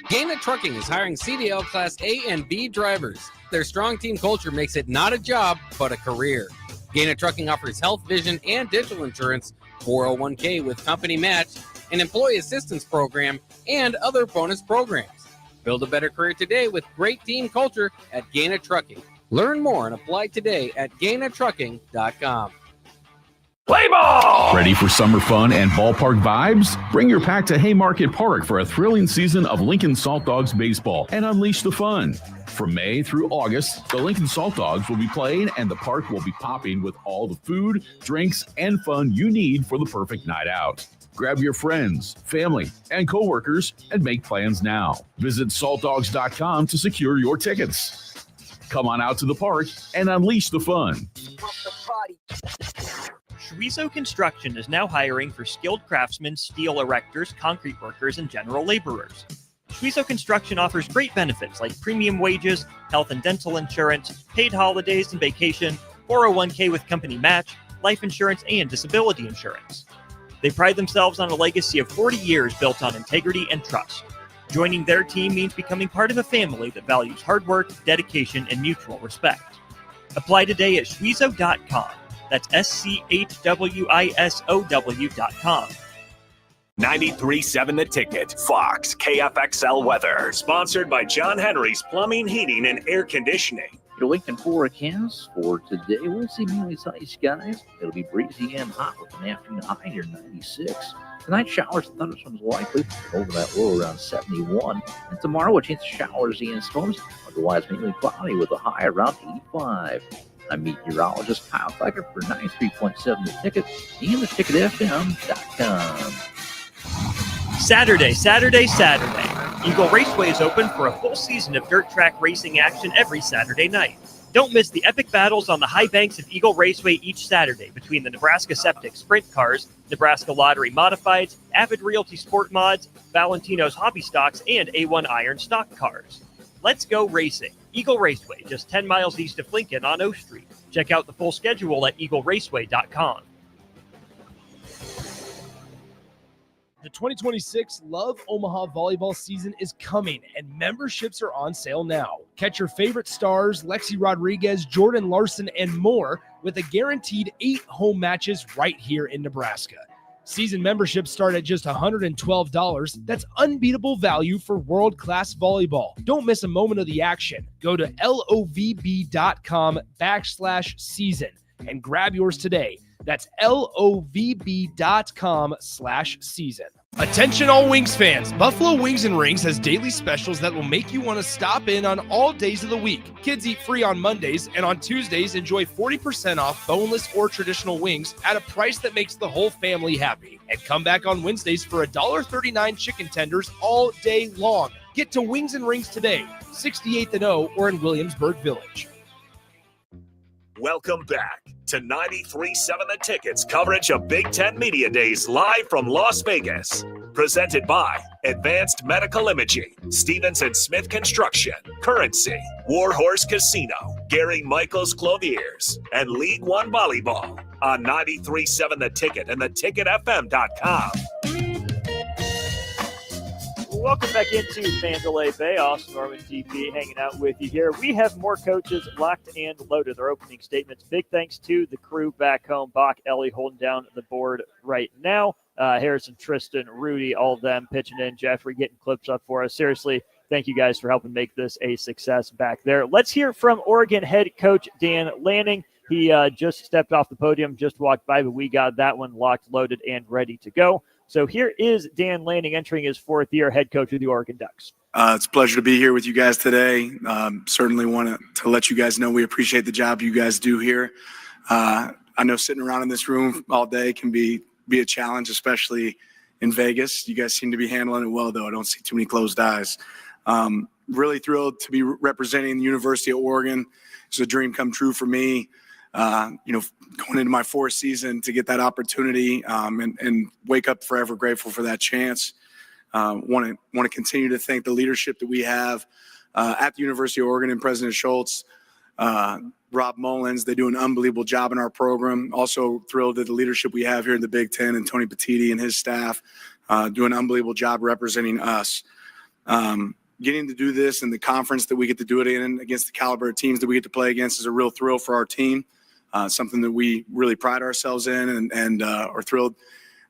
S19: Gaina Trucking is hiring CDL Class A and B drivers. Their strong team culture makes it not a job, but a career. Gaina Trucking offers health, vision, and dental insurance, 401k with company match, an employee assistance program, and other bonus programs. Build a better career today with great team culture at Gaina Trucking. Learn more and apply today at GainaTrucking.com.
S2: Play ball! Ready for summer fun and ballpark vibes? Bring your pack to Haymarket Park for a thrilling season of Lincoln Salt Dogs baseball and unleash the fun. From May through August, the Lincoln Salt Dogs will be playing and the park will be popping with all the food, drinks, and fun you need for the perfect night out. Grab your friends, family, and coworkers and make plans now. Visit saltdogs.com to secure your tickets. Come on out to the park and unleash the fun.
S14: Schweizo Construction is now hiring for skilled craftsmen, steel erectors, concrete workers, and general laborers. Schweizo Construction offers great benefits like premium wages, health and dental insurance, paid holidays and vacation, 401k with company match, life insurance, and disability insurance. They pride themselves on a legacy of 40 years built on integrity and trust. Joining their team means becoming part of a family that values hard work, dedication, and mutual respect. Apply today at schweizo.com. That's SCHWISOW.com.
S26: 93.7 The Ticket, Fox, KFXL weather. Sponsored by John Henry's Plumbing, Heating, and Air Conditioning.
S3: Your Lincoln forecast for today, we'll see mainly sunny skies. It'll be breezy and hot with an afternoon high near 96. Tonight, showers and thunderstorms likely over that low around 71. And tomorrow, a chance of showers and storms. Otherwise, mainly cloudy with a high around 85. I'm meteorologist Kyle Thacker for 93.7 The Ticket and theticketfm.com.
S14: Saturday. Eagle Raceway is open for a full season of dirt track racing action every Saturday night. Don't miss the epic battles on the high banks of Eagle Raceway each Saturday between the Nebraska Septic Sprint Cars, Nebraska Lottery Modifieds, Avid Realty Sport Mods, Valentino's Hobby Stocks, and A1 Iron Stock Cars. Let's go racing. Eagle Raceway, just 10 miles east of Lincoln on O Street. Check out the full schedule at eagleraceway.com.
S5: The 2026 Love Omaha volleyball season is coming, and memberships are on sale now. Catch your favorite stars, Lexi Rodriguez, Jordan Larson, and more with a guaranteed 8 home matches right here in Nebraska. Season memberships start at just $112. That's unbeatable value for world-class volleyball. Don't miss a moment of the action. Go to lovb.com/season and grab yours today. That's lovb.com/season. Attention all Wings fans. Buffalo Wings and Rings has daily specials that will make you want to stop in on all days of the week. Kids eat free on Mondays, and on Tuesdays, enjoy 40% off boneless or traditional wings at a price that makes the whole family happy. And come back on Wednesdays for $1.39 chicken tenders all day long. Get to Wings and Rings today, 68th and O, or in Williamsburg Village.
S26: Welcome back to 93.7 The Ticket's coverage of Big Ten Media Days live from Las Vegas. Presented by Advanced Medical Imaging, Stevenson Smith Construction, Currency, Warhorse Casino, Gary Michaels Clothiers, and League One Volleyball on 93.7 The Ticket and theticketfm.com.
S9: Welcome back into Mandalay Bay. Austin Norman GP hanging out with you here. We have more coaches locked and loaded. Their opening statements. Big thanks to the crew back home. Bach, Ellie holding down the board right now. Harrison, Tristan, Rudy, all of them pitching in. Jeffrey getting clips up for us. Seriously, thank you guys for helping make this a success back there. Let's hear from Oregon head coach Dan Lanning. He just stepped off the podium, just walked by, but we got that one locked, loaded, and ready to go. So here is Dan Lanning entering his 4th year head coach of the Oregon Ducks.
S13: It's a pleasure to be here with you guys today. Certainly want to let you guys know we appreciate the job you guys do here. I know sitting around in this room all day can be a challenge, especially in Vegas. You guys seem to be handling it well, though. I don't see too many closed eyes. Really thrilled to be representing the University of Oregon. It's a dream come true for me. Going into my fourth season to get that opportunity and wake up forever grateful for that chance. Want to continue to thank the leadership that we have at the University of Oregon and President Schultz, Rob Mullins. They do an unbelievable job in our program. Also thrilled at the leadership we have here in the Big Ten, and Tony Petitti and his staff do an unbelievable job representing us. Getting to do this in the conference that we get to do it in against the caliber of teams that we get to play against is a real thrill for our team. Something that we really pride ourselves in and are thrilled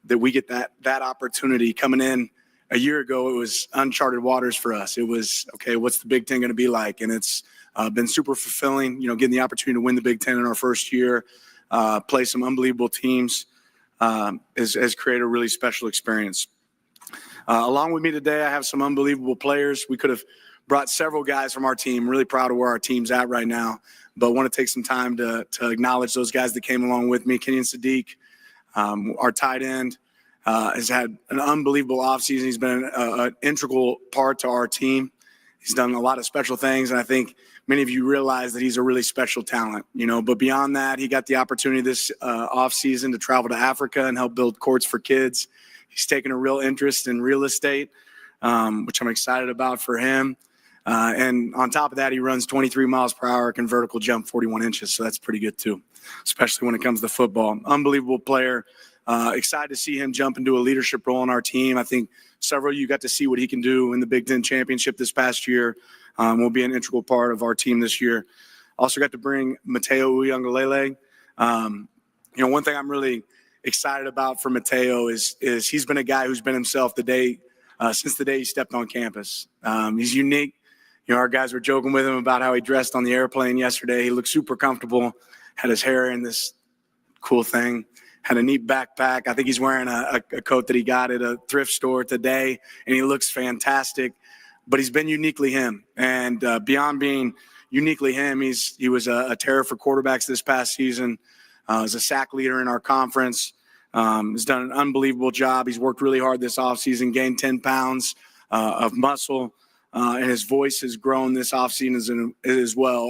S13: that we get that opportunity. Coming in a year ago, it was uncharted waters for us. It was, okay, what's the Big Ten going to be like? And it's been super fulfilling, getting the opportunity to win the Big Ten in our first year, play some unbelievable teams, has created a really special experience. Along with me today, I have some unbelievable players. We could have brought several guys from our team. Really proud of where our team's at right now, but want to take some time to acknowledge those guys that came along with me. Kenyon Sadiq, our tight end, has had an unbelievable offseason. He's been an integral part to our team. He's done a lot of special things, and I think many of you realize that he's a really special talent, But beyond that, he got the opportunity this offseason to travel to Africa and help build courts for kids. He's taken a real interest in real estate, which I'm excited about for him. And on top of that, he runs 23 miles per hour, can vertical jump 41 inches. So that's pretty good too, especially when it comes to football. Unbelievable player. Excited to see him jump into a leadership role on our team. I think several of you got to see what he can do in the Big Ten championship this past year. Will be an integral part of our team this year. Also got to bring Mateo Uyunglele. One thing I'm really excited about for Mateo is he's been a guy who's been himself since the day he stepped on campus. He's unique. Our guys were joking with him about how he dressed on the airplane yesterday. He looked super comfortable, had his hair in this cool thing, had a neat backpack. I think he's wearing a coat that he got at a thrift store today, and he looks fantastic. But he's been uniquely him. And beyond being uniquely him, he was a terror for quarterbacks this past season. As a sack leader in our conference, has done an unbelievable job. He's worked really hard this offseason, gained 10 pounds of muscle, and his voice has grown this offseason as well.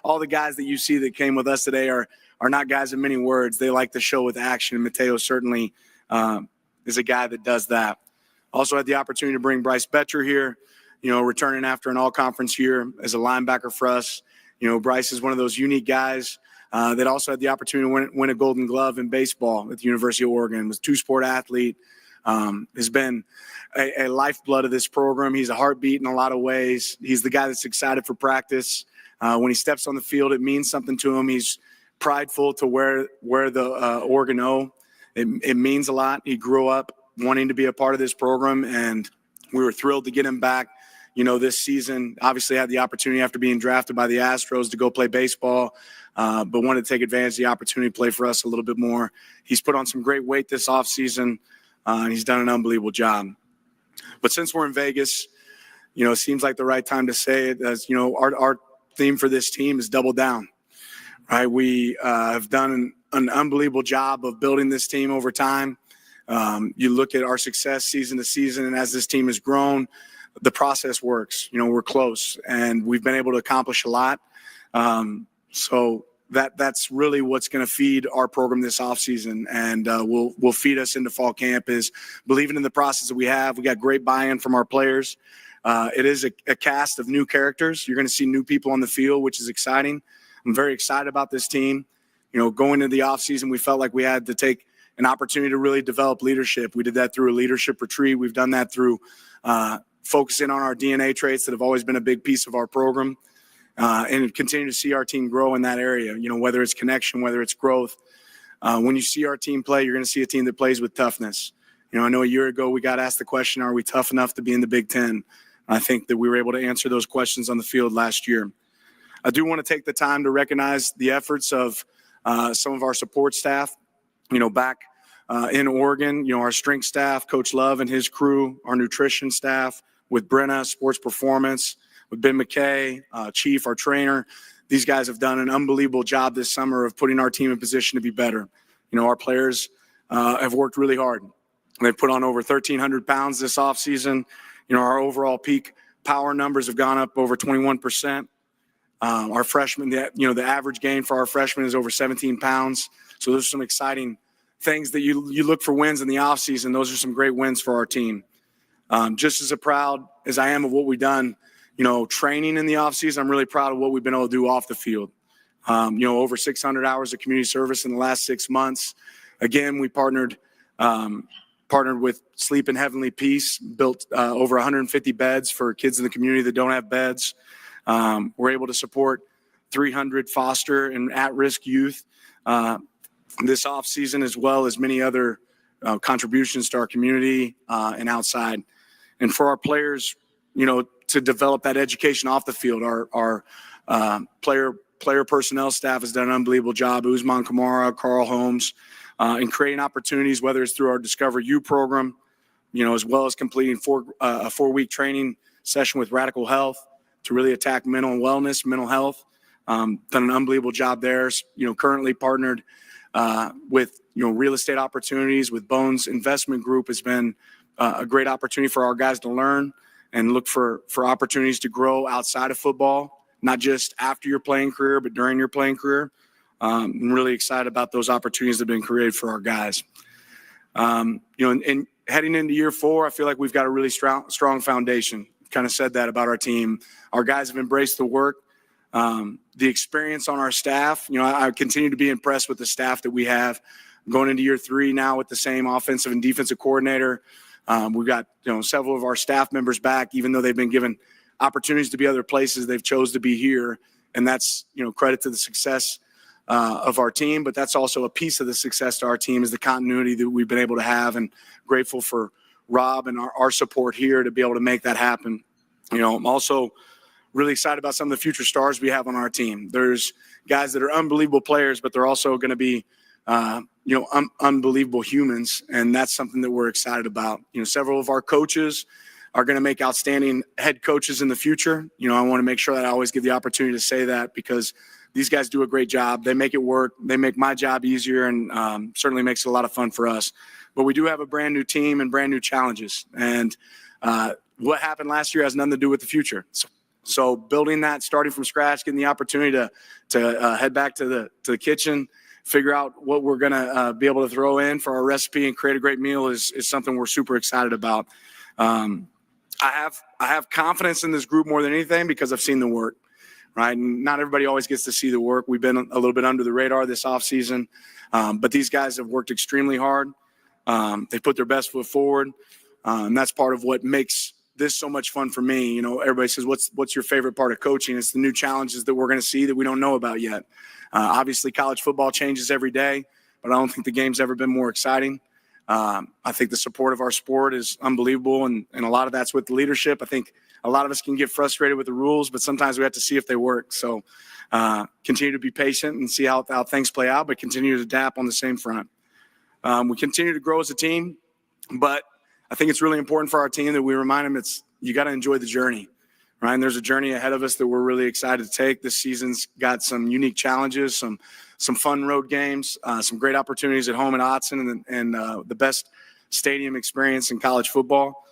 S13: All the guys that you see that came with us today are not guys of many words. They like to show with action. Mateo certainly is a guy that does that. Also had the opportunity to bring Bryce Betcher here, returning after an all-conference year as a linebacker for us. Bryce is one of those unique guys that also had the opportunity to win a Golden Glove in baseball at the University of Oregon. Was a two-sport athlete, has been a lifeblood of this program. He's a heartbeat in a lot of ways. He's the guy that's excited for practice. When he steps on the field, it means something to him. He's prideful to wear the Oregon O. It means a lot. He grew up wanting to be a part of this program, and we were thrilled to get him back. This season, obviously had the opportunity after being drafted by the Astros to go play baseball, but wanted to take advantage of the opportunity to play for us a little bit more. He's put on some great weight this offseason, and he's done an unbelievable job. But since we're in Vegas, it seems like the right time to say it. As our theme for this team is double down, right? We have done an unbelievable job of building this team over time. You look at our success season to season, and as this team has grown, the process works. We're close, and we've been able to accomplish a lot. So that's really what's going to feed our program this offseason, and will feed us into fall camp is believing in the process that we have. We got great buy-in from our players. It is a cast of new characters. You're going to see new people on the field, which is exciting. I'm very excited about this team. Going into the offseason, we felt like we had to take an opportunity to really develop leadership. We did that through a leadership retreat. We've done that through focusing on our DNA traits that have always been a big piece of our program, and continue to see our team grow in that area, whether it's connection, whether it's growth. When you see our team play, you're going to see a team that plays with toughness. I know a year ago we got asked the question, are we tough enough to be in the Big Ten? I think that we were able to answer those questions on the field last year. I do want to take the time to recognize the efforts of some of our support staff, back in Oregon, our strength staff, Coach Love and his crew, our nutrition staff with Brenna, sports performance, with Ben McKay, Chief, our trainer. these guys have done an unbelievable job this summer of putting our team in position to be better. Our players have worked really hard. They've put on over 1,300 pounds this offseason. Our overall peak power numbers have gone up over 21%. Our freshmen, the average gain for our freshmen is over 17 pounds. So those are some exciting things that you look for wins in the offseason. Those are some great wins for our team. Just as proud as I am of what we've done, training in the offseason, I'm really proud of what we've been able to do off the field. Over 600 hours of community service in the last 6 months. Again, we partnered with Sleep in Heavenly Peace, built over 150 beds for kids in the community that don't have beds. We're able to support 300 foster and at-risk youth this offseason, as well as many other contributions to our community and outside. And for our players, to develop that education off the field, our player personnel staff has done an unbelievable job. Usman Kamara, Carl Holmes, in creating opportunities, whether it's through our Discover You program, as well as completing a 4-week training session with Radical Health to really attack mental health. Done an unbelievable job there. Currently partnered with real estate opportunities with Bones Investment Group has been a great opportunity for our guys to learn and look for opportunities to grow outside of football, not just after your playing career, but during your playing career. I'm really excited about those opportunities that have been created for our guys. And heading into year 4, I feel like we've got a really strong foundation. Kind of said that about our team. Our guys have embraced the work, the experience on our staff. I continue to be impressed with the staff that we have going into year 3 now with the same offensive and defensive coordinator. We've got several of our staff members back, even though they've been given opportunities to be other places. They've chose to be here, and that's credit to the success of our team. But that's also a piece of the success to our team is the continuity that we've been able to have, and grateful for Rob and our support here to be able to make that happen. I'm also really excited about some of the future stars we have on our team. There's guys that are unbelievable players, but they're also going to be unbelievable humans, and that's something that we're excited about. Several of our coaches are going to make outstanding head coaches in the future. I want to make sure that I always give the opportunity to say that, because these guys do a great job. They make it work. They make my job easier, and certainly makes it a lot of fun for us. But we do have a brand new team and brand new challenges. And what happened last year has nothing to do with the future. So building that, starting from scratch, getting the opportunity to head back to the kitchen, figure out what we're going to be able to throw in for our recipe and create a great meal is something we're super excited about. I have confidence in this group more than anything because I've seen the work, right? And not everybody always gets to see the work. We've been a little bit under the radar this offseason, but these guys have worked extremely hard. They put their best foot forward, and that's part of what makes this so much fun for me. Everybody says, what's your favorite part of coaching? It's the new challenges that we're going to see that we don't know about yet. Obviously, college football changes every day, but I don't think the game's ever been more exciting. I think the support of our sport is unbelievable, and a lot of that's with the leadership. I think a lot of us can get frustrated with the rules, but sometimes we have to see if they work. So continue to be patient and see how things play out, but continue to adapt on the same front. We continue to grow as a team, but I think it's really important for our team that we remind them you got to enjoy the journey, right? And there's a journey ahead of us that we're really excited to take. This season's got some unique challenges, some fun road games, some great opportunities at home in Autzen, and the best stadium experience in college football,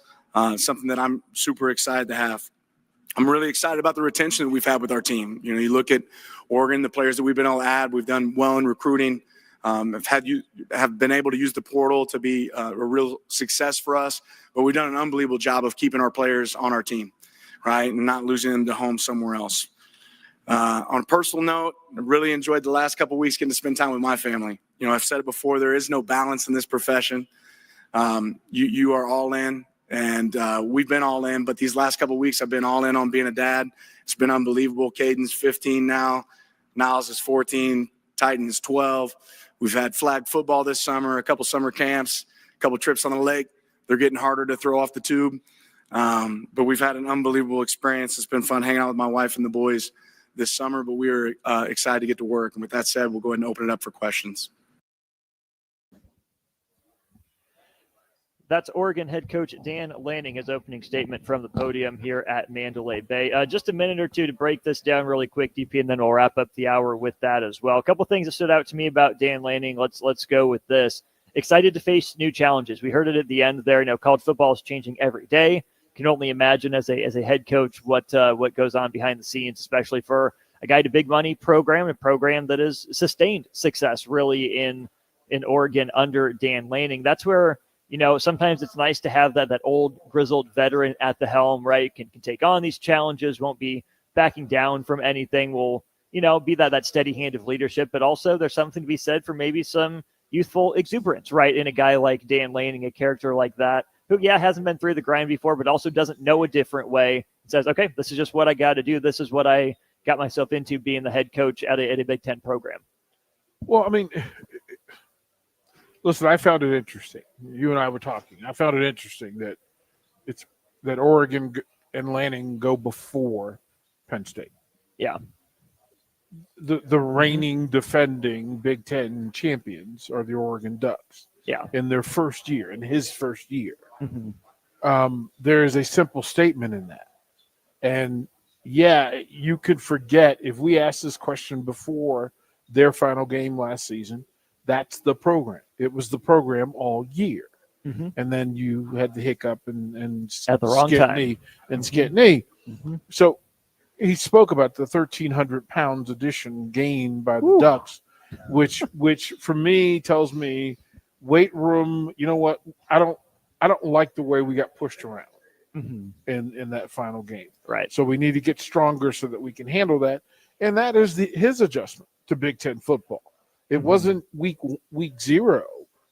S13: something that I'm super excited to have. I'm really excited about the retention that we've had with our team. You look at Oregon, the players that we've been able to add, we've done well in recruiting. Have been able to use the portal to be a real success for us, but we've done an unbelievable job of keeping our players on our team, right, and not losing them to home somewhere else. On a personal note, I really enjoyed the last couple of weeks getting to spend time with my family. I've said it before, there is no balance in this profession. You are all in, and we've been all in, but these last couple of weeks I've been all in on being a dad. It's been unbelievable. Caden's 15 now. Niles is 14. Titan is 12. We've had flag football this summer, a couple summer camps, a couple trips on the lake. They're getting harder to throw off the tube. But we've had an unbelievable experience. It's been fun hanging out with my wife and the boys this summer, but we are excited to get to work. And with that said, we'll go ahead and open it up for questions.
S9: That's Oregon head coach Dan Lanning, his opening statement from the podium here at Mandalay Bay. Just a minute or two to break this down really quick, DP, and then we'll wrap up the hour with that as well. A couple things that stood out to me about Dan Lanning. Let's go with this. Excited to face new challenges. We heard it at the end there. College football is changing every day. Can only imagine as a head coach what goes on behind the scenes, especially for a guy to big money program, a program that has sustained success really in Oregon under Dan Lanning. That's where sometimes it's nice to have that old grizzled veteran at the helm, right? Can take on these challenges, won't be backing down from anything, will, be that steady hand of leadership. But also there's something to be said for maybe some youthful exuberance, right? In a guy like Dan Lanning, a character like that, who, hasn't been through the grind before, but also doesn't know a different way. It says, okay, this is just what I got to do. This is what I got myself into being the head coach at a Big Ten program.
S7: Well, I mean, listen, I found it interesting. You and I were talking. I found it interesting that Oregon and Lanning go before Penn State.
S9: Yeah.
S7: The reigning, defending Big Ten champions are the Oregon Ducks.
S9: Yeah.
S7: In their first year, in his first year.
S9: Mm-hmm.
S7: There is a simple statement in that. And, you could forget if we asked this question before their final game last season, that's the program. It was the program all year.
S9: Mm-hmm.
S7: And then you had the hiccup and
S9: at the wrong time.
S7: Skid knee.
S9: Mm-hmm.
S7: So he spoke about the 1,300 pounds addition gained by the Ducks, which for me tells me weight room. You know what? I don't like the way we got pushed around in that final game.
S9: Right.
S7: So we need to get stronger so that we can handle that. And that is his adjustment to Big Ten football. It wasn't week 0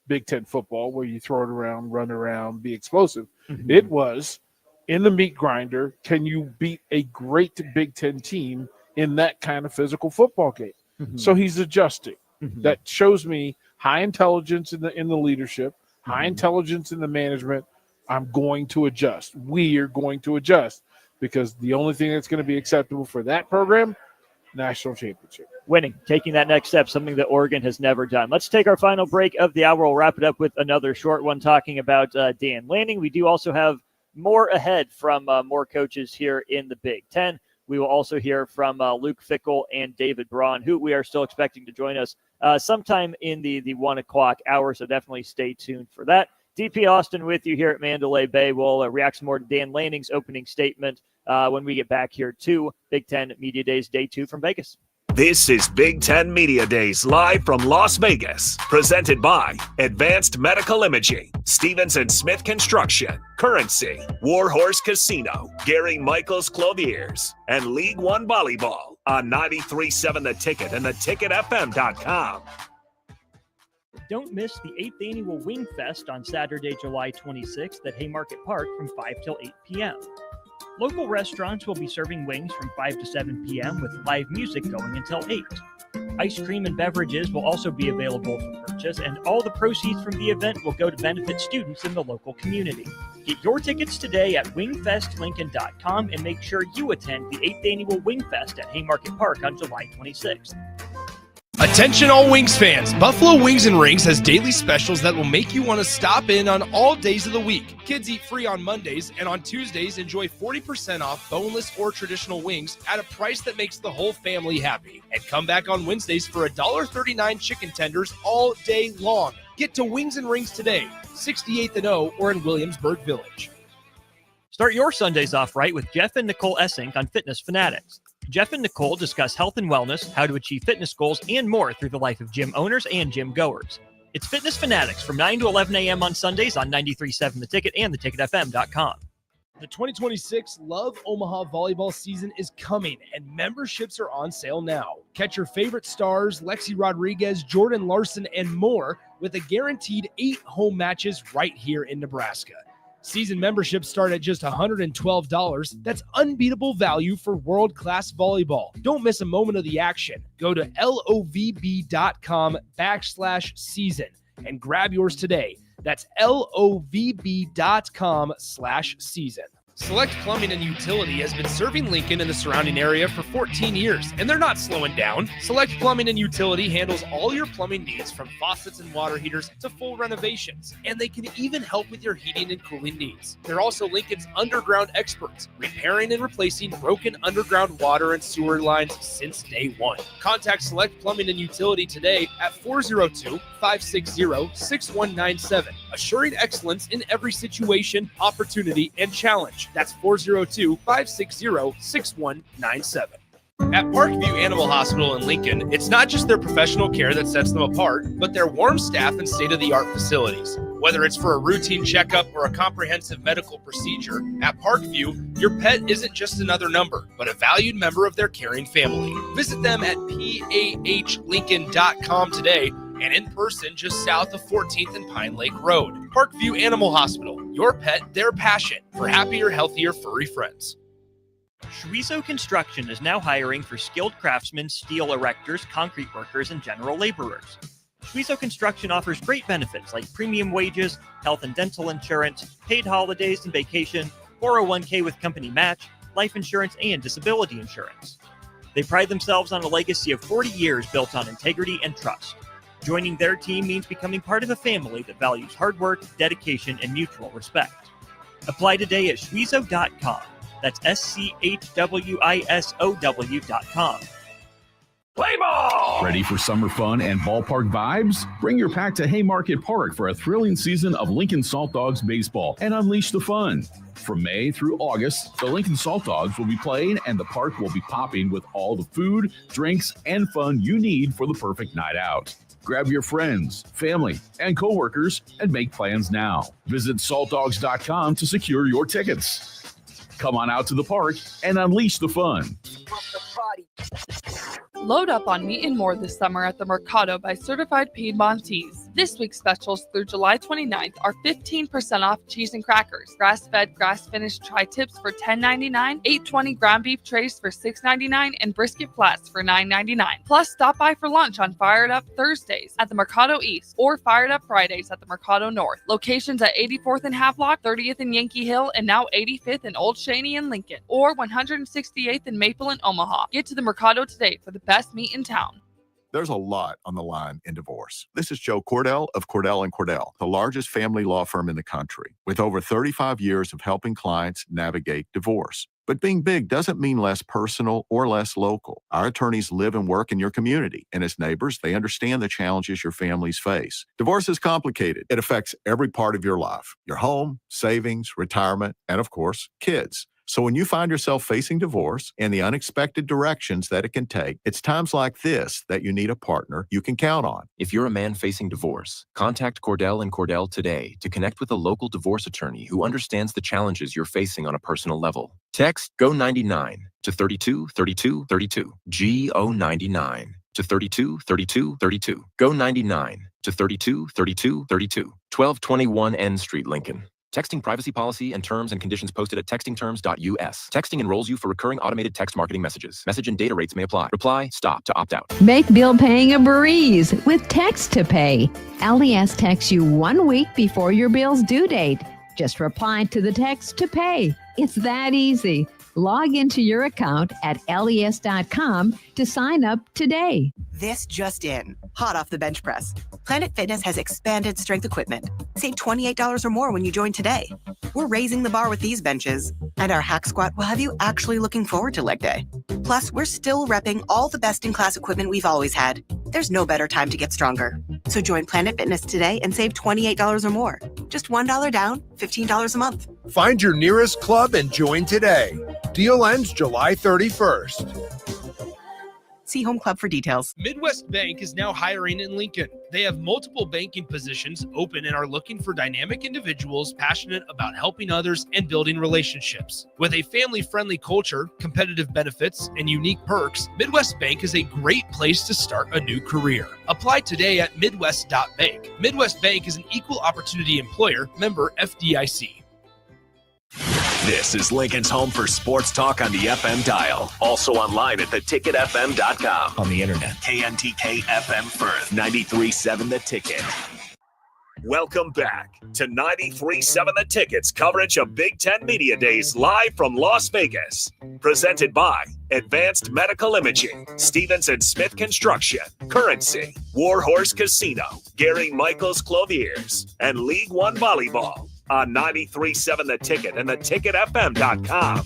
S7: Big Ten football where you throw it around, run around, be explosive. It was in the meat grinder. Can you beat a great Big Ten team in that kind of physical football game? So he's adjusting. That shows me high intelligence in the leadership, high intelligence in the management. I'm going to adjust. We are going to adjust because the only thing that's going to be acceptable for that program, national championship.
S9: Winning, taking that next step, something that Oregon has never done. Let's take our final break of the hour. We'll wrap it up with another short one talking about Dan Lanning. We do also have more ahead from more coaches here in the Big Ten. We will also hear from Luke Fickell and David Braun, who we are still expecting to join us sometime in the 1 o'clock hour, so definitely stay tuned for that. DP Austin with you here at Mandalay Bay. We'll react some more to Dan Lanning's opening statement when we get back here to Big Ten Media Days Day 2 from Vegas.
S26: This is Big Ten Media Days live from Las Vegas, presented by Advanced Medical Imaging, Stevens & Smith Construction, Currency, Warhorse Casino, Gary Michaels Clothiers, and League One Volleyball on 93.7 The Ticket and theticketfm.com.
S14: Don't miss the 8th Annual Wing Fest on Saturday, July 26th at Haymarket Park from 5 till 8 p.m. Local restaurants will be serving wings from 5 to 7 p.m. with live music going until 8. Ice cream and beverages will also be available for purchase, and all the proceeds from the event will go to benefit students in the local community. Get your tickets today at wingfestlincoln.com and make sure you attend the 8th Annual Wing Fest at Haymarket Park on July 26th.
S5: Attention all Wings fans, Buffalo Wings and Rings has daily specials that will make you want to stop in on all days of the week. Kids eat free on Mondays, and on Tuesdays enjoy 40% off boneless or traditional wings at a price that makes the whole family happy. And come back on Wednesdays for $1.39 chicken tenders all day long. Get to Wings and Rings today, 68th and O or in Williamsburg Village.
S14: Start your Sundays off right with Jeff and Nicole Essink on Fitness Fanatics. Jeff and Nicole discuss health and wellness, how to achieve fitness goals, and more through the life of gym owners and gym goers. It's Fitness Fanatics from 9 to 11 a.m. on Sundays on 93.7 The Ticket and theticketfm.com.
S5: The 2026 Love Omaha volleyball season is coming, and memberships are on sale now. Catch your favorite stars, Lexi Rodriguez, Jordan Larson, and more with a guaranteed 8 home matches right here in Nebraska. Season memberships start at just $112. That's unbeatable value for world-class volleyball. Don't miss a moment of the action. Go to lovb.com/season and grab yours today. That's lovb.com/season. Select Plumbing and Utility has been serving Lincoln and the surrounding area for 14 years, and they're not slowing down. Select Plumbing and Utility handles all your plumbing needs from faucets and water heaters to full renovations, and they can even help with your heating and cooling needs. They're also Lincoln's underground experts, repairing and replacing broken underground water and sewer lines since day one. Contact Select Plumbing and Utility today at 402-560-6197, assuring excellence in every situation, opportunity, and challenge. That's 402-560-6197. At Parkview Animal Hospital in Lincoln, it's not just their professional care that sets them apart, but their warm staff and state-of-the-art facilities. Whether it's for a routine checkup or a comprehensive medical procedure, at Parkview, your pet isn't just another number, but a valued member of their caring family. Visit them at pahlincoln.com today and in person just south of 14th and Pine Lake Road. Parkview Animal Hospital, your pet, their passion for happier, healthier, furry friends.
S14: Schweizo Construction is now hiring for skilled craftsmen, steel erectors, concrete workers, and general laborers. Schweizo Construction offers great benefits like premium wages, health and dental insurance, paid holidays and vacation, 401k with company match, life insurance, and disability insurance. They pride themselves on a legacy of 40 years built on integrity and trust. Joining their team means becoming part of a family that values hard work, dedication, and mutual respect. Apply today at Schweizo.com. That's SCHWISOW.com.
S2: Play ball! Ready for summer fun and ballpark vibes? Bring your pack to Haymarket Park for a thrilling season of Lincoln Salt Dogs baseball and unleash the fun. From May through August, the Lincoln Salt Dogs will be playing and the park will be popping with all the food, drinks, and fun you need for the perfect night out. Grab your friends, family, and coworkers and make plans now. Visit saltdogs.com to secure your tickets. Come on out to the park and unleash the fun.
S4: Load up on meat and more this summer at the Mercado by Certified Piedmontese. This week's specials through July 29th are 15% off cheese and crackers, grass-fed, grass-finished tri-tips for $10.99, $8.20 ground beef trays for $6.99, and brisket flats for $9.99. Plus, stop by for lunch on Fired Up Thursdays at the Mercado East or Fired Up Fridays at the Mercado North. Locations at 84th and Havelock, 30th and Yankee Hill, and now 85th and Old Cheney and Lincoln, or 168th and Maple and Omaha. Get to the Mercado today for the best meat in town.
S17: There's a lot on the line in divorce. This is Joe Cordell of Cordell & Cordell, the largest family law firm in the country, with over 35 years of helping clients navigate divorce. But being big doesn't mean less personal or less local. Our attorneys live and work in your community, and as neighbors, they understand the challenges your families face. Divorce is complicated. It affects every part of your life, your home, savings, retirement, and of course, kids. So when you find yourself facing divorce and the unexpected directions that it can take, it's times like this that you need a partner you can count on.
S18: If you're a man facing divorce, contact Cordell & Cordell today to connect with a local divorce attorney who understands the challenges you're facing on a personal level. Text GO99 to 323232. GO99 to 323232. GO99 to 323232. 1221 N Street, Lincoln. Texting privacy policy and terms and conditions posted at textingterms.us. Texting enrolls you for recurring automated text marketing messages. Message and data rates may apply. Reply, stop to opt out.
S12: Make bill paying a breeze with Text to Pay. LES texts you 1 week before your bill's due date. Just reply to the text to pay. It's that easy. Log into your account at les.com to sign up today.
S11: This just in. Hot off the bench press. Planet Fitness has expanded strength equipment. Save $28 or more when you join today. We're raising the bar with these benches, and our hack squat will have you actually looking forward to leg day. Plus, we're still repping all the best-in-class equipment we've always had. There's no better time to get stronger. So join Planet Fitness today and save $28 or more. Just $1 down, $15 a month.
S16: Find your nearest club and join today. Deal ends July 31st.
S11: See Home Club for details.
S5: Midwest Bank is now hiring in Lincoln. They have multiple banking positions open and are looking for dynamic individuals passionate about helping others and building relationships. With a family-friendly culture, competitive benefits, and unique perks, Midwest Bank is a great place to start a new career. Apply today at midwest.bank. Midwest Bank is an equal opportunity employer, member FDIC.
S26: This is Lincoln's home for sports talk on the FM dial. Also online at theticketfm.com. On the internet, KNTK FM Firth, 93.7 The Ticket. Welcome back to 93.7 The Ticket's coverage of Big Ten Media Days live from Las Vegas. Presented by Advanced Medical Imaging, Stevens & Smith Construction, Currency, Warhorse Casino, Gary Michaels Clothiers, and League One Volleyball on 93.7 The Ticket and theticketfm.com.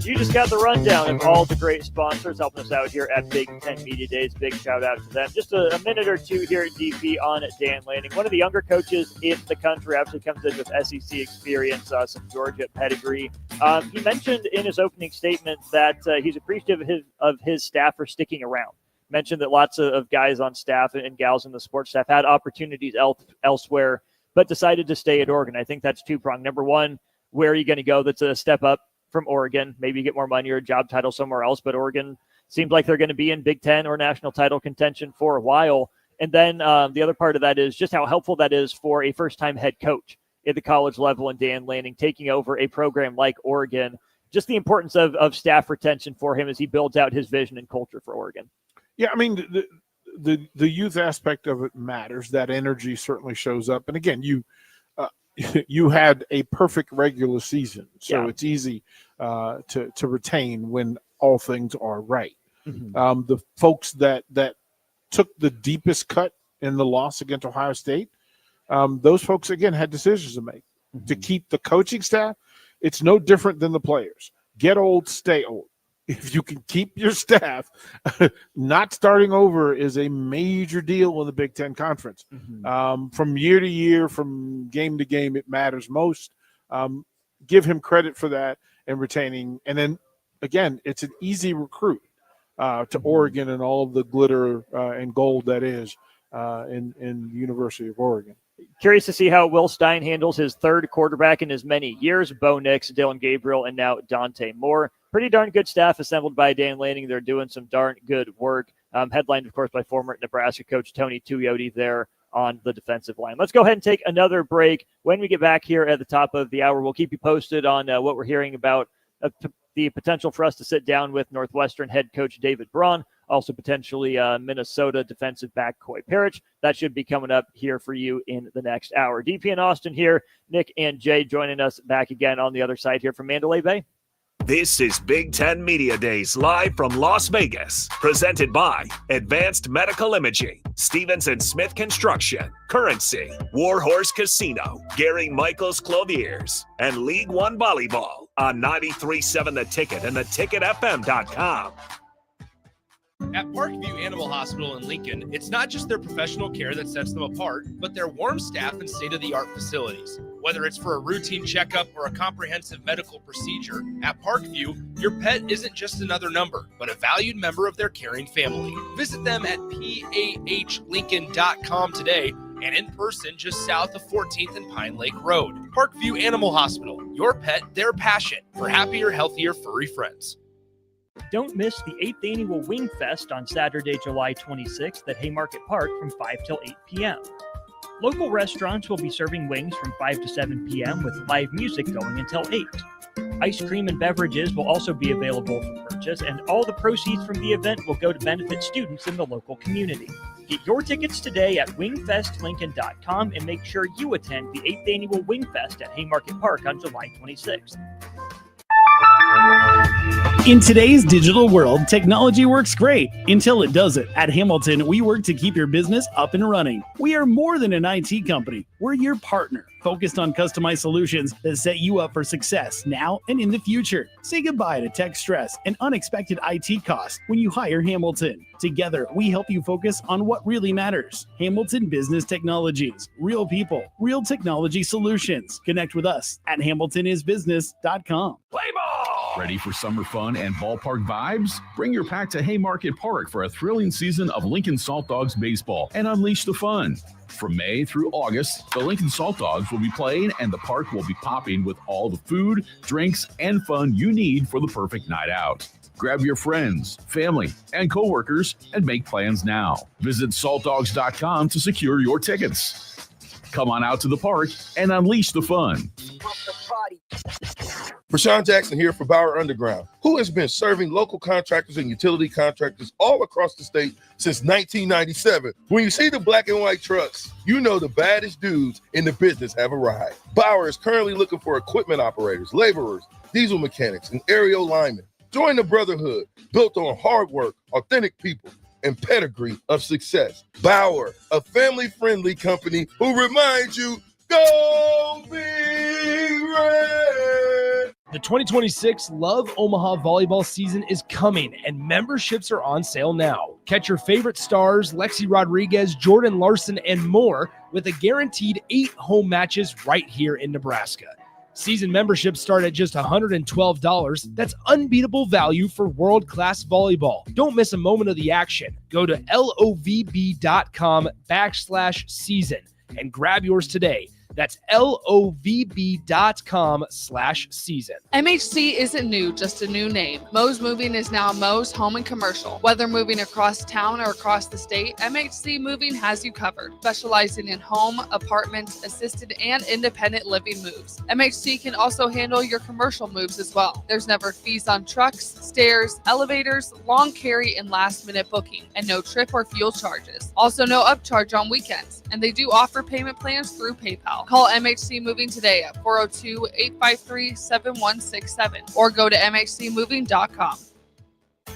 S9: You just got the rundown of all the great sponsors helping us out here at Big Ten Media Days. Big shout out to them. Just a minute or two here at DP on Dan Lanning. One of the younger coaches in the country, actually comes in with SEC experience, some Georgia pedigree. He mentioned in his opening statement that he's appreciative of his staff for sticking around. Mentioned that lots of guys on staff and gals in the sports staff had opportunities elsewhere, but decided to stay at Oregon. I think that's two-pronged. Number one, where are you going to go that's a step up from Oregon? Maybe you get more money or a job title somewhere else, but Oregon seems like they're going to be in Big Ten or national title contention for a while. And then the other part of that is just how helpful that is for a first-time head coach at the college level, and Dan Lanning taking over a program like Oregon. Just the importance of staff retention for him as he builds out his vision and culture for Oregon. Yeah, I mean, the youth aspect of it matters. That energy certainly shows up. And again, you had a perfect regular season, so it's easy to retain when all things are right. Mm-hmm. The folks that took the deepest cut in the loss against Ohio State, those folks, again, had decisions to make. Mm-hmm. To keep the coaching staff, it's no different than the players. Get old, stay old. If you can keep your staff, not starting over is a major deal in the Big Ten Conference. Mm-hmm. From year to year, from game to game, it matters most. Give him credit for that and retaining. And then, again, it's an easy recruit to Oregon and all of the glitter and gold that is in the University of Oregon. Curious to see how Will Stein handles his third quarterback in as many years. Bo Nix, Dylan Gabriel, and now Dante Moore. Pretty darn good staff assembled by Dan Lanning. They're doing some darn good work. Headlined, of course, by former Nebraska coach Tony Tuioti there on the defensive line. Let's go ahead and take another break. When we get back here at the top of the hour, we'll keep you posted on what we're hearing about the potential for us to sit down with Northwestern head coach David Braun, also potentially Minnesota defensive back Coy Parrish. That should be coming up here for you in the next hour. DP and Austin here, Nick and Jay joining us back again on the other side here from Mandalay Bay.
S26: This is Big Ten Media Days live from Las Vegas, presented by Advanced Medical Imaging, Stevens & Smith Construction, Currency, Warhorse Casino, Gary Michaels Clothiers, and League One Volleyball on 93.7 The Ticket and theticketfm.com.
S5: At Parkview Animal Hospital in Lincoln, it's not just their professional care that sets them apart, but their warm staff and state-of-the-art facilities. Whether it's for a routine checkup or a comprehensive medical procedure, at Parkview, your pet isn't just another number, but a valued member of their caring family. Visit them at pahlincoln.com today and in person just south of 14th and Pine Lake Road. Parkview Animal Hospital, your pet, their passion for happier, healthier, furry friends.
S14: Don't miss the 8th Annual Wing Fest on Saturday, July 26th at Haymarket Park from 5 till 8 p.m. Local restaurants will be serving wings from 5 to 7 p.m. with live music going until 8. Ice cream and beverages will also be available for purchase, and all the proceeds from the event will go to benefit students in the local community. Get your tickets today at wingfestlincoln.com and make sure you attend the 8th Annual Wing Fest at Haymarket Park on July 26th.
S1: In today's digital world, technology works great until it doesn't. At Hamilton, we work to keep your business up and running. We are more than an IT company. We're your partner, focused on customized solutions that set you up for success now and in the future. Say goodbye to tech stress and unexpected IT costs when you hire Hamilton. Together, we help you focus on what really matters. Hamilton Business Technologies. Real people, real technology solutions. Connect with us at hamiltonisbusiness.com.
S2: Play ball! Ready for summer fun and ballpark vibes? Bring your pack to Haymarket Park for a thrilling season of Lincoln Salt Dogs baseball and unleash the fun. From May through August, the Lincoln Salt Dogs will be playing and the park will be popping with all the food, drinks, and fun you need for the perfect night out. Grab your friends, family, and coworkers and make plans now. Visit saltdogs.com to secure your tickets. Come on out to the park and unleash the fun.
S15: Rashawn Jackson here for Bauer Underground, who has been serving local contractors and utility contractors all across the state since 1997. When you see the black and white trucks, you know the baddest dudes in the business have arrived. Bauer is currently looking for equipment operators, laborers, diesel mechanics, and aerial linemen. Join the brotherhood built on hard work, authentic people, and pedigree of success. Bauer, a family-friendly company who reminds you, go Big Red!
S5: The 2026 Love Omaha volleyball season is coming, and memberships are on sale now. Catch your favorite stars, Lexi Rodriguez, Jordan Larson, and more with a guaranteed 8 home matches right here in Nebraska. Season memberships start at just $112. That's unbeatable value for world-class volleyball. Don't miss a moment of the action. Go to lovb.com/season and grab yours today. That's lovb.com/season.
S4: MHC isn't new, just a new name. Moe's Moving is now Moe's Home and Commercial. Whether moving across town or across the state, MHC Moving has you covered. Specializing in home, apartment, assisted, and independent living moves. MHC can also handle your commercial moves as well. There's never fees on trucks, stairs, elevators, long carry, and last-minute booking, and no trip or fuel charges. Also no upcharge on weekends, and they do offer payment plans through PayPal. Call MHC Moving today at 402-853-7167 or go to mhcmoving.com.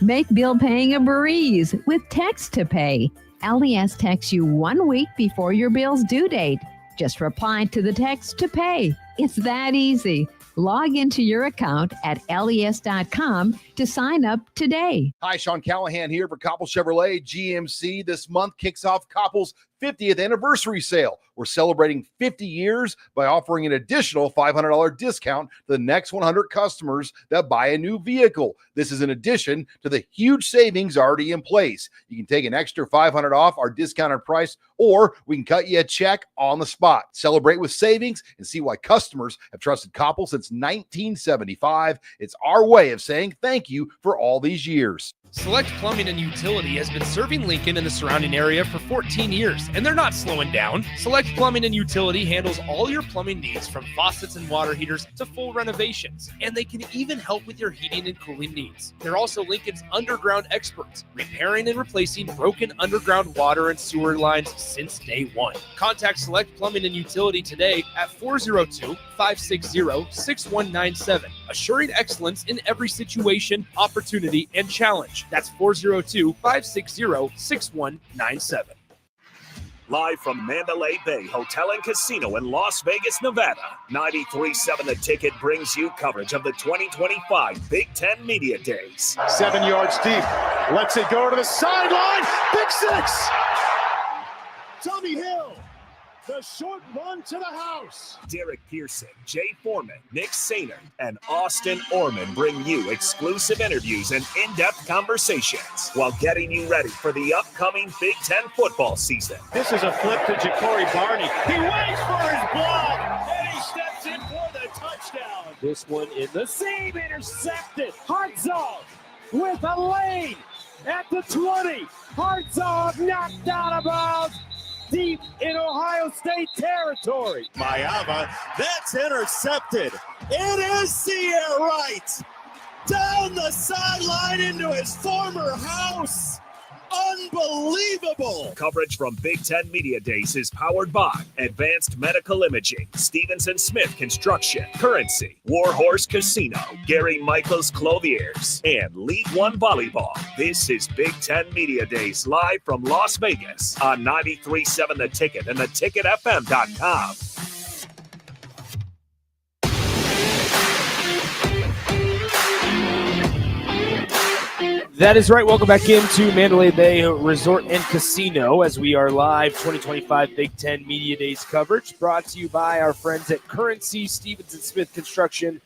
S12: Make bill paying a breeze with Text to Pay. LES texts you 1 week before your bill's due date. Just reply to the text to pay. It's that easy. Log into your account at les.com to sign up today.
S8: Hi, Sean Callahan here for Koppel Chevrolet GMC. This month kicks off Koppel's 50th anniversary sale. We're celebrating 50 years by offering an additional $500 discount to the next 100 customers that buy a new vehicle. This is in addition to the huge savings already in place. You can take an extra $500 off our discounted price, or we can cut you a check on the spot. Celebrate with savings and see why customers have trusted Koppel since 1975. It's our way of saying thank you for all these years.
S5: Select Plumbing and Utility has been serving Lincoln and the surrounding area for 14 years, and they're not slowing down. Select Plumbing and Utility handles all your plumbing needs, from faucets and water heaters to full renovations, and they can even help with your heating and cooling needs. They're also Lincoln's underground experts, repairing and replacing broken underground water and sewer lines since day one. Contact Select Plumbing and Utility today at 402-560-6197, assuring excellence in every situation, opportunity, and challenge. That's 402-560-6197.
S26: Live from Mandalay Bay Hotel and Casino in Las Vegas, Nevada, 93.7 The Ticket brings you coverage of the 2025 Big Ten Media Days.
S20: 7 yards deep. Lets it go to the sideline. Big six. Tommy Hill. The short run to the house.
S26: Derek Pearson, Jay Foreman, Nick Sainer, and Austin Orman bring you exclusive interviews and in-depth conversations while getting you ready for the upcoming Big Ten football season.
S20: This is a flip to Ja'Cory Barney. He waits for his block, and he steps in for the touchdown. This one in the seam, intercepted. Hartzog with a lane at the 20. Hartzog knocked out of bounds. Deep in Ohio State territory. Mayava, that's intercepted. It is Sierra Wright. Down the sideline into his former house. Unbelievable. Coverage from Big Ten Media Days is powered by Advanced Medical Imaging, Stevenson Smith Construction, Currency, Warhorse Casino, Gary Michaels Clothiers, and League One Volleyball. This is Big Ten Media Days live from Las Vegas on 93.7 The Ticket and theticketfm.com.
S10: That is right. Welcome back into Mandalay Bay Resort and Casino as we are live 2025 Big Ten Media Days coverage brought to you by our friends at Currency, Stevenson Smith Construction,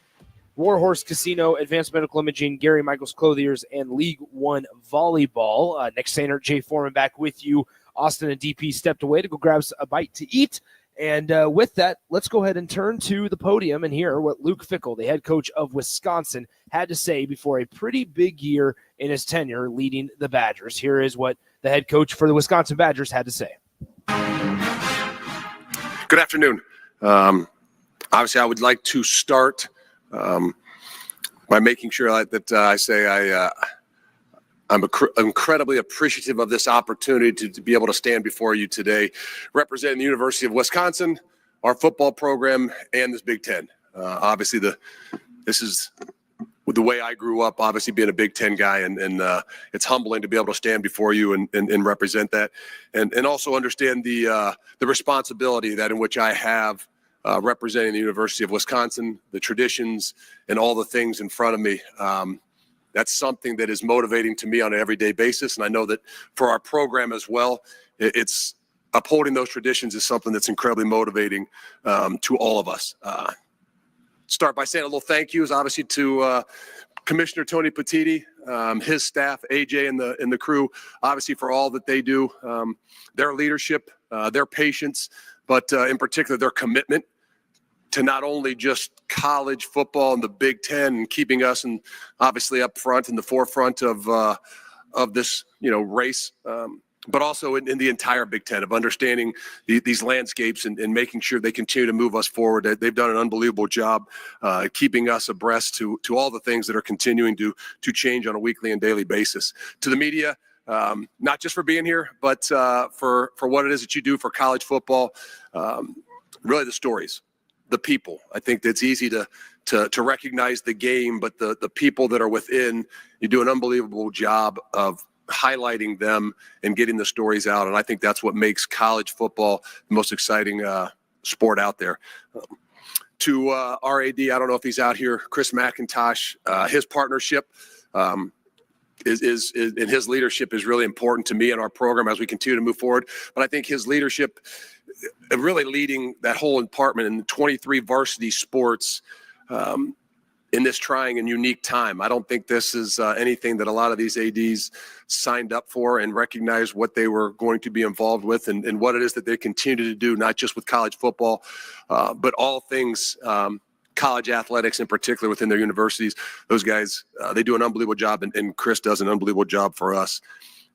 S10: Warhorse Casino, Advanced Medical Imaging, Gary Michaels Clothiers, and League One Volleyball. Nick Sainer, Jay Foreman back with you. Austin and DP stepped away to go grab a bite to eat. And with that, let's go ahead and turn to the podium and hear what Luke Fickell, the head coach of Wisconsin, had to say before a pretty big year in his tenure leading the Badgers. Here is what the head coach for the Wisconsin Badgers had to say.
S22: Good afternoon. Obviously, I would like to start
S6: by making sure that I say I'm incredibly appreciative of this opportunity to be able to stand before you today, representing the University of Wisconsin, our football program, and this Big Ten. Obviously, this is the way I grew up, obviously being a Big Ten guy, and it's humbling to be able to stand before you and represent that, and also understand the responsibility that in which I have representing the University of Wisconsin, the traditions, and all the things in front of me. That's something that is motivating to me on an everyday basis. And I know that for our program as well, it's upholding those traditions is something that's incredibly motivating to all of us. Start by saying a little thank yous, obviously, to Commissioner Tony Petitti, his staff, AJ, and the crew, obviously for all that they do, their leadership, their patience, but in particular their commitment to not only just college football and the Big Ten and keeping us and obviously up front in the forefront of this race, but also in the entire Big Ten of understanding these landscapes and making sure they continue to move us forward. They've done an unbelievable job keeping us abreast to all the things that are continuing to change on a weekly and daily basis. To the media, not just for being here, but for what it is that you do for college football, really the stories. The people. I think it's easy to recognize the game, but the people that are within, you do an unbelievable job of highlighting them and getting the stories out. And I think that's what makes college football the most exciting sport out there. To our AD, I don't know if he's out here, Chris McIntosh, his partnership is and his leadership is really important to me and our program as we continue to move forward. But I think his leadership really leading that whole department in 23 varsity sports in this trying and unique time. I don't think this is anything that a lot of these ADs signed up for and recognized what they were going to be involved with and what it is that they continue to do, not just with college football, but all things college athletics in particular within their universities. Those guys, they do an unbelievable job, and Chris does an unbelievable job for us.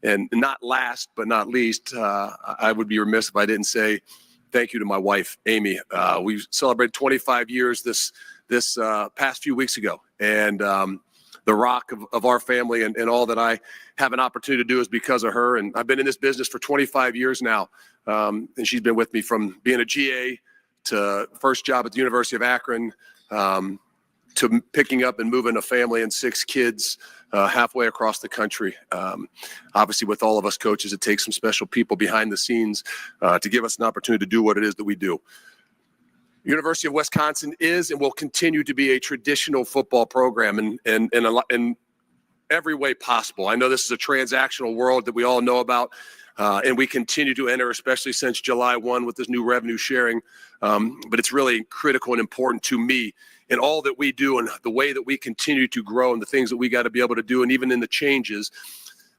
S6: And not last but not least, I would be remiss if I didn't say thank you to my wife, Amy. We celebrated 25 years this past few weeks ago. And the rock of our family and all that I have an opportunity to do is because of her. And I've been in this business for 25 years now. And she's been with me from being a GA to first job at the University of Akron, to picking up and moving a family and 6 kids halfway across the country. Obviously, with all of us coaches, it takes some special people behind the scenes to give us an opportunity to do what it is that we do. University of Wisconsin is and will continue to be a traditional football program in every way possible. I know this is a transactional world that we all know about, and we continue to enter, especially since July 1 with this new revenue sharing. But it's really critical and important to me in all that we do and the way that we continue to grow and the things that we got to be able to do, and even in the changes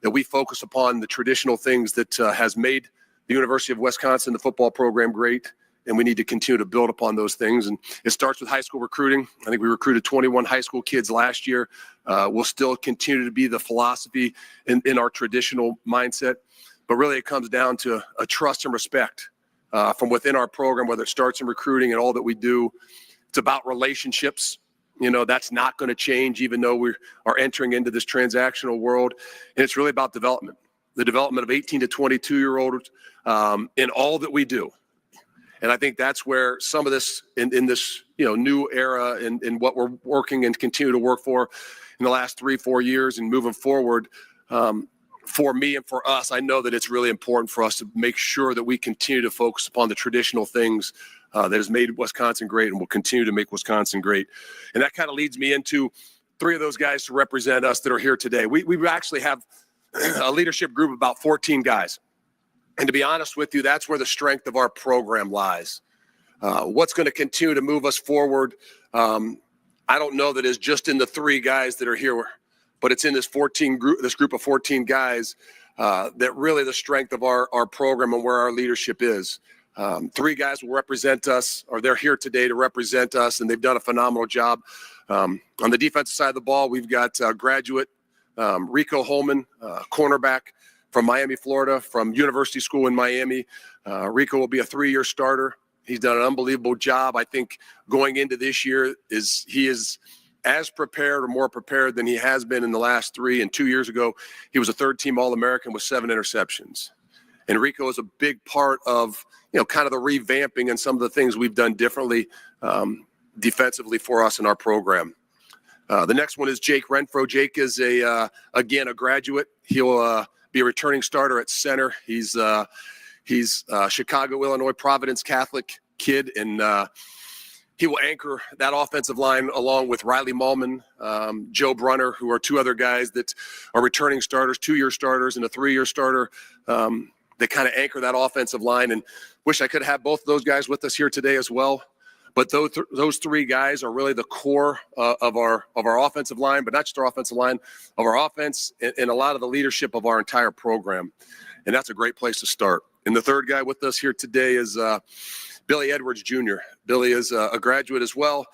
S6: that we focus upon the traditional things that has made the University of Wisconsin, the football program, great. And we need to continue to build upon those things. And it starts with high school recruiting. I think we recruited 21 high school kids last year. We'll still continue to be the philosophy in our traditional mindset. But really it comes down to a trust and respect from within our program, whether it starts in recruiting and all that we do. It's about relationships. That's not going to change even though we are entering into this transactional world. And it's really about development, the development of 18 to 22-year-olds in all that we do. And I think that's where some of this in this new era and what we're working and continue to work for in the last 3-4 years and moving forward, for me and for us, I know that it's really important for us to make sure that we continue to focus upon the traditional things that has made Wisconsin great and will continue to make Wisconsin great. And that kind of leads me into 3 of those guys to represent us that are here today. We actually have a leadership group of about 14 guys. And to be honest with you, that's where the strength of our program lies. What's going to continue to move us forward, I don't know that is just in the 3 guys that are here, but it's in this group of 14 guys that really the strength of our program and where our leadership is. 3 guys will represent us, or they're here today to represent us, and they've done a phenomenal job. On the defensive side of the ball, we've got graduate Rico Holman, cornerback from Miami, Florida, from University School in Miami. Rico will be a 3-year starter. He's done an unbelievable job. I think going into this year he is as prepared or more prepared than he has been in the last 3. And 2 years ago, he was a third-team All-American with 7 interceptions. And Rico is a big part of, kind of the revamping and some of the things we've done differently defensively for us in our program. The next one is Jake Renfro. Jake is again a graduate. He'll be a returning starter at center. He's Chicago, Illinois, Providence Catholic kid, and he will anchor that offensive line along with Riley Mallman, Joe Brunner, who are 2 other guys that are returning starters, 2-year starters and a 3-year starter. They kind of anchor that offensive line, and wish I could have both of those guys with us here today as well. But those 3 guys are really the core of our offensive line, but not just our offensive line, of our offense and a lot of the leadership of our entire program. And that's a great place to start. And the third guy with us here today is Billy Edwards Jr. Billy is a graduate as well,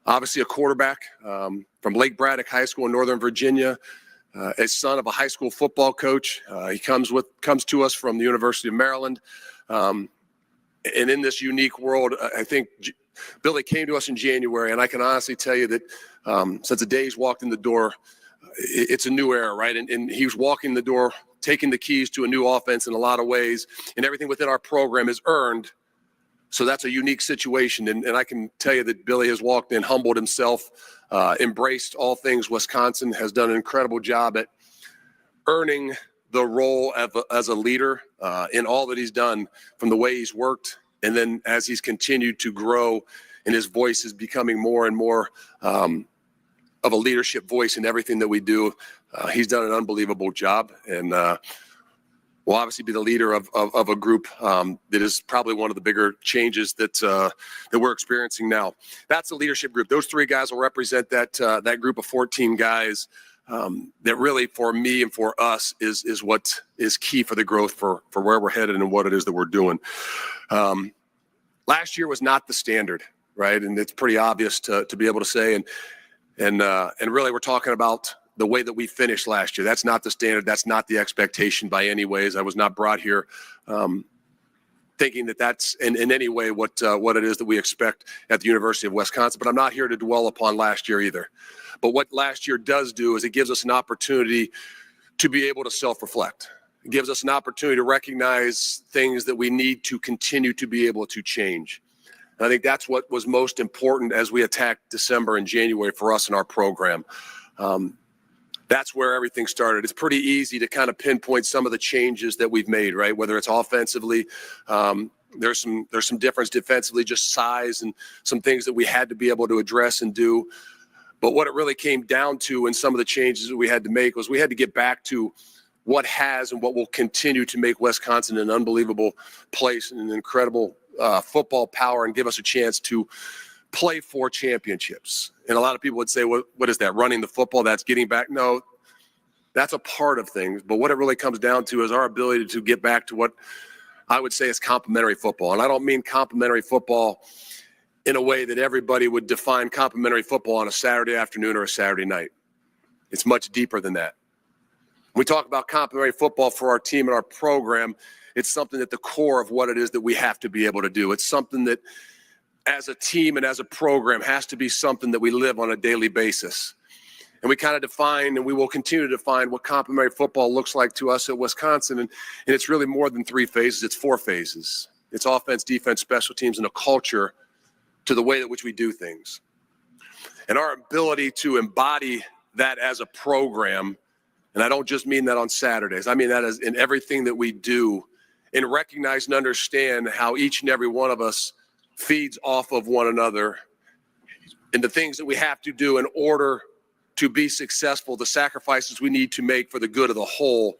S6: obviously a quarterback from Lake Braddock High School in Northern Virginia, a son of a high school football coach. He comes to us from the University of Maryland. And in this unique world, I think Billy came to us in January, and I can honestly tell you that since the day he's walked in the door, it's a new era, right? And he was walking the door, taking the keys to a new offense in a lot of ways, and everything within our program is earned. So that's a unique situation, and I can tell you that Billy has walked in, humbled himself, embraced all things Wisconsin, has done an incredible job at earning the role as a leader in all that he's done, from the way he's worked, and then as he's continued to grow and his voice is becoming more and more of a leadership voice in everything that we do. He's done an unbelievable job, and will obviously be the leader of a group that is probably one of the bigger changes that we're experiencing now. That's the leadership group. Those 3 guys will represent that group of 14 guys that really, for me and for us, is what is key for the growth for where we're headed and what it is that we're doing. Last year was not the standard, right? And it's pretty obvious to be able to say, and really we're talking about the way that we finished last year. That's not the standard. That's not the expectation by any ways. I was not brought here thinking that that's in any way what it is that we expect at the University of Wisconsin. But I'm not here to dwell upon last year either. But what last year does do is it gives us an opportunity to be able to self-reflect. It gives us an opportunity to recognize things that we need to continue to be able to change. And I think that's what was most important as we attacked December and January for us in our program. That's where everything started. It's pretty easy to kind of pinpoint some of the changes that we've made, right? Whether it's offensively, there's some difference defensively, just size and some things that we had to be able to address and do. But what it really came down to in some of the changes that we had to make was we had to get back to what has and what will continue to make Wisconsin an unbelievable place and an incredible football power and give us a chance to play for championships. And a lot of people would say, what is that? Running the football, that's getting back? No, that's a part of things. But what it really comes down to is our ability to get back to what I would say is complementary football. And I don't mean complementary football in a way that everybody would define complementary football on a Saturday afternoon or a Saturday night. It's much deeper than that. When we talk about complementary football for our team and our program, it's something at the core of what it is that we have to be able to do. It's something that as a team and as a program has to be something that we live on a daily basis. And we kind of define, and we will continue to define, what complementary football looks like to us at Wisconsin. And it's really more than 3 phases. It's 4 phases. It's offense, defense, special teams, and a culture to the way that which we do things. And our ability to embody that as a program, and I don't just mean that on Saturdays, I mean that as in everything that we do, and recognize and understand how each and every one of us feeds off of one another, and the things that we have to do in order to be successful, the sacrifices we need to make for the good of the whole,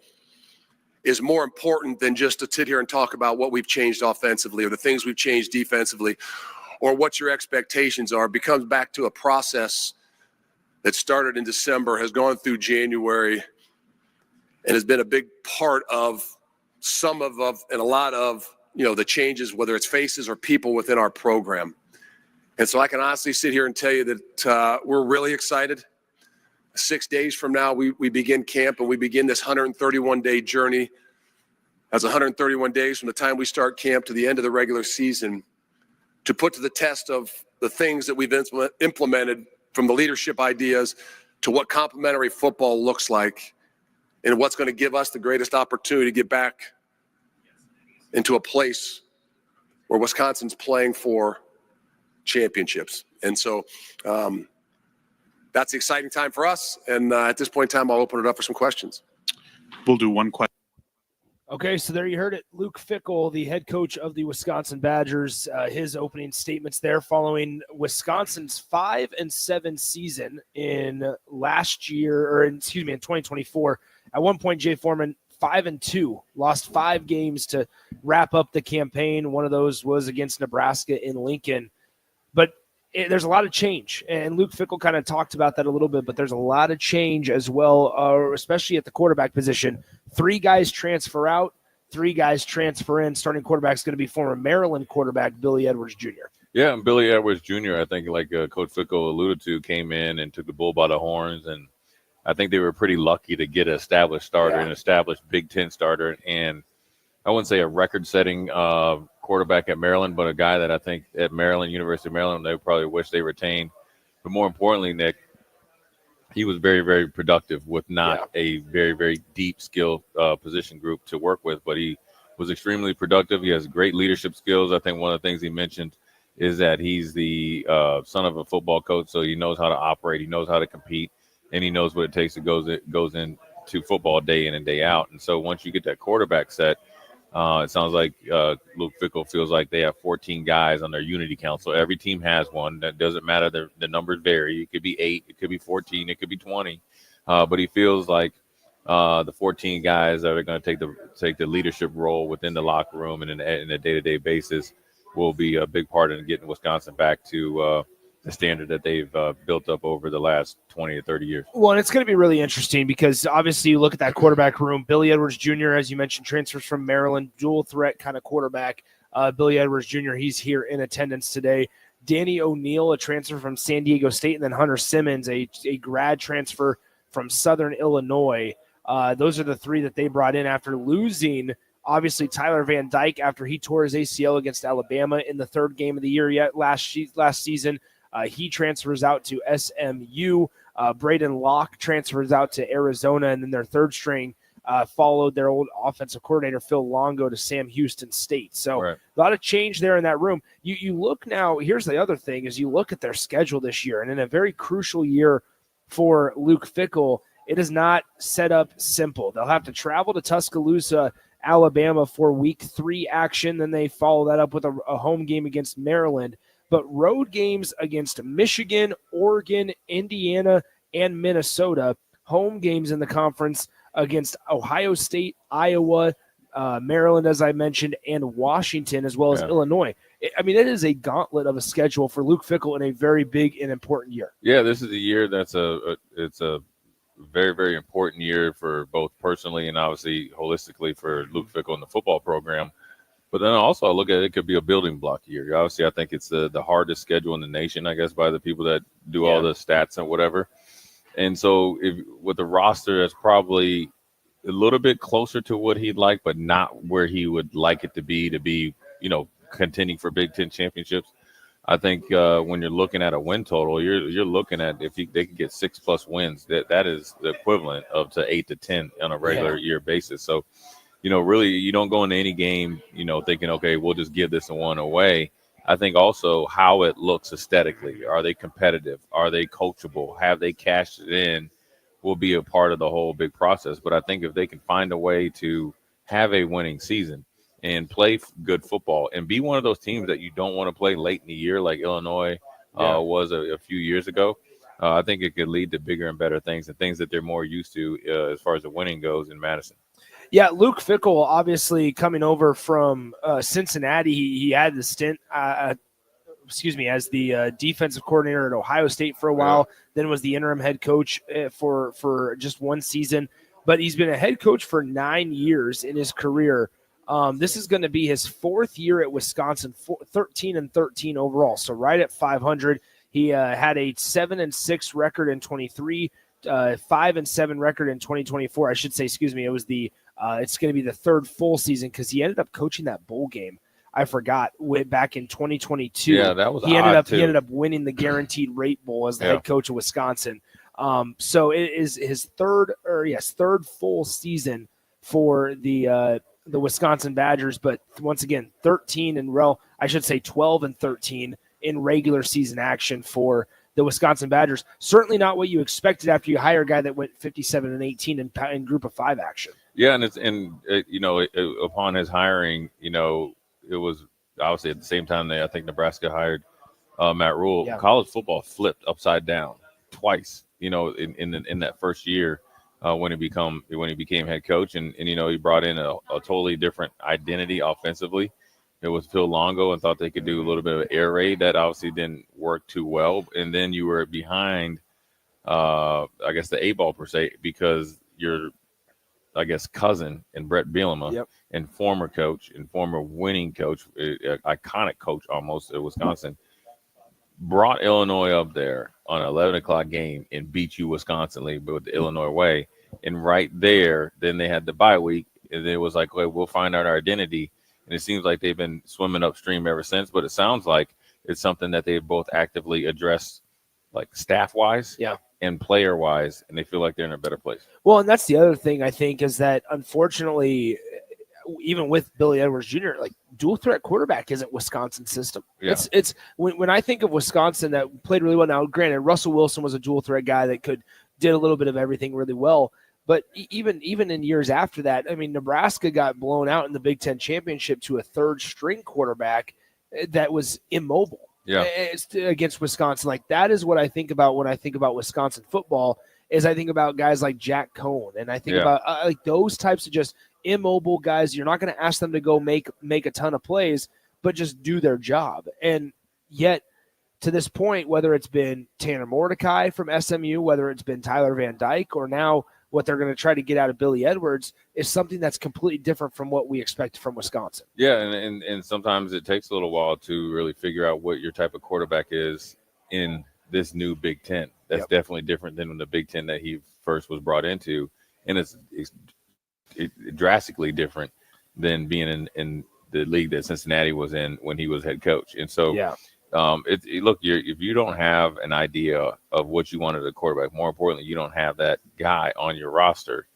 S6: is more important than just to sit here and talk about what we've changed offensively or the things we've changed defensively or what your expectations are. It becomes back to a process that started in December, has gone through January, and has been a big part of some of and a lot of the changes, whether it's faces or people within our program. And so I can honestly sit here and tell you that we're really excited. 6 days from now, we begin camp, and we begin this 131-day journey. That's 131 days from the time we start camp to the end of the regular season, to put to the test of the things that we've implemented from the leadership ideas to what complementary football looks like and what's going to give us the greatest opportunity to get back into a place where Wisconsin's playing for championships. And so that's the exciting time for us. And at this point in time, I'll open it up for some questions.
S19: We'll do one question.
S10: Okay, so there you heard it. Luke Fickell, the head coach of the Wisconsin Badgers, his opening statements there following Wisconsin's 5-7 season in 2024. At one point, Jay Foreman, 5-2, lost 5 games to wrap up the campaign. One of those was against Nebraska in Lincoln. But there's a lot of change, and Luke Fickell kind of talked about that a little bit, but there's a lot of change as well, especially at the quarterback position. 3 guys transfer out, 3 guys transfer in. Starting quarterback is going to be former Maryland quarterback Billy Edwards Jr.
S21: Yeah, and Billy Edwards Jr., I think, like Coach Fickell alluded to, came in and took the bull by the horns, and I think they were pretty lucky to get an established starter, an established Big Ten starter, and I wouldn't say a record-setting quarterback at Maryland, but a guy that I think at Maryland, University of Maryland, they probably wish they retained. But more importantly, Nick, he was very, very productive with not a very, very deep skill position group to work with, but he was extremely productive. He has great leadership skills. I think one of the things he mentioned is that he's the son of a football coach, so he knows how to operate, he knows how to compete, and he knows what it takes to goes into football day in and day out. And so once you get that quarterback set, it sounds like Luke Fickell feels like they have 14 guys on their unity council. Every team has one. That doesn't matter. The numbers vary. It could be 8, it could be 14, it could be 20. But he feels like the 14 guys that are going to take the leadership role within the locker room and in a day-to-day basis will be a big part in getting Wisconsin back to the standard that they've built up over the last 20 to 30 years.
S10: Well, and it's going to be really interesting because obviously you look at that quarterback room. Billy Edwards Jr., as you mentioned, transfers from Maryland, dual threat kind of quarterback. Billy Edwards Jr., he's here in attendance today. Danny O'Neill, a transfer from San Diego State, and then Hunter Simmons, a grad transfer from Southern Illinois. Those are the 3 that they brought in after losing, obviously, Tyler Van Dyke after he tore his ACL against Alabama in the 3rd game of the year last season. He transfers out to SMU. Braden Locke transfers out to Arizona, and then their 3rd string followed their old offensive coordinator, Phil Longo, to Sam Houston State. So a lot of change there in that room. You look now, here's the other thing, is you look at their schedule this year, and in a very crucial year for Luke Fickell, it is not set up simple. They'll have to travel to Tuscaloosa, Alabama for week 3 action. Then they follow that up with a home game against Maryland. But road games against Michigan, Oregon, Indiana, and Minnesota. Home games in the conference against Ohio State, Iowa, Maryland, as I mentioned, and Washington, as well as Illinois. I mean, it is a gauntlet of a schedule for Luke Fickell in a very big and important year.
S21: Yeah, this is a year that's it's a very, very important year for both personally and obviously holistically for Luke Fickell and the football program. But then also I look at it could be a building block year. Obviously, I think it's the hardest schedule in the nation, I guess, by the people that do all the stats and whatever. And so with the roster that's probably a little bit closer to what he'd like, but not where he would like it to be, contending for Big Ten championships. I think when you're looking at a win total, you're looking at if they could get 6+ wins, that is the equivalent to 8 to 10 on a regular year basis. So, really, you don't go into any game, thinking, okay, we'll just give this one away. I think also how it looks aesthetically. Are they competitive? Are they coachable? Have they cashed it in? Will be a part of the whole big process. But I think if they can find a way to have a winning season and play good football and be one of those teams that you don't want to play late in the year like Illinois was a few years ago, I think it could lead to bigger and better things and things that they're more used to as far as the winning goes in Madison.
S10: Yeah, Luke Fickell, obviously coming over from Cincinnati, he had the stint, as the defensive coordinator at Ohio State for a while, then was the interim head coach for just one season. But he's been a head coach for 9 years in his career. This is going to be his 4th year at Wisconsin, 13-13 overall, so right at 500. He had a 7-6 record in 23, 5-7 record in 2024. I should say, it was it's going to be the 3rd full season because he ended up coaching that bowl game. I forgot, back in 2022.
S21: Yeah, that was
S10: he
S21: odd,
S10: ended up winning the Guaranteed Rate Bowl as the head coach of Wisconsin. So it is his third full season for the Wisconsin Badgers, but once again, 12 and 13 in regular season action for the Wisconsin Badgers. Certainly not what you expected after you hire a guy that went 57 and 18 in Group of 5 action.
S21: Yeah, upon his hiring, it was obviously at the same time I think Nebraska hired Matt Rule. Yeah. College football flipped upside down twice. In that first year when he became head coach, and he brought in a totally different identity offensively. It was Phil Longo, and thought they could do a little bit of air raid. That obviously didn't work too well. And then you were behind, I guess, the A-ball per se, because your, I guess, cousin and Brett Bielema, and former coach and former winning coach, iconic coach almost at Wisconsin, brought Illinois up there on an 11 o'clock game and beat you Wisconsin League, but with the Illinois way. And right there, then they had the bye week, and it was like, well, we'll find out our identity. And it seems like they've been swimming upstream ever since, but it sounds like it's something that they've both actively addressed, like staff-wise and player-wise, and they feel like they're in a better place.
S10: Well, and that's the other thing, I think, is that unfortunately, even with Billy Edwards Jr., like, dual threat quarterback isn't Wisconsin's system. Yeah. It's when I think of Wisconsin that played really well. Now, granted, Russell Wilson was a dual threat guy that did a little bit of everything really well. But even in years after that, I mean, Nebraska got blown out in the Big Ten championship to a third-string quarterback that was immobile against Wisconsin. Like, that is what I think about when I think about Wisconsin football. Is I think about guys like Jack Cohn, and I think about like those types of just immobile guys. You're not going to ask them to go make a ton of plays, but just do their job. And yet, to this point, whether it's been Tanner Mordecai from SMU, whether it's been Tyler Van Dyke, or now what they're going to try to get out of Billy Edwards, is something that's completely different from what we expect from Wisconsin.
S21: Yeah, and sometimes it takes a little while to really figure out what your type of quarterback is in this new Big Ten. That's definitely different than the Big Ten that he first was brought into, and it's drastically different than being in the league that Cincinnati was in when he was head coach. And so, if you don't have an idea of what you want as a quarterback, more importantly, you don't have that guy on your roster,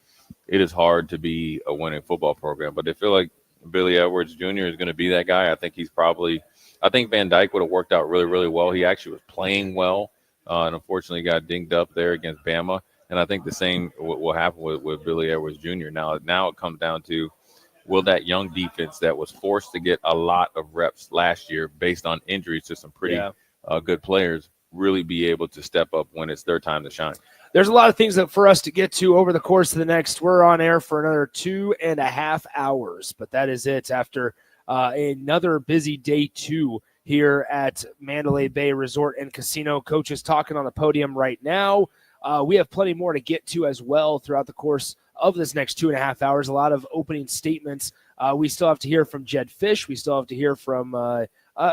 S21: it is hard to be a winning football program. But I feel like Billy Edwards Jr. is going to be that guy. I think Van Dyke would have worked out really, really well. He actually was playing well, and unfortunately got dinged up there against Bama. And I think the same will happen with Billy Edwards Jr. Now it comes down to, will that young defense that was forced to get a lot of reps last year based on injuries to some pretty good players really be able to step up when it's their time to shine?
S10: There's a lot of things that for us to get to over the course of the next. We're on air for another 2.5 hours, but that is it after another busy day 2 here at Mandalay Bay Resort and Casino. Coach is talking on the podium right now. We have plenty more to get to as well throughout the course of this next 2.5 hours. A lot of opening statements. We still have to hear from Jed Fish. We still have to hear from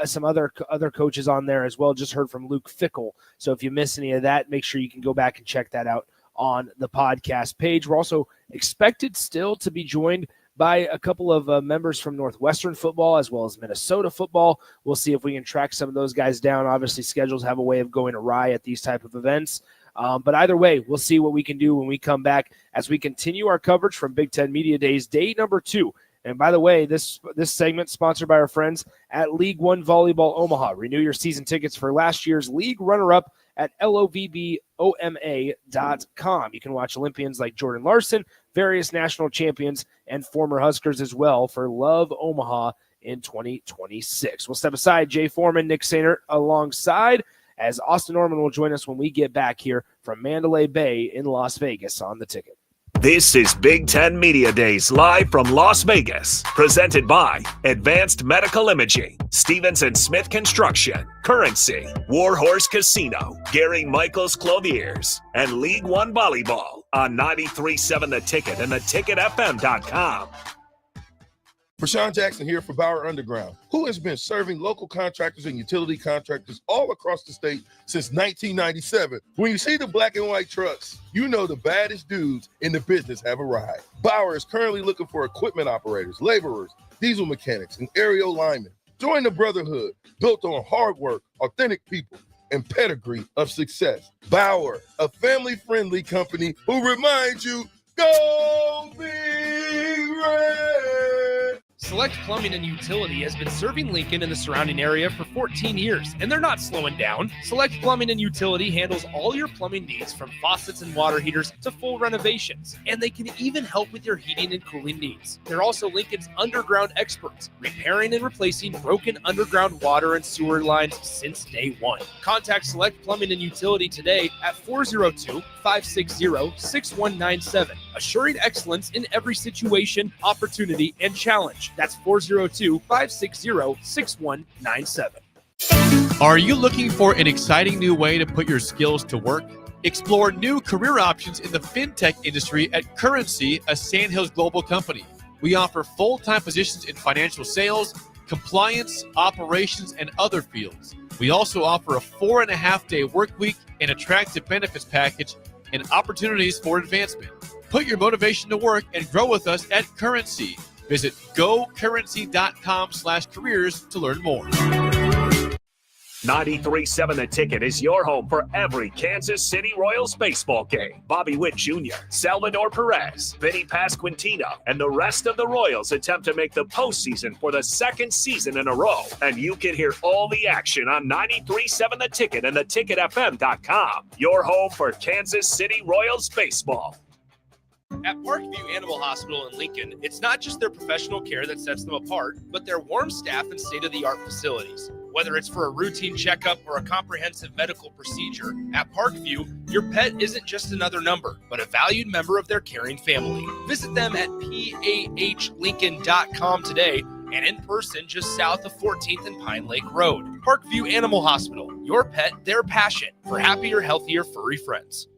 S10: some other coaches on there as well. Just heard from Luke Fickell. So if you miss any of that, make sure you can go back and check that out on the podcast page. We're also expected still to be joined by a couple of members from Northwestern football as well as Minnesota football. We'll see if we can track some of those guys down. Obviously, schedules have a way of going awry at these type of events. But either way, we'll see what we can do when we come back as we continue our coverage from Big Ten Media Days, day number 2. And by the way, this segment sponsored by our friends at League One Volleyball Omaha. Renew your season tickets for last year's league runner-up at lovboma.com. You can watch Olympians like Jordan Larson, various national champions, and former Huskers as well for Love Omaha in 2026. We'll step aside. Jay Foreman, Nick Sainert alongside, as Austin Norman will join us when we get back here from Mandalay Bay in Las Vegas on The Ticket.
S26: This is Big Ten Media Days live from Las Vegas, presented by Advanced Medical Imaging, Stevenson Smith Construction, Currency, Warhorse Casino, Gary Michaels Clothiers, and League One Volleyball on 93.7 The Ticket and theticketfm.com.
S15: Prashawn Jackson here for Bauer Underground, who has been serving local contractors and utility contractors all across the state since 1997. When you see the black and white trucks, you know the baddest dudes in the business have arrived. Bauer is currently looking for equipment operators, laborers, diesel mechanics, and aerial linemen. Join the brotherhood built on hard work, authentic people, and pedigree of success. Bauer, a family-friendly company who reminds you, go Big Red!
S5: Select Plumbing and Utility has been serving Lincoln and the surrounding area for 14 years, and they're not slowing down. Select Plumbing and Utility handles all your plumbing needs from faucets and water heaters to full renovations, and they can even help with your heating and cooling needs. They're also Lincoln's underground experts, repairing and replacing broken underground water and sewer lines since day one. Contact Select Plumbing and Utility today at 402-560-6197, assuring excellence in every situation, opportunity, and challenge. That's 402-560-6197.
S3: Are you looking for an exciting new way to put your skills to work? Explore new career options in the fintech industry at Currency, a Sandhills global company. We offer full-time positions in financial sales, compliance, operations, and other fields. We also offer a 4.5-day work week, an attractive benefits package, and opportunities for advancement. Put your motivation to work and grow with us at Currency. Visit gocurrency.com/careers to learn more.
S26: 93.7 The Ticket is your home for every Kansas City Royals baseball game. Bobby Witt Jr., Salvador Perez, Vinny Pasquantino, and the rest of the Royals attempt to make the postseason for the second season in a row. And you can hear all the action on 93.7 The Ticket and theticketfm.com. Your home for Kansas City Royals baseball.
S5: At Parkview Animal Hospital in Lincoln, it's not just their professional care that sets them apart, but their warm staff and state-of-the-art facilities. Whether it's for a routine checkup or a comprehensive medical procedure, at Parkview, your pet isn't just another number, but a valued member of their caring family. Visit them at pahlincoln.com today and in person just south of 14th and Pine Lake Road. Parkview Animal Hospital, your pet, their passion for happier, healthier, furry friends.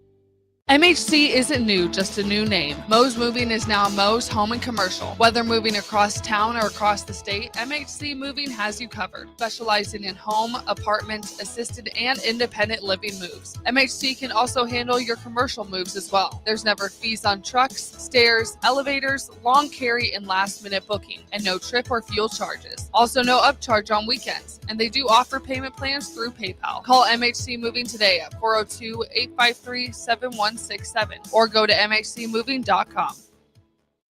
S4: MHC isn't new, just a new name. Mo's Moving is now Mo's Home and Commercial. Whether moving across town or across the state, MHC Moving has you covered. Specializing in home, apartments, assisted, and independent living moves. MHC can also handle your commercial moves as well. There's never fees on trucks, stairs, elevators, long carry, and last-minute booking, and no trip or fuel charges. Also no upcharge on weekends, and they do offer payment plans through PayPal. Call MHC Moving today at 402-853-7167 or go to mhcmoving.com.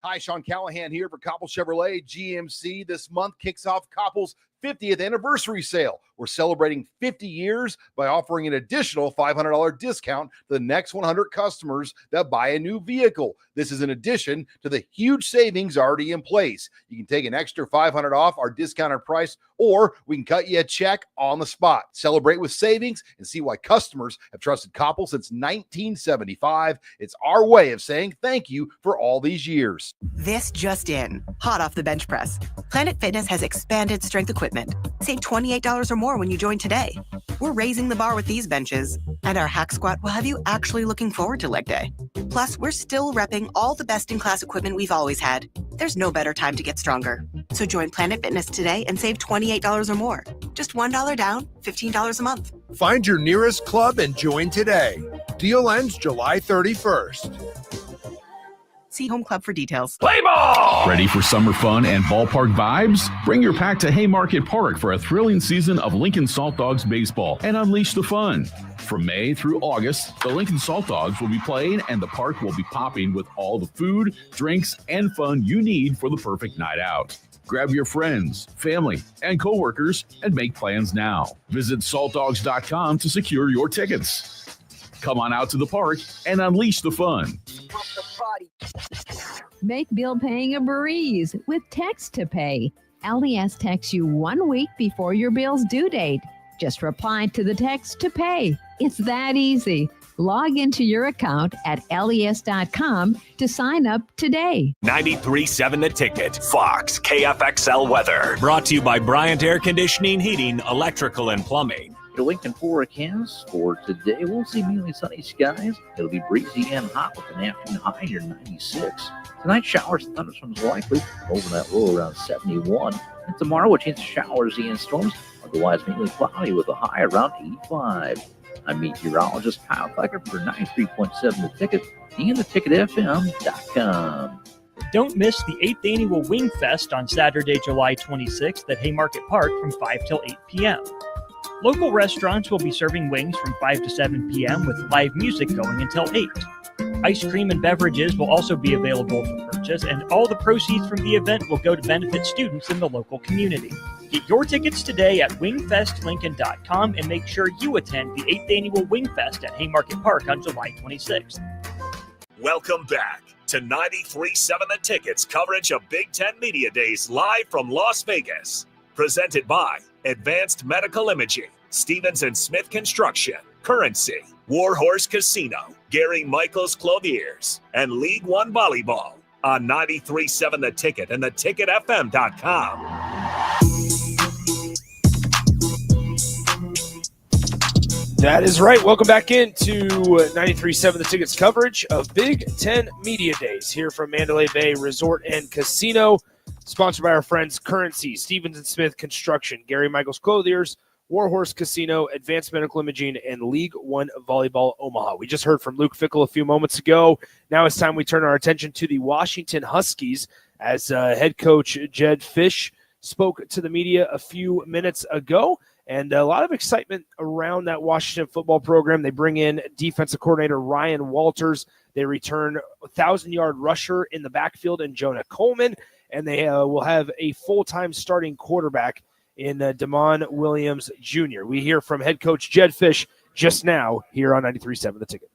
S8: Hi, Sean Callahan here for Koppel Chevrolet GMC. This month kicks off Koppel's 50th anniversary sale. We're celebrating 50 years by offering an additional $500 discount to the next 100 customers that buy a new vehicle. This is in addition to the huge savings already in place. You can take an extra $500 off our discounted price, or we can cut you a check on the spot. Celebrate with savings and see why customers have trusted Koppel since 1975. It's our way of saying thank you for all these years.
S11: This just in, hot off the bench press. Planet Fitness has expanded strength equipment. Save $28 or more when you join today. We're raising the bar with these benches, and our hack squat will have you actually looking forward to leg day. Plus, we're still repping all the best-in-class equipment we've always had. There's no better time to get stronger. So join Planet Fitness today and save $28 or more. Just $1 down, $15 a month.
S16: Find your nearest club and join today. Deal ends July 31st.
S11: See Home Club for details.
S2: Play ball! Ready for summer fun and ballpark vibes? Bring your pack to Haymarket Park for a thrilling season of Lincoln Salt Dogs baseball and unleash the fun. From May through August, the Lincoln Salt Dogs will be playing and the park will be popping with all the food, drinks, and fun you need for the perfect night out. Grab your friends, family, and coworkers and make plans now. Visit saltdogs.com to secure your tickets. Come on out to the park and unleash the fun.
S12: Make bill paying a breeze with Text to Pay. LES texts you 1 week before your bill's due date. Just reply to the text to pay. It's that easy. Log into your account at les.com to sign up today.
S26: 93.7 The Ticket, Fox, KFXL weather. Brought to you by Bryant Air Conditioning, Heating, Electrical, and Plumbing.
S7: Your Lincoln forecast for today, we'll see mainly sunny skies. It'll be breezy and hot with an afternoon high near 96. Tonight, showers and thunderstorms likely. Overnight low around 71. And tomorrow, a chance of showers and storms. Otherwise, mainly cloudy with a high around 85. I'm meteorologist Kyle Flecker for 93.7 The Ticket and theticketfm.com.
S14: Don't miss the 8th Annual Wing Fest on Saturday, July 26th at Haymarket Park from 5 till 8 p.m. Local restaurants will be serving wings from 5 to 7 p.m. with live music going until 8. Ice cream and beverages will also be available for purchase, and all the proceeds from the event will go to benefit students in the local community. Get your tickets today at wingfestlincoln.com and make sure you attend the 8th Annual Wing Fest at Haymarket Park on July 26th.
S26: Welcome back to 93.7 The Ticket's coverage of Big Ten Media Days live from Las Vegas. Presented by Advanced Medical Imaging, Stevens & Smith Construction, Currency, Warhorse Casino, Gary Michaels Clothiers, and League One Volleyball on 93.7 The Ticket and theticketfm.com.
S10: That is right. Welcome back into 93.7 The Ticket's coverage of Big Ten Media Days here from Mandalay Bay Resort and Casino, sponsored by our friends Currency, Stevens & Smith Construction, Gary Michaels Clothiers, Warhorse Casino, Advanced Medical Imaging, and League One Volleyball Omaha. We just heard from Luke Fickell a few moments ago. Now it's time we turn our attention to the Washington Huskies as head coach Jedd Fisch spoke to the media a few minutes ago. And a lot of excitement around that Washington football program. They bring in defensive coordinator Ryan Walters. They return 1,000-yard rusher in the backfield in Jonah Coleman. And they will have a full-time starting quarterback in Damon Williams Jr. We hear from head coach Jedd Fisch just now here on 93.7 The Ticket.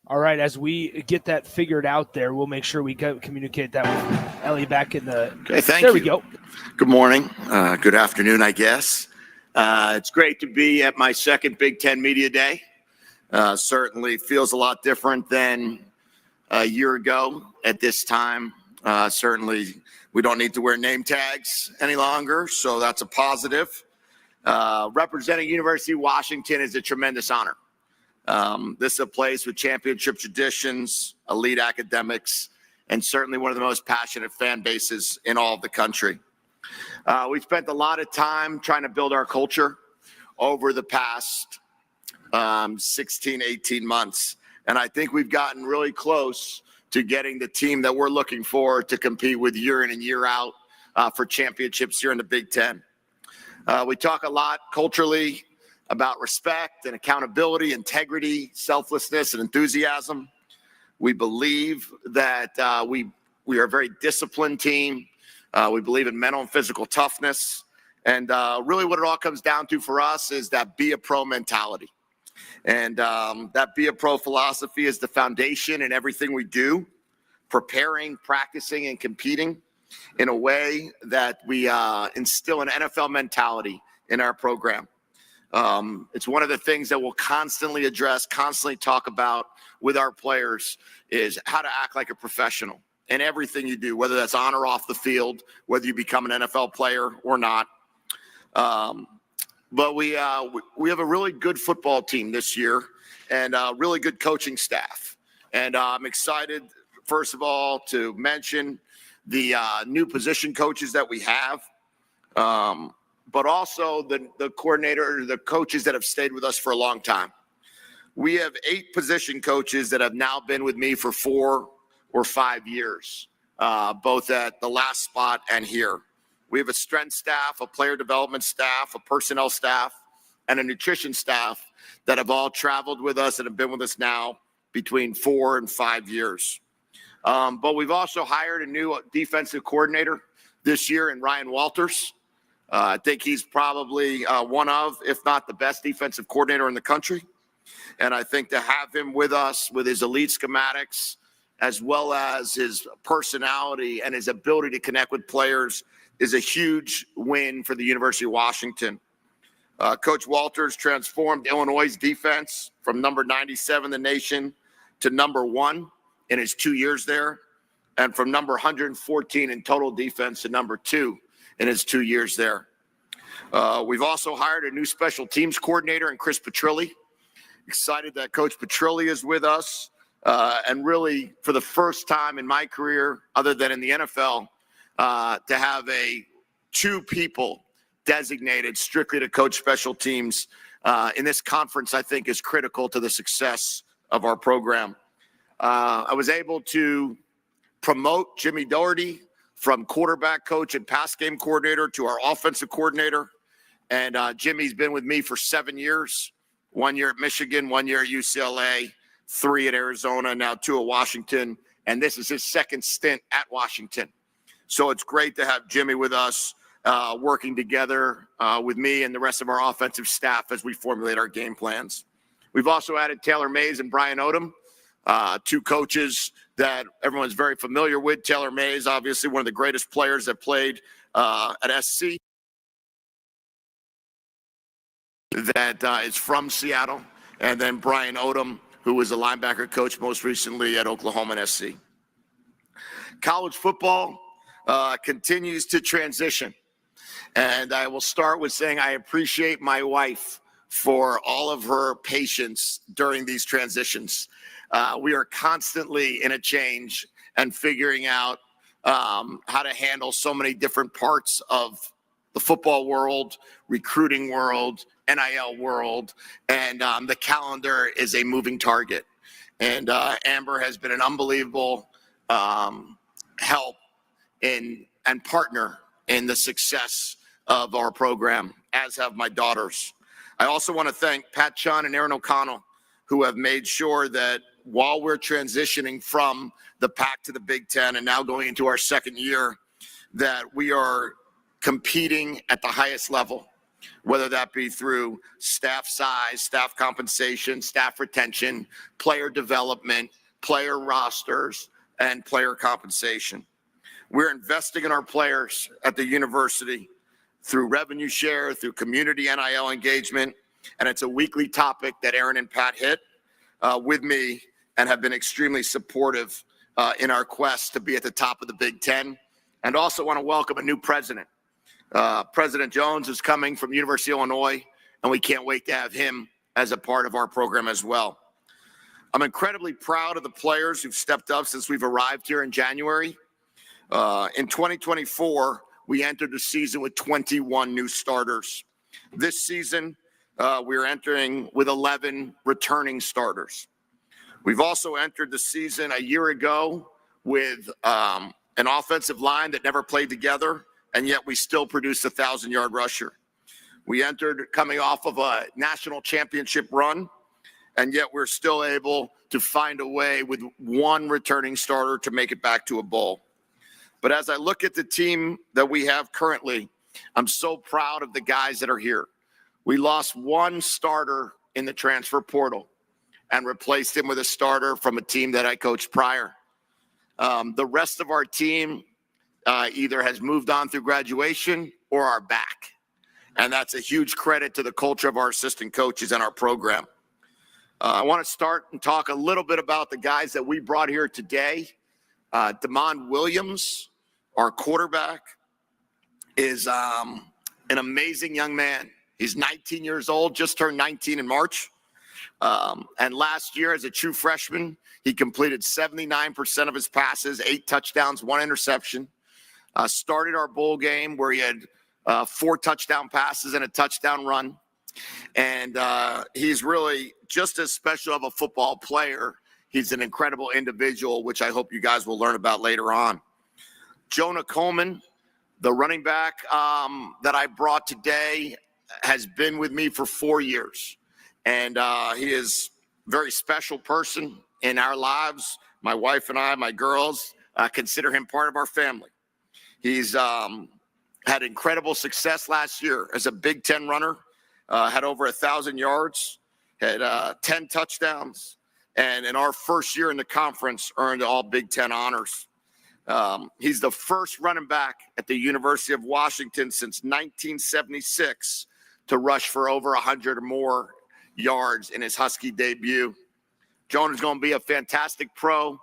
S10: All right, as we get that figured out there, we'll make sure we communicate that with Ellie back in the...
S13: Okay, thank
S10: you.
S13: There
S10: we go.
S13: Good morning. Good afternoon, I guess. It's great to be at my second Big Ten Media Day. Certainly feels a lot different than a year ago at this time. Certainly we don't need to wear name tags any longer, so that's a positive. Representing University of Washington is a tremendous honor. This is a place with championship traditions, elite academics, and certainly one of the most passionate fan bases in all of the country. We spent a lot of time trying to build our culture over the past 16, 18 months. And I think we've gotten really close to getting the team that we're looking for to compete with year in and year out for championships here in the Big Ten. We talk a lot culturally about respect and accountability, integrity, selflessness, and enthusiasm. We believe that we are a very disciplined team. We believe in mental and physical toughness. And really what it all comes down to for us is that be a pro mentality. And that be a pro philosophy is the foundation in everything we do, preparing, practicing, and competing in a way that we instill an NFL mentality in our program. It's one of the things that we'll constantly address, constantly talk about with our players is how to act like a professional in everything you do, whether that's on or off the field, whether you become an NFL player or not. But we have a really good football team this year and a really good coaching staff. And I'm excited, first of all, to mention the new position coaches that we have. But also the coordinator, the coaches that have stayed with us for a long time. We have 8 position coaches that have now been with me for 4 or 5 years, both at the last spot and here. We have a strength staff, a player development staff, a personnel staff, and a nutrition staff that have all traveled with us and have been with us now between 4 and 5 years. But we've also hired a new defensive coordinator this year in Ryan Walters. I think he's probably one of, if not the best defensive coordinator in the country. And I think to have him with us with his elite schematics, as well as his personality and his ability to connect with players is a huge win for the University of Washington. Coach Walters transformed Illinois' defense from number 97 in the nation to number 1 in his 2 years there, and from number 114 in total defense to number 2 in his 2 years there. We've also hired a new special teams coordinator in Chris Petrilli. Excited that Coach Petrilli is with us. And really, for the first time in my career, other than in the NFL, to have 2 people designated strictly to coach special teams in this conference, I think is critical to the success of our program. I was able to promote Jimmy Doherty from quarterback coach and pass game coordinator to our offensive coordinator. And Jimmy's been with me for 7 years, 1 year at Michigan, 1 year at UCLA, 3 at Arizona, now 2 at Washington. And this is his second stint at Washington. So it's great to have Jimmy with us, working together with me and the rest of our offensive staff as we formulate our game plans. We've also added Taylor Mays and Brian Odom, 2 coaches that everyone's very familiar with. Taylor Mays, obviously one of the greatest players that played at SC, that is from Seattle. And then Brian Odom, who was a linebacker coach most recently at Oklahoma and SC. College football continues to transition. And I will start with saying I appreciate my wife for all of her patience during these transitions. We are constantly in a change and figuring out how to handle so many different parts of the football world, recruiting world, NIL world, and the calendar is a moving target. And Amber has been an unbelievable help and partner in the success of our program, as have my daughters. I also want to thank Pat Chun and Aaron O'Connell, who have made sure that while we're transitioning from the Pac to the Big Ten and now going into our second year, that we are competing at the highest level, whether that be through staff size, staff compensation, staff retention, player development, player rosters, and player compensation. We're investing in our players at the university through revenue share, through community NIL engagement, and it's a weekly topic that Aaron and Pat hit with me and have been extremely supportive in our quest to be at the top of the Big Ten. And also want to welcome a new president. President Jones is coming from University of Illinois, and we can't wait to have him as a part of our program as well. I'm incredibly proud of the players who've stepped up since we've arrived here in January. In 2024, we entered the season with 21 new starters. This season, we're entering with 11 returning starters. We've also entered the season a year ago with an offensive line that never played together, and yet we still produced a 1,000-yard rusher. We entered coming off of a national championship run, and yet we're still able to find a way with one returning starter to make it back to a bowl. But as I look at the team that we have currently, I'm so proud of the guys that are here. We lost one starter in the transfer portal and replaced him with a starter from a team that I coached prior. The rest of our team either has moved on through graduation or are back. And that's a huge credit to the culture of our assistant coaches and our program. I want to start and talk a little bit about the guys that we brought here today. Damon Williams, our quarterback, is an amazing young man. He's 19 years old, just turned 19 in March. And last year, as a true freshman, he completed 79% of his passes, 8 touchdowns, 1 interception. Started our bowl game where he had 4 touchdown passes and a touchdown run. And he's really just as special of a football player. He's an incredible individual, which I hope you guys will learn about later on. Jonah Coleman, the running back that I brought today, has been with me for 4 years. And he is a very special person in our lives. My wife and I, my girls, consider him part of our family. He's had incredible success last year as a Big Ten runner, had over 1,000 yards, had 10 touchdowns, and in our first year in the conference, earned all Big Ten honors. He's the first running back at the University of Washington since 1976 to rush for over 100 or more yards in his Husky debut. Jonah's going to be a fantastic pro.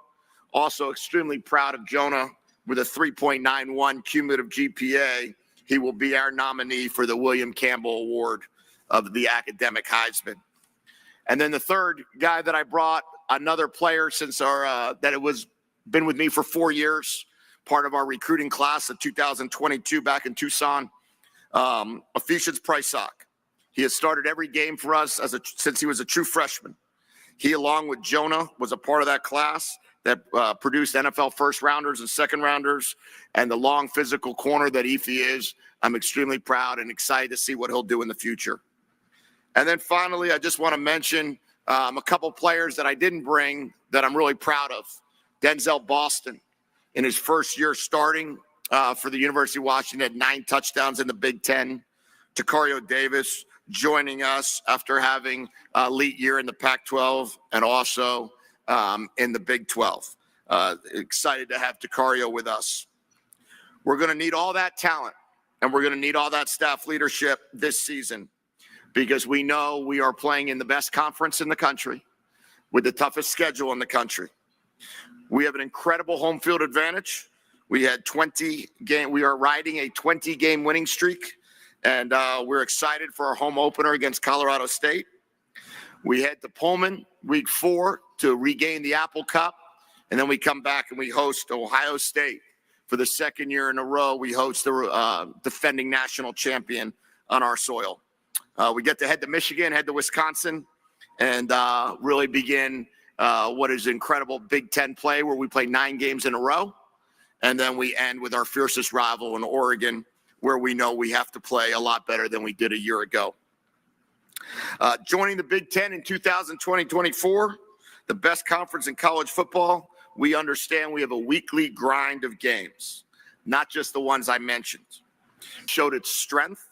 S13: Also extremely proud of Jonah with a 3.91 cumulative GPA. He will be our nominee for the William Campbell Award of the Academic Heisman. And then the third guy that I brought, another player since our that it was been with me for 4 years, part of our recruiting class of 2022 back in Tucson, Ephesians Prysock. He has started every game for us since he was a true freshman. He, along with Jonah, was a part of that class that produced NFL first rounders and second rounders, and the long physical corner that Efi is. I'm extremely proud and excited to see what he'll do in the future. And then finally, I just want to mention a couple players that I didn't bring that I'm really proud of. Denzel Boston, in his first year starting for the University of Washington, had 9 touchdowns in the Big Ten. Tacario Davis joining us after having an elite year in the Pac-12 and also in the Big 12. Excited to have Tacario with us. We're going to need all that talent, and we're going to need all that staff leadership this season, because we know we are playing in the best conference in the country with the toughest schedule in the country. We have an incredible home field advantage. We had 20 game. We are riding a 20-game winning streak, and we're excited for our home opener against Colorado State. We head to Pullman week 4 to regain the Apple Cup, and then we come back and we host Ohio State for the second year in a row. We host the defending national champion on our soil. We get to head to Michigan, head to Wisconsin, and really begin what is incredible Big Ten play, where we play 9 games in a row. And then we end with our fiercest rival in Oregon, where we know we have to play a lot better than we did a year ago. Joining the Big Ten in 2020-24, the best conference in college football, we understand we have a weekly grind of games, not just the ones I mentioned. Showed its strength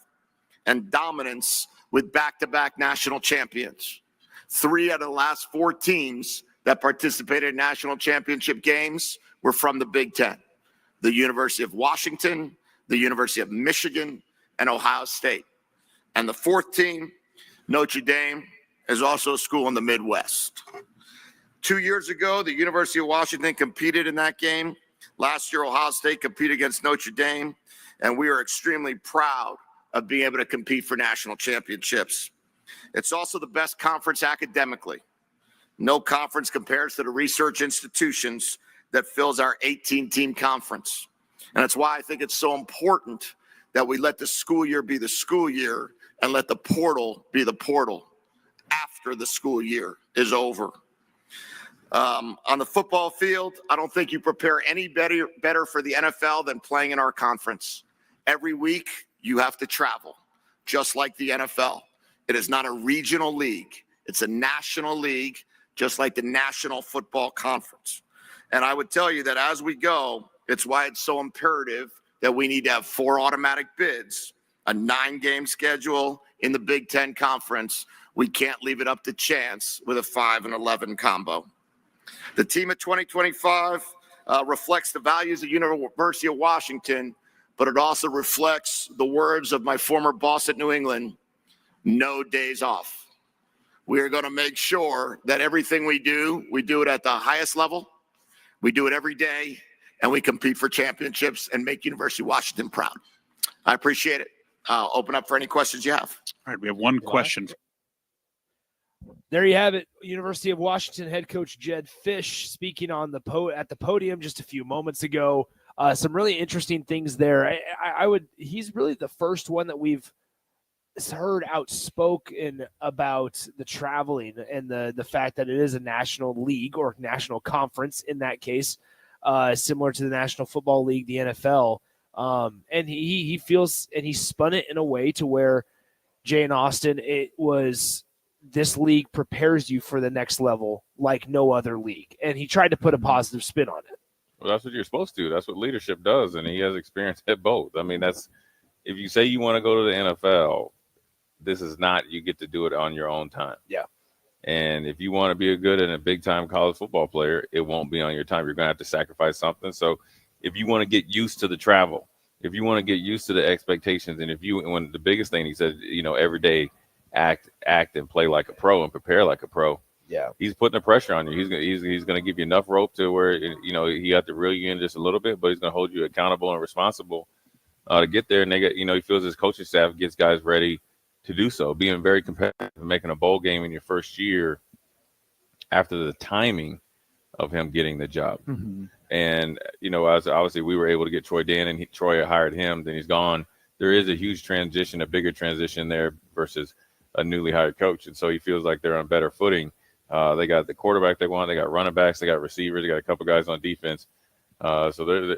S13: and dominance with back-to-back national champions. 3 out of the last 4 teams that participated in national championship games were from the Big Ten. The University of Washington, the University of Michigan, and Ohio State. And the 4th team, Notre Dame, is also a school in the Midwest. 2 years ago, the University of Washington competed in that game. Last year, Ohio State competed against Notre Dame, and we are extremely proud of being able to compete for national championships. It's also the best conference academically. No conference compares to the research institutions that fills our 18-team conference. And that's why I think it's so important that we let the school year be the school year and let the portal be the portal after the school year is over. On the football field, I don't think you prepare any better for the NFL than playing in our conference. Every week, you have to travel, just like the NFL. It is not a regional league. It's a national league, just like the National Football Conference. And I would tell you that as we go, it's why it's so imperative that we need to have 4 automatic bids, a 9-game schedule in the Big Ten Conference. We can't leave it up to chance with a 5 and 11 combo. The team at 2025 reflects the values of University of Washington, but it also reflects the words of my former boss at New England: no days off. We are going to make sure that everything we do it at the highest level. We do it every day, and we compete for championships and make University of Washington proud. I appreciate it. I'll open up for any questions you have.
S19: All right, we have one question.
S10: There you have it. University of Washington head coach Jedd Fisch speaking on at the podium just a few moments ago. Some really interesting things there. He's really the first one that we've heard outspoken about the traveling and the fact that it is a national league or national conference in that case, similar to the National Football League, the NFL. And he feels, and he spun it in a way to where, Jay and Austin, it was, this league prepares you for the next level like no other league. And he tried to put a positive spin on it.
S21: Well, that's what you're supposed to do. That's what leadership does. And he has experience at both. I mean, if you say you want to go to the NFL, this is not, you get to do it on your own time.
S10: Yeah.
S21: And if you want to be a good and a big time college football player, it won't be on your time. You're going to have to sacrifice something. So if you want to get used to the travel, if you want to get used to the expectations, and when the biggest thing he said, every day act and play like a pro and prepare like a pro. he's putting the pressure on you. He's going to give you enough rope to where he got to reel you in just a little bit, but he's going to hold you accountable and responsible to get there. And he feels his coaching staff gets guys ready to do so, being very competitive and making a bowl game in your first year after the timing of him getting the job.
S1: Mm-hmm.
S21: And, as obviously we were able to get Troy Dan and Troy hired him, then he's gone. There is a huge transition, a bigger transition there versus a newly hired coach. And so he feels like they're on better footing. They got the quarterback they want. They got running backs. They got receivers. They got a couple guys on defense. So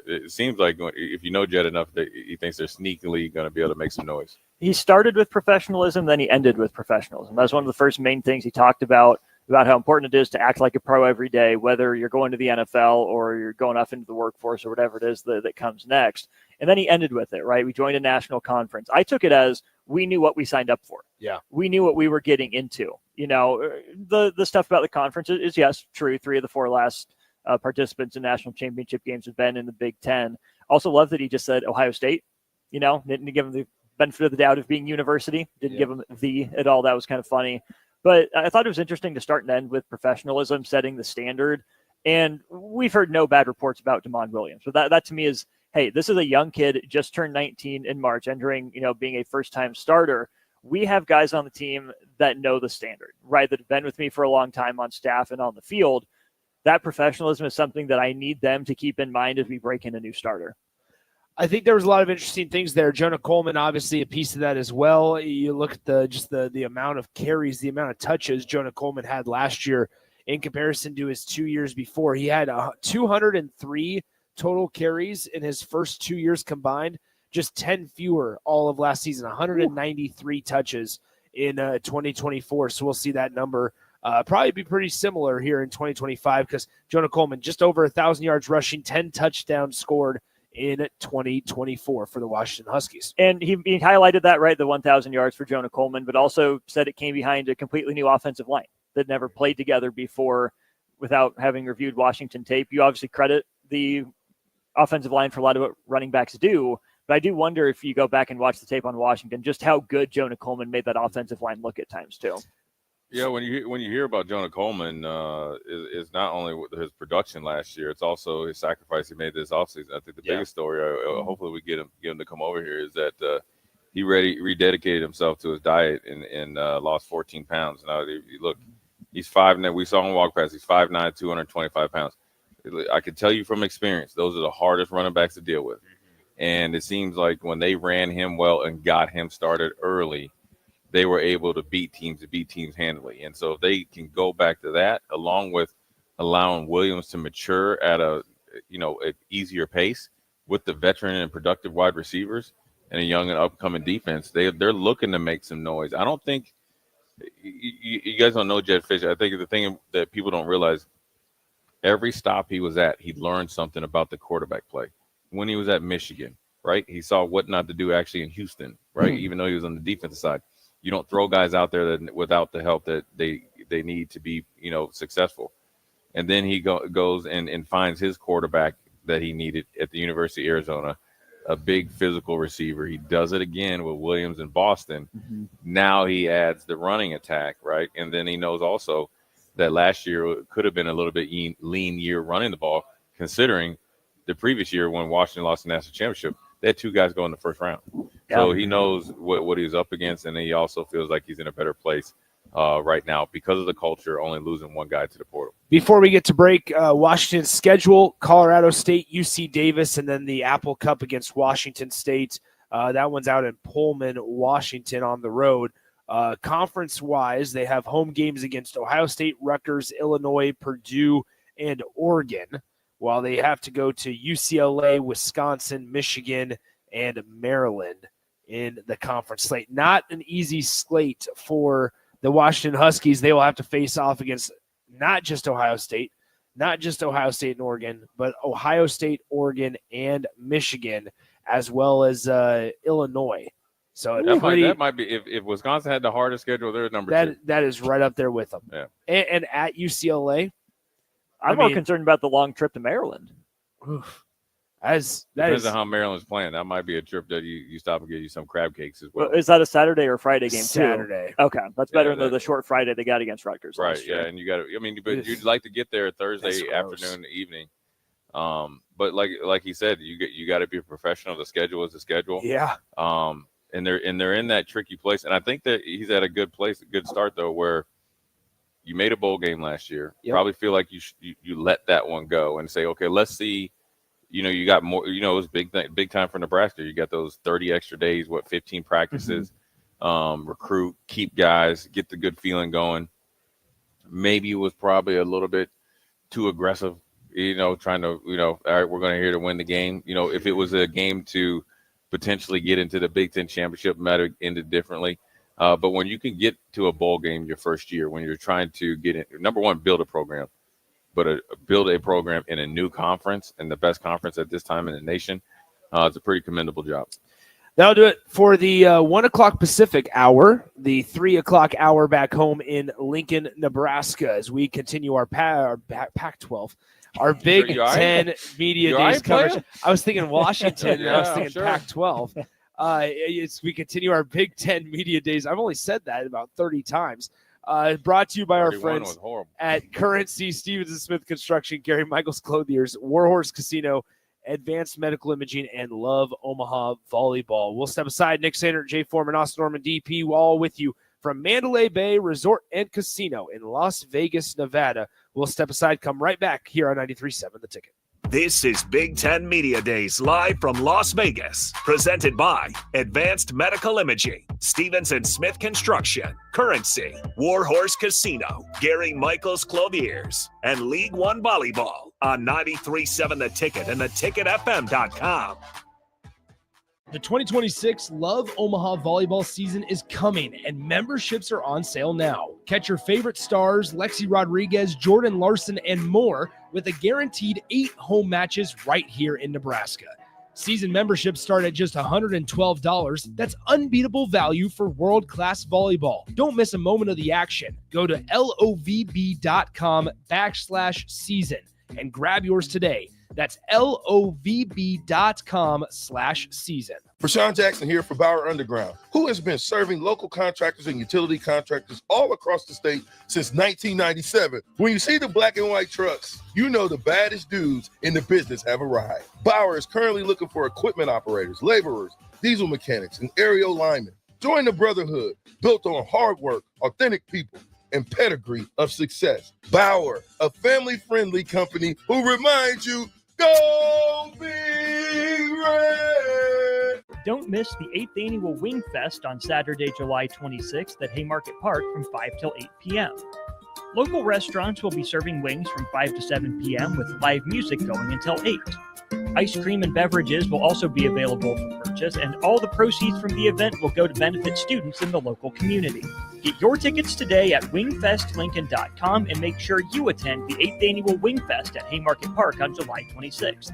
S21: it seems like if you know Jed enough, that he thinks they're sneakily going to be able to make some noise.
S14: He started with professionalism, then he ended with professionalism. That's one of the first main things he talked about how important it is to act like a pro every day, whether you're going to the NFL or you're going off into the workforce or whatever it is that comes next. And then he ended with it, right? We joined a national conference. I took it as we knew what we signed up for.
S10: Yeah.
S14: We knew what we were getting into. The stuff about the conference is yes, true. 3 of the 4 last participants in national championship games have been in the Big Ten. Also love that he just said Ohio State, didn't give him the benefit of the doubt of being university, didn't give him the at all. That was kind of funny. But I thought it was interesting to start and end with professionalism, setting the standard. And we've heard no bad reports about DeMond Williams. But that to me is, hey, this is a young kid, just turned 19 in March, entering, being a first-time starter. We have guys on the team that know the standard, right, that have been with me for a long time on staff and on the field. That professionalism is something that I need them to keep in mind as we break in a new starter.
S10: I think there was a lot of interesting things there. Jonah Coleman, obviously a piece of that as well. You look at the amount of carries, the amount of touches Jonah Coleman had last year in comparison to his 2 years before. He had 203 total carries in his first 2 years combined, just 10 fewer all of last season, 193 touches in 2024. So we'll see that number probably be pretty similar here in 2025 because Jonah Coleman just over 1,000 yards rushing, 10 touchdowns scored in 2024 for the Washington Huskies.
S14: And he highlighted that, right, the 1,000 yards for Jonah Coleman, but also said it came behind a completely new offensive line that never played together before without having reviewed Washington tape. You obviously credit the offensive line for a lot of what running backs do, but I do wonder if you go back and watch the tape on Washington, just how good Jonah Coleman made that offensive line look at times too.
S21: Yeah, when you hear about Jonah Coleman, is not only his production last year, it's also his sacrifice he made this offseason. I think the biggest story, hopefully we get him to come over here, is that he rededicated himself to his diet and lost 14 pounds. Now, if you look, he's 5'9". We saw him walk past. He's 5'9", 225 pounds. I can tell you from experience, those are the hardest running backs to deal with. And it seems like when they ran him well and got him started early, they were able to beat teams handily. And so if they can go back to that, along with allowing Williams to mature at an easier pace with the veteran and productive wide receivers and a young and upcoming defense, they're looking to make some noise. I don't think you guys don't know Jed Fisher. I think the thing that people don't realize, every stop he was at, he learned something about the quarterback play. When he was at Michigan, right, he saw what not to do actually in Houston, right, even though he was on the defensive side. You don't throw guys out there without the help that they need to be, successful. And then he goes and finds his quarterback that he needed at the University of Arizona, a big physical receiver. He does it again with Williams in Boston. Mm-hmm. Now he adds the running attack, right? And then he knows also that last year could have been a little bit lean year running the ball, considering the previous year when Washington lost the national championship, they had 2 guys go in the first round. Yeah. So he knows what he's up against, and he also feels like he's in a better place right now because of the culture, only losing 1 guy to the portal.
S10: Before we get to break, Washington's schedule, Colorado State, UC Davis, and then the Apple Cup against Washington State. That one's out in Pullman, Washington on the road. Conference-wise, they have home games against Ohio State, Rutgers, Illinois, Purdue, and Oregon, while they have to go to UCLA, Wisconsin, Michigan, and Maryland in the conference slate. Not an easy slate for the Washington Huskies. They will have to face off against not just Ohio State and Oregon, but Ohio State, Oregon, and Michigan, as well as Illinois. So
S21: that might be, if Wisconsin had the hardest schedule, they're number 2.
S10: That is right up there with them.
S21: Yeah.
S10: And at UCLA,
S14: I'm more concerned about the long trip to Maryland.
S10: Oof.
S21: Depends on how Maryland's playing. That might be a trip that you stop and get you some crab cakes as well.
S9: Is that a Saturday or Friday game?
S10: Saturday.
S9: Too? Okay, that's better than the short Friday they got against Rutgers.
S21: Right.
S9: last year.
S21: Yeah, and you got to. I mean, but you'd like to get there Thursday afternoon, evening. But like he said, you got to be a professional. The schedule is the schedule.
S10: Yeah.
S21: And they're in that tricky place. And I think that he's at a good place, a good start though, where you made a bowl game last year.
S10: Yep.
S21: Probably feel like you let that one go and say, okay, let's see. You got more. It was big time for Nebraska. You got those 30 extra days, 15 practices, recruit, keep guys, get the good feeling going. Maybe it was probably a little bit too aggressive. Trying to, all right, we're going to here to win the game. If it was a game to potentially get into the Big Ten championship, might have ended differently. But when you can get to a bowl game your first year, when you're trying to get in, number one, build a program, but build a program in a new conference and the best conference at this time in the nation, it's a pretty commendable job.
S10: That'll do it for the 1 o'clock Pacific hour, the 3 o'clock hour back home in Lincoln, Nebraska, as we continue our Pac-12. Our Big Ten Media Days coverage. I was thinking Washington, and I was thinking Pac-12. We continue our Big Ten Media Days. I've only said that about 30 times. Brought to you by our friends at Currency, Stevens & Smith Construction, Gary Michaels Clothiers, Warhorse Casino, Advanced Medical Imaging, and Love Omaha Volleyball. We'll step aside. Nick Sander, Jay Foreman, Austin Norman, DP, all with you from Mandalay Bay Resort and Casino in Las Vegas, Nevada. We'll step aside, come right back here on 93.7 The Ticket.
S26: This is Big Ten Media Days live from Las Vegas, presented by Advanced Medical Imaging, Stevens & Smith Construction, Currency, Warhorse Casino, Gary Michaels Clothiers, and League One Volleyball on 93.7 The Ticket and theticketfm.com.
S5: The 2026 Love Omaha volleyball season is coming, and memberships are on sale now. Catch your favorite stars, Lexi Rodriguez, Jordan Larson, and more with a guaranteed 8 home matches right here in Nebraska. Season memberships start at just $112. That's unbeatable value for world-class volleyball. Don't miss a moment of the action. Go to lovb.com/season and grab yours today. That's lovb.com/season.
S15: Rashawn Jackson here for Bauer Underground, who has been serving local contractors and utility contractors all across the state since 1997. When you see the black and white trucks, you know the baddest dudes in the business have arrived. Bauer is currently looking for equipment operators, laborers, diesel mechanics, and aerial linemen. Join the brotherhood built on hard work, authentic people, and pedigree of success. Bauer, a family-friendly company who reminds you, go Big Red!
S14: Don't miss the 8th Annual Wing Fest on Saturday, July 26th at Haymarket Park from 5 till 8 p.m. Local restaurants will be serving wings from 5 to 7 p.m. with live music going until 8. Ice cream and beverages will also be available for purchase, and all the proceeds from the event will go to benefit students in the local community. Get your tickets today at wingfestlincoln.com and make sure you attend the 8th Annual Wingfest at Haymarket Park on July 26th.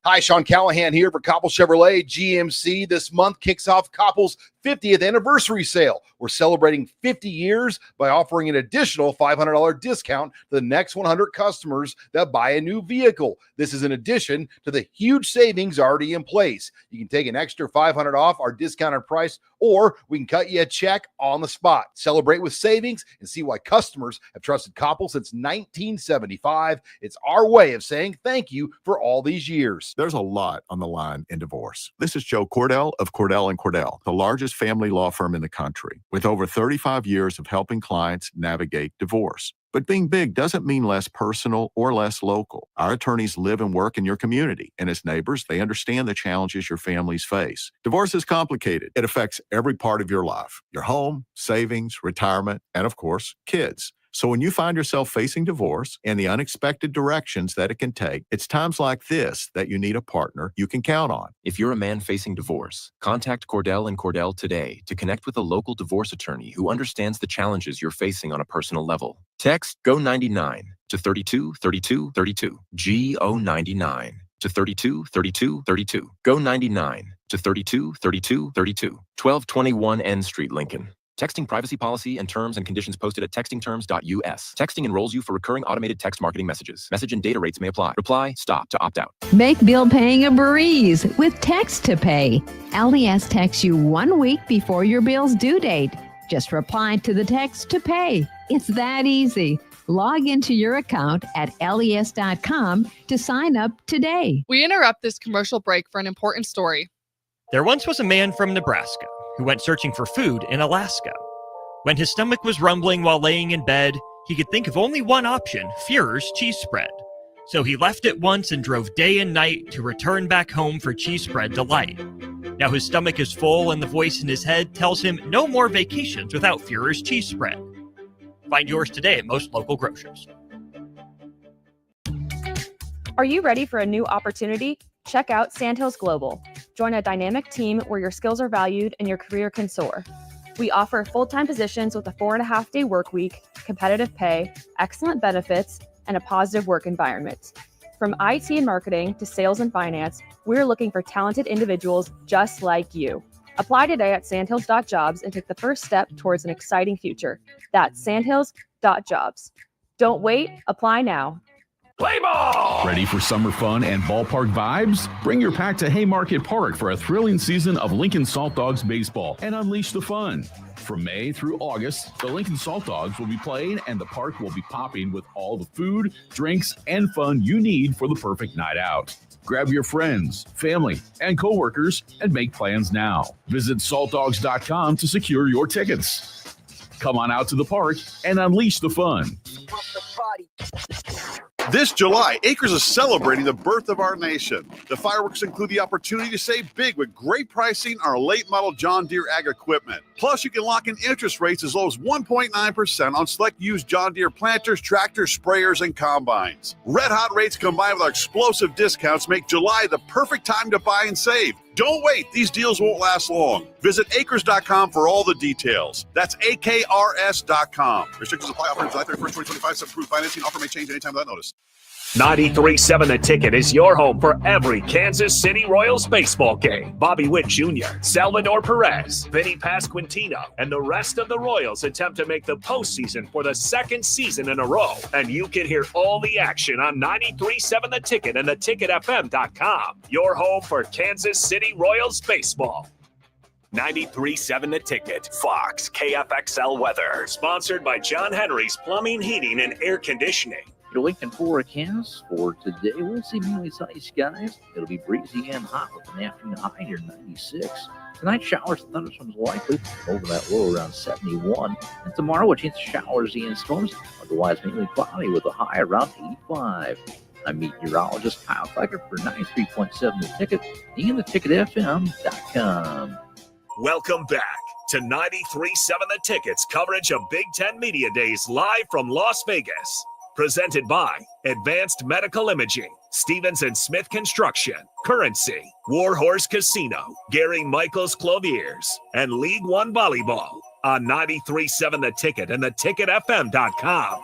S8: Hi, Sean Callahan here for Koppel Chevrolet GMC. This month kicks off Koppel's 50th anniversary sale. We're celebrating 50 years by offering an additional $500 discount to the next 100 customers that buy a new vehicle. This is in addition to the huge savings already in place. You can take an extra $500 off our discounted price, or we can cut you a check on the spot. Celebrate with savings and see why customers have trusted Koppel since 1975. It's our way of saying thank you for all these years.
S17: There's a lot on the line in divorce. This is Joe Cordell of Cordell & Cordell, the largest family law firm in the country, with over 35 years of helping clients navigate divorce. But being big doesn't mean less personal or less local. Our attorneys live and work in your community, and as neighbors, they understand the challenges your families face. Divorce is complicated. It affects every part of your life, your home, savings, retirement, and of course, kids. So when you find yourself facing divorce and the unexpected directions that it can take, it's times like this that you need a partner you can count on.
S18: If you're a man facing divorce, contact Cordell & Cordell today to connect with a local divorce attorney who understands the challenges you're facing on a personal level. Text GO99 to 323232. GO99 to 323232. GO99 to 323232. 1221 N Street, Lincoln. Texting privacy policy and terms and conditions posted at textingterms.us. Texting enrolls you for recurring automated text marketing messages. Message and data rates may apply. Reply STOP to opt out.
S12: Make bill paying a breeze with Text to Pay. LES texts you 1 week before your bill's due date. Just reply to the text to pay. It's that easy. Log into your account at les.com to sign up today.
S4: We interrupt this commercial break for an important story.
S14: There once was a man from Nebraska who went searching for food in Alaska. When his stomach was rumbling while laying in bed, he could think of only one option, Führer's cheese spread. So he left it once and drove day and night to return back home for cheese spread delight. Now his stomach is full and the voice in his head tells him no more vacations without Führer's cheese spread. Find yours today at most local grocers.
S6: Are you ready for a new opportunity? Check out Sandhills Global. Join a dynamic team where your skills are valued and your career can soar. We offer full-time positions with a 4.5-day work week, competitive pay, excellent benefits, and a positive work environment. From IT and marketing to sales and finance, we're looking for talented individuals just like you. Apply today at sandhills.jobs and take the first step towards an exciting future. That's sandhills.jobs. Don't wait, apply now.
S2: Play ball! Ready for summer fun and ballpark vibes? Bring your pack to Haymarket Park for a thrilling season of Lincoln Salt Dogs baseball and unleash the fun. From May through August, the Lincoln Salt Dogs will be playing and the park will be popping with all the food, drinks, and fun you need for the perfect night out. Grab your friends, family, and coworkers and make plans now. Visit saltdogs.com to secure your tickets. Come on out to the park and unleash the fun.
S20: This July, Acres is celebrating the birth of our nation. The fireworks include the opportunity to save big with great pricing on our late model John Deere ag equipment. Plus, you can lock in interest rates as low as 1.9% on select used John Deere planters, tractors, sprayers, and combines. Red hot rates combined with our explosive discounts make July the perfect time to buy and save. Don't wait. These deals won't last long. Visit acres.com for all the details. That's AKRS.com. Restrictions apply. Offer July 31st, 2025. Some approved financing. Offer may change anytime without notice.
S26: 93.7 The Ticket is your home for every Kansas City Royals baseball game. Bobby Witt Jr., Salvador Perez, Vinny Pasquantino, and the rest of the Royals attempt to make the postseason for the second season in a row. And you can hear all the action on 93.7 The Ticket and theticketfm.com. Your home for Kansas City Royals baseball. 93.7 The Ticket, Fox, KFXL weather. Sponsored by John Henry's Plumbing, Heating, and Air Conditioning.
S7: Your Lincoln forecast for today, we'll see mainly sunny skies. It'll be breezy and hot with an afternoon high near 96. Tonight, showers and thunderstorms likely over that low around 71. And tomorrow, a chance of showers and storms, otherwise mainly cloudy with a high around 85. I'm meteorologist Kyle Flecker for 93.7 The Ticket and theticketfm.com.
S26: Welcome back to 93.7 The Ticket's coverage of Big Ten Media Days live from Las Vegas. Presented by Advanced Medical Imaging, Stevens & Smith Construction, Currency, Warhorse Casino, Gary Michaels Clothiers, and League One Volleyball on 93.7 The Ticket and theticketfm.com.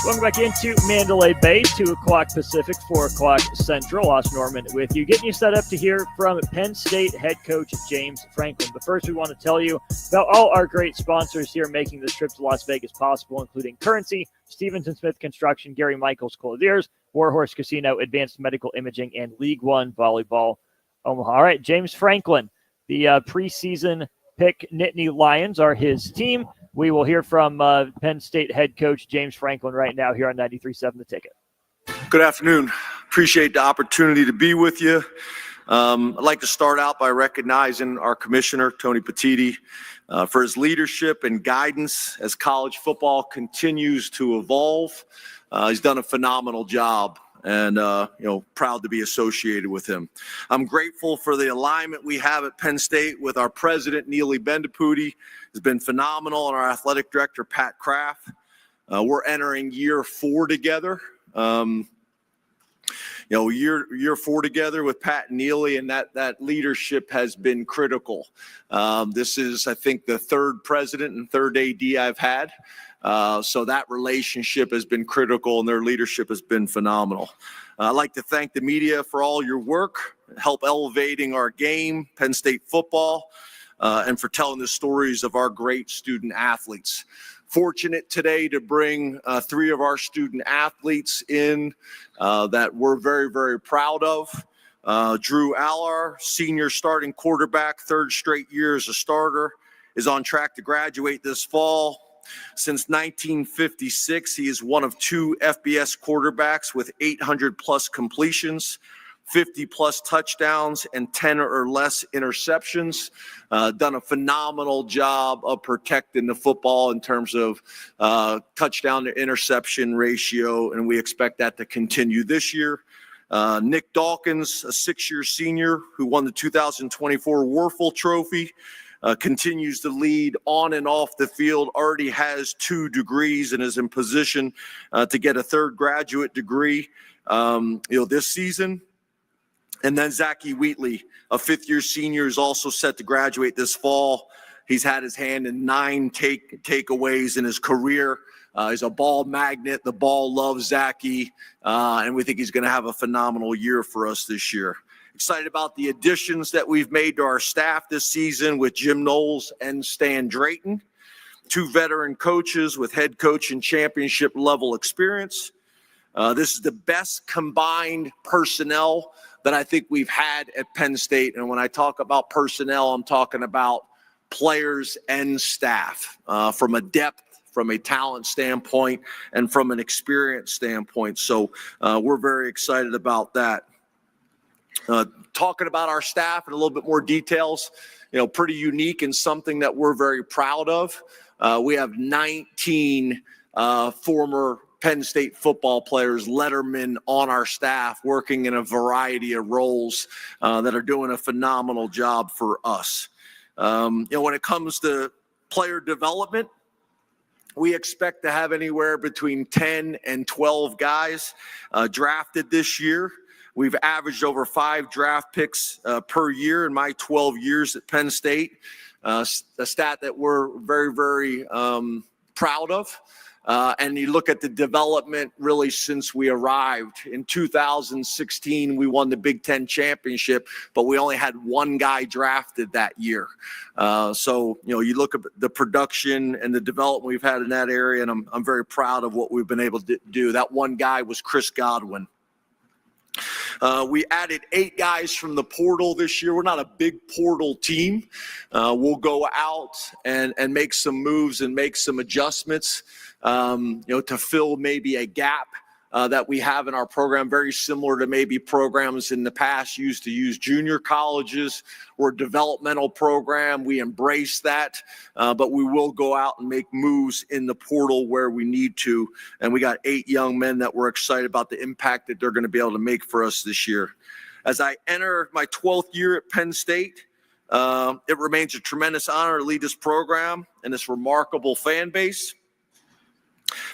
S14: Welcome back into Mandalay Bay, 2 o'clock Pacific, 4 o'clock Central. Austin Norman with you, getting you set up to hear from Penn State head coach James Franklin. But first, we want to tell you about all our great sponsors here making this trip to Las Vegas possible, including Currency, Stevens & Smith Construction, Gary Michaels Clothiers, Warhorse Casino, Advanced Medical Imaging, and League One Volleyball Omaha. All right, James Franklin, the preseason pick Nittany Lions are his team. We will hear from Penn State head coach James Franklin right now here on 93.7 The Ticket.
S22: Good afternoon. Appreciate the opportunity to be with you. I'd like to start out by recognizing our commissioner, Tony Petitti, for his leadership and guidance as college football continues to evolve. He's done a phenomenal job, and proud to be associated with him. I'm grateful for the alignment we have at Penn State with our president, Neely Bendapudi. Has been phenomenal, and our athletic director, Pat Kraft. We're entering year 4 together. Year 4 together with Pat and Neely, and that leadership has been critical. This is, I think, the 3rd president and 3rd AD I've had. So that relationship has been critical, and their leadership has been phenomenal. I'd like to thank the media for all your work, help elevating our game, Penn State football. and for telling the stories of our great student athletes. Fortunate today to bring 3 of our student athletes in that we're very, very proud of. Drew Allar, senior starting quarterback, 3rd straight year as a starter, is on track to graduate this fall. Since 1956, he is one of 2 FBS quarterbacks with 800-plus completions, 50-plus touchdowns, and 10 or less interceptions. Done a phenomenal job of protecting the football in terms of touchdown to interception ratio, and we expect that to continue this year. Nick Dawkins, a 6-year senior who won the 2024 Warfel Trophy, continues to lead on and off the field, already has 2 degrees and is in position to get a 3rd graduate degree this season. And then Zachy Wheatley, a 5th-year senior, is also set to graduate this fall. He's had his hand in 9 takeaways in his career. He's a ball magnet. The ball loves Zachy, and we think he's going to have a phenomenal year for us this year. Excited about the additions that we've made to our staff this season with Jim Knowles and Stan Drayton, 2 veteran coaches with head coach and championship level experience. This is the best combined personnel that I think we've had at Penn State. And when I talk about personnel, I'm talking about players and staff from a depth, from a talent standpoint, and from an experience standpoint. So we're very excited about that. Talking about our staff in a little bit more details, pretty unique and something that we're very proud of. We have 19 former Penn State football players, lettermen on our staff, working in a variety of roles that are doing a phenomenal job for us. When it comes to player development, we expect to have anywhere between 10 and 12 guys drafted this year. We've averaged over 5 draft picks per year in my 12 years at Penn State, a stat that we're very, very proud of. And you look at the development really since we arrived. In 2016, we won the Big Ten championship, but we only had 1 guy drafted that year. So you look at the production and the development we've had in that area, and I'm very proud of what we've been able to do. That 1 guy was Chris Godwin. We added 8 guys from the portal this year. We're not a big portal team. We'll go out and make some moves and make some adjustments, to fill maybe a gap that we have in our program, very similar to maybe programs in the past used to use junior colleges. We're a developmental program. We embrace that, but we will go out and make moves in the portal where we need to. And we got 8 young men that we're excited about the impact that they're going to be able to make for us this year. As I enter my 12th year at Penn State, it remains a tremendous honor to lead this program and this remarkable fan base.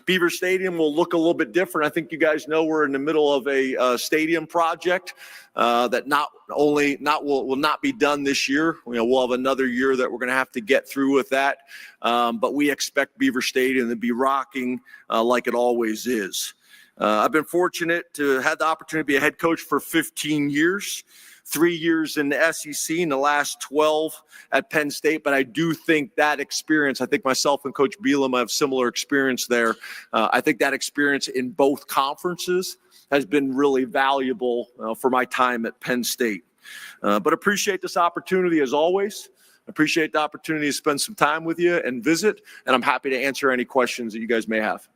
S22: Beaver Stadium will look a little bit different. I think you guys know we're in the middle of a stadium project that will not be done this year. We'll have another year that we're going to have to get through with that. But we expect Beaver Stadium to be rocking like it always is. I've been fortunate to have the opportunity to be a head coach for 15 years. 3 years in the SEC and the last 12 at Penn State. But I do think that experience, I think myself and Coach Bielema have similar experience there. I think that experience in both conferences has been really valuable for my time at Penn State. But appreciate this opportunity as always. Appreciate the opportunity to spend some time with you and visit. And I'm happy to answer any questions that you guys may have.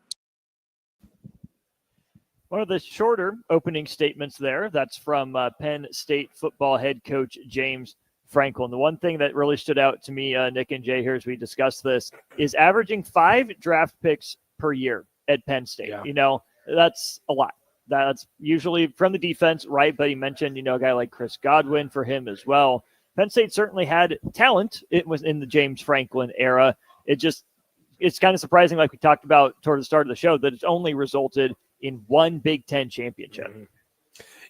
S14: One of the shorter opening statements there, that's from Penn State football head coach James Franklin. The one thing that really stood out to me, Nick and Jay, here as we discuss this, is averaging 5 draft picks per year at Penn State. Yeah. That's a lot. That's usually from the defense, right? But he mentioned, a guy like Chris Godwin for him as well. Penn State certainly had talent. It was in the James Franklin era. It's kind of surprising, like we talked about toward the start of the show, that it's only resulted in 1 Big Ten championship. Mm-hmm.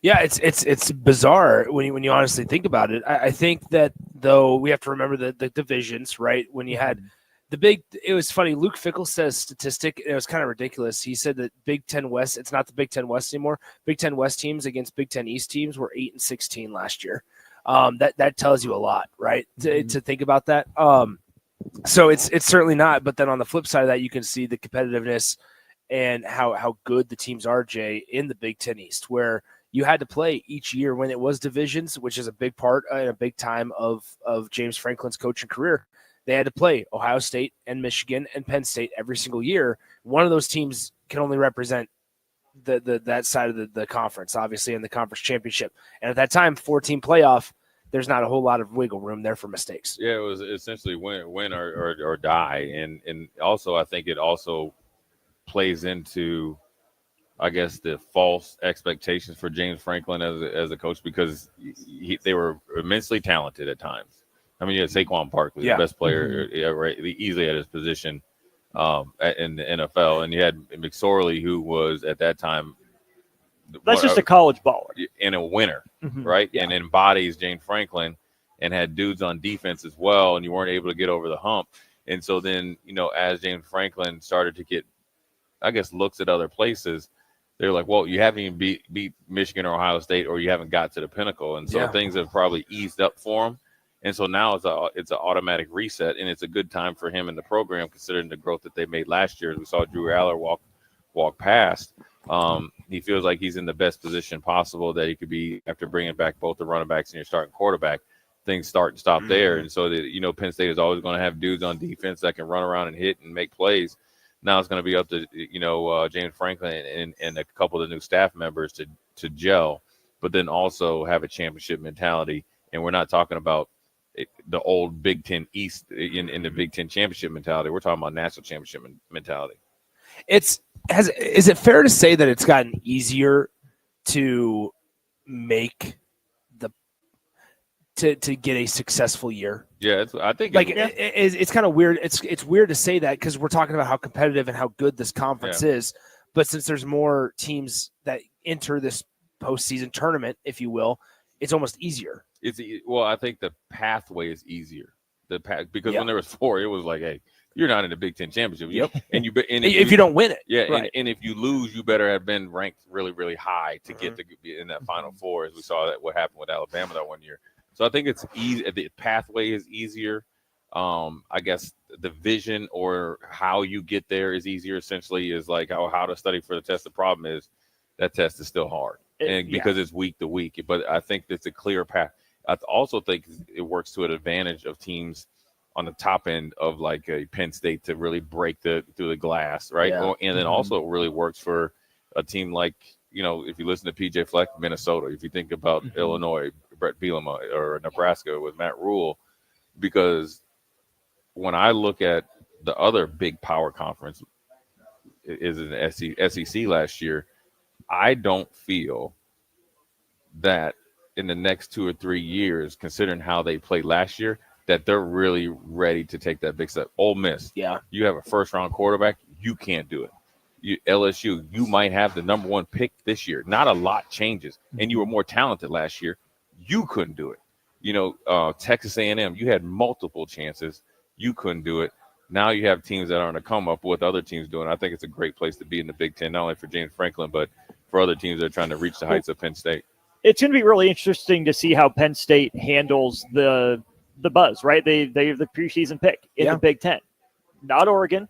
S10: Yeah, it's bizarre when you honestly think about it. I think that, though, we have to remember the divisions, right? When you had it was funny. Luke Fickell says statistic. It was kind of ridiculous. He said that Big Ten West, it's not the Big Ten West anymore. Big Ten West teams against Big Ten East teams were 8-16 last year. That tells you a lot, right? To think about that. So it's certainly not. But then on the flip side of that, you can see the competitiveness and how good the teams are, Jay, in the Big Ten East, where you had to play each year when it was divisions, which is a big part and a big time of James Franklin's coaching career. They had to play Ohio State and Michigan and Penn State every single year. One of those teams can only represent that side of the conference, obviously, in the conference championship. And at that time, 4-team playoff, there's not a whole lot of wiggle room there for mistakes.
S21: Yeah, it was essentially win or die. And also, I think it also plays into, I guess, the false expectations for James Franklin as a coach, because they were immensely talented at times. I mean, you had Saquon Barkley, the best player easily at his position in the NFL, and you had McSorley, who was at that time
S14: that's just a college baller
S21: and a winner, right? Yeah. And embodies James Franklin, and had dudes on defense as well, and you weren't able to get over the hump. And so then, as James Franklin started to get, I guess, looks at other places, they're like, well, you haven't even beat Michigan or Ohio State, or you haven't got to the pinnacle. And so things have probably eased up for him. And so now it's an automatic reset, and it's a good time for him in the program, considering the growth that they made last year. We saw Drew Aller walk past. He feels like he's in the best position possible that he could be after bringing back both the running backs and your starting quarterback. Things start and stop there. And so Penn State is always going to have dudes on defense that can run around and hit and make plays. Now it's going to be up to James Franklin and a couple of the new staff members to gel, but then also have a championship mentality. And we're not talking about the old Big Ten East in the Big Ten championship mentality. We're talking about national championship mentality.
S10: Is it fair to say that it's gotten easier to make to get a successful year?
S21: Yeah, I think
S10: it's kind of weird. It's weird to say that, because we're talking about how competitive and how good this conference is. But since there's more teams that enter this postseason tournament, if you will, it's almost easier.
S21: I think the pathway is easier. Because when there was 4, it was like, hey, you're not in the Big Ten championship. And
S10: if you don't win it,
S21: and if you lose, you better have been ranked really, really high to get to be in that Final Four, as we saw what happened with Alabama that one year. So I think it's easy. The pathway is easier. I guess the vision or how you get there is easier. Essentially, is like how to study for the test. The problem is that test is still hard, because it's week to week. But I think it's a clear path. I also think it works to an advantage of teams on the top end of like a Penn State to really break through the glass, right?
S10: Yeah.
S21: And then also it really works for a team like, if you listen to PJ Fleck, Minnesota, if you think about Illinois, Brett Bielema, or Nebraska with Matt Rule, because when I look at the other big power conference is in SEC last year, I don't feel that in the next 2 or 3 years, considering how they played last year, that they're really ready to take that big step. Ole Miss, you have a first-round quarterback, you can't do it. LSU, you might have the number 1 pick this year. Not a lot changes, and you were more talented last year. You couldn't do it. Texas A&M, you had multiple chances. You couldn't do it. Now you have teams that are on the come up with other teams doing it. I think it's a great place to be in the Big Ten, not only for James Franklin, but for other teams that are trying to reach the heights of Penn State.
S14: It's going to be really interesting to see how Penn State handles the buzz, right? They have the preseason pick in the Big Ten. Not Oregon,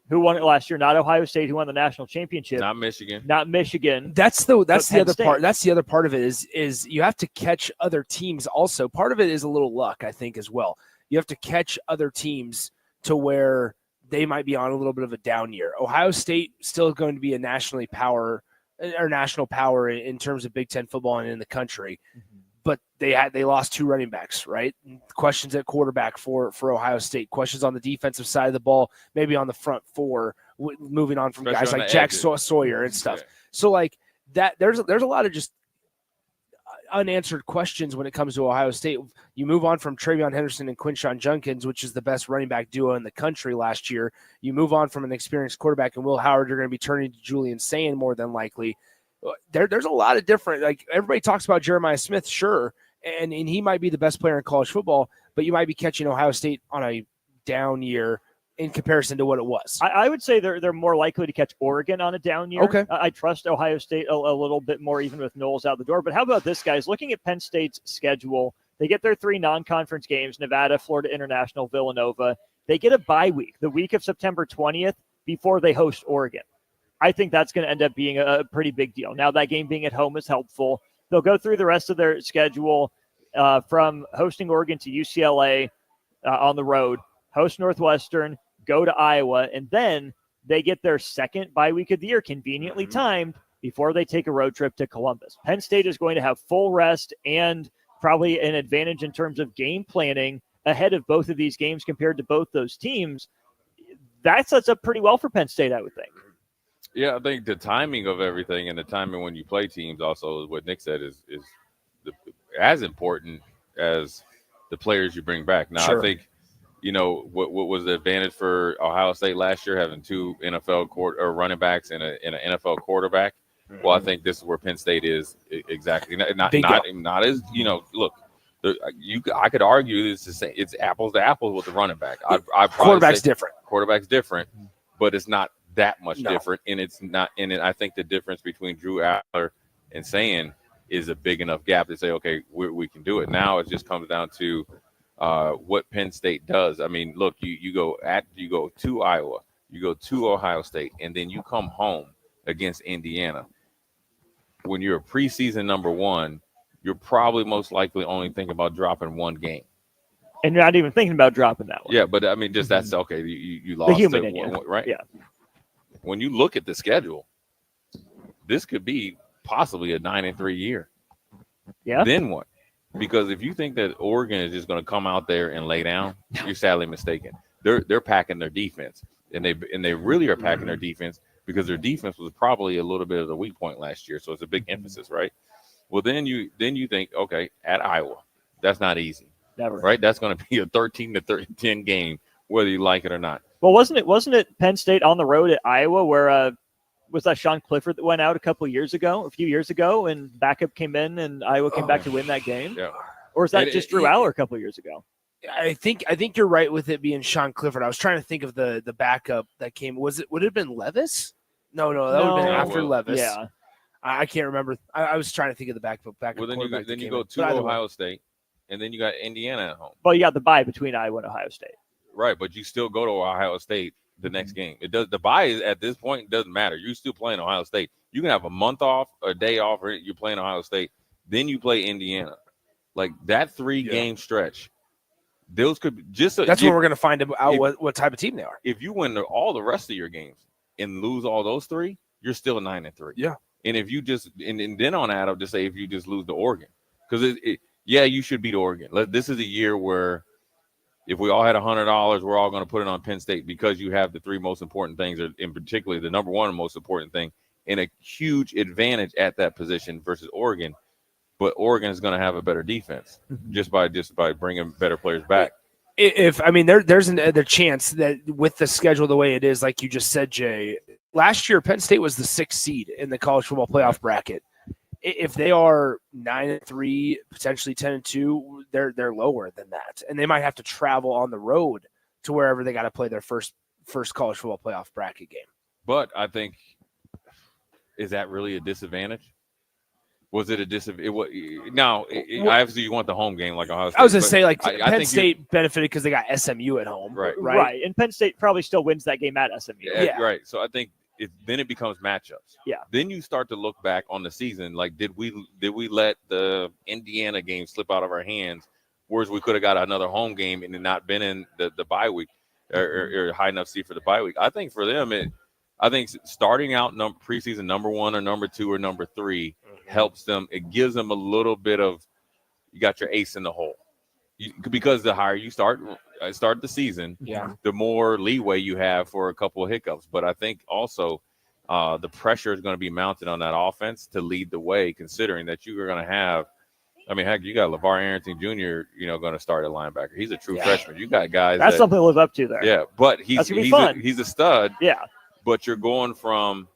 S14: who won it last year, not Ohio State, who won the national championship.
S21: Not Michigan.
S10: That's the other
S14: State.
S10: part. That's the other part of it is you have to catch other teams also. Part of it is a little luck, I think, as well. You have to catch other teams to where they might be on a little bit of a down year. Ohio State still going to be a national power in terms of Big Ten football and in the country. But they lost 2 running backs, right? Questions at quarterback for Ohio State. Questions on the defensive side of the ball, maybe on the front 4, moving on from guys like Jack Sawyer and stuff. So like that, there's a lot of just unanswered questions when it comes to Ohio State. You move on from Travion Henderson and Quinshon Judkins, which is the best running back duo in the country last year. You move on from an experienced quarterback and Will Howard. You're going to be turning to Julian Sand more than likely. There's a lot of different, like everybody talks about Jeremiah Smith, sure, and he might be the best player in college football, but you might be catching Ohio State on a down year in comparison to what it was.
S14: I would say they're more likely to catch Oregon on a down year.
S10: Okay.
S14: I trust Ohio State a little bit more, even with Knowles out the door. But how about this, guys? Looking at Penn State's schedule, they get their 3 non-conference games, Nevada, Florida International, Villanova. They get a bye week, the week of September 20th, before they host Oregon. I think that's going to end up being a pretty big deal. Now, that game being at home is helpful. They'll go through the rest of their schedule from hosting Oregon to UCLA on the road, host Northwestern, go to Iowa, and then they get their second bye week of the year, conveniently timed, before they take a road trip to Columbus. Penn State is going to have full rest and probably an advantage in terms of game planning ahead of both of these games compared to both those teams. That sets up pretty well for Penn State, I would think.
S21: Yeah, I think the timing of everything and the timing when you play teams also, what Nick said, is as important as the players you bring back. Now, I think, what was the advantage for Ohio State last year, having 2 NFL running backs and an NFL quarterback? Mm-hmm. Well, I think this is where Penn State is exactly. Not as, look, I could argue it's apples to apples with the running back.
S10: Quarterback's different.
S21: Quarterback's different, but it's not that much different, and it's not. And I think the difference between Drew Adler and Sayin is a big enough gap to say, okay, we can do it. Now it just comes down to what Penn State does. I mean, look, you go to Iowa, you go to Ohio State, and then you come home against Indiana. When you're a preseason number 1, you're probably most likely only thinking about dropping 1 game.
S14: And you're not even thinking about dropping that one.
S21: Yeah, but I mean, just that's okay. You lost
S14: the human in you,
S21: right?
S14: Yeah.
S21: When you look at the schedule, this could be possibly a 9-3 year.
S14: Yeah.
S21: Then what? Because if you think that Oregon is just going to come out there and lay down, you're sadly mistaken. They're packing their defense, and they really are packing their defense because their defense was probably a little bit of the weak point last year. So it's a big emphasis, right? Well, then you think, okay, at Iowa, that's not easy.
S14: Never.
S21: Right? That's going to be a 13-10 game, whether you like it or not.
S14: Well, wasn't it Penn State on the road at Iowa where was that Sean Clifford that went out a few years ago, and backup came in and Iowa came back to win that game?
S21: Yeah.
S14: Or is that just Drew Aller a couple of years ago?
S10: I think you're right with it being Sean Clifford. I was trying to think of the backup that came. Would it have been Levis? No, that would have been after Levis.
S14: Yeah.
S10: I can't remember. I was trying to think of the backup.
S21: Well, then you go to Ohio State, and then you got Indiana at home.
S14: Well, you got the bye between Iowa and Ohio State.
S21: Right, but you still go to Ohio State the next game. The bye at this point doesn't matter. You're still playing Ohio State. You can have a month off, a day off, or you're playing Ohio State. Then you play Indiana. Like that 3-game stretch. Those could be just.
S10: That's when we're going to find out what type of team they are.
S21: If you win all the rest of your games and lose all those 3, you're still 9-3.
S10: Yeah.
S21: And if you just and then on that, I'll just say if you just lose to Oregon, because you should beat Oregon. This is a year where if we all had $100, we're all going to put it on Penn State because you have the 3 most important things, in particular the number 1 most important thing, and a huge advantage at that position versus Oregon. But Oregon is going to have a better defense just by bringing better players back.
S10: There's another chance that with the schedule the way it is, like you just said, Jay, last year Penn State was the 6th seed in the college football playoff bracket. If they are 9-3, potentially 10-2, they're lower than that, and they might have to travel on the road to wherever they got to play their first college football playoff bracket game.
S21: But I think, is that really a disadvantage? Was it a disadvantage? Obviously you want the home game like Ohio State.
S10: I was going to say, Penn State benefited because they got SMU at home.
S21: Right.
S14: And Penn State probably still wins that game at SMU.
S21: Yeah. Right. So I think then it becomes matchups.
S14: Yeah.
S21: Then you start to look back on the season. Like, did we let the Indiana game slip out of our hands, whereas we could have got another home game and not been in the bye week or high enough seed for the bye week? I think for them, I think starting out preseason number 1 or number 2 or number 3 helps them. It gives them a little bit of, you got your ace in the hole. Because the higher you start the season, the more leeway you have for a couple of hiccups. But I think also the pressure is going to be mounted on that offense to lead the way, considering that you are going to have, heck, you got LeVar Arrington Jr., going to start at linebacker. He's a true freshman. You got guys.
S14: That's something to live up to there.
S21: Yeah, but he's a stud.
S14: Yeah.
S21: But you're going from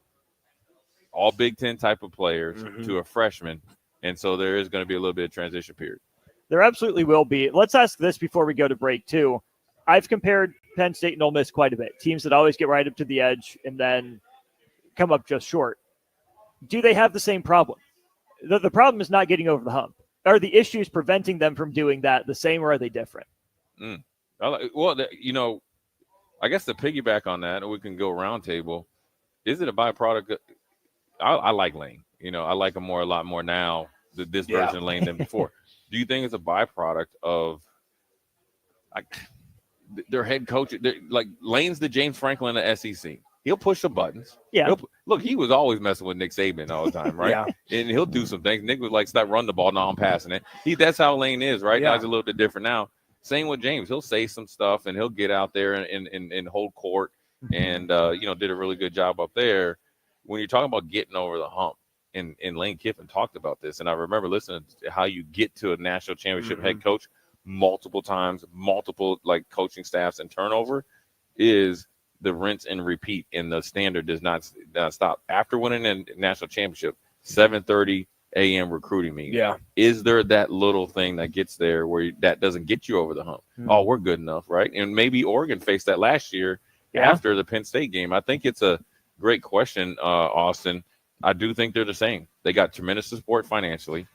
S21: all Big Ten type of players to a freshman. And so there is going to be a little bit of transition period.
S14: There absolutely will be. Let's ask this before we go to break, too. I've compared Penn State and Ole Miss quite a bit. Teams that always get right up to the edge and then come up just short. Do they have the same problem? The problem is not getting over the hump. Are the issues preventing them from doing that the same, or are they different?
S21: Well, I guess to piggyback on that, we can go round table. Is it a byproduct? I like Lane. I like him a lot more now, this version of Lane than before. Do you think it's a byproduct of their head coach? Like Lane's the James Franklin of SEC. He'll push the buttons.
S14: Yeah.
S21: Look, he was always messing with Nick Saban all the time, right?
S10: Yeah.
S21: And he'll do some things. Nick was like, stop running the ball. Now I'm passing it. That's how Lane is, right?
S10: Yeah.
S21: Now he's a little bit different now. Same with James. He'll say some stuff and he'll get out there and hold court and, did a really good job up there. When you're talking about getting over the hump, and Lane Kiffin talked about this, and I remember listening to how you get to a national championship head coach multiple times, multiple coaching staffs, and turnover is the rinse and repeat, and the standard does not stop. After winning a national championship, 7:30 a.m. recruiting meeting.
S10: Yeah.
S21: Is there that little thing that gets there where that doesn't get you over the hump? Oh, we're good enough, right? And maybe Oregon faced that last year after the Penn State game. I think it's a great question, Austin. I do think they're the same. They got tremendous support financially.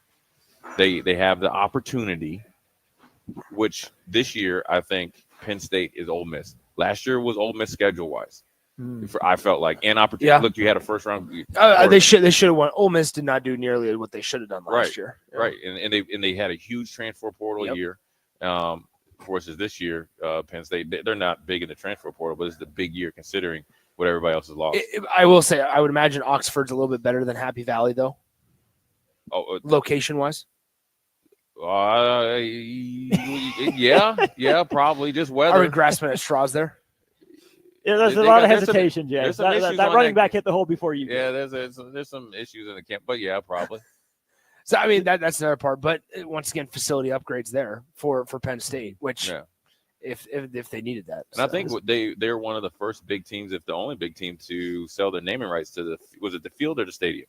S21: They have the opportunity, which this year I think Penn State is Ole Miss. Last year was Ole Miss schedule-wise. I felt like an opportunity.
S10: Yeah.
S21: Look, you had a first round.
S10: They should have won. Ole Miss did not do nearly what they should have done last year. Yeah.
S21: Right, and they had a huge transfer portal year. Versus this year, Penn State, they're not big in the transfer portal, but it's the big year considering what everybody else has lost.
S10: I will say, I would imagine Oxford's a little bit better than Happy Valley, though. Location-wise.
S21: Yeah, probably just weather.
S10: Are we grasping at straws there?
S14: Yeah, there's a lot of hesitation, James. That running back hit the hole before you.
S21: Yeah, there's some issues in the camp, but yeah, probably.
S10: So I mean that's another part, but once again, facility upgrades there for Penn State, which if they needed that.
S21: And I think they're one of the first big teams, if the only big team, to sell their naming rights to was it the field or the stadium?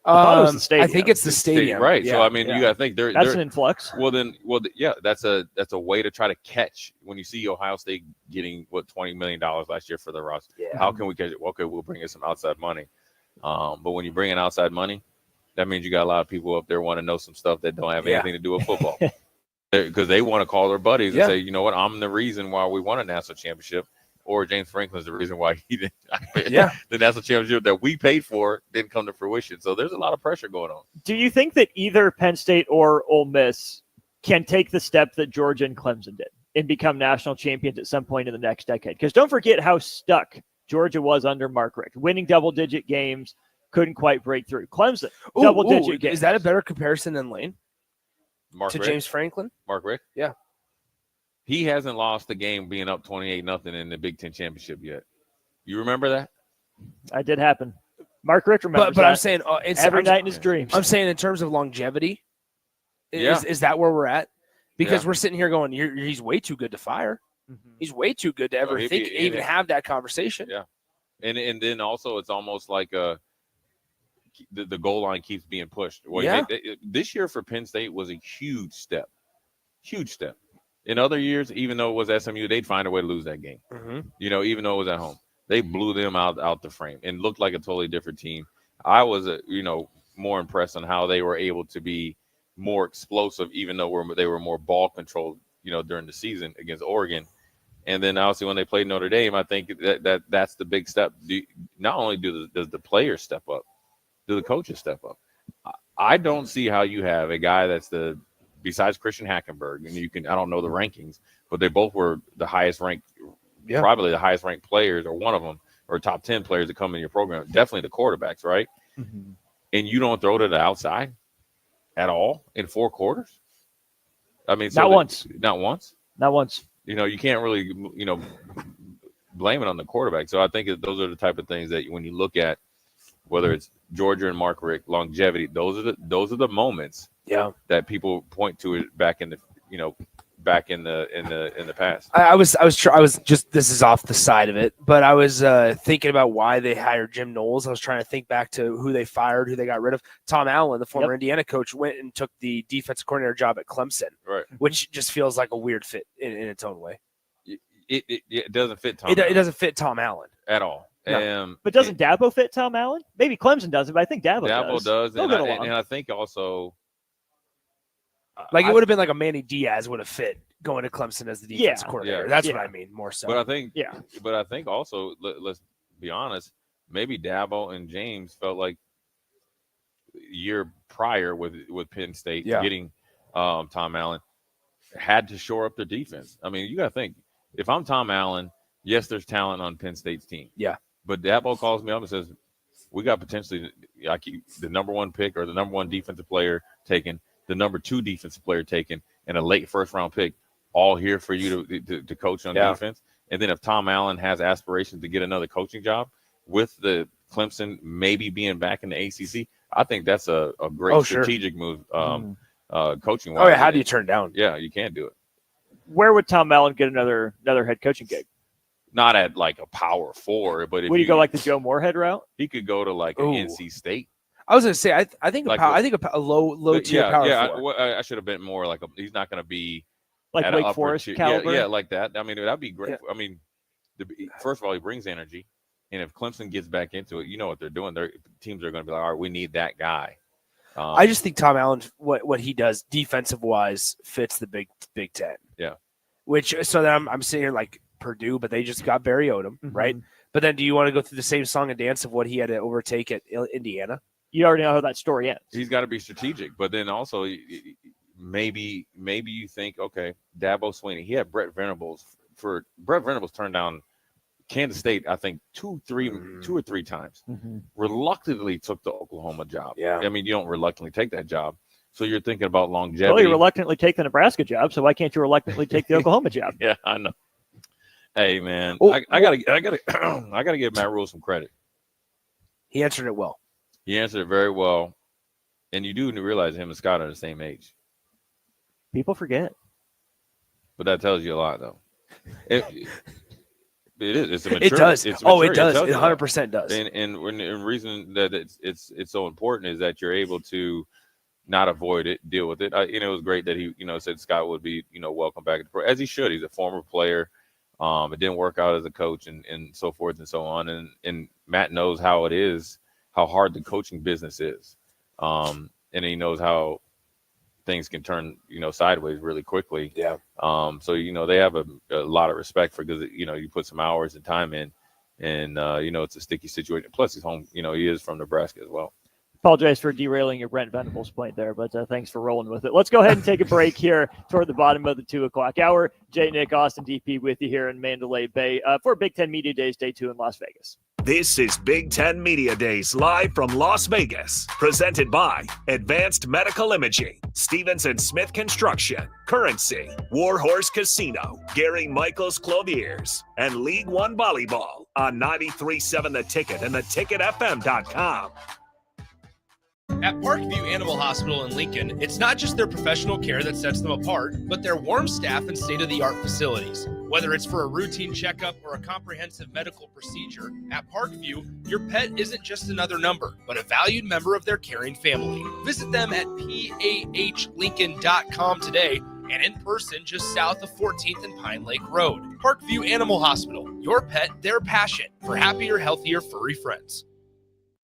S14: I thought it was the stadium.
S10: I think it's the stadium,
S21: right?
S10: Yeah.
S21: So I mean, you got to think
S14: that's an influx.
S21: Well, that's a way to try to catch when you see Ohio State getting $20 million last year for the roster.
S10: Yeah.
S21: How can we catch it? Well, okay, we'll bring in some outside money. But when you bring in outside money, that means you got a lot of people up there want to know some stuff that don't have anything to do with football, because they want to call their buddies and say, you know what, I'm the reason why we won a national championship. Or James Franklin's the reason why he didn't. The national championship that we paid for didn't come to fruition. So there's a lot of pressure going on.
S14: Do you think that either Penn State or Ole Miss can take the step that Georgia and Clemson did and become national champions at some point in the next decade? Because don't forget how stuck Georgia was under Mark Richt, winning double-digit games, couldn't quite break through. Clemson, double-digit games.
S10: Is that a better comparison than Lane?
S21: Mark Richt?
S10: James Franklin?
S21: Mark Richt?
S10: Yeah.
S21: He hasn't lost a game being up 28-0 in the Big Ten championship yet. You remember that?
S14: That did happen. Mark Richt remembers
S10: but
S14: that.
S10: I'm saying it's
S14: every night in his dreams.
S10: I'm saying in terms of longevity, is that where we're at? Because we're sitting here going, he's way too good to fire. Mm-hmm. He's way too good to ever even have that conversation.
S21: Yeah, and then also it's almost like the goal line keeps being pushed. Well, this year for Penn State was a huge step. Huge step. In other years, even though it was SMU, they'd find a way to lose that game.
S10: Mm-hmm.
S21: Even though it was at home, they blew them out the frame and looked like a totally different team. I was, more impressed on how they were able to be more explosive, even though they were more ball controlled, during the season against Oregon. And then obviously when they played Notre Dame, I think that's the big step. Not only does the players step up, do the coaches step up? I don't see how you have a guy that's besides Christian Hackenberg, and I don't know the rankings, but they both were the highest ranked, probably the highest ranked players, or one of them, or top 10 players that come in your program. Definitely the quarterbacks, right? Mm-hmm. And you don't throw to the outside at all in 4 quarters. I mean,
S14: not once.
S21: You can't really, blame it on the quarterback. So I think those are the type of things that when you look at, whether it's Georgia and Mark Richt, longevity, those are the moments that people point to it back in the, back in the past.
S10: I was just, this is off the side of it, but I was thinking about why they hired Jim Knowles. I was trying to think back to who they fired, who they got rid of. Tom Allen, the former Indiana coach, went and took the defensive coordinator job at Clemson,
S21: right?
S10: Which just feels like a weird fit in its own way.
S21: It doesn't fit Tom.
S10: It doesn't fit Tom Allen
S21: at all.
S14: No. But doesn't Dabo fit Tom Allen? Maybe Clemson doesn't, but I think Dabo
S21: does.
S14: And
S21: I think also,
S10: like, it would have been like a Manny Diaz would have fit going to Clemson as the defense coordinator.
S21: Yeah.
S10: That's what I mean, more so.
S21: But I think also, let's be honest, maybe Dabo and James felt like year prior with Penn State getting Tom Allen had to shore up their defense. I mean, you got to think, if I'm Tom Allen, yes, there's talent on Penn State's team.
S10: Yeah.
S21: But Dabo calls me up and says, we got potentially the number one pick or the number one defensive player taken, the number two defensive player taken, and a late first-round pick, all here for you to coach on defense. And then if Tom Allen has aspirations to get another coaching job with the Clemson maybe being back in the ACC, I think that's a great strategic move coaching-wise.
S10: Oh, yeah, how do you turn down?
S21: Yeah, you can't do it.
S14: Where would Tom Allen get another head coaching gig?
S21: Not at like a Power 4, but if
S14: would you go like the Joe Moorhead route?
S21: He could go to like an NC State.
S10: I was going to say, I think
S21: like
S10: a low tier Power 4.
S21: I should have been more like he's not going to be
S14: like Wake Forest caliber.
S21: Yeah, like that. I mean, that'd be great. Yeah. I mean, first of all, he brings energy, and if Clemson gets back into it, you know what they're doing. Their teams are going to be like, all right, we need that guy.
S10: I just think Tom Allen, what he does defensive wise, fits the Big Ten.
S21: Yeah.
S10: Which so then I'm sitting here like Purdue, but they just got Barry Odom, right? But then, do you want to go through the same song and dance of what he had to overtake at Indiana?
S14: You already know how that story ends.
S21: He's got to be strategic, but then also maybe you think, okay, Dabo Swinney, he had Brett Venables turned down Kansas State, I think two or three times. Reluctantly took the Oklahoma job.
S10: Yeah,
S21: I mean, you don't reluctantly take that job. So you're thinking about longevity.
S14: Well, you reluctantly take the Nebraska job, so why can't you reluctantly take the Oklahoma job?
S21: Yeah, I know. Hey, man, I gotta give Matt Rule some credit.
S10: He answered it well.
S21: He answered it very well, and you do realize him and Scott are the same age.
S14: People forget,
S21: but that tells you a lot, though. It is. It's a mature.
S10: It does.
S21: It
S10: does. It 100% does.
S21: And the reason that it's so important is that you're able to not avoid it, deal with it. It was great that he, said Scott would be, welcome back at the pro, as he should. He's a former player. It didn't work out as a coach and so forth and so on. And Matt knows how it is, how hard the coaching business is. And he knows how things can turn, sideways really quickly.
S10: Yeah.
S21: So, they have a lot of respect for, because, you put some hours and time in, and, it's a sticky situation. Plus he's home, he is from Nebraska as well.
S14: Apologize for derailing your Brent Venables point there, but thanks for rolling with it. Let's go ahead and take a break here toward the bottom of the 2 o'clock hour. Jay, Nick, Austin, DP with you here in Mandalay Bay for Big Ten Media Days, Day 2 in Las Vegas.
S26: This is Big Ten Media Days live from Las Vegas, presented by Advanced Medical Imaging, Stevenson Smith Construction, Currency, Warhorse Casino, Gary Michaels Clothiers, and League One Volleyball on 93.7 The Ticket and theticketfm.com.
S5: At Parkview Animal Hospital in Lincoln, it's not just their professional care that sets them apart, but their warm staff and state-of-the-art facilities. Whether it's for a routine checkup or a comprehensive medical procedure, at Parkview, your pet isn't just another number, but a valued member of their caring family. Visit them at pahlincoln.com today and in person just south of 14th and Pine Lake Road. Parkview Animal Hospital, your pet, their passion for happier, healthier, furry friends.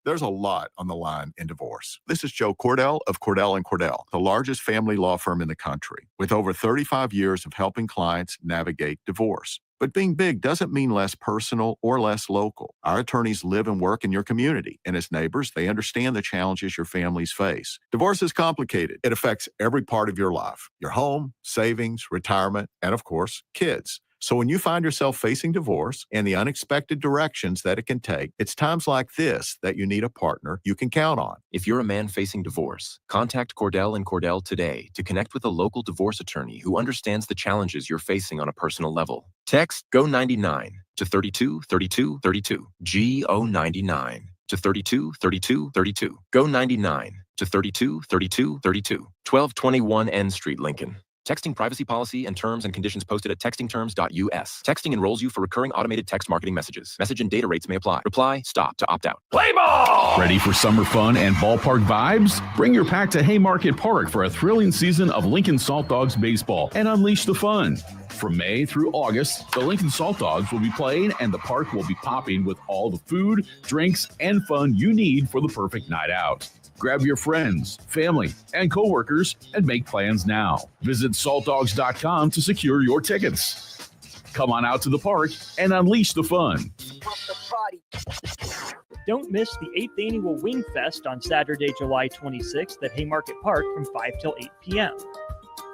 S17: There's a lot on the line in divorce. This is Joe Cordell of Cordell & Cordell, the largest family law firm in the country, with over 35 years of helping clients navigate divorce. But being big doesn't mean less personal or less local. Our attorneys live and work in your community, and as neighbors, they understand the challenges your families face. Divorce is complicated. It affects every part of your life: your home, savings, retirement, and of course, kids. So when you find yourself facing divorce and the unexpected directions that it can take, it's times like this that you need a partner you can count on.
S18: If you're a man facing divorce, contact Cordell & Cordell today to connect with a local divorce attorney who understands the challenges you're facing on a personal level. Text GO99 to 323232. GO99 to 323232. GO99 to 323232. 1221 N Street, Lincoln. Texting privacy policy and terms and conditions posted at textingterms.us. Texting enrolls you for recurring automated text marketing messages. Message and data rates may apply. Reply, stop to opt out.
S2: Play ball! Ready for summer fun and ballpark vibes? Bring your pack to Haymarket Park for a thrilling season of Lincoln Salt Dogs baseball and unleash the fun. From May through August, the Lincoln Salt Dogs will be playing and the park will be popping with all the food, drinks, and fun you need for the perfect night out. Grab your friends, family, and coworkers and make plans now. Visit saltdogs.com to secure your tickets. Come on out to the park and unleash the fun.
S14: Don't miss the 8th Annual Wing Fest on Saturday, July 26th at Haymarket Park from 5 till 8 p.m.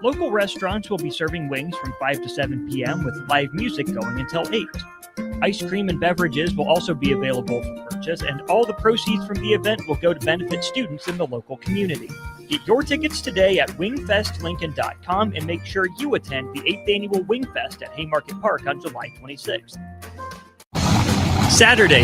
S14: Local restaurants will be serving wings from 5 to 7 p.m. with live music going until 8. Ice cream and beverages will also be available for purchase, and all the proceeds from the event will go to benefit students in the local community. Get your tickets today at wingfestlincoln.com and make sure you attend the 8th Annual Wingfest at Haymarket Park on July 26th. Saturday.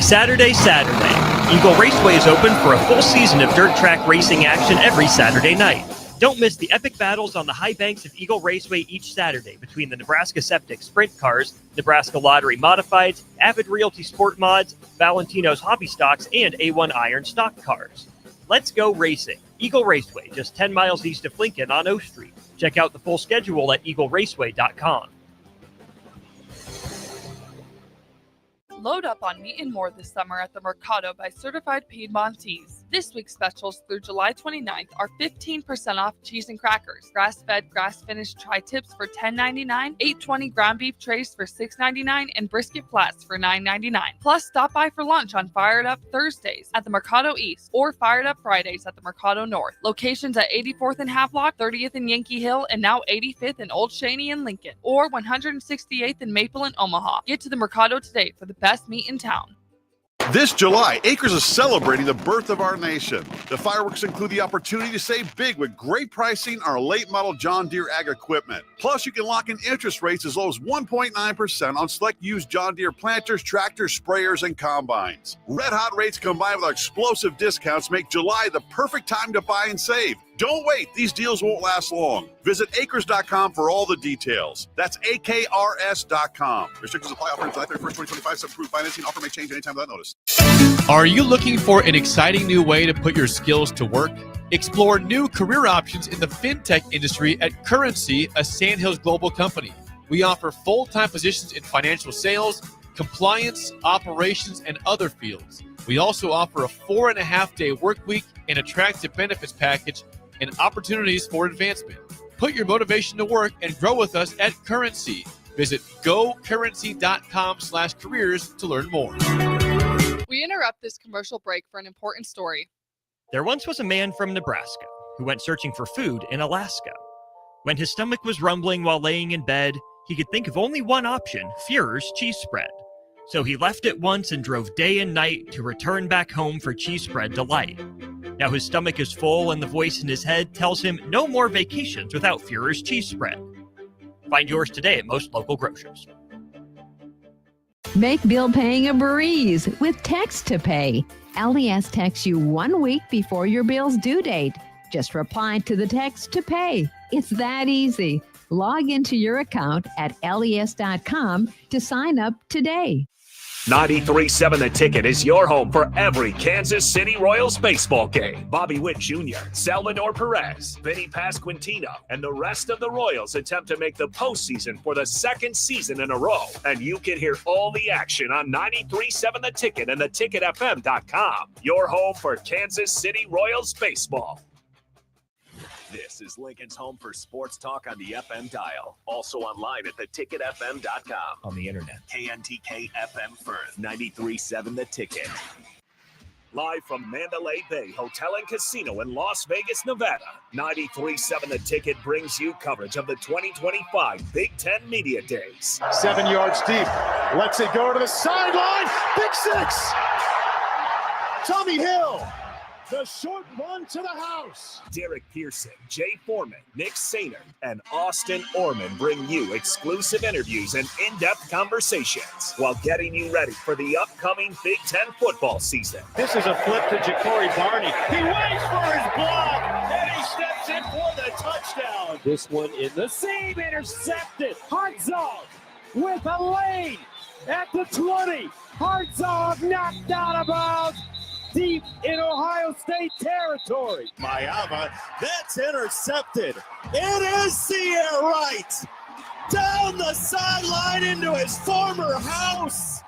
S14: Eagle Raceway is open for a full season of dirt track racing action every Saturday night. Don't miss the epic battles on the high banks of Eagle Raceway each Saturday between the Nebraska Septic Sprint Cars, Nebraska Lottery Modifieds, Avid Realty Sport Mods, Valentino's Hobby Stocks, and A1 Iron Stock Cars. Let's go racing. Eagle Raceway, just 10 miles east of Lincoln on O Street. Check out the full schedule at eagleraceway.com.
S4: Load up on meat and more this summer at the Mercado by Certified Piedmontese. This week's specials through July 29th are 15% off cheese and crackers, grass-fed, grass-finished tri-tips for $10.99, 820 ground beef trays for $6.99, and brisket flats for $9.99. Plus, stop by for lunch on Fired Up Thursdays at the Mercado East or Fired Up Fridays at the Mercado North. Locations at 84th and Havelock, 30th and Yankee Hill, and now 85th and Old Cheney and Lincoln, or 168th and Maple in Omaha. Get to the Mercado today for the best meat in town.
S20: This July, Acres is celebrating the birth of our nation. The fireworks include the opportunity to save big with great pricing on our late model John Deere ag equipment. Plus, you can lock in interest rates as low as 1.9% on select used John Deere planters, tractors, sprayers, and combines. Red hot rates combined with our explosive discounts make July the perfect time to buy and save. Don't wait. These deals won't last long. Visit acres.com for all the details. That's AKRS.com. Restrictions apply. Offer July 31st, 2025. Some-approved financing. Offer may change anytime without notice.
S5: Are you looking for an exciting new way to put your skills to work? Explore new career options in the fintech industry at Currency, a Sandhills global company. We offer full-time positions in financial sales, compliance, operations, and other fields. We also offer a 4.5-day work week, an attractive benefits package, and opportunities for advancement. Put your motivation to work and grow with us at Currency. Visit gocurrency.com/careers to learn more.
S4: We interrupt this commercial break for an important story.
S14: There once was a man from Nebraska who went searching for food in Alaska. When his stomach was rumbling while laying in bed, he could think of only one option, Führer's cheese spread. So he left it once and drove day and night to return back home for cheese spread delight. Now his stomach is full and the voice in his head tells him no more vacations without Führer's cheese spread. Find yours today at most local grocers.
S12: Make bill paying a breeze with Text to Pay. LES texts you 1 week before your bill's due date. Just reply to the text to pay. It's that easy. Log into your account at les.com to sign up today.
S26: 93.7 The Ticket is your home for every Kansas City Royals baseball game. Bobby Witt Jr., Salvador Perez, Vinny Pasquantino, and the rest of the Royals attempt to make the postseason for the second season in a row. And you can hear all the action on 93.7 The Ticket and theticketfm.com. Your home for Kansas City Royals baseball. This is Lincoln's home for sports talk on the FM dial. Also online at theticketfm.com. On the internet. KNTK FM Firth, 93.7 The Ticket. Live from Mandalay Bay Hotel and Casino in Las Vegas, Nevada. 93.7 The Ticket brings you coverage of the 2025 Big Ten Media Days.
S3: 7 yards deep. Lets it go to the sideline. Big six. Tommy Hill. The short run to the house.
S26: Derek Pearson, Jay Foreman, Nick Sainer, and Austin Orman bring you exclusive interviews and in-depth conversations while getting you ready for the upcoming Big Ten football season.
S3: This is a flip to Ja'Cory Barney. He waits for his block, and he steps in for the touchdown.
S11: This one in the seam, intercepted. Hartzog with a lane at the 20. Hartzog knocked out of bounds deep in Ohio State territory.
S13: Mayava, that's intercepted. It is Sierra Wright down the sideline into his former house.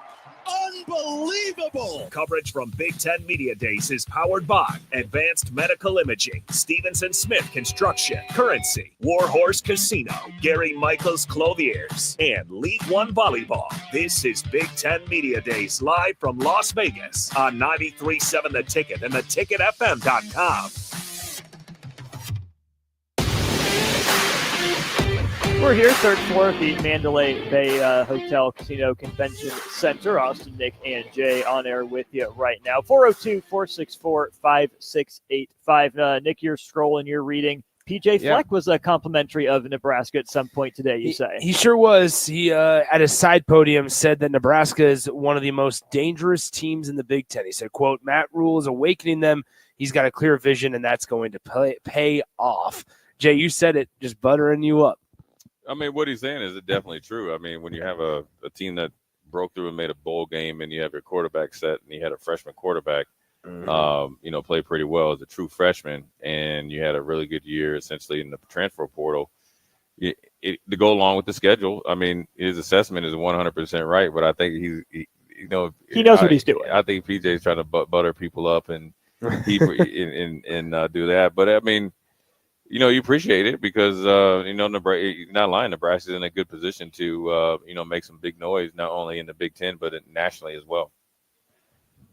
S13: Unbelievable.
S26: Coverage from Big Ten Media Days is powered by Advanced Medical Imaging, Stevenson Smith Construction, Currency, Warhorse Casino, Gary Michaels Clothiers, and League One Volleyball. This is Big Ten Media Days live from Las Vegas on 93.7 The Ticket and theticketfm.com.
S9: We're here, third floor at the Mandalay Bay Hotel Casino Convention Center. Austin, Nick, and Jay on air with you right now. 402-464-5685. Nick, you're scrolling, you're reading. PJ Fleck was a complimentary of Nebraska at some point today, you say.
S10: He sure was. He, at his side podium, said that Nebraska is one of the most dangerous teams in the Big Ten. He said, quote, Matt Rule is awakening them. He's got a clear vision, and that's going to pay off. Jay, you said it, just buttering you up.
S21: I mean, what he's saying is definitely true. I mean, when you have a team that broke through and made a bowl game, and you have your quarterback set, and you had a freshman quarterback, play pretty well as a true freshman, and you had a really good year essentially in the transfer portal. To go along with the schedule, I mean, his assessment is 100% right, but I think he knows what he's doing. I think PJ's trying to butter people up and do that, but I mean. You appreciate it because, not lying, Nebraska's in a good position to, make some big noise, not only in the Big Ten, but nationally as well.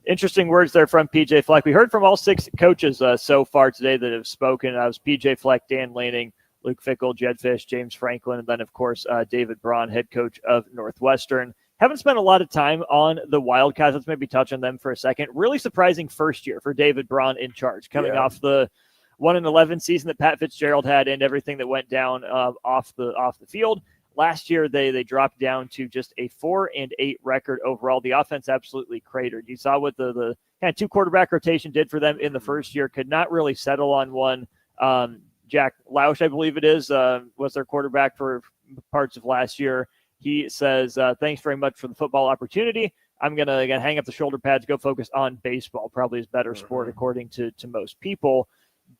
S9: Interesting words there from PJ Fleck. We heard from all 6 coaches so far today that have spoken. I was PJ Fleck, Dan Lanning, Luke Fickell, Jed Fish, James Franklin, and then, of course, David Braun, head coach of Northwestern. Haven't spent a lot of time on the Wildcats. Let's maybe touch on them for a second. Really surprising first year for David Braun in charge, coming off the 1-11 season that Pat Fitzgerald had and everything that went down off the field. Last year, they dropped down to just a 4-8 record overall. The offense absolutely cratered. You saw what the kind of 2 quarterback rotation did for them in the first year. Could not really settle on one. Jack Lausch, I believe it is, was their quarterback for parts of last year. He says, thanks very much for the football opportunity. I'm going to hang up the shoulder pads, go focus on baseball, probably his better sport according to most people.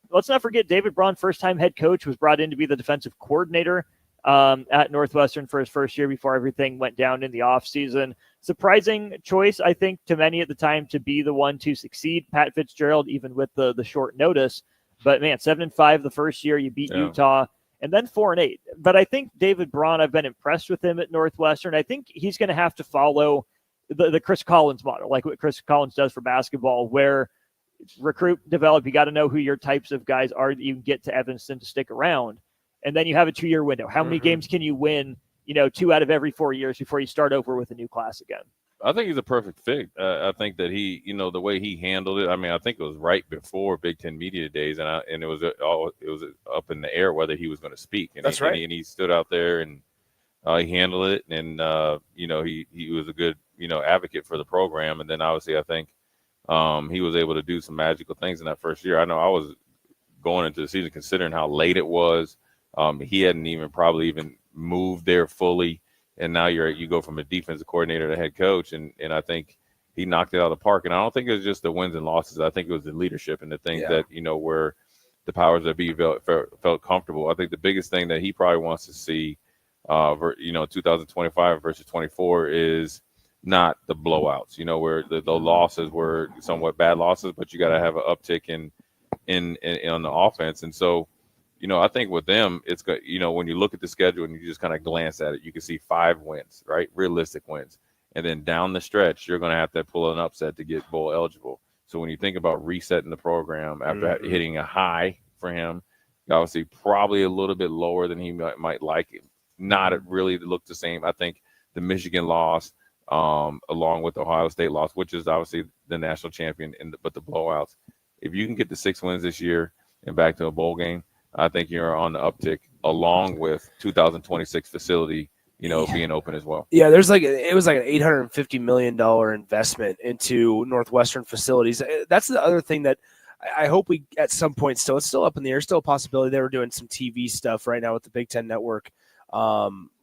S9: Let's not forget David Braun, first-time head coach, was brought in to be the defensive coordinator at Northwestern for his first year before everything went down in the offseason. Surprising choice, I think, to many at the time to be the one to succeed. Pat Fitzgerald, even with the short notice. But, man, 7-5 the first year. You beat Utah. And then 4-8. But I think David Braun, I've been impressed with him at Northwestern. I think he's going to have to follow the Chris Collins model, like what Chris Collins does for basketball, where recruit, develop. You got to know who your types of guys are that you can get to Evanston to stick around. And then you have a 2-year window. How many games can you win, 2 out of every 4 years before you start over with a new class again?
S21: I think he's a perfect fit. I think that he, the way he handled it, I mean, I think it was right before Big Ten Media Days, and it was up in the air whether he was going to speak. And
S10: That's right.
S21: And he stood out there and he handled it, and he was a good advocate for the program. And then obviously I think he was able to do some magical things in that first year. I know I was going into the season considering how late it was. He hadn't probably even moved there fully. And now you go from a defensive coordinator to head coach. And I think he knocked it out of the park. And I don't think it was just the wins and losses. I think it was the leadership and the things that, where the powers that be felt comfortable. I think the biggest thing that he probably wants to see, 2025 versus 24 is not the blowouts, where the losses were somewhat bad losses, but you got to have an uptick in on the offense. And so, I think with them, it's good. When you look at the schedule and you just kind of glance at it, you can see 5 wins, right? Realistic wins. And then down the stretch, you're going to have to pull an upset to get bowl eligible. So when you think about resetting the program after hitting a high for him, obviously probably a little bit lower than he might like. Not really look the same. I think the Michigan loss, along with the Ohio State loss, which is obviously the national champion, but the blowouts. If you can get the 6 wins this year and back to a bowl game, I think you're on the uptick, along with 2026 facility, being open as well.
S10: Yeah, it was like an $850 million investment into Northwestern facilities. That's the other thing that I hope we at some point it's still up in the air, still a possibility. They were doing some TV stuff right now with the Big Ten Network,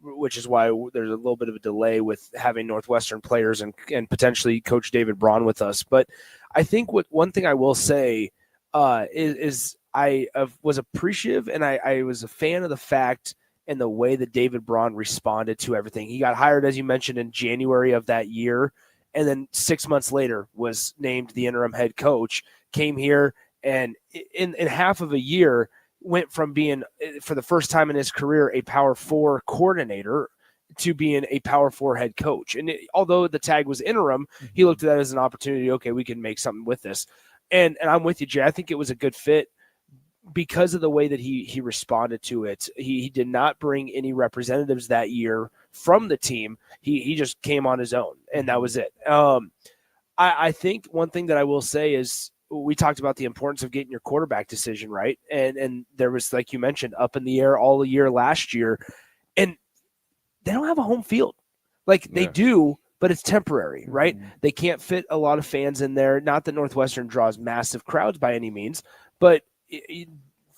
S10: which is why there's a little bit of a delay with having Northwestern players and potentially Coach David Braun with us. But I think one thing I will say is I was appreciative and I was a fan of the fact and the way that David Braun responded to everything. He got hired, as you mentioned, in January of that year, and then 6 months later was named the interim head coach, came here, and in half of a year went from being, for the first time in his career, a Power 4 coordinator to being a Power 4 head coach. And although the tag was interim, he looked at that as an opportunity. Okay, we can make something with this. And I'm with you, Jay. I think it was a good fit because of the way that he responded to it. He did not bring any representatives that year from the team. He just came on his own, and that was it. I think one thing that I will say is we talked about the importance of getting your quarterback decision right. And there was, like you mentioned, up in the air all year last year. And they don't have a home field. They do, but it's temporary, right? They can't fit a lot of fans in there. Not that Northwestern draws massive crowds by any means, but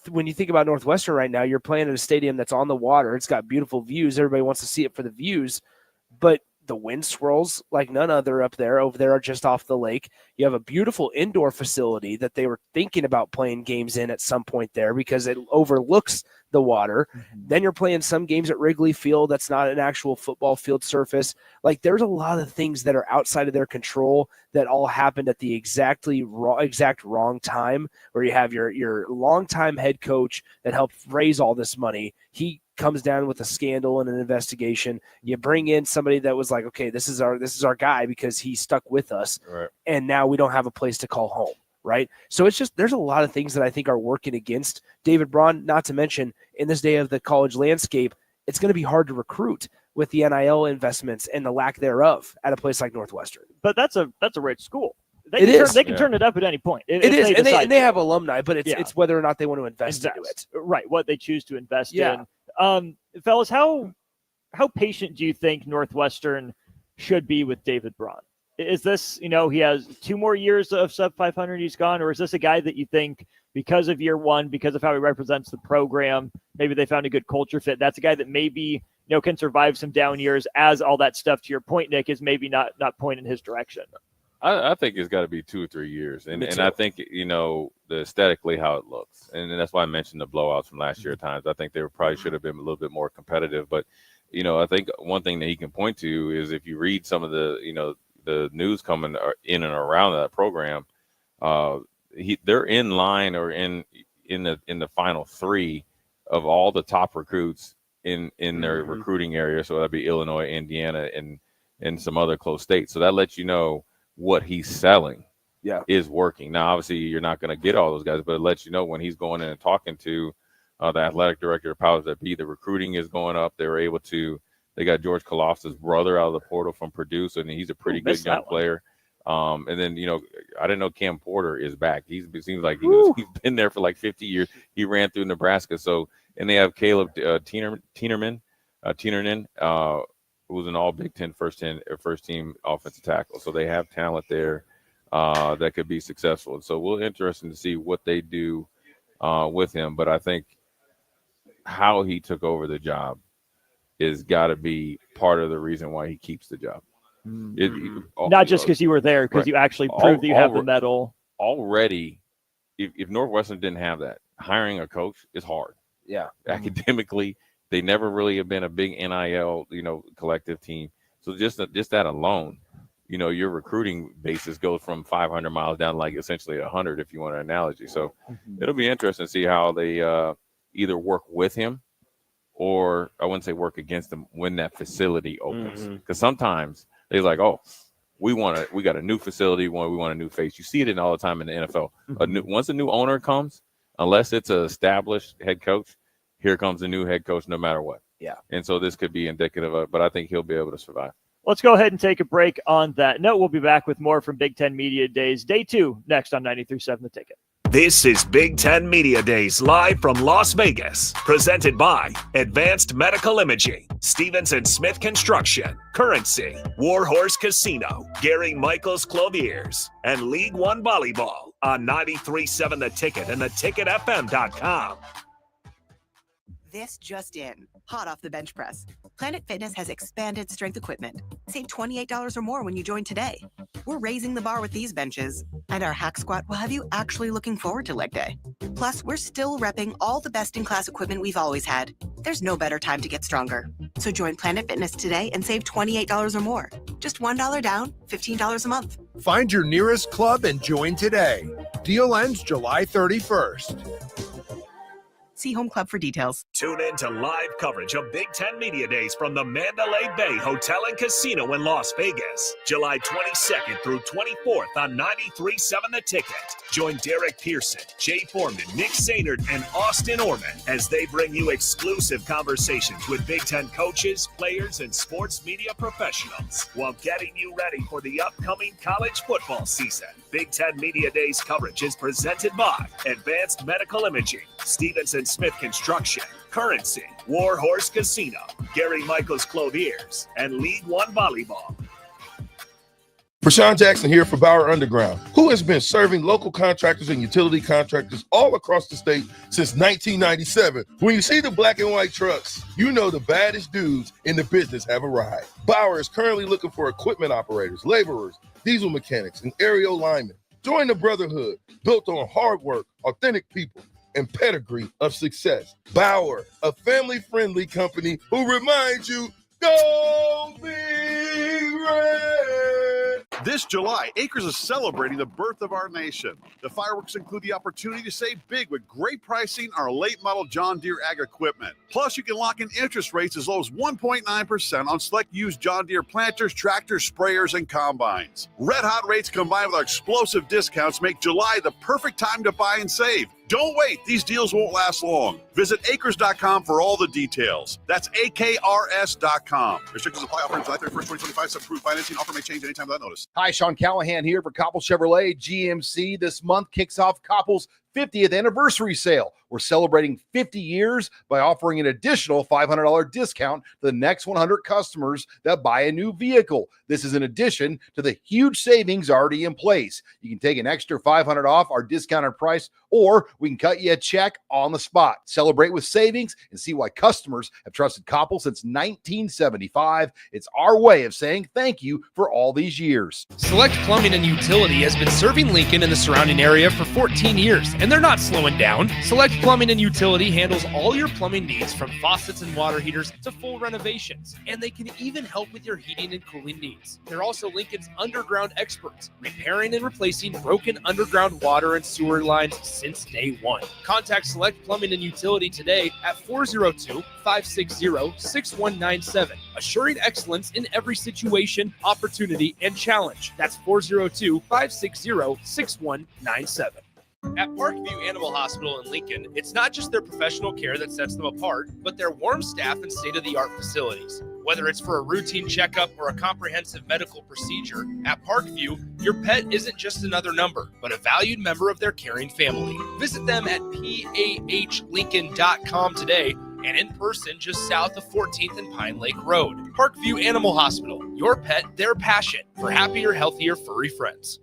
S10: when you think about Northwestern right now, you're playing in a stadium that's on the water. It's got beautiful views. Everybody wants to see it for the views, but the wind swirls like none other up there. Over there, just off the lake. You have a beautiful indoor facility that they were thinking about playing games in at some point there because it overlooks the water. Then you're playing some games at Wrigley Field. That's not an actual football field surface. There's a lot of things that are outside of their control that all happened at the exact wrong time, where you have your longtime head coach that helped raise all this money. He comes down with a scandal and an investigation. You bring in somebody that was like, okay, this is our guy because he stuck with us.
S21: Right.
S10: And now we don't have a place to call home. Right. So it's just, there's a lot of things that I think are working against David Braun, not to mention in this day of the college landscape, it's going to be hard to recruit with the NIL investments and the lack thereof at a place like Northwestern.
S9: But that's a rich school. They can turn it up at any point.
S10: It is. And they have alumni, but it's whether or not they want to invest into it.
S9: Right. What they choose to invest in. Fellas, how patient do you think Northwestern should be with David Braun? Is this, he has 2 more years of sub 500 he's gone, or is this a guy that you think because of year one, because of how he represents the program, maybe they found a good culture fit? That's a guy that maybe, can survive some down years as all that stuff, to your point, Nick, is maybe not pointing his direction.
S21: I think it's got to be 2 or 3 years. And I think, the aesthetically how it looks. And that's why I mentioned the blowouts from last year at times. I think they probably should have been a little bit more competitive. But, I think one thing that he can point to is if you read some of the news coming in and around that program, they're in line or in the final 3 of all the top recruits in their recruiting area. So that'd be Illinois, Indiana, and some other close states. So that lets you know what he's selling is working. Now, obviously, you're not going to get all those guys, but it lets you know when he's going in and talking to the athletic director of powers that be, the recruiting is going up. They got George Kalof's brother out of the portal from Purdue, so he's a pretty good young player. And then, I didn't know Cam Porter is back. It seems like he's been there for like 50 years. He ran through Nebraska. So, and they have Caleb Tienerman, who's an all Big Ten first team offensive tackle. So they have talent there that could be successful. And so we're interested to see what they do with him. But I think how he took over the job is got to be part of the reason why he keeps the job.
S9: Not just because you were there, because you actually proved that you have the medal.
S21: Already, if Northwestern didn't have that, hiring a coach is hard.
S10: Yeah.
S21: Academically, they never really have been a big NIL, collective team. So just that alone, your recruiting basis goes from 500 miles down like essentially 100 if you want an analogy. So it'll be interesting to see how they either work with him or I wouldn't say work against them when that facility opens. Because sometimes they're like, oh, we got a new facility, we want a new face. You see it all the time in the NFL. Once a new owner comes, unless it's an established head coach, here comes a new head coach no matter what.
S10: Yeah.
S21: And so this could be indicative of, but I think he'll be able to survive.
S9: Let's go ahead and take a break on that note. We'll be back with more from Big Ten Media Days, Day 2, next on 93.7 The Ticket.
S26: This is Big Ten Media Days live from Las Vegas, presented by Advanced Medical Imaging, Stevenson Smith Construction, Currency, Warhorse Casino, Gary Michaels Clothiers, and League One Volleyball. on 93.7 The Ticket and theticketfm.com.
S1: This just in, hot off the bench press. Planet Fitness has expanded strength equipment. Save $28 or more when you join today. We're raising the bar with these benches, and our hack squat will have you actually looking forward to leg day. Plus, we're still repping all the best-in-class equipment we've always had. There's no better time to get stronger. So join Planet Fitness today and save $28 or more. Just $1 down, $15 a month.
S16: Find your nearest club and join today. Deal ends July 31st.
S1: See Home Club for details.
S26: Tune in to live coverage of Big Ten Media Days from the Mandalay Bay Hotel and Casino in Las Vegas, July 22nd through 24th on 93.7 The Ticket. Join Derek Pearson, Jay Foreman, Nick Sainert, and Austin Orman as they bring you exclusive conversations with Big Ten coaches, players, and sports media professionals while getting you ready for the upcoming college football season. Big Ten Media Days coverage is presented by Advanced Medical Imaging, Stevenson Smith Construction, Currency, Warhorse Casino, Gary Michaels Clothiers, and League One Volleyball.
S15: Rashawn Jackson here for Bauer Underground, who has been serving local contractors and utility contractors all across the state since 1997. When you see the black and white trucks, you know the baddest dudes in the business have arrived. Bauer is currently looking for equipment operators, laborers, diesel mechanics, and aerial linemen. Join the brotherhood built on hard work, authentic people, and pedigree of success. Bauer, a family-friendly company who reminds you, go Big Red!
S20: This July, Acres is celebrating the birth of our nation. The fireworks include the opportunity to save big with great pricing on our late model John Deere ag equipment. Plus, you can lock in interest rates as low as 1.9% on select used John Deere planters, tractors, sprayers, and combines. Red hot rates combined with our explosive discounts make July the perfect time to buy and save. Don't wait. These deals won't last long. Visit acres.com for all the details. That's AKRS.com. Restrictions apply. Offer July 31st, 2025. Subapproved financing. Offer may change anytime without notice.
S8: Hi, Sean Callahan here for Koppel Chevrolet GMC. This month kicks off Koppel's 50th anniversary sale. We're celebrating 50 years by offering an additional $500 discount to the next 100 customers that buy a new vehicle. This is in addition to the huge savings already in place. You can take an extra $500 off our discounted price, or we can cut you a check on the spot. Celebrate with savings and see why customers have trusted Koppel since 1975. It's our way of saying thank you for all these years.
S5: Select Plumbing and Utility has been serving Lincoln and the surrounding area for 14 years, and they're not slowing down. Select Plumbing and Utility handles all your plumbing needs, from faucets and water heaters to full renovations, and they can even help with your heating and cooling needs. They're also Lincoln's underground experts, repairing and replacing broken underground water and sewer lines since day one. Contact Select Plumbing and Utility today at 402-560-6197, assuring excellence in every situation, opportunity, and challenge. That's 402-560-6197. At Parkview Animal Hospital in Lincoln, it's not just their professional care that sets them apart, but their warm staff and state-of-the-art facilities. Whether it's for a routine checkup or a comprehensive medical procedure, at Parkview, your pet isn't just another number, but a valued member of their caring family. Visit them at pahlincoln.com today and in person just south of 14th and Pine Lake Road. Parkview Animal Hospital, your pet, their passion, for happier, healthier, furry friends.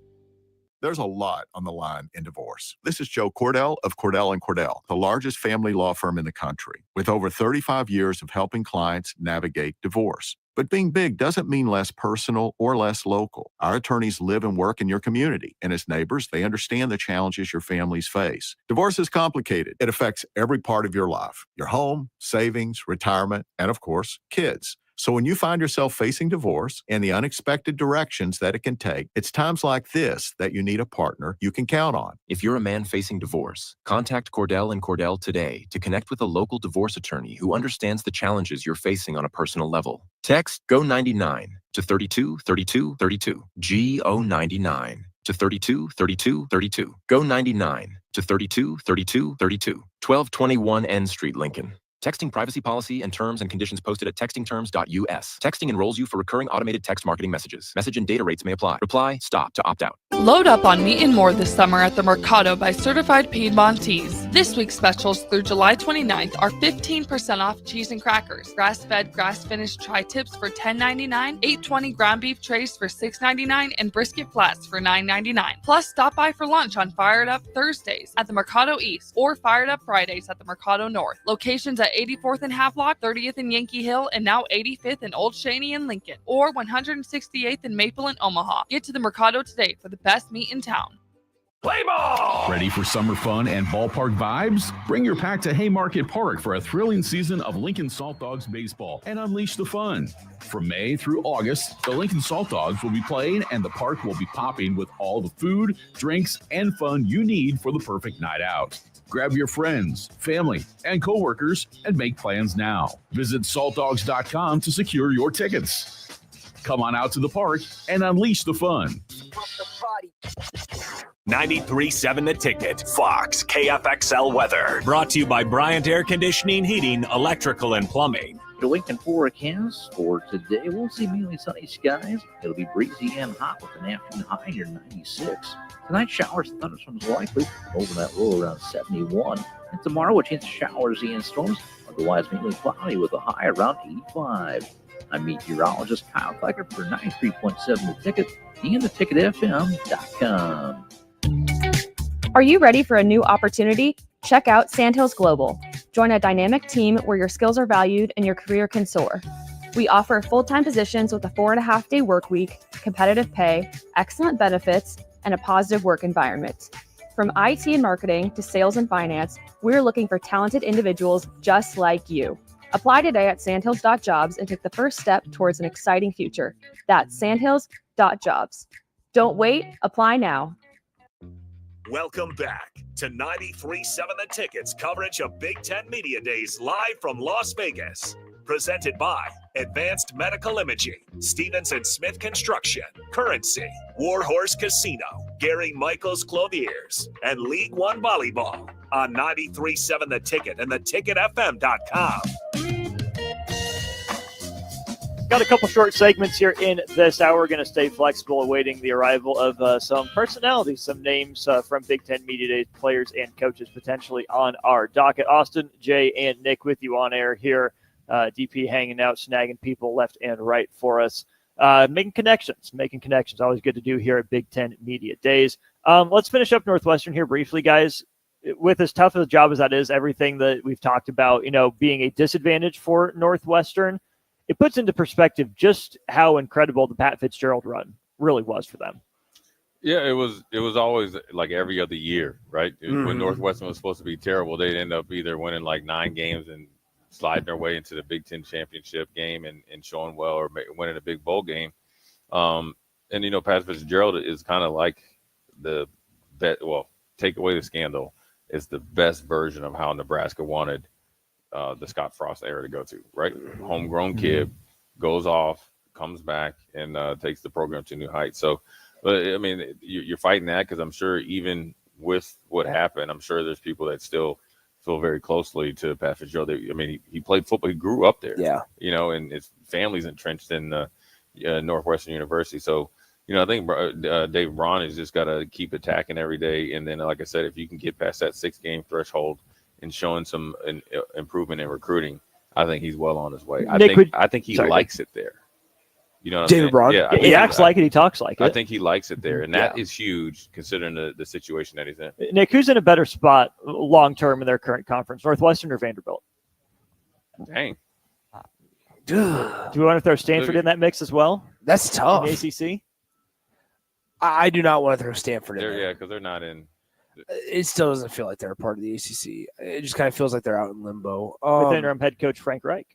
S17: There's a lot on the line in divorce. This is Joe Cordell of Cordell & Cordell, the largest family law firm in the country, with over 35 years of helping clients navigate divorce. But being big doesn't mean less personal or less local. Our attorneys live and work in your community, and as neighbors, they understand the challenges your families face. Divorce is complicated. It affects every part of your life: your home, savings, retirement, and of course, kids. So when you find yourself facing divorce and the unexpected directions that it can take, it's times like this that you need a partner you can count on.
S18: If you're a man facing divorce, contact Cordell & Cordell today to connect with a local divorce attorney who understands the challenges you're facing on a personal level. Text GO99 to 323232. GO99 to 323232. GO99 to 323232. 1221 N Street, Lincoln. Texting privacy policy and terms and conditions posted at textingterms.us. Texting enrolls you for recurring automated text marketing messages. Message and data rates may apply. Reply, stop to opt out.
S4: Load up on meat and more this summer at the Mercado by Certified Piedmontese. This week's specials through July 29th are 15% off cheese and crackers, grass-fed, grass-finished tri-tips for $10.99, 820 ground beef trays for $6.99, and brisket flats for $9.99. Plus, stop by for lunch on Fired Up Thursdays at the Mercado East or Fired Up Fridays at the Mercado North. Locations at 84th and Havelock, 30th and Yankee Hill, and now 85th and Old Cheney and Lincoln, or 168th and Maple and Omaha. Get to the Mercado today for the best meat in town.
S2: Play ball! Ready for summer fun and ballpark vibes? Bring your pack to Haymarket Park for a thrilling season of Lincoln Salt Dogs baseball and unleash the fun. From May through August, the Lincoln Salt Dogs will be playing and the park will be popping with all the food, drinks, and fun you need for the perfect night out. Grab your friends, family, and coworkers and make plans now. Visit saltdogs.com to secure your tickets. Come on out to the park and unleash the fun.
S26: 93.7 The Ticket, Fox, KFXL weather. Brought to you by Bryant Air Conditioning, Heating, Electrical, and Plumbing.
S6: The Lincoln forecast for today, we'll see mainly sunny skies. It'll be breezy and hot with an afternoon high near 96. Tonight, showers and thunderstorms likely, over that low around 71. And tomorrow, a chance of showers and storms, otherwise mainly cloudy with a high around 85. I'm meteorologist Kyle Flecker for 93.7 The Ticket and theticketfm.com.
S7: Are you ready for a new opportunity? Check out Sandhills Global. Join a dynamic team where your skills are valued and your career can soar. We offer full-time positions with a 4.5-day work week, competitive pay, excellent benefits, and a positive work environment. From IT and marketing to sales and finance, we're looking for talented individuals just like you. Apply today at sandhills.jobs and take the first step towards an exciting future. That's sandhills.jobs. Don't wait, apply now.
S26: Welcome back to 93.7 The Ticket's coverage of Big Ten Media Days live from Las Vegas. Presented by Advanced Medical Imaging, Stevenson Smith Construction, Currency, Warhorse Casino, Gary Michaels Clothiers, and League One Volleyball on 93.7 The Ticket and theticketfm.com.
S9: Got a couple short segments here in this hour. We're going to stay flexible, awaiting the arrival of some personalities, some names from Big Ten Media Days players and coaches potentially on our docket. Austin, Jay, and Nick with you on air here. DP hanging out, snagging people left and right for us. Making connections. Always good to do here at Big Ten Media Days. Let's finish up Northwestern here briefly, guys. With as tough a job as that is, everything that we've talked about, being a disadvantage for Northwestern, it puts into perspective just how incredible the Pat Fitzgerald run really was for them.
S21: Yeah, it was always like every other year, right? When Northwestern was supposed to be terrible, they'd end up either winning like 9 games and sliding their way into the Big Ten championship game and showing well, or winning a big bowl game. And, Pat Fitzgerald is kind of like take away the scandal, is the best version of how Nebraska wanted the Scott Frost era to go to, right? Homegrown kid, goes off, comes back, and takes the program to new heights. So, but I mean, you're fighting that because I'm sure even with what happened, I'm sure there's people that still feel very closely to Pat Fitzgerald. I mean, he played football, he grew up there, and his family's entrenched in Northwestern University. So, I think Dave Braun has just got to keep attacking every day. And then, like I said, if you can get past that 6-game threshold and showing some improvement in recruiting, I think he's well on his way. I think he likes it there. You know what
S9: David
S21: I'm
S9: Braun?
S21: saying?
S9: He acts like it. He talks like it.
S21: I think he likes it there, and that is huge considering the situation that he's in.
S9: Nick, who's in a better spot long-term in their current conference, Northwestern or Vanderbilt?
S21: Dang.
S9: Do we want to throw Stanford in that mix as well?
S10: That's tough.
S9: In the ACC?
S10: I do not want to throw Stanford in there.
S21: Yeah, because they're not in.
S10: It still doesn't feel like they're a part of the ACC. It just kind of feels like they're out in limbo.
S9: With interim head coach Frank Reich.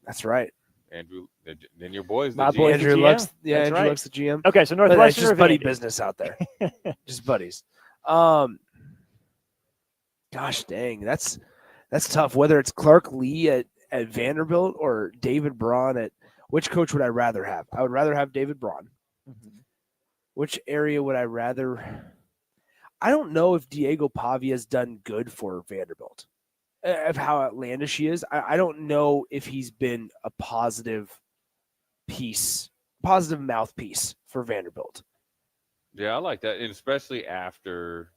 S10: That's right.
S21: Andrew, then your boy's
S10: my
S21: the
S10: boy
S21: GM.
S10: Andrew Luck's,
S9: That's
S10: Andrew
S9: right.
S10: Luck's the GM.
S9: Okay, so Northwestern
S10: just buddy business out there, just buddies. Gosh dang, that's tough. Whether it's Clark Lee at Vanderbilt or David Braun at which coach would I rather have? I would rather have David Braun. Mm-hmm. Which area would I rather? I don't know if Diego Pavia has done good for Vanderbilt, of how outlandish he is. I don't know if he's been a positive mouthpiece for Vanderbilt.
S21: Yeah, I like that, and especially after.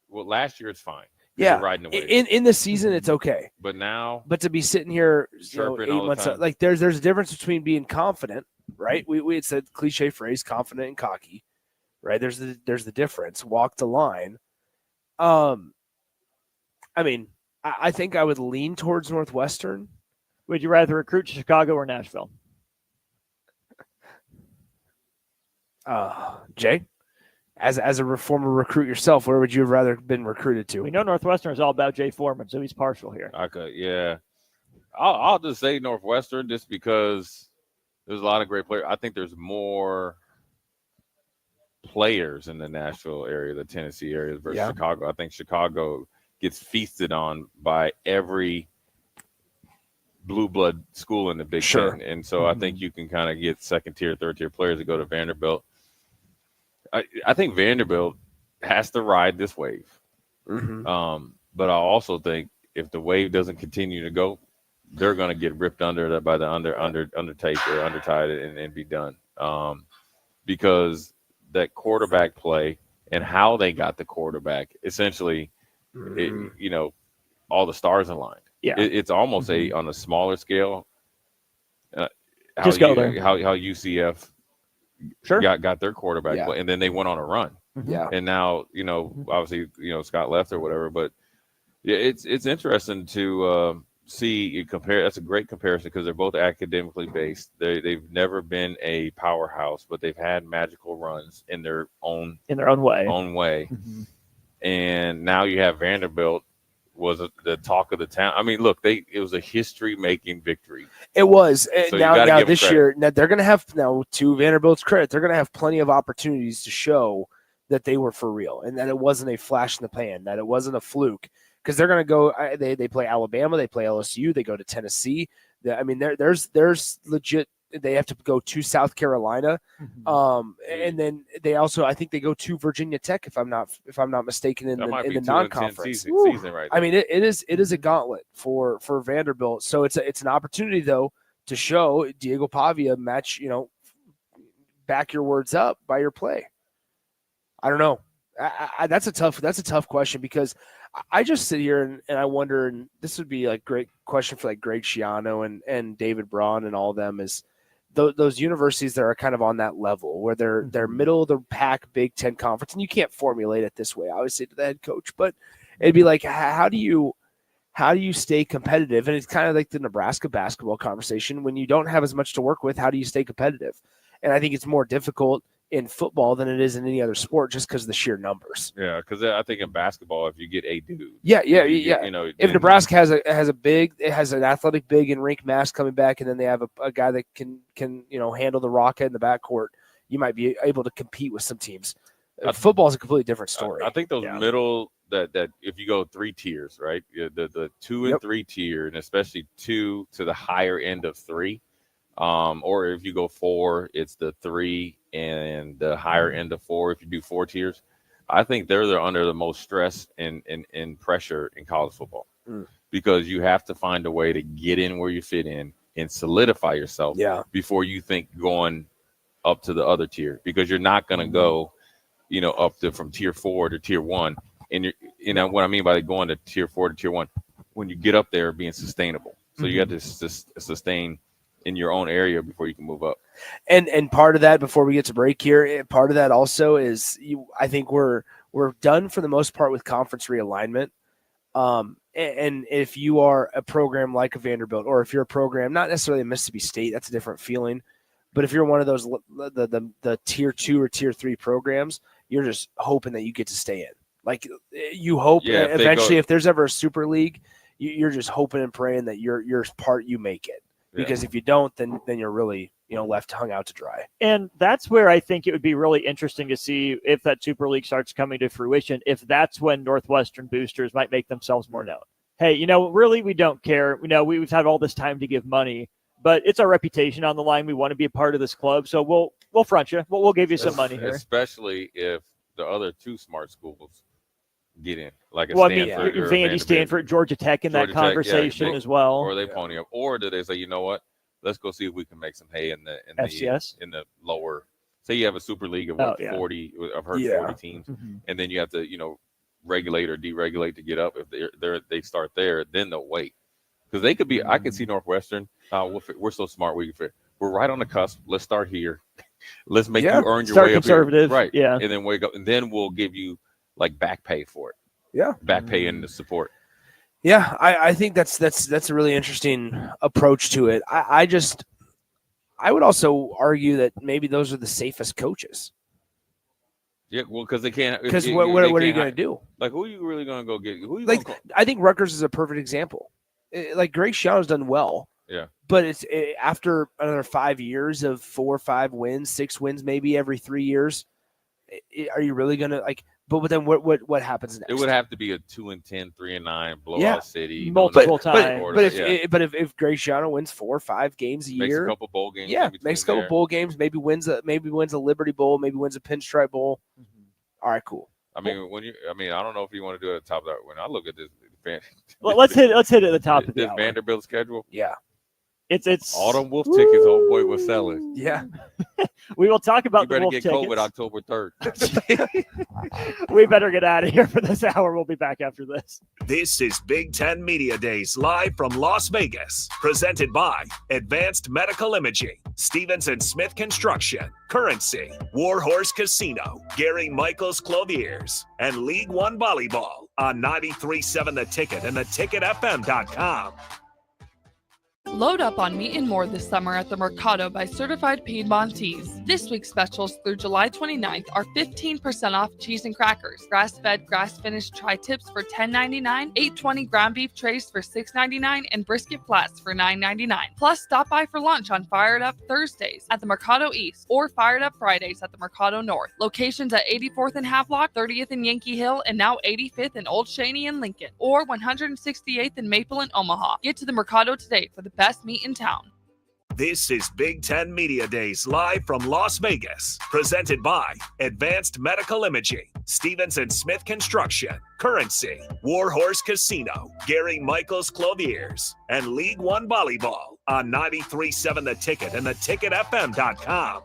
S21: Well, last year it's fine.
S10: Yeah,
S21: You're riding the wave.
S10: in the season, it's okay.
S21: But now,
S10: But to be sitting here,
S21: chirping
S10: 8
S21: all the
S10: months,
S21: time.
S10: like there's a difference between being confident, right? We had said cliche phrase, confident and cocky, right? There's the difference. Walk the line. I mean, I think I would lean towards Northwestern.
S9: Would you rather recruit to Chicago or Nashville?
S10: Jay, as a former recruit yourself, where would you have rather been recruited to?
S9: We know Northwestern is all about Jay Foreman, so he's partial here.
S21: I could, yeah. I'll just say Northwestern just because there's a lot of great players. I think there's more players in the Nashville area, the Tennessee area versus Chicago. I think Chicago gets feasted on by every blue blood school in the Big Ten. And so I think you can kind of get second tier, third tier players to go to Vanderbilt. I think Vanderbilt has to ride this wave. But I also think if the wave doesn't continue to go, they're going to get ripped under by the undertied and be done. Because that quarterback play and how they got the quarterback, essentially, all the stars aligned.
S9: Yeah.
S21: It's almost on a smaller scale. How UCF got their quarterback play, and then they went on a run.
S10: Yeah.
S21: And now, obviously, Scott left or whatever, but yeah, it's interesting to see you compare. That's a great comparison because they're both academically based. They've never been a powerhouse, but they've had magical runs in their own way. And now you have Vanderbilt was the talk of the town. I mean, look, it was a history-making victory.
S10: It was.
S21: So
S10: now this year, now they're going to have, to Vanderbilt's credit, they're going to have plenty of opportunities to show that they were for real and that it wasn't a flash in the pan, that it wasn't a fluke. Because they're going to go, they play Alabama, they play LSU, they go to Tennessee. I mean, there's legit. They have to go to South Carolina, and then they also, I think they go to Virginia Tech, if I'm not mistaken, in the non-conference
S21: season right there.
S10: I mean, it is a gauntlet for Vanderbilt. So it's an opportunity though to show Diego Pavia match, back your words up by your play. I don't know. That's a tough question because I just sit here and I wonder, and this would be a great question for like Greg Schiano and David Braun and all of them is those universities that are kind of on that level where they're middle of the pack Big Ten conference, and you can't formulate it this way, obviously, to the head coach, but it'd be like, how do you stay competitive? And it's kind of like the Nebraska basketball conversation. When you don't have as much to work with, how do you stay competitive? And I think it's more difficult in football than it is in any other sport just because of the sheer numbers.
S21: Yeah, because I think in basketball, if you get a dude.
S10: If Nebraska has an athletic big and rink mass coming back, and then they have a guy that can handle the rocket in the backcourt, you might be able to compete with some teams. Football is a completely different story.
S21: I think those middle that if you go 3 tiers, right? The 2 and 3 tier, and especially 2 to the higher end of 3. Or if you go 4, it's the 3 and the higher end of 4. If you do 4 tiers, I think they're under the most stress and pressure in college football because you have to find a way to get in where you fit in and solidify yourself before you think going up to the other tier, because you're not going to go, up from tier 4 to tier 1. And what I mean by going to tier 4 to tier 1, when you get up there, being sustainable. So you have to sustain in your own area before you can move up.
S10: And part of that, before we get to break here, part of that also is I think we're done for the most part with conference realignment. And if you are a program like a Vanderbilt, or if you're a program, not necessarily a Mississippi State, that's a different feeling. But if you're one of those, the tier 2 or tier 3 programs, you're just hoping that you get to stay in. Like you hope eventually if there's ever a super league, you're just hoping and praying that your part, you make it. Because if you don't, then you're really, left hung out to dry.
S9: And that's where I think it would be really interesting to see if that Super League starts coming to fruition, if that's when Northwestern boosters might make themselves more known. Hey, really, we don't care. We've had all this time to give money, but it's our reputation on the line. We want to be a part of this club, so we'll front you. We'll give you some money here.
S21: Especially if the other 2 smart schools get in, like Stanford,
S9: Vandy, Stanford, Georgia Tech in that conversation as well.
S21: Or they pony up, or do they say, you know what? Let's go see if we can make some hay in the
S9: FCS
S21: in the lower. Say you have a super league of 40. I've heard 40 teams, and then you have to regulate or deregulate to get up. If they start there, then they'll wait. Because they could be, I could see Northwestern. We're so smart. We're right on the cusp. Let's start here. Let's make you earn your way up here. Right.
S9: Yeah.
S21: And then wake up. And then we'll give you like back pay for it.
S10: Yeah.
S21: Back pay and the support.
S10: Yeah. I think that's a really interesting approach to it. I would also argue that maybe those are the safest coaches.
S21: Yeah, well, because they can't.
S10: Because what are you going to do?
S21: Like, who are you really going to go get? Who are you
S10: like?
S21: gonna call?
S10: I think Rutgers is a perfect example. Like Greg Schiano's done well.
S21: Yeah.
S10: But it's after another 5 years of 4 or 5 wins, 6 wins, maybe every 3 years. Are you really going to like? But then what happens next?
S21: It would have to be a 2-10, 3-9 blowout city.
S9: Multiple times.
S10: But if Greg Schiano wins 4 or 5 games a
S21: makes
S10: year,
S21: a couple bowl games.
S10: Yeah, makes a couple bowl games. Maybe wins a Liberty Bowl. Maybe wins a Pinstripe Bowl. All right, cool.
S21: I mean, I don't know if you want to do it at the top of that. When I look at this,
S9: well, let's hit it at the top of the
S21: this
S9: hour.
S21: Vanderbilt schedule.
S10: Yeah,
S9: it's
S21: all them Wolf tickets. Old boy was selling.
S10: Yeah,
S9: we will talk about
S21: you better
S9: the Wolf
S21: get
S9: tickets.
S21: COVID October 3rd.
S9: We better get out of here for this hour. We'll be back after this.
S26: This is Big Ten Media Days live from Las Vegas, presented by Advanced Medical Imaging, Stevens & Smith Construction, Currency, Warhorse Casino, Gary Michaels Clothiers, and League One Volleyball on 93.7 The Ticket and theticketfm.com.
S4: Load up on meat and more this summer at the Mercado by Certified Piedmontese. This week's specials through July 29th are 15% off cheese and crackers, grass-fed, grass-finished tri-tips for $10.99, 820 ground beef trays for $6.99, and brisket flats for $9.99. Plus, stop by for lunch on Fired Up Thursdays at the Mercado East or Fired Up Fridays at the Mercado North. Locations at 84th and Havelock, 30th and Yankee Hill, and now 85th and Old Cheney and Lincoln, or 168th and Maple in Omaha. Get to the Mercado today for the best meat in town.
S26: This is Big Ten Media Days live from Las Vegas, presented by Advanced Medical Imaging, Stevens & Smith Construction, Currency, Warhorse Casino, Gary Michaels Clothiers, and League One Volleyball on 93.7 The Ticket and theticketfm.com.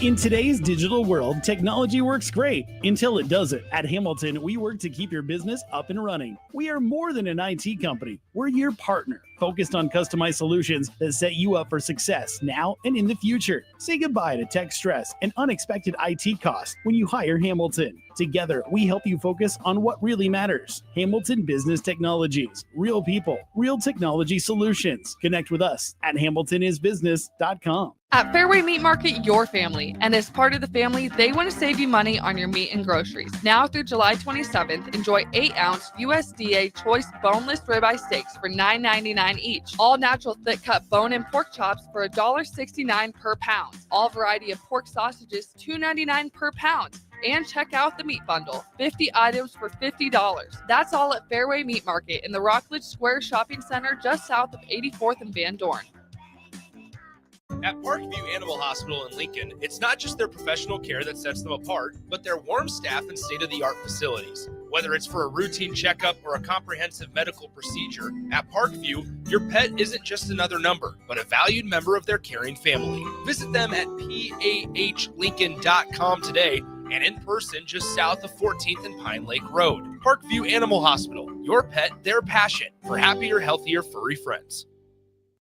S14: In today's digital world, technology works great until it doesn't. At Hamilton, we work to keep your business up and running. We are more than an IT company. We're your partner, focused on customized solutions that set you up for success now and in the future. Say goodbye to tech stress and unexpected IT costs when you hire Hamilton. Together, we help you focus on what really matters. Hamilton Business Technologies. Real people, real technology solutions. Connect with us at hamiltonisbusiness.com.
S4: At Fairway Meat Market, your family. And as part of the family, they want to save you money on your meat and groceries. Now through July 27th, enjoy 8-ounce USDA choice boneless ribeye steaks for $9.99 each. All natural thick-cut bone and pork chops for $1.69 per pound. All variety of pork sausages, $2.99 per pound. And check out the meat bundle, 50 items for $50. That's all at Fairway Meat Market in the Rockledge Square Shopping Center just south of 84th and Van Dorn.
S5: At Parkview Animal Hospital in Lincoln, it's not just their professional care that sets them apart, but their warm staff and state-of-the-art facilities. Whether it's for a routine checkup or a comprehensive medical procedure, at Parkview, your pet isn't just another number, but a valued member of their caring family. Visit them at pahlincoln.com today and in person just south of 14th and Pine Lake Road. Parkview Animal Hospital, your pet, their passion for happier, healthier, furry friends.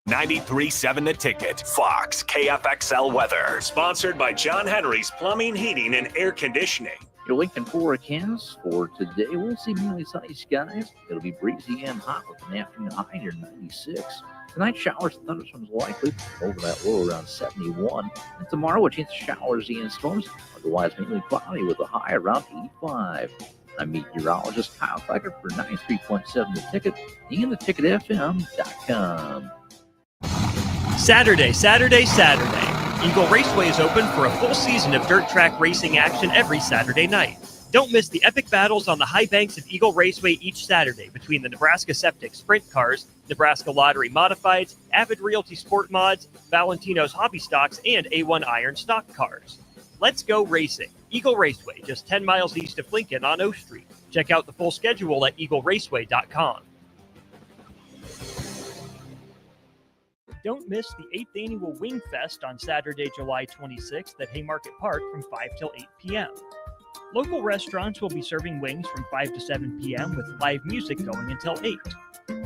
S26: 93.7 The Ticket, Fox, KFXL Weather. Sponsored by John Henry's Plumbing, Heating, and Air Conditioning.
S6: Your Lincoln forecast for today, we'll see mainly sunny skies. It'll be breezy and hot with an afternoon high near 96. Tonight, showers and thunderstorms likely over that low around 71. And tomorrow, a chance of showers and storms. Otherwise, mainly cloudy with a high around 85. I'm meteorologist Kyle Flecker for 93.7 The Ticket and theticketfm.com.
S19: Saturday. Eagle Raceway is open for a full season of dirt track racing action every Saturday night. Don't miss the epic battles on the high banks of Eagle Raceway each Saturday between the Nebraska Septic Sprint Cars, Nebraska Lottery Modifieds, Avid Realty Sport Mods, Valentino's Hobby Stocks, and A1 Iron Stock Cars. Let's go racing. Eagle Raceway, just 10 miles east of Lincoln on O Street. Check out the full schedule at eagleraceway.com. Don't miss the 8th Annual Wing Fest on Saturday, July 26th at Haymarket Park from 5 till 8 p.m. Local restaurants will be serving wings from 5 to 7 p.m. with live music going until 8.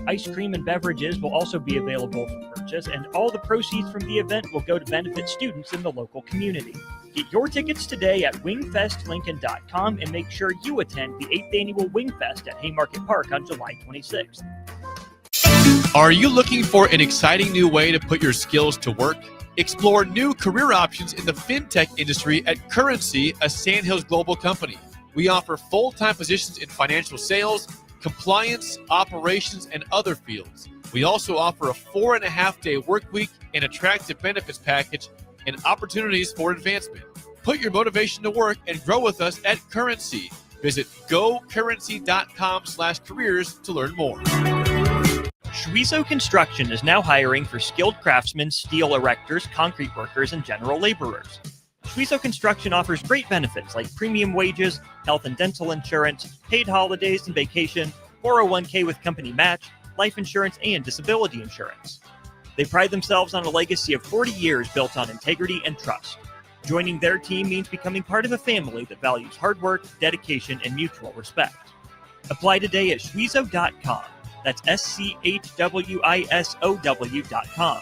S19: Ice cream and beverages will also be available for purchase, and all the proceeds from the event will go to benefit students in the local community. Get your tickets today at wingfestlincoln.com and make sure you attend the 8th annual Wingfest at Haymarket Park on July 26th.
S5: Are you looking for an exciting new way to put your skills to work? Explore new career options in the fintech industry at Currency, a Sandhills Global company. We offer full-time positions in financial sales, compliance, operations, and other fields. We also offer a 4.5-day work week, an attractive benefits package, and opportunities for advancement. Put your motivation to work and grow with us at Currency. Visit gocurrency.com/careers to learn more.
S19: Schweizo Construction is now hiring for skilled craftsmen, steel erectors, concrete workers, and general laborers. Schweizo Construction offers great benefits like premium wages, health and dental insurance, paid holidays and vacation, 401k with company match, life insurance, and disability insurance. They pride themselves on a legacy of 40 years built on integrity and trust. Joining their team means becoming part of a family that values hard work, dedication, and mutual respect. Apply today at schweizo.com. That's schwisow.com.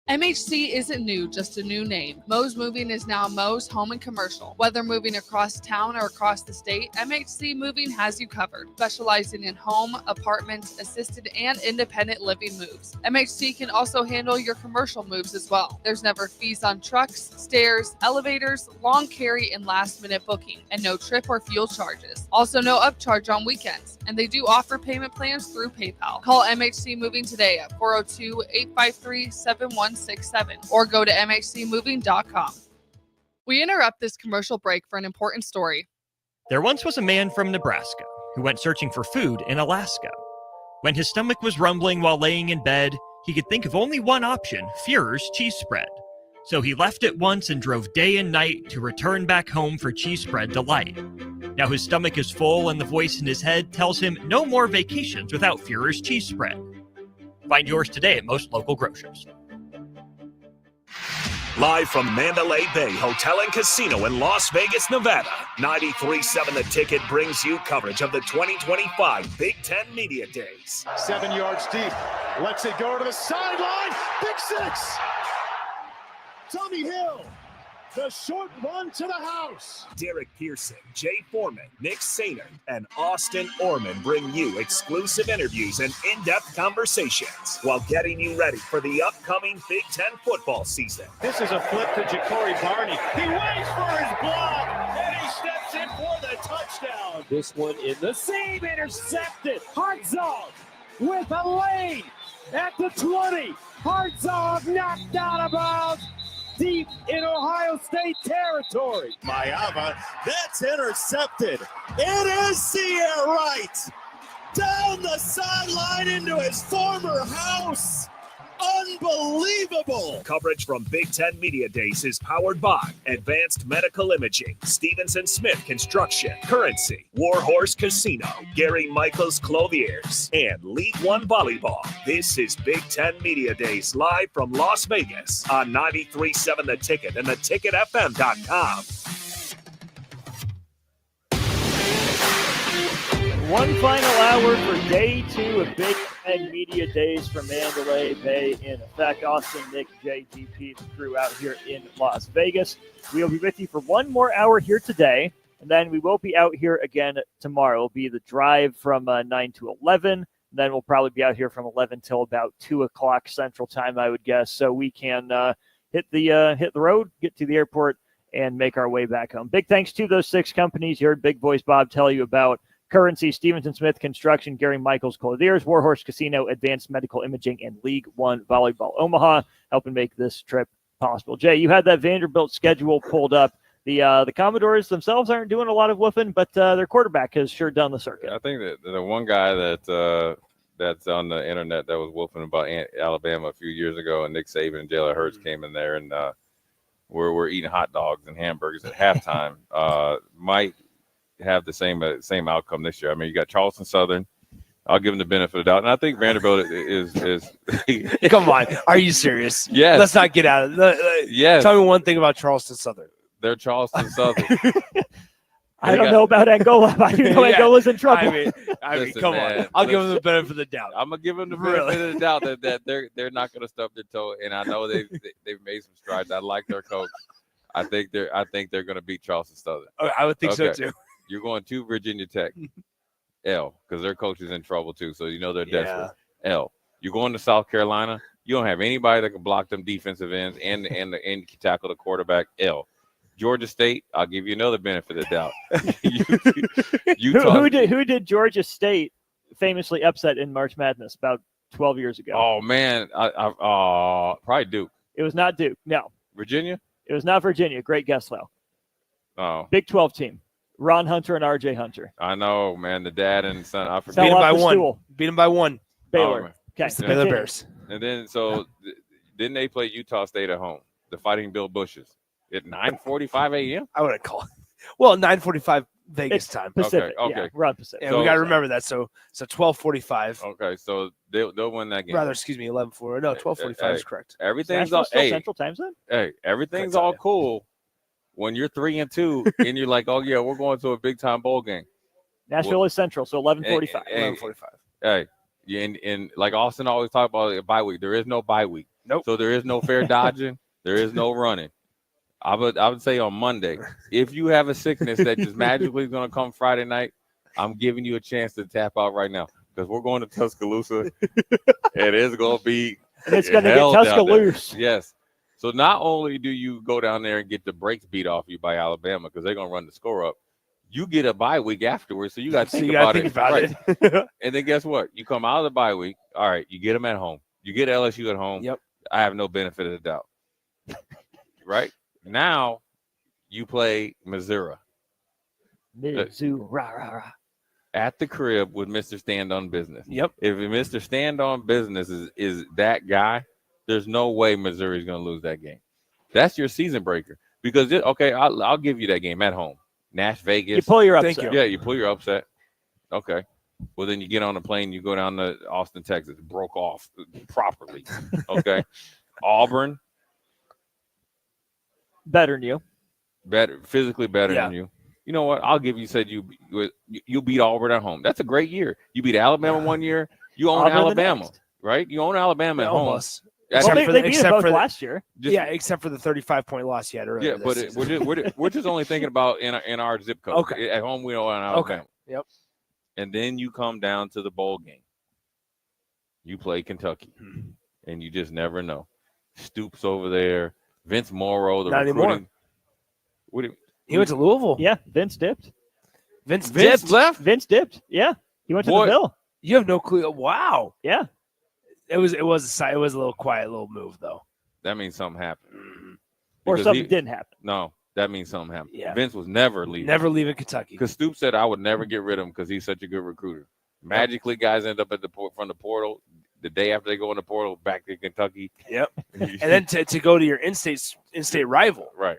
S4: MHC isn't new, just a new name. Mo's Moving is now Mo's Home and Commercial. Whether moving across town or across the state, MHC Moving has you covered, specializing in home, apartments, assisted, and independent living moves. MHC can also handle your commercial moves as well. There's never fees on trucks, stairs, elevators, long carry, and last-minute booking, and no trip or fuel charges. Also no upcharge on weekends, and they do offer payment plans through PayPal. Call MHC Moving today at 402-853-7167 or go to mhcmoving.com. We interrupt this commercial break for an important story.
S19: There once was a man from Nebraska who went searching for food in Alaska. When his stomach was rumbling while laying in bed, he could think of only one option, Führer's cheese spread. So he left at once and drove day and night to return back home for cheese spread delight. Now his stomach is full and the voice in his head tells him no more vacations without Führer's cheese spread. Find yours today at most local grocers.
S26: Live from Mandalay Bay Hotel and Casino in Las Vegas, Nevada, 93.7 The Ticket brings you coverage of the 2025 Big Ten Media Days.
S11: 7 yards deep. Lets it go to the sideline. Big six. Tommy Hill. The short run to the house.
S26: Derek Pearson, Jay Foreman, Nick Sainer, and Austin Orman bring you exclusive interviews and in-depth conversations while getting you ready for the upcoming Big Ten football season.
S11: This is a flip to Ja'Cory Barney. He waits for his block, and he steps in for the touchdown. This one in the seam, intercepted. Hartzog with a lane at the 20. Hartzog knocked out of bounds. Deep in Ohio State territory.
S13: Mayava, that's intercepted. It is Sierra Wright. Down the sideline into his former house. Unbelievable. Coverage from Big Ten Media Days is powered by Advanced Medical Imaging, Stevenson Smith Construction, Currency, Warhorse Casino, Gary Michaels Clothiers, and League One Volleyball. This is Big Ten Media Days live from Las Vegas on 93.7 The Ticket and theticketfm.com.
S9: One final hour for day 2 of Big Ten Media Days from Mandalay Bay in effect. Austin, Nick, JGP, the crew out here in Las Vegas. We'll be with you for one more hour here today, and then we will be out here again tomorrow. It'll be the drive from 9 to 11. Then we'll probably be out here from 11 till about 2 o'clock Central Time, I would guess, so we can hit the road, get to the airport, and make our way back home. Big thanks to those 6 companies. You heard Big Voice Bob tell you about Currency, Stevenson Smith Construction, Gary Michaels Clothiers, Warhorse Casino, Advanced Medical Imaging, and League One Volleyball Omaha, helping make this trip possible. Jay, you had that Vanderbilt schedule pulled up. The Commodores themselves aren't doing a lot of whooping, but their quarterback has sure done the circuit.
S21: I think that the one guy that's on the internet that was whooping about Alabama a few years ago, and Nick Saban and Jalen Hurts came in there, and we're eating hot dogs and hamburgers at halftime. Might have the same outcome this year. I mean, you got Charleston Southern. I'll give them the benefit of the doubt, and I think Vanderbilt is.
S10: Come on, are you serious?
S21: Yes.
S10: Let's not get out of it.
S21: Yes.
S10: Tell me one thing about Charleston Southern.
S21: They're Charleston Southern.
S9: I don't know about Angola, but I do know Angola's in trouble.
S10: I mean,
S21: Listen,
S10: come
S21: man,
S10: on. I'll give
S21: listen.
S10: them the benefit of the doubt.
S21: I'm gonna give them the benefit of the doubt that they're not gonna stub their toe, and I know they've made some strides. I like their coach. I think they're gonna beat Charleston Southern.
S10: I would think so too.
S21: You're going to Virginia Tech, L, because their coach is in trouble too. So you know they're desperate. L. You're going to South Carolina. You don't have anybody that can block them defensive ends and can tackle the quarterback. L. Georgia State, I'll give you another benefit of the doubt.
S9: Who did Georgia State famously upset in March Madness about 12 years ago?
S21: Oh man, probably Duke.
S9: It was not Duke. No.
S21: Virginia?
S9: It was not Virginia. Great guess, though.
S21: Oh.
S9: Big 12 team. Ron Hunter and R.J. Hunter.
S21: I know, man. The dad and son. I forget.
S10: Beat him by one. Beat him by one.
S9: Baylor.
S21: Oh,
S9: okay.
S10: The Baylor Bears.
S21: And then didn't they play Utah State at home? The Fighting Bill Bushes at 9:45 a.m.
S10: I would have called. Well, 9:45 Vegas
S9: It's
S10: time.
S9: Pacific.
S21: Okay.
S9: Yeah, we're on Pacific.
S10: Yeah, we got to remember that. So 12:45.
S21: Okay, so they'll win that game.
S10: Rather, excuse me, 11:40. No, 12:45 is correct.
S21: Everything's
S9: Nashville's still
S21: hey,
S9: Central Time Zone?
S21: Hey, everything's all cool when you're 3-2 and you're like, oh yeah, we're going to a big time bowl game.
S9: Nashville is Central, so 11:45.
S10: 11:45.
S21: Hey, yeah, and like Austin always talk about a bye week. There is no bye week.
S10: Nope.
S21: So there is no fair dodging. There is no running. I would say on Monday, if you have a sickness that just magically is going to come Friday night, I'm giving you a chance to tap out right now because we're going to Tuscaloosa. It is going to be
S9: And it's going to get
S21: hell down there.
S9: Tuscaloosa.
S21: Yes. So not only do you go down there and get the brakes beat off you by Alabama because they're going to run the score up, you get a bye week afterwards. So you got to think about it. Right. And then guess what? You come out of the bye week. All right, you get them at home. You get LSU at home.
S10: Yep.
S21: I have no benefit of the doubt. Right? Now you play Missouri.
S9: Missouri.
S21: At the crib with Mr. Stand on Business.
S10: Yep.
S21: If Mr. Stand on Business is that guy, there's no way Missouri's going to lose that game. That's your season breaker. Because, I'll give you that game at home. Nash, Vegas.
S9: You pull your upset.
S21: Yeah, you pull your upset. Okay. Well, then you get on the plane, you go down to Austin, Texas. Broke off properly. Okay. Auburn.
S9: Better than you.
S21: Physically better than you. You know what? I'll give you. Said you beat Auburn at home. That's a great year. You beat Alabama one year. You own
S9: Auburn
S21: Alabama, right? You own Alabama at home.
S10: Almost.
S9: Well, they beat them both last year.
S10: Except for the 35-point loss you had earlier.
S21: Yeah, but we're just only thinking about in our zip code.
S10: Okay.
S21: At home, we own Alabama.
S10: Okay. Yep.
S21: And then you come down to the bowl game. You play Kentucky, and you just never know. Stoops over there. Vince Morrow, the
S10: Not
S21: recruiting.
S10: anymore.
S21: What do you,
S10: He went to Louisville.
S9: Yeah, Vince dipped.
S10: Vince
S21: Vince
S10: dipped.
S21: left?
S9: Vince dipped. Yeah, he went to
S21: Boy.
S9: the Ville.
S10: You have no clue. Wow.
S9: Yeah.
S10: It was a little quiet little move though.
S21: That means something happened.
S9: Or
S21: Because
S9: something didn't happen.
S21: No, that means something happened.
S10: Yeah.
S21: Vince was never leaving.
S10: Never leaving Kentucky.
S21: Because Stoops said I would never get rid of him because he's such a good recruiter. Magically, guys end up at the from the portal. The day after they go in the portal, back to Kentucky.
S10: Yep. And then to go to your in-state rival,
S21: Right.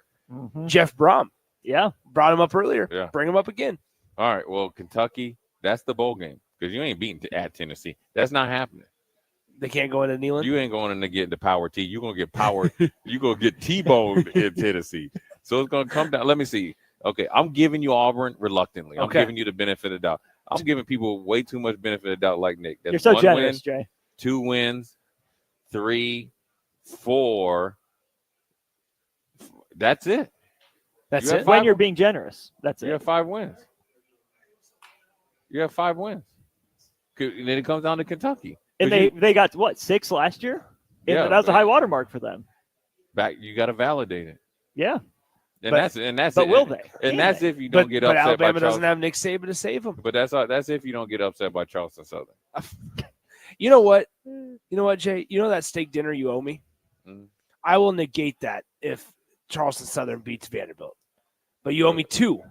S10: Jeff Brom.
S9: Yeah.
S10: Brought him up earlier.
S21: Yeah.
S10: Bring him up again.
S21: All right. Well, Kentucky, that's the bowl game because you ain't beating at Tennessee. That's not happening.
S10: They can't go into Neyland.
S21: You ain't going in to get the power T. You're going to get power. You're going to get T-boned in Tennessee. So it's going to come down. Let me see. Okay. I'm giving you Auburn reluctantly. I'm
S10: Okay.
S21: giving you the benefit of the doubt. I'm giving people way too much benefit of the doubt like Nick. That's
S9: You're so
S21: one
S9: generous,
S21: win,
S9: Jay.
S21: 2 wins, 3, 4. That's it.
S10: That's
S21: You have
S10: it.
S9: When
S21: five-
S9: you're being generous. That's
S21: You
S9: it.
S21: have 5 wins. You have 5 wins. And then it comes down to Kentucky.
S9: And
S21: 'Cause
S9: they got, what, 6 last year?
S21: Yeah,
S9: that was a high water mark for them.
S21: you got to validate it.
S9: Yeah.
S21: And that's
S9: but
S21: it.
S9: will they?
S21: And
S9: Can
S21: that's
S9: they?
S21: if you don't get
S10: But
S21: upset
S10: Alabama
S21: by
S10: doesn't
S21: Charleston.
S10: have Nick Saban to save him.
S21: But that's if you don't get upset by Charleston Southern.
S10: You know what? You know what, Jay? You know that steak dinner you owe me?
S21: Mhm.
S10: I will negate that if Charleston Southern beats Vanderbilt. But you owe me 2.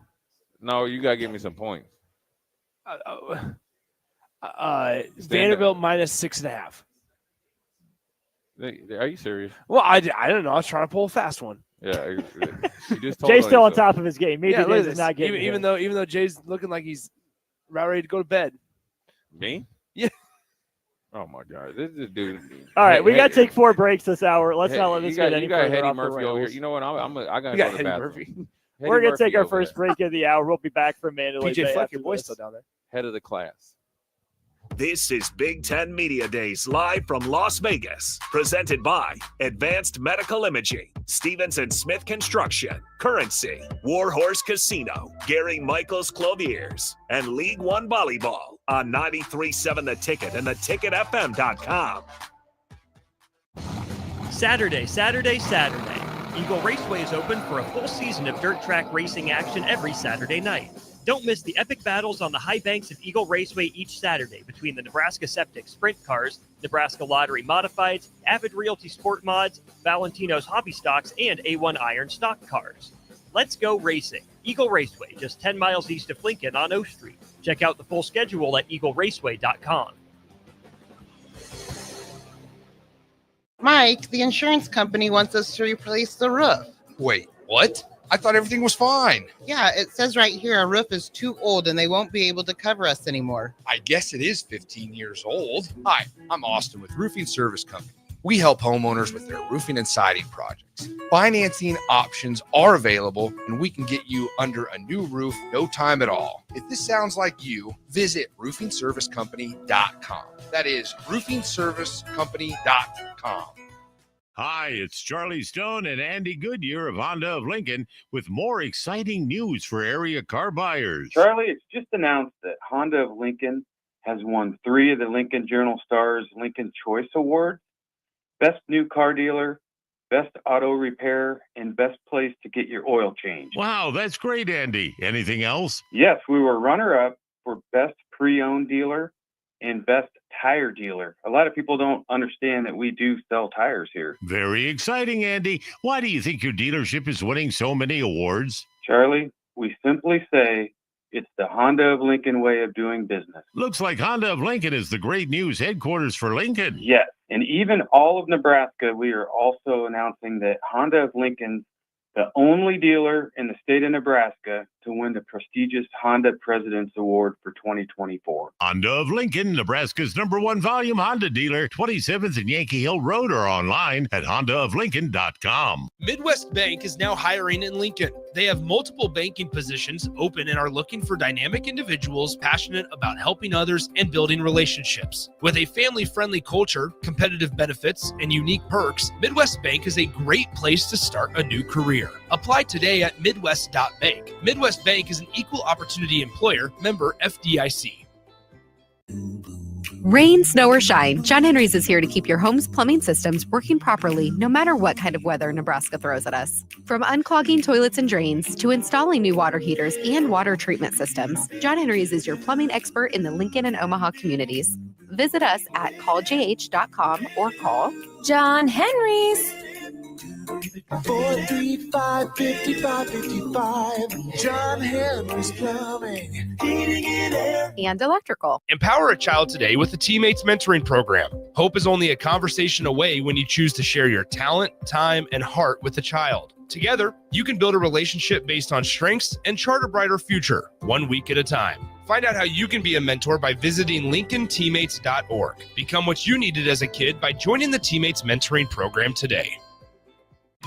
S21: No, you got to give me some points.
S10: Vanderbilt minus 6.5.
S21: Are you serious?
S10: Well, I don't know. I was trying to pull a fast one.
S21: Yeah. You just told
S9: Jay's still on
S21: yourself.
S9: top of his game. Maybe
S10: Yeah, look at
S9: Jays
S10: this.
S9: is not getting
S10: even though Jay's looking like he's about ready to go to bed.
S21: Me?
S10: Yeah.
S21: Oh my God, this is dude.
S9: All right, we got to take 4 breaks this hour. Let's not let
S21: you
S9: this
S21: got,
S9: get any
S21: you got
S9: further
S21: Eddie
S9: off the
S21: Murphy over here.
S9: rails.
S21: You know what? I got to
S10: You
S21: go
S10: got
S21: to the
S10: Eddie
S21: bathroom.
S10: Murphy.
S9: We're going to take our first break of the hour. We'll be back from Mandalay
S10: PJ
S9: Bay
S10: Fleck,
S9: after
S10: your boy's
S9: this.
S10: still down there.
S21: Head of the class.
S26: This is Big Ten Media Days live from Las Vegas, presented by Advanced Medical Imaging, Stevens & Smith Construction, Currency, Warhorse Casino, Gary Michaels Clothiers, and League One Volleyball on 93.7 The Ticket and theticketfm.com.
S19: Saturday. Eagle Raceway is open for a full season of dirt track racing action every Saturday night. Don't miss the epic battles on the high banks of Eagle Raceway each Saturday between the Nebraska Septic Sprint Cars, Nebraska Lottery Modifieds, Avid Realty Sport Mods, Valentino's Hobby Stocks, and A1 Iron Stock Cars. Let's go racing. Eagle Raceway, just 10 miles east of Lincoln on O Street. Check out the full schedule at eagleraceway.com.
S3: Mike, the insurance company wants us to replace the roof.
S12: Wait, what? I thought everything was fine.
S3: Yeah, it says right here our roof is too old and they won't be able to cover us anymore.
S12: I guess it is 15 years old. Hi, I'm Austin with Roofing Service Company. We help homeowners with their roofing and siding projects. Financing options are available and we can get you under a new roof no time at all. If this sounds like you, visit roofingservicecompany.com. That is roofingservicecompany.com.
S22: Hi, it's Charlie Stone and Andy Goodyear of Honda of Lincoln with more exciting news for area car buyers.
S23: Charlie, it's just announced that Honda of Lincoln has won 3 of the Lincoln Journal-Star's Lincoln Choice Awards: Best New Car Dealer, Best Auto Repair, and Best Place to Get Your Oil Changed.
S22: Wow, that's great, Andy. Anything else?
S23: Yes, we were runner-up for Best Pre-Owned Dealer and Best Tire Dealer. A lot of people don't understand that we do sell tires here.
S22: Very exciting, Andy. Why do you think your dealership is winning so many awards?
S23: Charlie, we simply say it's the Honda of Lincoln way of doing business.
S22: Looks like Honda of Lincoln is the great news headquarters for Lincoln.
S23: Yes, and even all of Nebraska, we are also announcing that Honda of Lincoln's the only dealer in the state of Nebraska to win the prestigious Honda President's Award for 2024.
S22: Honda of Lincoln, Nebraska's #1 volume Honda dealer, 27th and Yankee Hill Road, or online at hondaoflincoln.com.
S5: Midwest Bank is now hiring in Lincoln. They have multiple banking positions open and are looking for dynamic individuals passionate about helping others and building relationships. With a family-friendly culture, competitive benefits, and unique perks, Midwest Bank is a great place to start a new career. Apply today at midwest.bank. Midwest Bank is an equal opportunity employer, member FDIC.
S24: Rain, snow, or shine, John Henry's is here to keep your home's plumbing systems working properly no matter what kind of weather Nebraska throws at us. From unclogging toilets and drains to installing new water heaters and water treatment systems, John Henry's is your plumbing expert in the Lincoln and Omaha communities. Visit us at calljh.com or call John Henry's.
S11: 435-5555. John Henry's Plumbing, Heating and Air,
S24: and Electrical.
S5: Empower a child today with the Teammates Mentoring Program. Hope is only a conversation away when you choose to share your talent, time, and heart with the child. Together, you can build a relationship based on strengths and chart a brighter future, 1 week at a time. Find out how you can be a mentor by visiting LincolnTeammates.org. Become what you needed as a kid by joining the Teammates Mentoring Program today.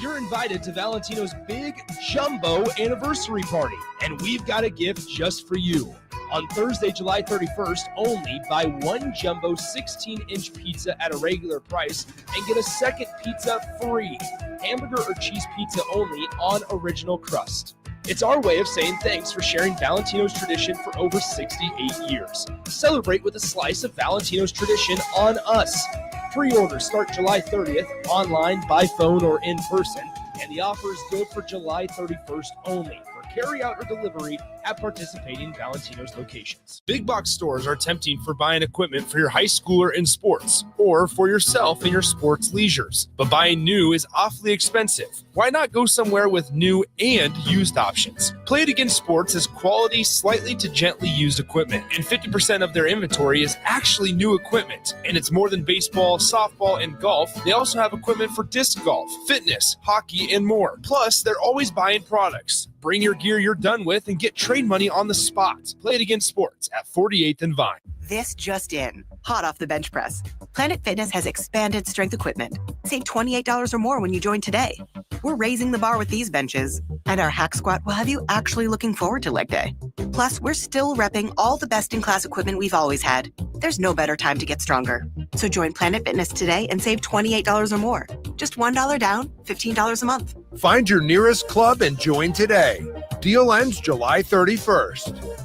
S5: You're invited to Valentino's big jumbo anniversary party, and we've got a gift just for you. On Thursday, July 31st, only buy 1 jumbo 16-inch pizza at a regular price and get a second pizza free. Hamburger or cheese pizza only on original crust. It's our way of saying thanks for sharing Valentino's tradition for over 68 years. Celebrate with a slice of Valentino's tradition on us. Pre-orders start July 30th, online, by phone, or in person, and the offer is good for July 31st only for carry-out or delivery at participating Valentino's locations. Big box stores are tempting for buying equipment for your high schooler in sports or for yourself in your sports leisures, but buying new is awfully expensive. Why not go somewhere with new and used options? Play It Again Sports has quality, slightly to gently used equipment, and 50% of their inventory is actually new equipment. And it's more than baseball, softball, and golf. They also have equipment for disc golf, fitness, hockey, and more. Plus, they're always buying products. Bring your gear you're done with and get trade money on the spot. Play It Again Sports at 48th and Vine.
S1: This just in, hot off the bench press. Planet Fitness has expanded strength equipment. Save $28 or more when you join today. We're raising the bar with these benches, and our hack squat will have you actually looking forward to leg day. Plus, we're still repping all the best-in-class equipment we've always had. There's no better time to get stronger. So join Planet Fitness today and save $28 or more. Just $1 down, $15 a month.
S8: Find your nearest club and join today. Deal ends July 31st.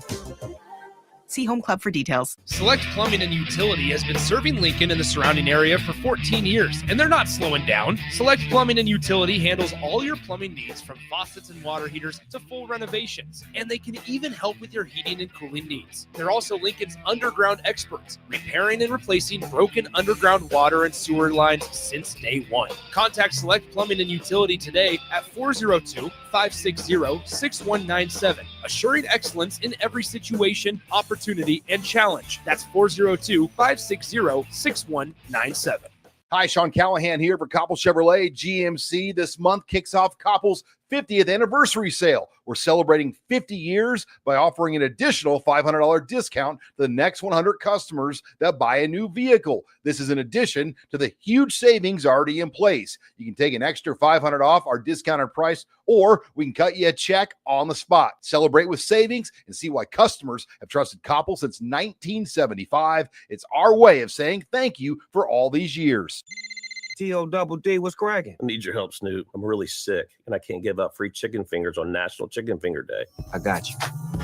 S1: See Home Club for details.
S5: Select Plumbing and Utility has been serving Lincoln and the surrounding area for 14 years, and they're not slowing down. Select Plumbing and Utility handles all your plumbing needs, from faucets and water heaters to full renovations, and they can even help with your heating and cooling needs. They're also Lincoln's underground experts, repairing and replacing broken underground water and sewer lines since day one. Contact Select Plumbing and Utility today at 402-560-6197, assuring excellence in every situation, opportunity, and challenge. That's 402-560-6197.
S15: Hi, Sean Callahan here for Koppel Chevrolet GMC. This month kicks off Koppel's 50th anniversary sale. We're celebrating 50 years by offering an additional $500 discount to the next 100 customers that buy a new vehicle. This is in addition to the huge savings already in place. You can take an extra $500 off our discounted price, or we can cut you a check on the spot. Celebrate with savings and see why customers have trusted Koppel since 1975. It's our way of saying thank you for all these years.
S16: T-O-double-D, what's cracking? I need your help, Snoop. I'm really sick, and I can't give out free chicken fingers on National Chicken Finger Day. I got you.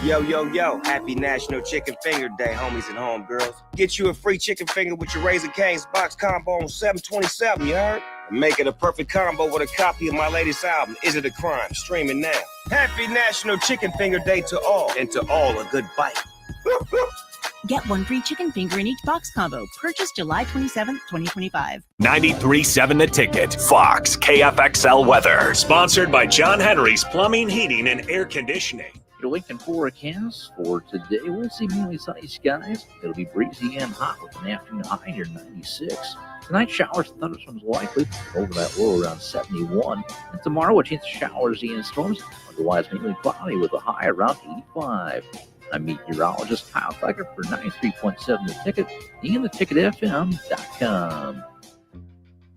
S20: Yo, yo, yo, happy National Chicken Finger Day, homies and homegirls. Get you a free chicken finger with your Raising Cane's box combo on $7.27, you heard? Make it a perfect combo with a copy of my latest album, Is It a Crime? Streaming now. Happy National Chicken Finger Day to all, and to all a good bite.
S25: Get one free chicken finger in each box combo. Purchase July 27th, 2025.
S13: 93.7 The Ticket, Fox, KFXL weather. Sponsored by John Henry's Plumbing, Heating, and Air Conditioning.
S6: Your Lincoln forecast for today, we'll see mainly sunny skies. It'll be breezy and hot with an afternoon high near 96. Tonight, showers and thunderstorms likely over that low around 71. And tomorrow, a chance of showers and storms. Otherwise, mainly cloudy with a high around 85. I'm meteorologist Kyle Flecker for 93.7 The Ticket and theticketfm.com.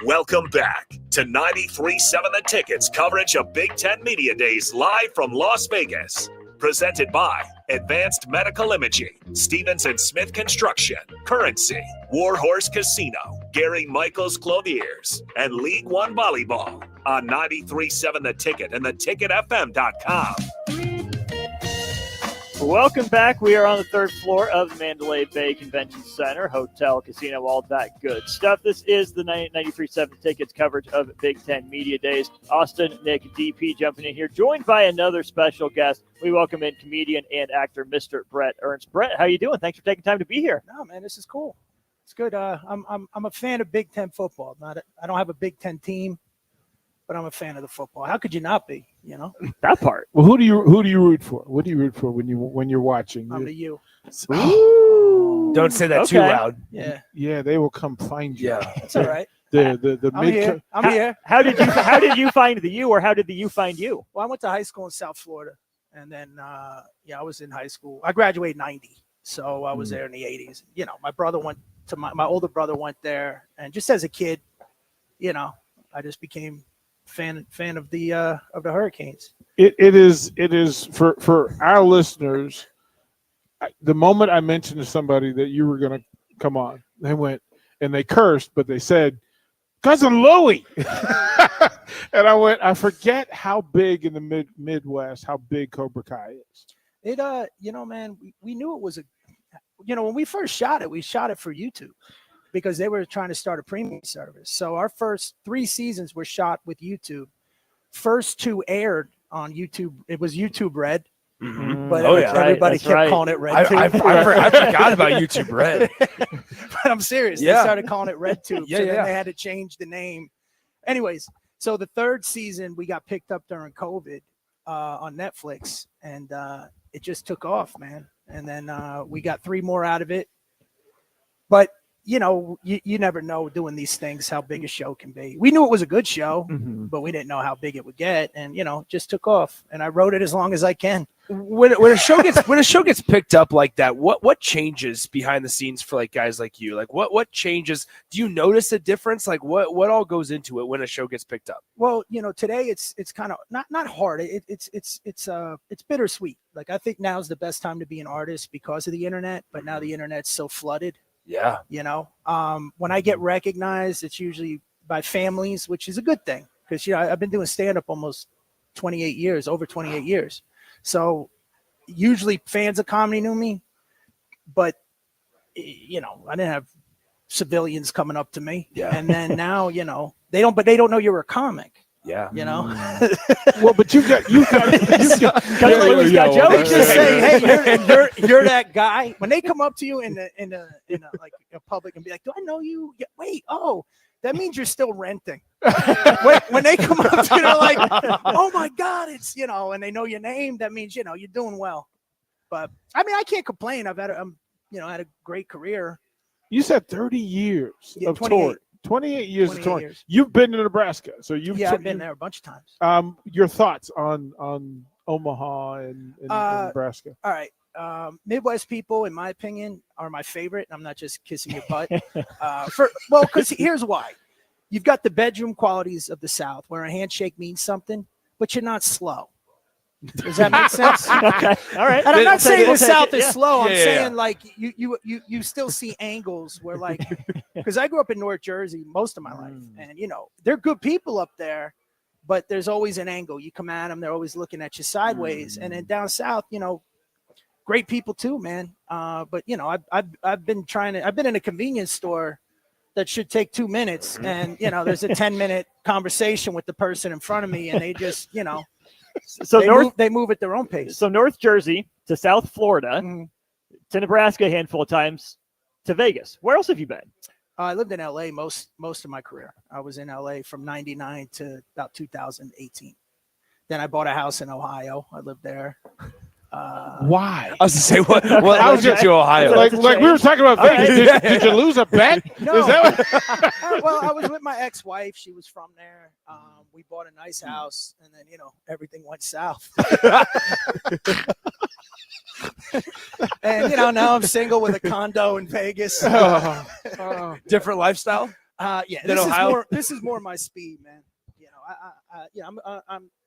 S13: Welcome back to 93.7 The Ticket's coverage of Big Ten Media Days live from Las Vegas. Presented by Advanced Medical Imaging, Stevens & Smith Construction, Currency, Warhorse Casino, Gary Michaels Clothiers, and League One Volleyball on 93.7 The Ticket and theticketfm.com.
S9: Welcome back. We are on the third floor of the Mandalay Bay Convention Center, hotel, casino, all that good stuff. This is the 93.7 Tickets coverage of Big Ten Media Days. Austin, Nick, DP jumping in here, joined by another special guest. We welcome in comedian and actor Mr. Brett Ernst. Brett, how you doing? Thanks for taking time to be here.
S27: No, man, this is cool. It's good. I'm a fan of Big Ten football. I don't have a Big Ten team, but I'm a fan of the football. How could you not be? You know
S9: that part.
S28: Well, who do you root for? What do you root for when you're watching?
S27: I'm the U.
S10: Don't say that too loud.
S27: Yeah,
S28: they will come find you.
S27: Yeah, that's all right.
S28: I'm
S27: here.
S9: How did you find the U, or how did the U find you?
S27: Well, I went to high school in South Florida, and then I was in high school. I graduated in '90, so I was there in the '80s. You know, my brother went to my older brother went there, and just as a kid, you know, I just became fan of the Hurricanes.
S28: It is for our listeners. The moment I mentioned to somebody that you were going to come on, they went and they cursed, but they said, "Cousin Louie," and I went. I forget how big in the Midwest how big Cobra Kai is.
S27: It man, we knew it was when we first shot it, we shot it for YouTube, because they were trying to start a premium service. So our first 3 seasons were shot with YouTube. First 2 aired on YouTube. It was YouTube Red. Mm-hmm. But everybody kept calling it Red Tube. I
S10: forgot about YouTube Red.
S27: But I'm serious. They started calling it Red Tube. Then they had to change the name. Anyways, so the 3rd season, we got picked up during COVID on Netflix. And it just took off, man. And then we got 3 more out of it. But you never know doing these things how big a show can be. We knew it was a good show, but we didn't know how big it would get. And, it just took off. And I wrote it as long as I can.
S10: when a show gets picked up like that, what changes behind the scenes for like guys like you? Like what changes? Do you notice a difference? Like what all goes into it when a show gets picked up?
S27: Well, today it's kind of not hard. It's bittersweet. Like I think now's the best time to be an artist because of the internet, but now the internet's so flooded.
S10: Yeah.
S27: When I get recognized, it's usually by families, which is a good thing because I've been doing stand-up almost over 28 years. So usually fans of comedy knew me, but I didn't have civilians coming up to me.
S10: Yeah.
S27: And then now, they don't know you're a comic.
S10: Yeah.
S28: Well, but you got
S27: Just say, hey, you're that guy. When they come up to you in like a public and be like, do I know you? Yeah, wait, that means you're still renting. when they come up to you, they're like, oh my God, it's, and they know your name. That means, you're doing well. But I mean, I can't complain. I've had had a great career.
S28: You said 30 years of
S27: 28.
S28: touring. 28 years of
S27: 28
S28: touring.
S27: years.
S28: You've been to Nebraska, so
S27: I've been there a bunch of times.
S28: Your thoughts on Omaha and Nebraska?
S27: All right. Midwest people, in my opinion, are my favorite. I'm not just kissing your butt. Because here's why. You've got the bedroom qualities of the South, where a handshake means something, but you're not slow. Does that make sense?
S9: Okay. All right.
S27: And I'm not saying the South is
S9: Yeah.
S27: slow. I'm
S10: Yeah.
S27: saying like you still see angles where like, because I grew up in North Jersey most of my life, and they're good people up there, but there's always an angle. You come at them, they're always looking at you sideways. And then down south, great people too, man. But I've been in a convenience store that should take 2 minutes, and there's a 10-minute conversation with the person in front of me, and they just
S9: So
S27: they move at their own pace.
S9: So North Jersey to South Florida to Nebraska a handful of times to Vegas. Where else have you been?
S27: I lived in LA most of my career. I was in LA from 99 to about 2018. Then I bought a house in Ohio. I lived there.
S28: Why?
S10: I was to say what I was to Ohio.
S28: Like we were talking about Vegas.
S27: Right.
S28: Did you lose a bet?
S27: No.
S28: Is that
S27: Well, I was with my ex-wife. She was from there. We bought a nice house, and then everything went south. And now I'm single with a condo in Vegas.
S10: Different lifestyle.
S27: Yeah,
S10: Than Ohio?
S27: this is more my speed, man.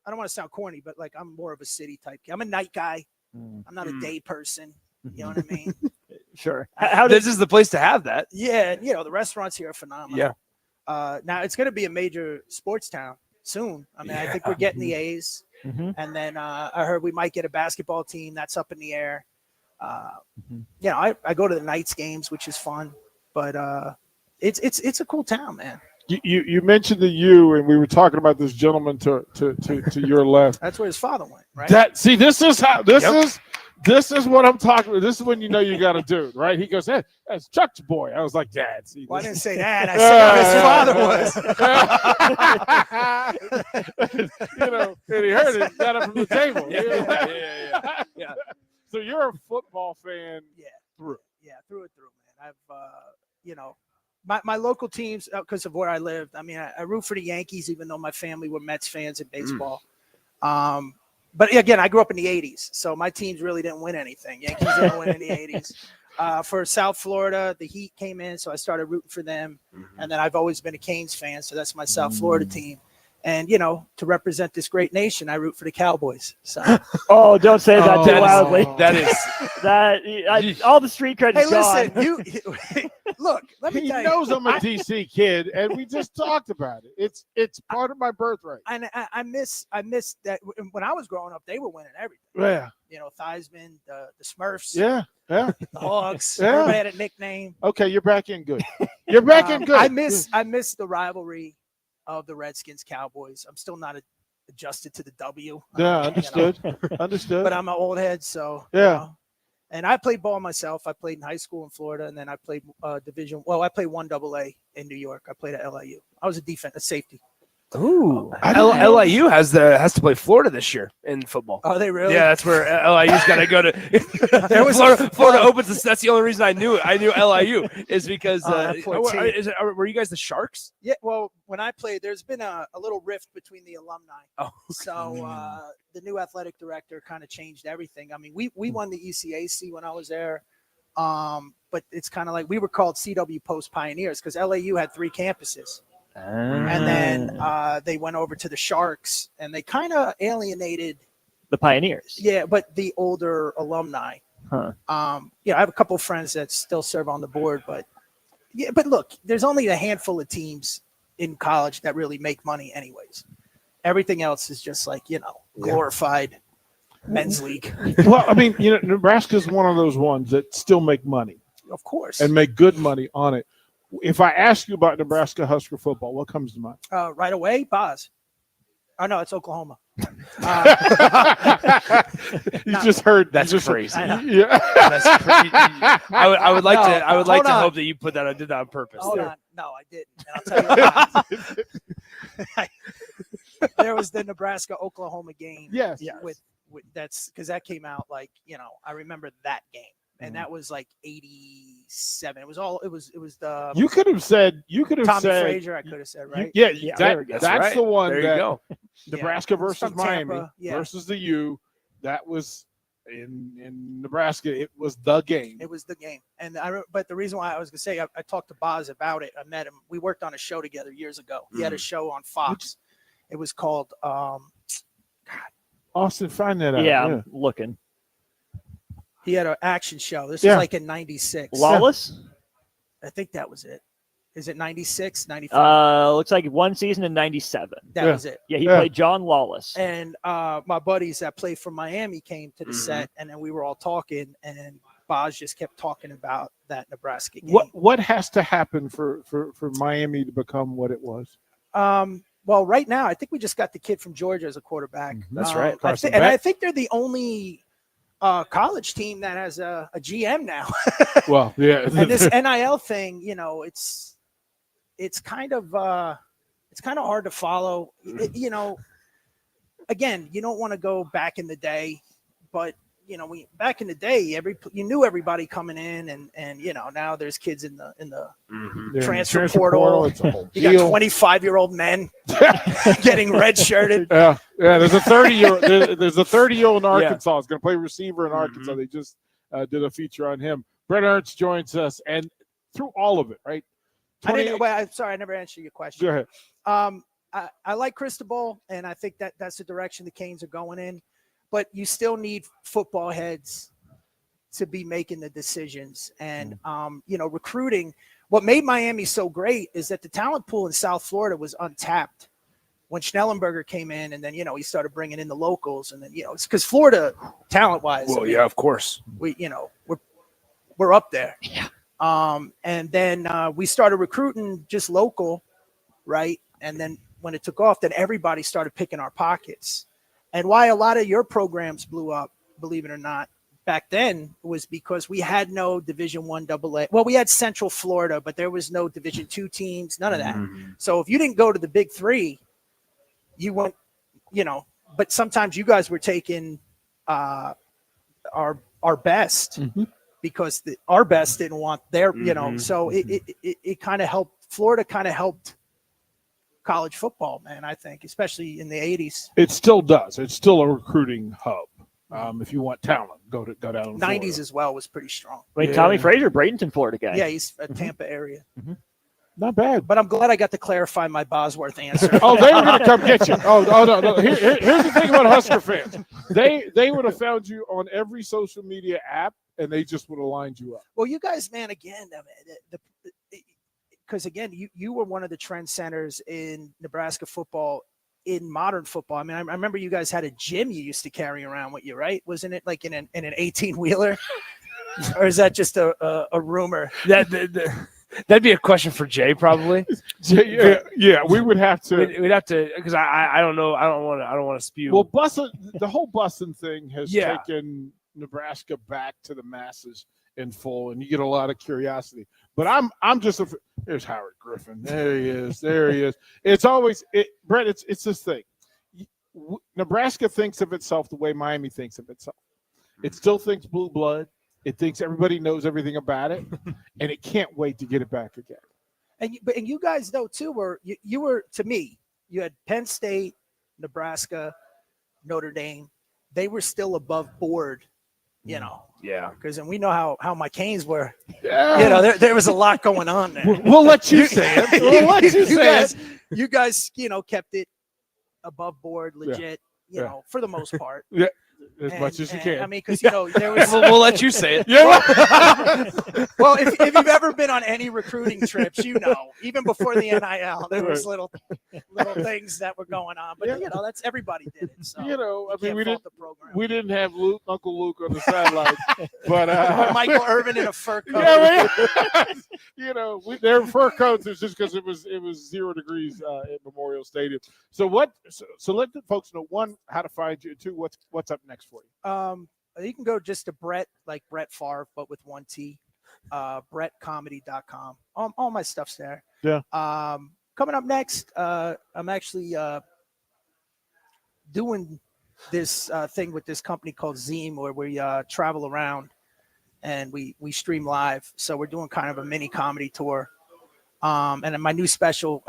S27: I don't want to sound corny, but like I'm more of a city type. I'm a night guy. I'm not a day person. You know what I mean?
S9: Sure.
S10: This is the place to have that.
S27: Yeah, the restaurants here are phenomenal.
S10: Yeah.
S27: Now it's going to be a major sports town soon. I mean, I think we're getting the A's, and then I heard we might get a basketball team. That's up in the air. I go to the Knights games, which is fun, but it's a cool town, man.
S28: You mentioned the U, and we were talking about this gentleman to your left.
S27: That's where his father went, right?
S28: This is what I'm talking about. This is when you know you got to do it, right? He goes, "Hey, that's Chuck's boy." I was like, "Dad." See,
S27: I didn't say that. I said his father was.
S28: And he heard it, got up from the table.
S10: Yeah.
S28: So you're a football fan, through
S27: and through, man. I've, my local teams, because of where I lived. I mean, I root for the Yankees, even though my family were Mets fans in baseball. But again, I grew up in the 80s, so my teams really didn't win anything. Yankees didn't win in the 80s. For South Florida, the Heat came in, so I started rooting for them. And then I've always been a Canes fan, so that's my South Florida team. And, to represent this great nation, I root for the Cowboys. So.
S9: Oh, don't say that too loudly.
S10: That is
S9: all the street credit
S27: Hey,
S9: is gone.
S27: listen, look, let me
S28: He
S27: tell you.
S28: knows I'm a DC kid, and we just talked about it. It's part of my birthright.
S27: And I miss that when I was growing up, they were winning everything.
S28: Yeah.
S27: Theismann, the Smurfs,
S28: Yeah.
S27: the Hogs.
S28: Yeah.
S27: Everybody had a nickname.
S28: Okay, you're back in good. You're back in good.
S27: I miss the rivalry of the Redskins Cowboys. I'm still not adjusted to the W.
S28: Yeah, understood. Understood.
S27: But I'm an old head, so
S28: yeah.
S27: And I played ball myself. I played in high school in Florida, and then I played I played 1AA in New York. I played at LIU. I was a safety.
S10: Ooh, LIU has to play Florida this year in football.
S27: Oh, they really?
S10: Yeah, that's where LIU's got to go to. Florida opens. That's the only reason I knew it. I knew LIU is because were you guys the Sharks?
S27: Yeah. Well, when I played, there's been a little rift between the alumni.
S10: Oh,
S27: so the new athletic director kind of changed everything. I mean, we won the ECAC when I was there. But it's kind of like we were called CW Post Pioneers because LAU had 3 campuses. And then they went over to the Sharks and they kind of alienated
S9: the Pioneers.
S27: Yeah, but the older alumni.
S9: Huh.
S27: I have a couple of friends that still serve on the board, but look, there's only a handful of teams in college that really make money anyways. Everything else is just like, glorified men's league.
S28: Well, I mean, Nebraska's one of those ones that still make money.
S27: Of course.
S28: And make good money on it. If I ask you about Nebraska Husker football, what comes to mind?
S27: Right away, Boz. Oh, no, it's Oklahoma.
S28: You just heard.
S10: That's crazy.
S28: Yeah.
S10: That's crazy. I would like to hope that you put that. I did that on purpose.
S27: Hold on. No, I didn't. And I'll tell you why. There was the Nebraska-Oklahoma game.
S28: Yes.
S27: With that's because that came out I remember that game. And that was like 87. It was the.
S28: You could have said.
S27: Tommy Frazier. I could have said right.
S28: That's
S10: right.
S28: the one.
S10: There you go.
S28: Nebraska versus Miami
S27: Tampa,
S28: versus the U. That was in Nebraska. It was the game.
S27: It was the game. And but the reason why I was gonna say I talked to Boz about it. I met him. We worked on a show together years ago. He had a show on Fox. It was called.
S28: Austin, find that out.
S9: Yeah, I'm looking.
S27: He had an action show. This was like in 96.
S9: Lawless?
S27: I think that was it. Is it 96, 95?
S9: Looks like one season in 97.
S27: That was it.
S9: Yeah, he played John Lawless.
S27: And my buddies that played for Miami came to the set, and then we were all talking, and Boz just kept talking about that Nebraska game.
S28: What has to happen for Miami to become what it was?
S27: Well, right now, I think we just got the kid from Georgia as a quarterback.
S28: That's right.
S27: And I think they're the only college team that has a GM now.
S28: Well, yeah.
S27: And this NIL thing, it's kind of hard to follow. Again, you don't want to go back in the day, but back in the day, you knew everybody coming in, and now there's kids in the transfer portal.
S28: It's a whole
S27: you got
S28: deal.
S27: 25-year-old men getting redshirted.
S28: Yeah. There's a 30-year-old. There's a 30-year-old in Arkansas. He's going to play receiver in Arkansas. They just did a feature on him. Brett Ernst joins us, and through all of it, right?
S27: I'm sorry, I never answered your question.
S28: Go ahead.
S27: I like Cristobal, and I think that's the direction the Canes are going in. But you still need football heads to be making the decisions. And, recruiting, what made Miami so great is that the talent pool in South Florida was untapped when Schnellenberger came in, and then, he started bringing in the locals. And then, it's because Florida, talent-wise.
S10: Well, yeah, of course.
S27: We're up there. Yeah. And then we started recruiting just local, right? And then when it took off, then everybody started picking our pockets. And why a lot of your programs blew up, believe it or not, back then was because we had no Division I AA. Well, we had Central Florida, but there was no Division II teams, none of that. So if you didn't go to the Big Three, you went, but sometimes you guys were taking our best because our best didn't want their, so it kind of helped. Florida kind of helped college football, man, I think, especially in the 80s.
S28: It still does. It's still a recruiting hub. If you want talent, go down.
S27: 90s as well was pretty strong.
S9: I mean, Tommy Frazier, Bradenton, Florida guy.
S27: Yeah, he's a Tampa area.
S28: Not bad.
S27: But I'm glad I got to clarify my Bosworth answer.
S28: Oh, they were going to come get you. Oh, no. Here's the thing about Husker fans. They would have found you on every social media app, and they just would have lined you up.
S27: Well, you guys, man, again, because again, you were one of the trend centers in Nebraska football, in modern football. I mean, I remember you guys had a gym you used to carry around with you, right? Wasn't it like in an 18-wheeler? Or is that just a rumor?
S10: That'd be a question for Jay, probably.
S28: Yeah, we would have to.
S10: We'd have to, because I don't know. I don't want to spew.
S28: Well, the whole busing thing has taken Nebraska back to the masses in full, and you get a lot of curiosity. But I'm just there's Howard Griffin. There he is. There he is. It's always Brett. It's this thing. Nebraska thinks of itself the way Miami thinks of itself. It still thinks blue blood. It thinks everybody knows everything about it, and it can't wait to get it back again.
S27: And you guys though too you were, to me, you had Penn State, Nebraska, Notre Dame. They were still above board, you know.
S10: Yeah.
S27: Because we know how my Canes were.
S28: Yeah.
S27: You know, there was a lot going on there.
S28: We'll let you say it. We'll let you say it.
S27: You guys, kept it above board, legit. You know, for the most part.
S28: Yeah. As much as you can.
S27: I mean, because there was.
S10: we'll let you say it.
S28: Yeah.
S27: Well, if you've ever been on any recruiting trips, even before the NIL, there was little things that were going on. But that's everybody did it. So
S28: I mean, we didn't have Uncle Luke on the sideline, but
S27: or Michael Irvin in a fur coat.
S28: Yeah, their fur coats is just because it was 0 degrees at Memorial Stadium. So let the folks know, one, how to find you, two, what's up next for you.
S27: You can go just to Brett, like Brett Favre, but with one T, brettcomedy.com. All my stuff's there.
S28: Yeah.
S27: Coming up next, I'm actually doing this thing with this company called Zeem, where we travel around and we stream live. So we're doing kind of a mini comedy tour. And then my new special,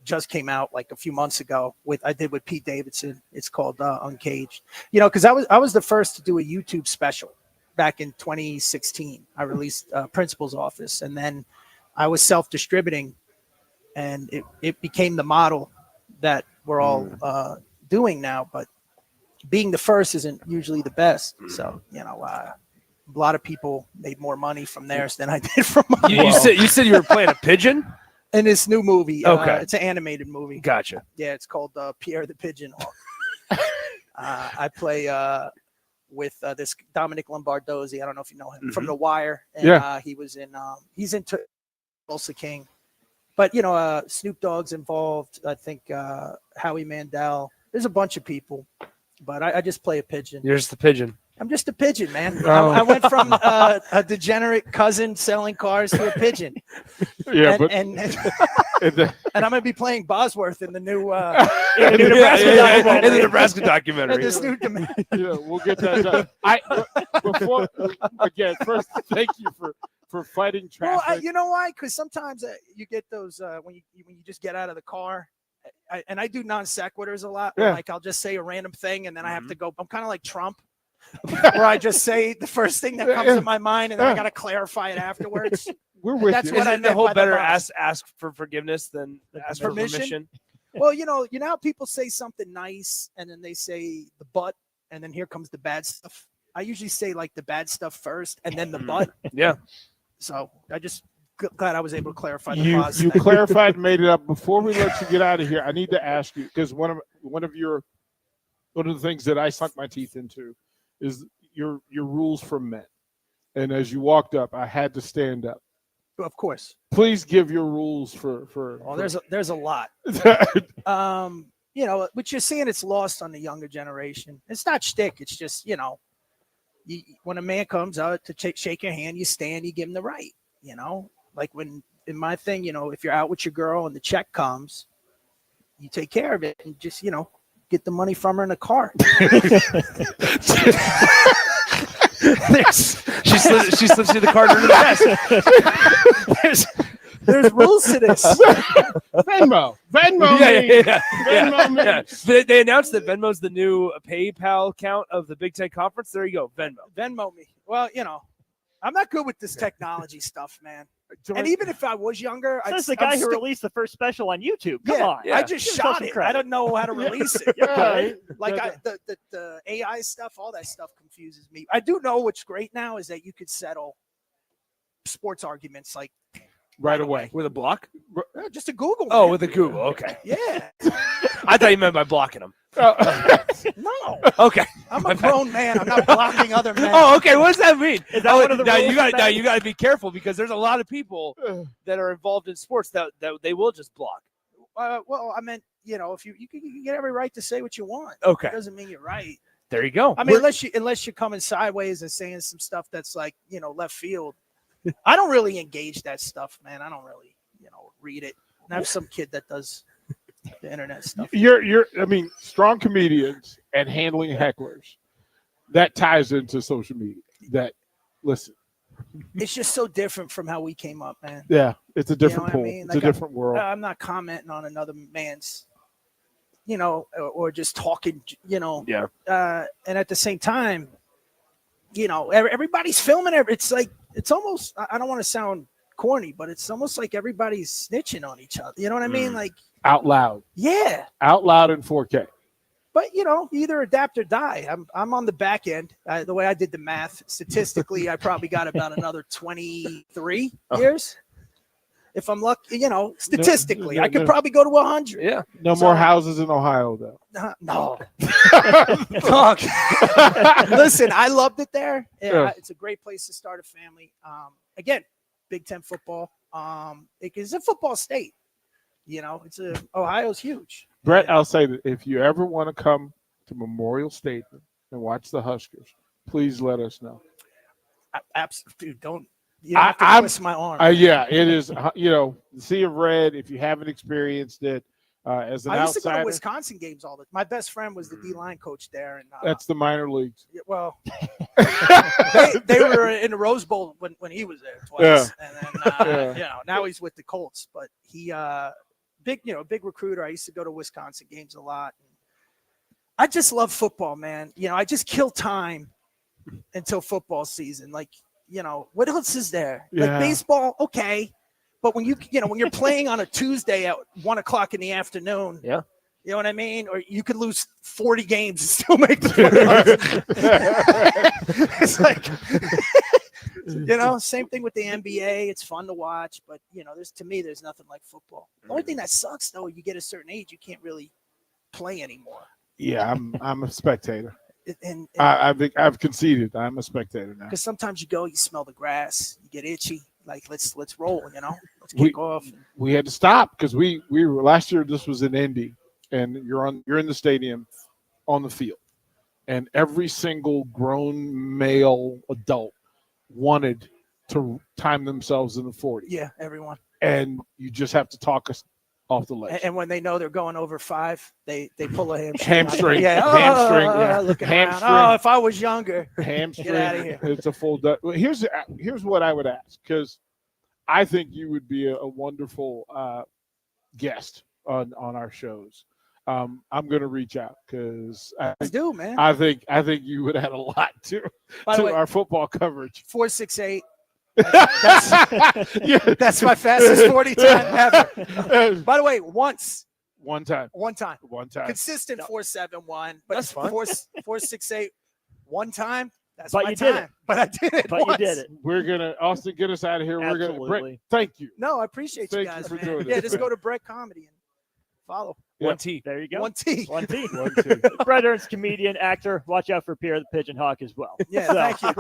S27: just came out like a few months ago I did with Pete Davidson. It's called Uncaged. Because I was the first to do a YouTube special back in 2016. I released Principal's Office, and then I was self-distributing, and it became the model that we're all doing now. But being the first isn't usually the best. So a lot of people made more money from theirs than I did from mine.
S10: You said you were playing a pigeon?
S27: In this new movie.
S10: Okay.
S27: It's an animated movie.
S10: Gotcha.
S27: Yeah, it's called Pierre the Pigeon Hawk. I play with this Dominic Lombardozzi. I don't know if you know him from The Wire. And he was he's into Tulsa King. But, Snoop Dogg's involved. I think Howie Mandel. There's a bunch of people. But I just play a pigeon.
S10: You're just the pigeon.
S27: I'm just a pigeon, man. I went from a degenerate cousin selling cars to a pigeon.
S28: Yeah,
S27: and I'm going to be playing Bosworth in the new
S10: Nebraska documentary.
S27: This new
S28: yeah, we'll get that done. Again, first, thank you for fighting traffic.
S27: Well, you know why? Because sometimes you get those when you just get out of the car. And I do non sequiturs a lot.
S28: Yeah.
S27: Like I'll just say a random thing, and then I have to go. I'm kind of like Trump. Where I just say the first thing that comes to my mind, and then I got to clarify it afterwards.
S28: We're with
S27: That's
S28: you.
S27: what I
S10: Isn't
S27: meant
S10: the whole
S27: by
S10: better
S27: boss.
S10: ask for forgiveness than ask for permission?
S27: Well, you know how people say something nice, and then they say the but, and then here comes the bad stuff. I usually say like the bad stuff first, and then the but.
S10: Yeah.
S27: So I just glad I was able to clarify the pause.
S28: You clarified, made it up. Before we let you get out of here, I need to ask you, because one of the things that I sunk my teeth into is your rules for men. And as you walked up, I had to stand up.
S27: Of course.
S28: Please give your rules for.
S27: Well, there's a lot. What you're seeing, it's lost on the younger generation. It's not shtick. It's just when a man comes out to shake your hand, you stand, you give him the right. Like when in my thing, if you're out with your girl and the check comes, you take care of it and just get the money from her in a car.
S10: She slips you the card under the desk.
S27: There's rules to this.
S28: Venmo.
S10: Yeah. They announced that Venmo's the new PayPal account of the Big Ten Conference. There you go,
S27: Venmo me. Well, I'm not good with this technology stuff, man. And even if I was younger,
S9: that's the guy who released the first special on YouTube. Come on,
S27: I just shot it. I don't know how to release it. The AI stuff, all that stuff confuses me. I do know what's great now is that you could settle sports arguments like
S28: right away
S10: with a block.
S27: Just a Google.
S10: Oh,
S27: man.
S10: with a Google. Okay.
S27: Yeah.
S10: I thought you meant by blocking them.
S27: No.
S10: Okay.
S27: I'm a grown man. I'm not blocking other men.
S10: Oh, okay. What does that mean?
S9: Is that one of the rules?
S10: You got to be careful because there's a lot of people that are involved in sports that they will just block.
S27: Well, I meant, if you can get every right to say what you want.
S10: Okay.
S27: It doesn't mean you're right.
S10: There you go.
S27: I mean, unless you're coming sideways and saying some stuff that's like, left field. I don't really engage that stuff, man. I don't really, read it. I have some kid that does the internet stuff.
S28: I mean, strong comedians and handling hecklers, that ties into social media. Listen.
S27: It's just so different from how we came up, man.
S28: Yeah, it's a different pool.
S27: I mean?
S28: It's a different world.
S27: I'm not commenting on another man's, or just talking,
S28: Yeah.
S27: And at the same time, everybody's filming it. It's like, it's almost, I don't want to sound corny, but it's almost like everybody's snitching on each other. You know what I mean? Like
S28: out loud.
S27: Yeah.
S28: Out loud in 4K.
S27: But you either adapt or die. I'm on the back end. The way I did the math, statistically, I probably got about another 23 years. If I'm lucky, statistically, I could probably go to 100.
S28: Yeah. No more houses in Ohio, though.
S27: No. Fuck. Listen, I loved it there. Yeah. It's a great place to start a family. Again, Big Ten football. It's a football state. Ohio's huge.
S28: Brett, I'll say that if you ever want to come to Memorial Stadium and watch the Huskers, please let us know.
S27: Absolutely, dude, don't. You don't have to twist my arm.
S28: Yeah, it is. The Sea of Red. If you haven't experienced it, as an outsider,
S27: I used to go to Wisconsin games all the time. My best friend was the D-line coach there, and
S28: that's the minor leagues.
S27: Well, they were in the Rose Bowl when he was there twice, and then now he's with the Colts. But he. Big recruiter. I used to go to Wisconsin games a lot. I just love football, man. I just kill time until football season. Like, what else is there?
S28: Yeah.
S27: Like baseball, okay. But when when you're playing on a Tuesday at 1:00 in the afternoon,
S9: yeah,
S27: you know what I mean? Or you could lose 40 games and still make the playoffs. It's like same thing with the NBA. It's fun to watch, but there's nothing like football. The only thing that sucks though, you get a certain age, you can't really play anymore.
S28: Yeah, I'm a spectator.
S27: And
S28: I've conceded. I'm a spectator now.
S27: Because sometimes you smell the grass, you get itchy. Like let's roll, let's kick off.
S28: We had to stop because we were last year. This was in Indy, and you're in the stadium, on the field, and every single grown male adult wanted to time themselves in the 40.
S27: Yeah, everyone.
S28: And you just have to talk us off the ledge.
S27: And when they know they're going over 5, they pull a hamstring.
S28: Hamstring.
S27: Yeah.
S28: Hamstring.
S27: Yeah. Looking
S28: Hamstring.
S27: around. Oh, if I was younger.
S28: Hamstring.
S27: Get out of here.
S28: It's a full. Here's what I would ask, because I think you would be a wonderful guest on our shows. I'm going to reach out because I think you would add a lot to our football coverage.
S27: 4.68. That's my fastest 40 time ever. By the way, one time. Consistent 4.71, but
S9: that's fun.
S27: 4.68 one time. That's
S9: but
S27: my
S9: you
S27: time.
S9: did it.
S27: But I did it.
S9: But
S27: once.
S9: you did it.
S28: We're gonna Austin, get us out of here.
S9: Absolutely.
S28: We're gonna Brett, thank you.
S27: No, I appreciate you
S28: Thank
S27: guys,
S28: you for
S27: man.
S28: doing
S27: Yeah,
S28: this.
S27: just go to Brett Comedy and follow.
S28: Yeah.
S10: 1T.
S9: There you go.
S27: 1T.
S9: 1T. Brett Ernst, comedian, actor. Watch out for Pierre the Pigeon Hawk as well.
S27: Yeah, thank you.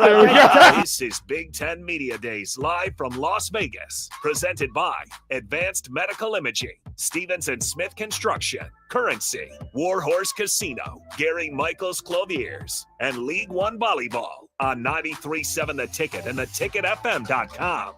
S13: This is Big Ten Media Days live from Las Vegas, presented by Advanced Medical Imaging, Stevens and Smith Construction, Currency, Warhorse Casino, Gary Michaels Clothiers, and League One Volleyball on 93.7 The Ticket and theticketfm.com.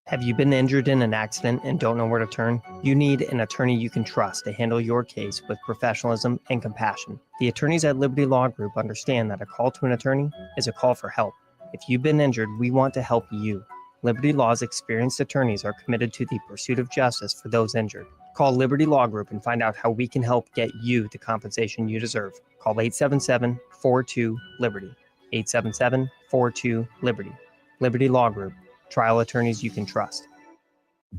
S2: Have you been injured in an accident and don't know where to turn? You need an attorney you can trust to handle your case with professionalism and compassion. The attorneys at Liberty Law Group understand that a call to an attorney is a call for help. If you've been injured, we want to help you. Liberty Law's experienced attorneys are committed to the pursuit of justice for those injured. Call Liberty Law Group and find out how we can help get you the compensation you deserve. Call 877-42-LIBERTY. 877-42-LIBERTY. Liberty Law Group. Trial attorneys you can trust.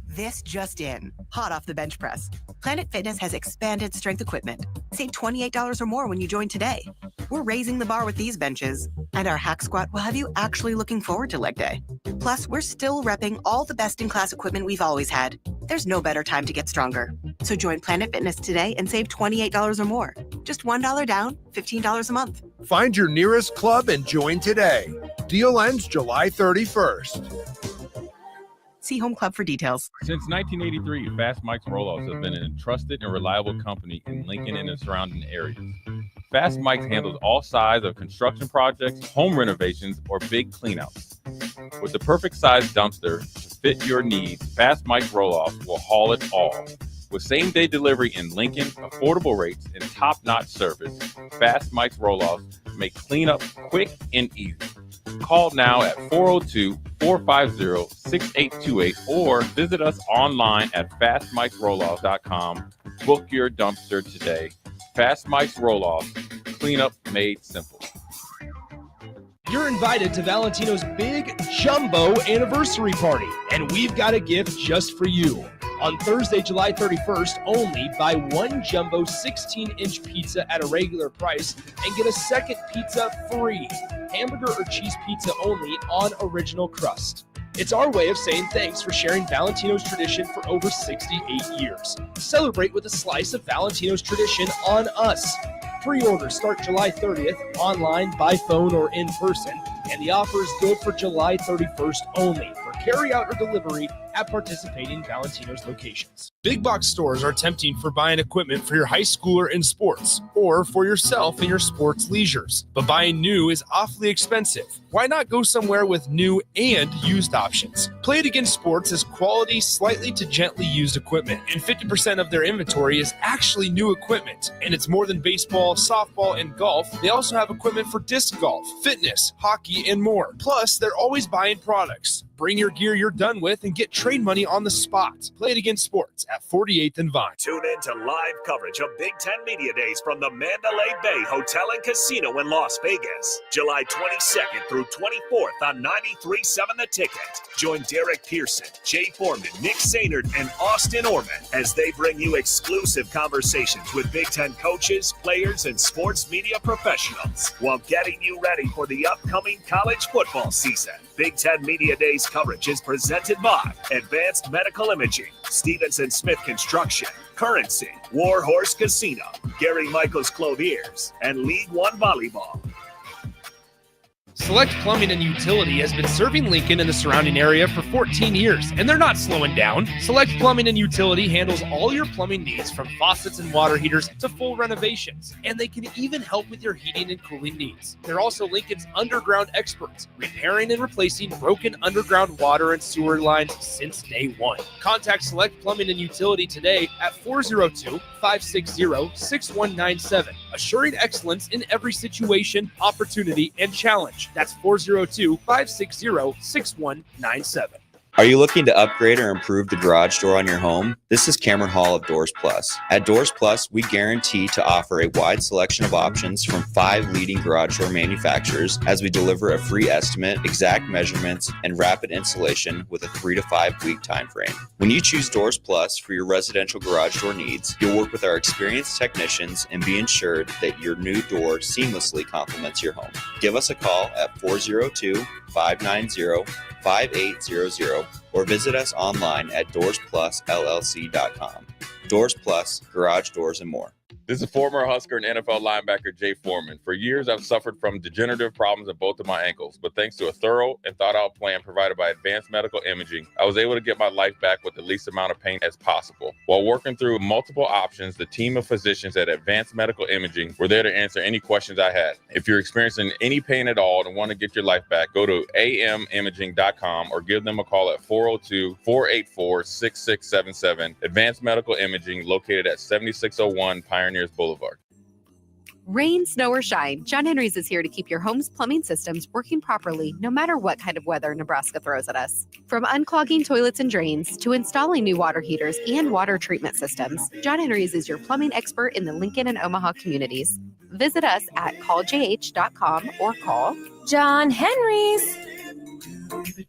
S1: This just in, hot off the bench press. Planet Fitness has expanded strength equipment. Save $28 or more when you join today. We're raising the bar with these benches, and our hack squat will have you actually looking forward to leg day. Plus, we're still repping all the best-in-class equipment we've always had. There's no better time to get stronger. So join Planet Fitness today and save $28 or more. Just $1 down, $15 a month.
S8: Find your nearest club and join today. Deal ends July 31st.
S1: See Home Club for details.
S4: Since 1983, Fast Mike's Rollouts have been a trusted and reliable company in Lincoln and the surrounding areas. Fast Mike's handles all sides of construction projects, home renovations, or big cleanouts. With the perfect size dumpster to fit your needs, Fast Mike's Roll-Off will haul it all. With same-day delivery in Lincoln, affordable rates, and top-notch service, Fast Mike's Roll-Offs make cleanup quick and easy. Call now at 402-450-6828 or visit us online at fastmikesrolloff.com. Book your dumpster today. Fast Mike's Roll-Off, cleanup made simple.
S5: You're invited to Valentino's big jumbo anniversary party, and we've got a gift just for you. On Thursday, July 31st, only buy one jumbo 16-inch pizza at a regular price and get a second pizza free. Hamburger or cheese pizza only on original crust. It's our way of saying thanks for sharing Valentino's tradition for over 68 years. Celebrate with a slice of Valentino's tradition on us. Pre-orders start July 30th, online, by phone, or in person, and the offer is good for July 31st only for carry-out or delivery at participating Valentino's locations. Big box stores are tempting for buying equipment for your high schooler in sports or for yourself in your sports leisures. But buying new is awfully expensive. Why not go somewhere with new and used options? Play It Again Sports is quality, slightly to gently used equipment, and 50% of their inventory is actually new equipment. And it's more than baseball, softball, and golf. They also have equipment for disc golf, fitness, hockey, and more. Plus, they're always buying products. Bring your gear you're done with and get trade money on the spot. Play It Again Sports at 48th and Vine.
S13: Tune in to live coverage of Big Ten Media Days from the Mandalay Bay Hotel and Casino in Las Vegas, July 22nd through 24th on 93.7 The Ticket. Join Derek Pearson, Jay Foreman, Nick Sainert, and Austin Orman as they bring you exclusive conversations with Big Ten coaches, players, and sports media professionals while getting you ready for the upcoming college football season. Big Ten Media Days coverage is presented by Advanced Medical Imaging, Stevenson Smith Construction, Currency, Warhorse Casino, Gary Michaels Clothiers, and League One Volleyball.
S5: Select Plumbing and Utility has been serving Lincoln and the surrounding area for 14 years, and they're not slowing down. Select Plumbing and Utility handles all your plumbing needs from faucets and water heaters to full renovations, and they can even help with your heating and cooling needs. They're also Lincoln's underground experts, repairing and replacing broken underground water and sewer lines since day one. Contact Select Plumbing and Utility today at 402-560-6197, assuring excellence in every situation, opportunity, and challenge. That's 402-560-6197.
S3: Are you looking to upgrade or improve the garage door on your home? This is Cameron Hall of Doors Plus. At Doors Plus, we guarantee to offer a wide selection of options from 5 leading garage door manufacturers as we deliver a free estimate, exact measurements, and rapid installation with a 3 to 5 week time frame. When you choose Doors Plus for your residential garage door needs, you'll work with our experienced technicians and be ensured that your new door seamlessly complements your home. Give us a call at 402-590-5800 or visit us online at DoorsPlusLLC.com. Doors Plus, garage doors, and more.
S4: This is former Husker and NFL linebacker Jay Foreman. For years, I've suffered from degenerative problems in both of my ankles, but thanks to a thorough and thought-out plan provided by Advanced Medical Imaging, I was able to get my life back with the least amount of pain as possible. While working through multiple options, the team of physicians at Advanced Medical Imaging were there to answer any questions I had. If you're experiencing any pain at all and want to get your life back, go to amimaging.com or give them a call at 402-484-6677. Advanced Medical Imaging, located at 7601 Pioneers Boulevard.
S24: Rain, snow, or shine, John Henry's is here to keep your home's plumbing systems working properly no matter what kind of weather Nebraska throws at us. From unclogging toilets and drains to installing new water heaters and water treatment systems, John Henry's is your plumbing expert in the Lincoln and Omaha communities. Visit us at calljh.com or call
S7: John Henry's.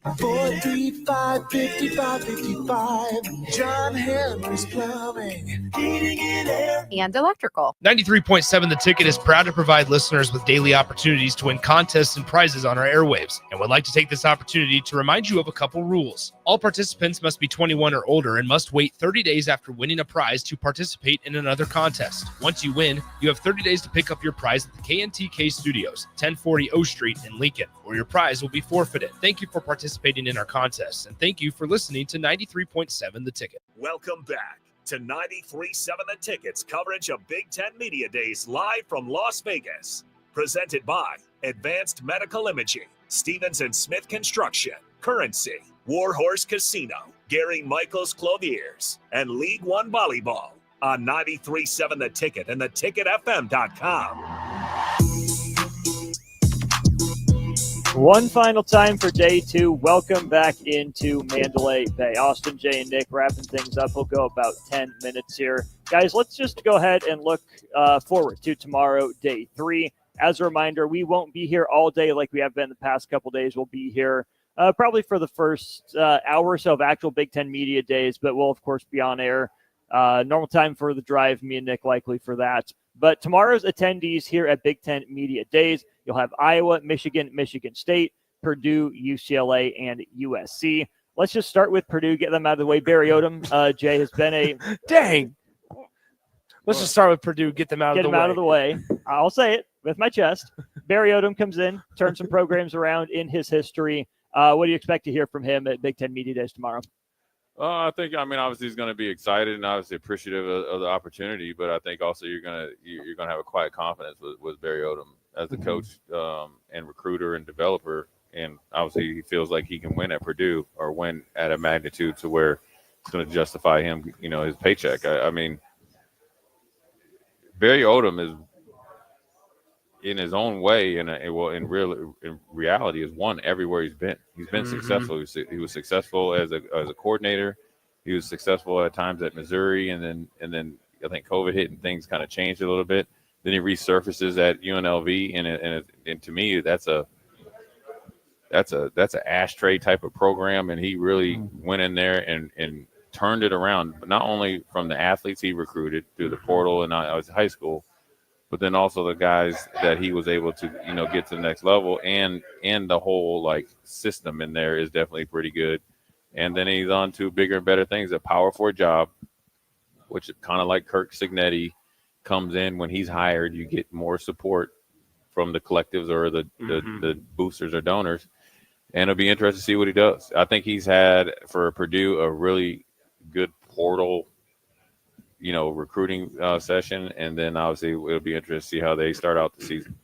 S11: 435-5555. John Henry's Plumbing, Heating and Air.
S24: And electrical.
S5: 93.7 The Ticket is proud to provide listeners with daily opportunities to win contests and prizes on our airwaves, and would like to take this opportunity to remind you of a couple rules. All participants must be 21 or older and must wait 30 days after winning a prize to participate in another contest. Once you win, you have 30 days to pick up your prize at the KNTK Studios, 1040 O Street in Lincoln, or your prize will be forfeited. Thank you for participating in our contests, and thank you for listening to 93.7 The Ticket.
S13: Welcome back to 93.7 The Ticket's coverage of Big Ten Media Days live from Las Vegas. Presented by Advanced Medical Imaging, Stevenson Smith Construction, Currency, Warhorse Casino, Gary Michaels Clothiers, and League One Volleyball on 93.7 The Ticket and theticketfm.com.
S9: One final time for day 2. Welcome back into Mandalay Bay. Austin, Jay, and Nick wrapping things up. We'll go about 10 minutes here. Guys, let's just go ahead and look forward to tomorrow, day 3. As a reminder, we won't be here all day like we have been the past couple days. We'll be here probably for the first hour or so of actual Big Ten Media Days, but we'll, of course, be on air. Normal time for the drive, me and Nick likely for that. But tomorrow's attendees here at Big Ten Media Days, you'll have Iowa, Michigan, Michigan State, Purdue, UCLA, and USC. Let's just start with Purdue, get them out of the way. Barry Odom, Jay, has been a...
S10: Dang. Let's just start with Purdue, get them out of the way.
S9: Get them out of the way. I'll say it with my chest. Barry Odom comes in, turns some programs around in his history. What do you expect to hear from him at Big Ten Media Days tomorrow?
S4: I think, obviously he's going to be excited and obviously appreciative of the opportunity, but I think also you're going to have a quiet confidence with Barry Odom as the coach and recruiter and developer. And obviously he feels like he can win at Purdue or win at a magnitude to where it's going to justify him, his paycheck. I mean, Barry Odom is, in his own way, in reality, has won everywhere he's been. He's been successful. He was successful as a coordinator. He was successful at times at Missouri, and then I think COVID hit and things kind of changed a little bit. Then he resurfaces at UNLV, and to me, that's an ashtray type of program, and he really went in there and turned it around. But not only from the athletes he recruited through the portal and I was high school, but then also the guys that he was able to, get to the next level, and the whole system in there is definitely pretty good. And then he's on to bigger and better things. A Power 4 job, which is kind of like Kirk Cignetti comes in when he's hired. You get more support from the collectives or the boosters or donors, and it'll be interesting to see what he does. I think he's had for Purdue a really good portal recruiting session, and then obviously it'll be interesting to see how they start out the season.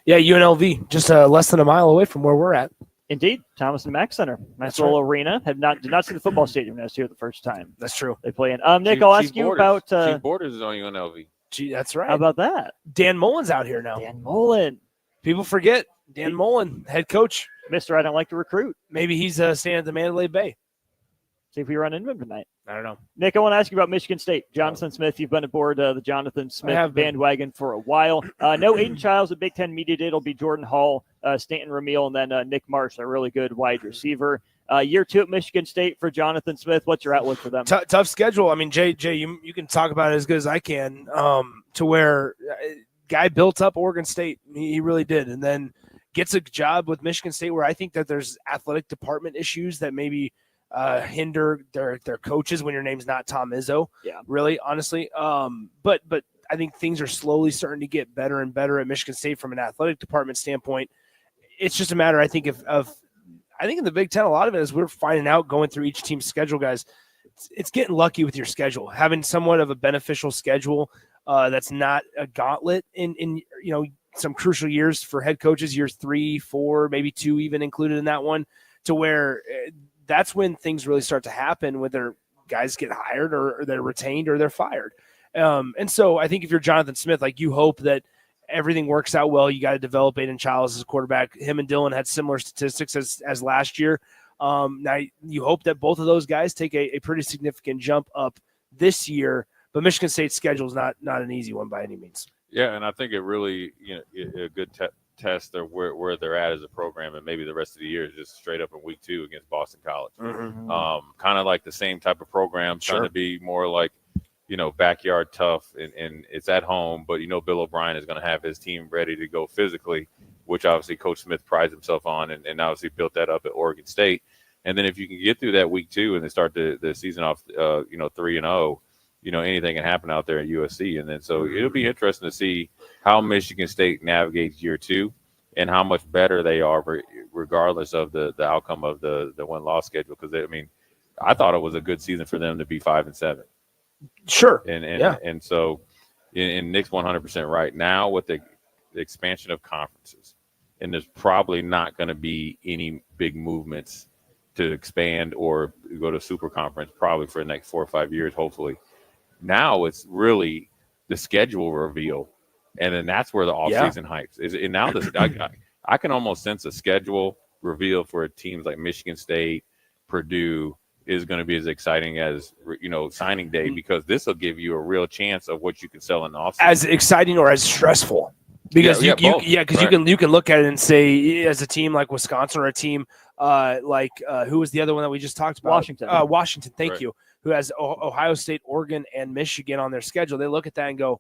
S10: Yeah, UNLV, just less than a mile away from where we're at.
S9: Indeed, Thomas and Mack Center, nice little arena. Did not see the football stadium when I was here the first time.
S10: That's true.
S9: They play in. Nick, I'll ask you about.
S4: Chief Borders is on UNLV.
S10: Gee, that's right.
S9: How about that?
S10: Dan Mullen's out here now.
S9: Dan Mullen.
S10: People forget Dan Mullen, head coach.
S9: Mr. I don't like to recruit.
S10: Maybe he's staying at the Mandalay Bay.
S9: See if we run into him tonight.
S10: I don't know.
S9: Nick, I want to ask you about Michigan State. Jonathan Smith, you've been aboard the Jonathan Smith bandwagon for a while. No Aiden Childs at Big Ten Media Day. It'll be Jordan Hall, Stanton Ramil, and then Nick Marsh, a really good wide receiver. Year 2 at Michigan State for Jonathan Smith. What's your outlook for them?
S10: Tough schedule. I mean, Jay, you can talk about it as good as I can, to where guy built up Oregon State. He really did. And then gets a job with Michigan State where I think that there's athletic department issues that maybe – hinder their coaches when your name's not Tom Izzo.
S9: Yeah,
S10: really, honestly. But I think things are slowly starting to get better and better at Michigan State from an athletic department standpoint. It's just a matter, I think, I think in the Big Ten, a lot of it is we're finding out going through each team's schedule, guys. It's getting lucky with your schedule, having somewhat of a beneficial schedule that's not a gauntlet in some crucial years for head coaches, years 3, 4, maybe 2 even included in that one, to where that's when things really start to happen, whether guys get hired or they're retained or they're fired. And so I think if you're Jonathan Smith, you hope that everything works out well. You got to develop Aiden Childs as a quarterback. Him and Dylan had similar statistics as last year. Now you hope that both of those guys take a pretty significant jump up this year, but Michigan State's schedule is not an easy one by any means.
S4: Yeah, and I think it really, a good test of where they're at as a program, and maybe the rest of the year is just straight up in week 2 against Boston College. Kind of like the same type of program, trying to be more like, backyard tough, and it's at home, but Bill O'Brien is going to have his team ready to go physically, which obviously Coach Smith prides himself on, and obviously built that up at Oregon State. And then if you can get through that week 2 and then start the season off 3-0, anything can happen out there at USC. And then so it'll be interesting to see how Michigan State navigates year 2 and how much better they are regardless of the outcome of the win-loss schedule. Because, I thought it was a good season for them to be 5-7.
S10: Sure.
S4: And so Nick's 100% right. Now with the expansion of conferences and there's probably not going to be any big movements to expand or go to super conference probably for the next 4 or 5 years, hopefully. Now it's really the schedule reveal, and then that's where the offseason hypes is. And now I can almost sense a schedule reveal for teams like Michigan State, Purdue is going to be as exciting as signing day, because this will give you a real chance of what you can sell in the offseason.
S10: As exciting or as stressful, because you can look at it and say, as a team like Wisconsin or a team who was the other one that we just talked about? Washington, thank you, who has Ohio State, Oregon, and Michigan on their schedule. They look at that and go,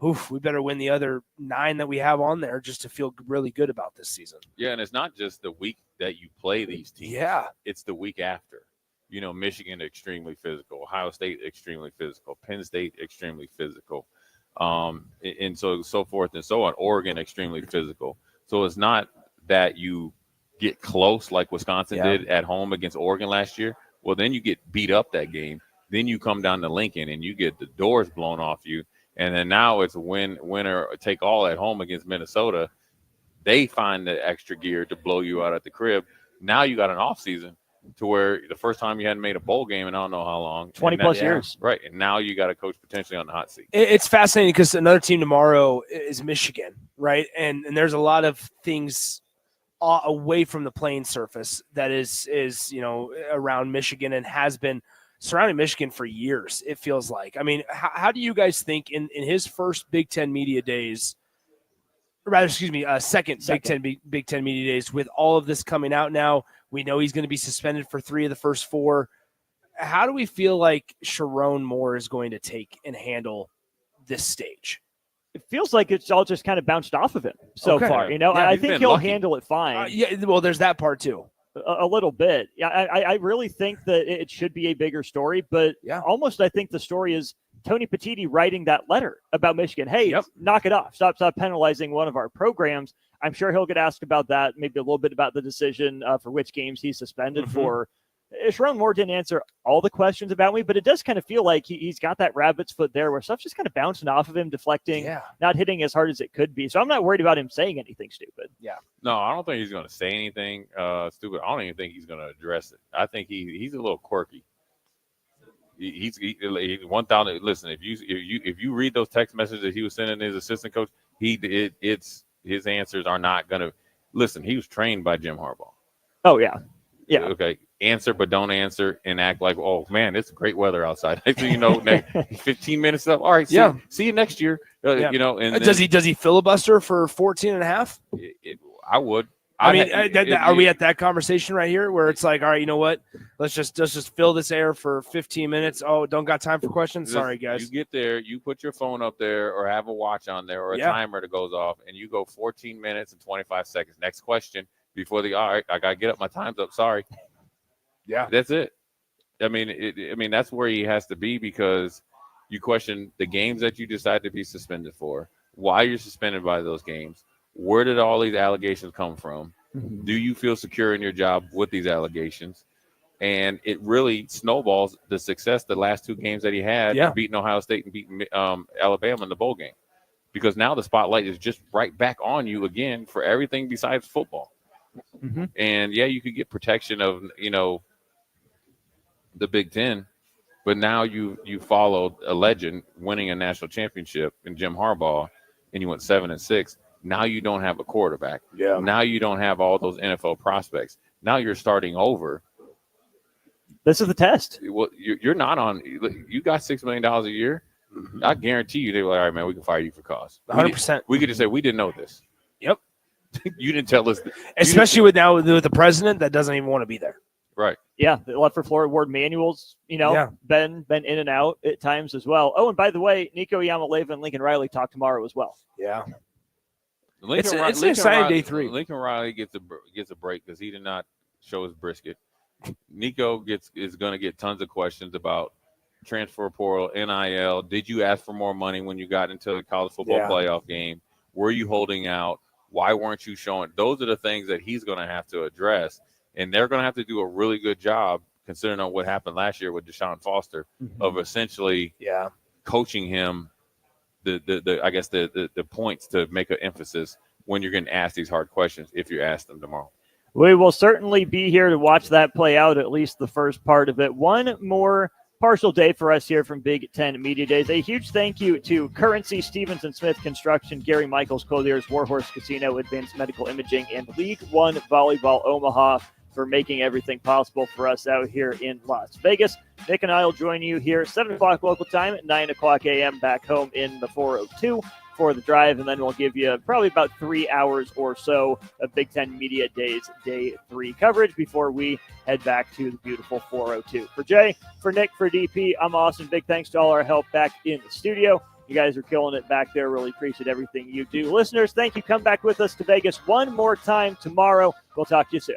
S10: oof, we better win the other 9 that we have on there just to feel really good about this season.
S4: Yeah, and it's not just the week that you play these teams.
S10: Yeah.
S4: It's the week after. Michigan extremely physical, Ohio State extremely physical, Penn State extremely physical, and so forth and so on. Oregon extremely physical. So it's not that you get close like Wisconsin did at home against Oregon last year. Well, then you get beat up that game. Then you come down to Lincoln and you get the doors blown off you. And then now it's winner take all at home against Minnesota. They find the extra gear to blow you out at the crib. Now you got an off season to where the first time you hadn't made a bowl game in I don't know how long.
S9: 20+ years.
S4: Right. And now you got a coach potentially on the hot seat.
S10: It's fascinating because another team tomorrow is Michigan, right? And there's a lot of things away from the playing surface that is around Michigan and has been surrounding Michigan for years, it feels like. I mean, how do you guys think in his first Big Ten media days, or rather, second. Big Ten media days, with all of this coming out now, we know he's going to be suspended for 3 of the first 4. How do we feel like Sharon Moore is going to take and handle this stage?
S9: It feels like it's all just kind of bounced off of him so far. I think he'll handle it fine.
S10: Well, there's that part too.
S9: A little bit. Yeah, I really think that it should be a bigger story, but almost I think the story is Tony Petitti writing that letter about Michigan. Hey, knock it off. Stop penalizing one of our programs. I'm sure he'll get asked about that, maybe a little bit about the decision for which games he's suspended for. Sharon Moore didn't answer all the questions about me, but it does kind of feel like he's got that rabbit's foot there where stuff's just kind of bouncing off of him, deflecting, not hitting as hard as it could be. So I'm not worried about him saying anything stupid.
S10: Yeah.
S4: No, I don't think he's going to say anything stupid. I don't even think he's going to address it. I think he's a little quirky. He's 1,000. Listen, if you read those text messages that he was sending his assistant coach, his answers are not going to listen. He was trained by Jim Harbaugh.
S9: Oh yeah. Yeah.
S4: Okay. Answer, but don't answer and act like, oh man, it's great weather outside. Next 15 minutes up. All right. See you next year. And
S10: does he filibuster for 14 and a half?
S4: I would.
S10: Are we at that conversation right here where it's like, all right, you know what? Let's just fill this air for 15 minutes. Oh, don't got time for questions. Sorry, guys.
S4: You get there, you put your phone up there or have a watch on there or a timer that goes off, and you go 14 minutes and 25 seconds. Next question before all right, I got to get up. My time's up. Sorry.
S10: Yeah.
S4: That's it. I mean, that's where he has to be, because you question the games that you decide to be suspended for, why you're suspended by those games. Where did all these allegations come from? Mm-hmm. Do you feel secure in your job with these allegations? And it really snowballs the success the last 2 games that he had, beating Ohio State and beating Alabama in the bowl game. Because now the spotlight is just right back on you again for everything besides football. Mm-hmm. And, you could get protection of, the Big Ten, but now you followed a legend winning a national championship in Jim Harbaugh, and you went 7-6. Now you don't have a quarterback.
S10: Yeah.
S4: Now you don't have all those NFL prospects. Now you're starting over.
S9: This is the test.
S4: Well, you're not on. You got $6 million a year. Mm-hmm. I guarantee you they were like, all right, man, we can fire you for cause.
S10: 100%.
S4: We could just say we didn't know this.
S10: Yep.
S4: You didn't tell us.
S10: Especially with the president that doesn't even want to be there.
S4: Right.
S9: Yeah, the left for Florida Ward Manuel's, been in and out at times as well. Oh, and by the way, Nico Yamaleva and Lincoln Riley talk tomorrow as well.
S10: Yeah.
S4: It's an exciting day 3. Lincoln Riley gets a break because he did not show his brisket. Nico is going to get tons of questions about transfer portal, NIL. Did you ask for more money when you got into the college football playoff game? Were you holding out? Why weren't you showing? Those are the things that he's going to have to address, and they're going to have to do a really good job considering on what happened last year with Deshaun Foster of essentially coaching him the points to make an emphasis when you're getting asked these hard questions if you ask them tomorrow.
S9: We will certainly be here to watch that play out, at least the first part of it. One more partial day for us here from Big Ten Media Days. A huge thank you to Currency, Stevens & Smith Construction, Gary Michaels Clothiers, Warhorse Casino, Advanced Medical Imaging, and League One Volleyball Omaha for making everything possible for us out here in Las Vegas. Nick and I will join you here 7 o'clock local time at 9 o'clock a.m. back home in the 402 for the drive, and then we'll give you probably about 3 hours or so of Big Ten Media Days Day 3 coverage before we head back to the beautiful 402. For Jay, for Nick, for DP, I'm Austin. Big thanks to all our help back in the studio. You guys are killing it back there. Really appreciate everything you do. Listeners, thank you. Come back with us to Vegas one more time tomorrow. We'll talk to you soon.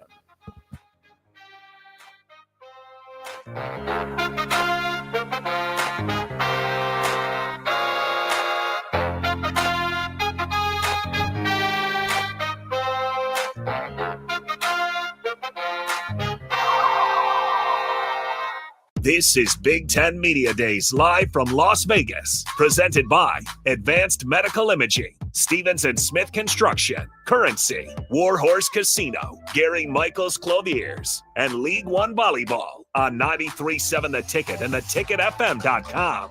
S13: This is Big Ten Media Days live from Las Vegas, presented by Advanced Medical Imaging, Stevens & Smith Construction, Currency, Warhorse Casino, Gary Michaels Clothiers, and League One Volleyball on 93.7 The Ticket and theticketfm.com.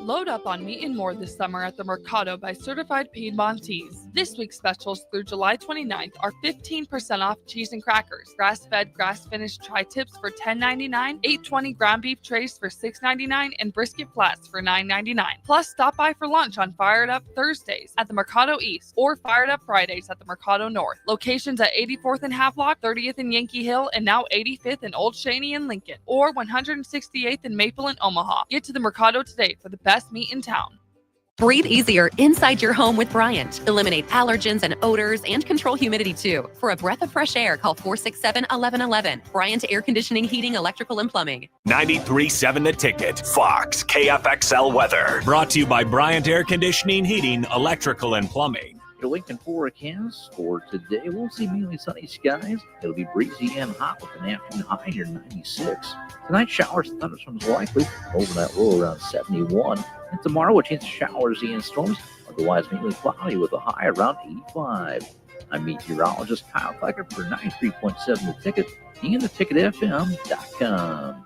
S12: Load up on meat and more this summer at the Mercado by Certified Piedmontese. This week's specials through July 29th are 15% off cheese and crackers, grass-fed, grass-finished tri-tips for $10.99, 820 ground beef trays for $6.99, and brisket flats for $9.99. Plus, stop by for lunch on Fired Up Thursdays at the Mercado East or Fired Up Fridays at the Mercado North. Locations at 84th and Havelock, 30th and Yankee Hill, and now 85th and Old Cheney and Lincoln, or 168th and Maple in Omaha. Get to the Mercado today for the best meat in town.
S24: Breathe easier inside your home with Bryant. Eliminate allergens and odors and control humidity too. For a breath of fresh air, call 467-1111. Bryant Air Conditioning, Heating, Electrical, and Plumbing.
S13: 93.7 The Ticket, Fox, KFXL Weather. Brought to you by Bryant Air Conditioning, Heating, Electrical, and Plumbing.
S6: Your Lincoln forecast for today, we'll see mainly sunny skies. It'll be breezy and hot with an afternoon high near 96. Tonight, showers and thunderstorms likely over that low around 71. And tomorrow, we'll change to showers and storms. Otherwise, mainly cloudy with a high around 85. I'm meteorologist Kyle Flecker for 93.7 The Ticket and theticketfm.com.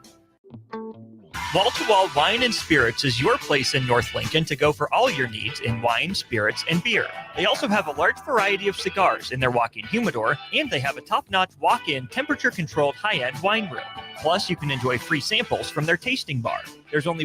S14: Wall to Wall Wine and Spirits is your place in North Lincoln to go for all your needs in wine, spirits, and beer. They also have a large variety of cigars in their walk-in humidor, and they have a top-notch walk-in temperature-controlled high-end wine room. Plus, you can enjoy free samples from their tasting bar. There's only